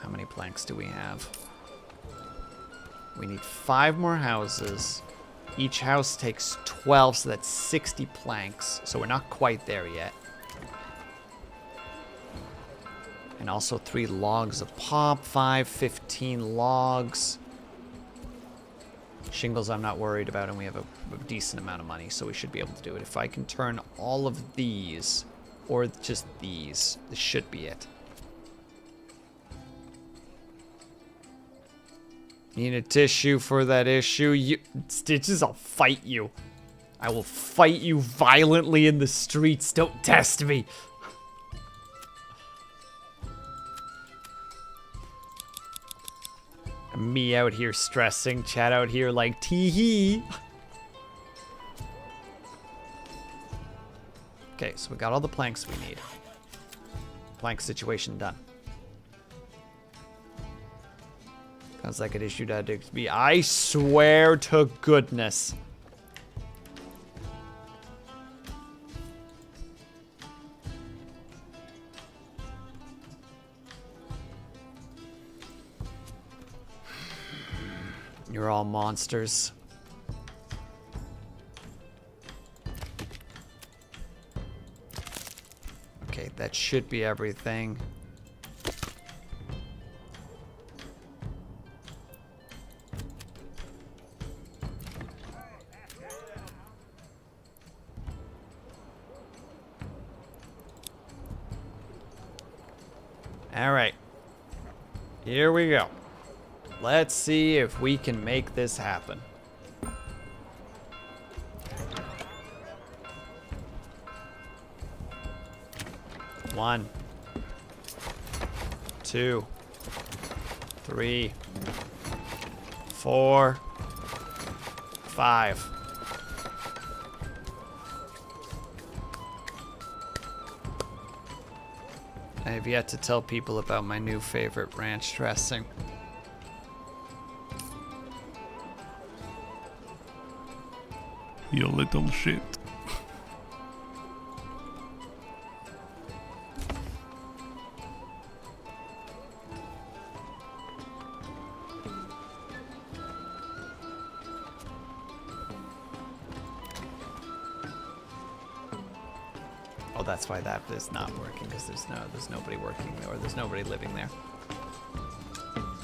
S1: How many planks do we have? We need 5 more houses. Each house takes 12, so that's 60 planks. So we're not quite there yet. And also 3 logs of pop, 15 logs. Shingles I'm not worried about, and we have a decent amount of money, so we should be able to do it. If I can turn all of these, or just these, this should be it. Need a tissue for that issue. You, Stitches, I'll fight you. I will fight you violently in the streets. Don't test me. Me out here stressing, chat out here like tee-hee. Okay, so we got all the planks we need. Plank situation done. Sounds like an issue that to be. I swear to goodness. You're all monsters. Okay, that should be everything. All right. Here we go. Let's see if we can make this happen. One, 2, 3, 4, 5. I have yet to tell people about my new favorite ranch dressing.
S8: You little shit.
S1: Oh, that's why that is not working, because there's nobody working there, or there's nobody living there.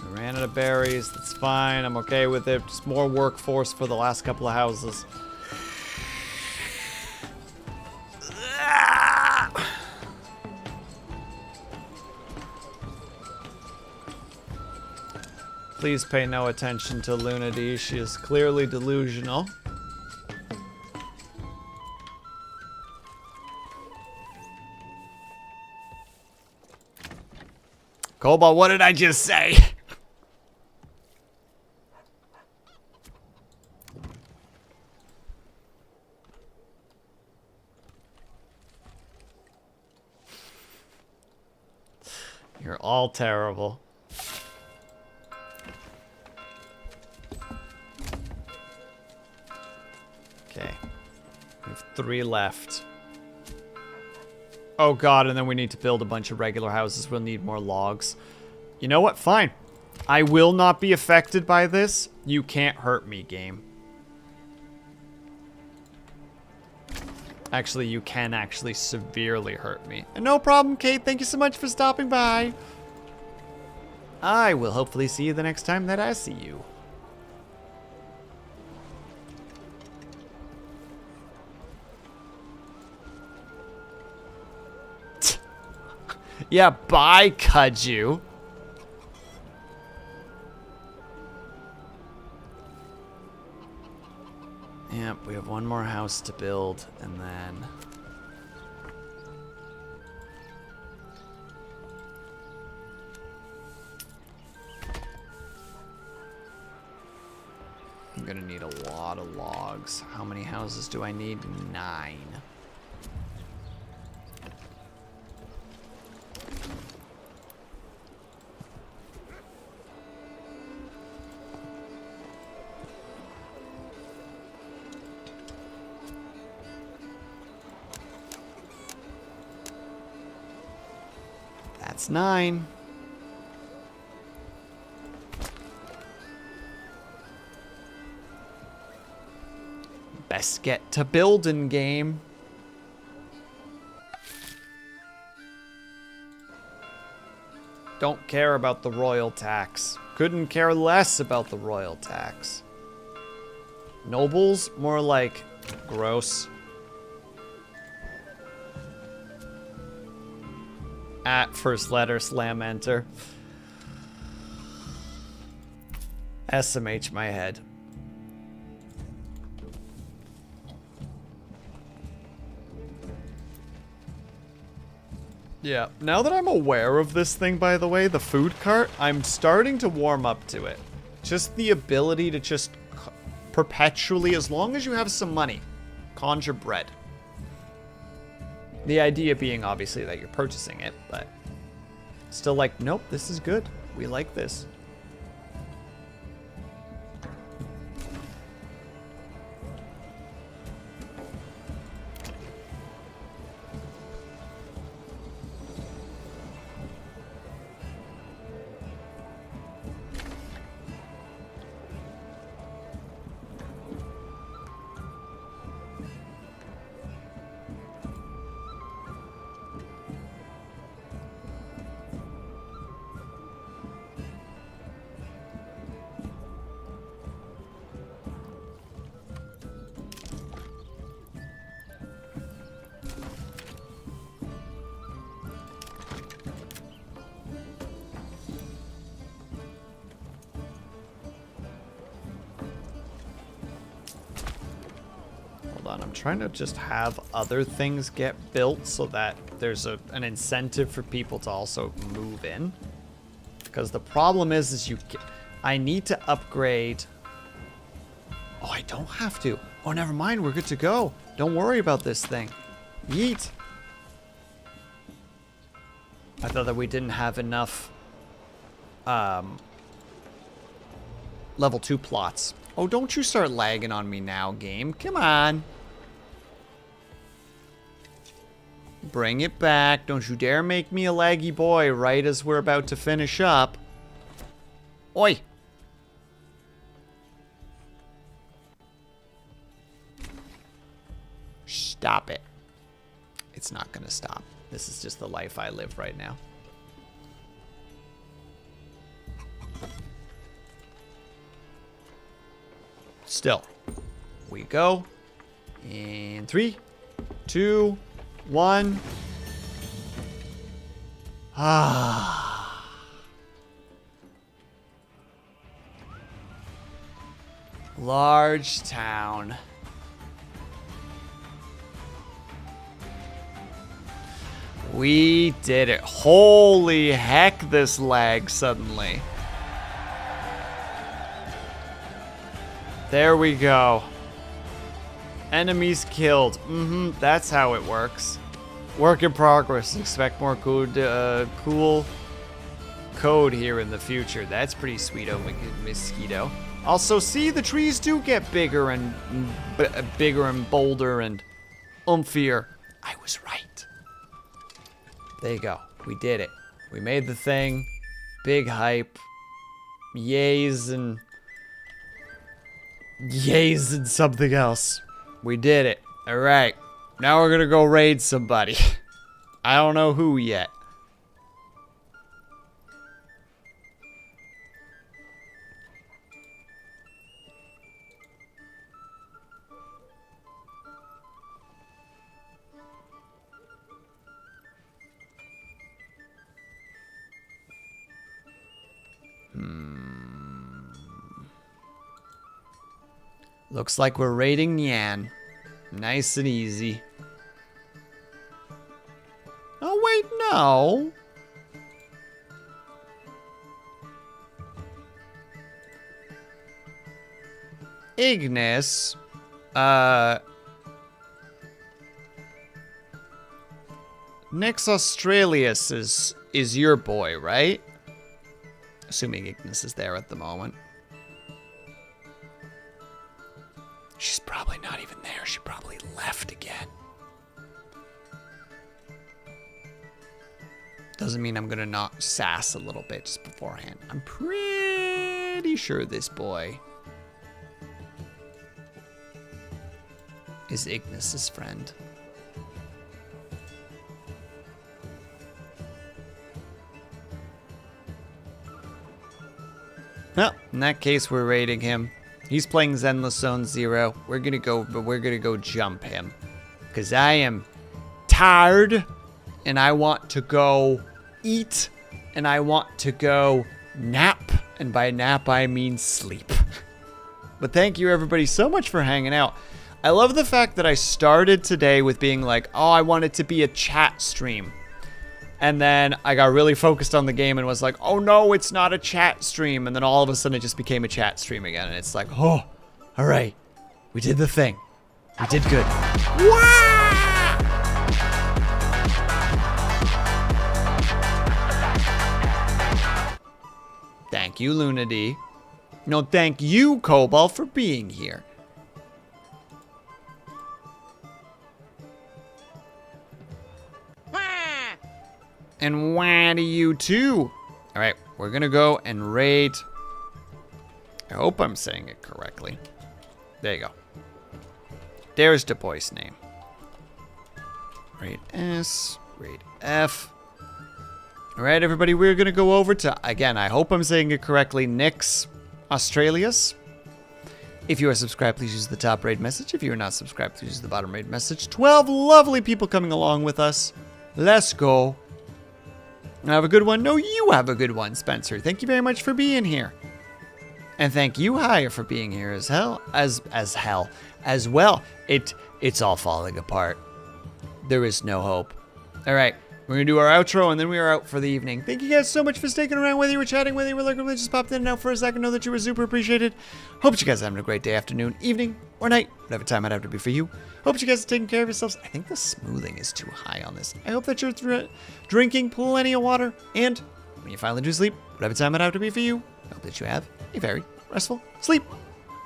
S1: We ran out of berries. That's fine. I'm okay with it. Just more workforce for the last couple of houses. Please pay no attention to Luna D. She is clearly delusional. Cobalt, what did I just say? You're all terrible. Okay. We have 3 left. Oh god, and then we need to build a bunch of regular houses. We'll need more logs. You know what? Fine. I will not be affected by this. You can't hurt me, game. Actually, you can actually severely hurt me. And no problem, Kate. Thank you so much for stopping by. I will hopefully see you the next time that I see you. Yeah, bye, Kudju. Yep, we have one more house to build, and then... I'm gonna need a lot of logs. How many houses do I need? 9. That's 9. Best get to building game. Don't care about the royal tax. Couldn't care less about the royal tax. Nobles, more like gross. At first letter, slam enter. SMH my head. Yeah, now that I'm aware of this thing, by the way, the food cart, I'm starting to warm up to it. Just the ability to just perpetually, as long as you have some money, conjure bread. The idea being, obviously, that you're purchasing it, but still like, nope, this is good. We like this. I'm trying to just have other things get built so that there's an incentive for people to also move in. Because the problem is I need to upgrade. Oh, I don't have to. Oh, never mind. We're good to go. Don't worry about this thing. Yeet. I thought that we didn't have enough level 2 plots. Oh, don't you start lagging on me now, game. Come on. Bring it back. Don't you dare make me a laggy boy right as we're about to finish up. Oi. Stop it. It's not gonna stop. This is just the life I live right now. Still. We go. In 3, 2, 1. Ah. Large town. We did it. Holy heck, this lag suddenly. There we go. Enemies killed. That's how it works. Work in progress. Expect more cool code here in the future. That's pretty sweet, oh mosquito. Also, see, the trees do get bigger and bolder and umphier. I was right. There you go. We did it. We made the thing. Big hype. Yays and something else. We did it. All right. Now we're gonna go raid somebody. I don't know who yet. Looks like we're raiding Nyan. Nice and easy. Oh, wait, no. Ignis, Nix Australius is your boy, right? Assuming Ignis is there at the moment. She's probably not even there. She probably left again. Doesn't mean I'm gonna not sass a little bit just beforehand. I'm pretty sure this boy is Ignis's friend. Well, in that case, we're raiding him. He's playing Zenless Zone 0. We're gonna go jump him. Cause I am tired and I want to go eat and I want to go nap. And by nap, I mean sleep. But thank you everybody so much for hanging out. I love the fact that I started today with being like, oh, I want it to be a chat stream. And then I got really focused on the game and was like, oh no, it's not a chat stream. And then all of a sudden it just became a chat stream again. And it's like, oh, all right. We did the thing. We did good. Thank you, Lunady. No, thank you, Cobalt, for being here. And why do you too? All right, we're gonna go and raid. I hope I'm saying it correctly. There you go. There's the boy's name. Raid S, raid F. All right, everybody, we're gonna go over to, again, I hope I'm saying it correctly, Nix Australius. If you are subscribed, please use the top raid message. If you are not subscribed, please use the bottom raid message. 12 lovely people coming along with us. Let's go. Have a good one. No, you have a good one, Spencer. Thank you very much for being here. And thank you, Hire, for being here as well. It's all falling apart. There is no hope. All right, we're gonna do our outro and then we are out for the evening. Thank you guys so much for sticking around, whether you were chatting, whether you were lurking, just popped in and out for a second. Know that you were super appreciated. Hope you guys are having a great day, afternoon, evening, or night, whatever time it have to be for you. Hope you guys are taking care of yourselves. I think the smoothing is too high on this. I hope that you're drinking plenty of water. And when you finally do sleep, whatever time it have to be for you, I hope that you have a very restful sleep.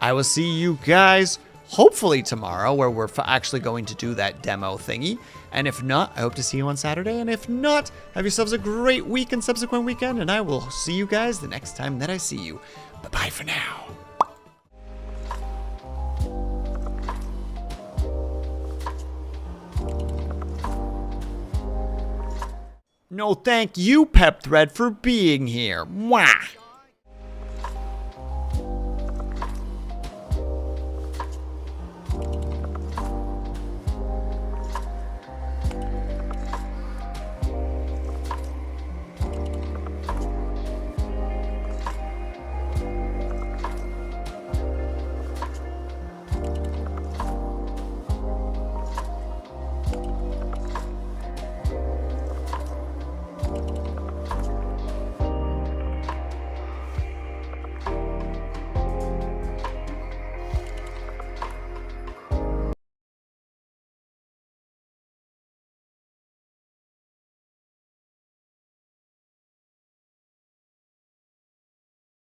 S1: I will see you guys hopefully tomorrow, where we're actually going to do that demo thingy. And if not, I hope to see you on Saturday. And if not, have yourselves a great week and subsequent weekend. And I will see you guys the next time that I see you. Bye-bye for now. No, thank you, Pep Thread, for being here. Mwah!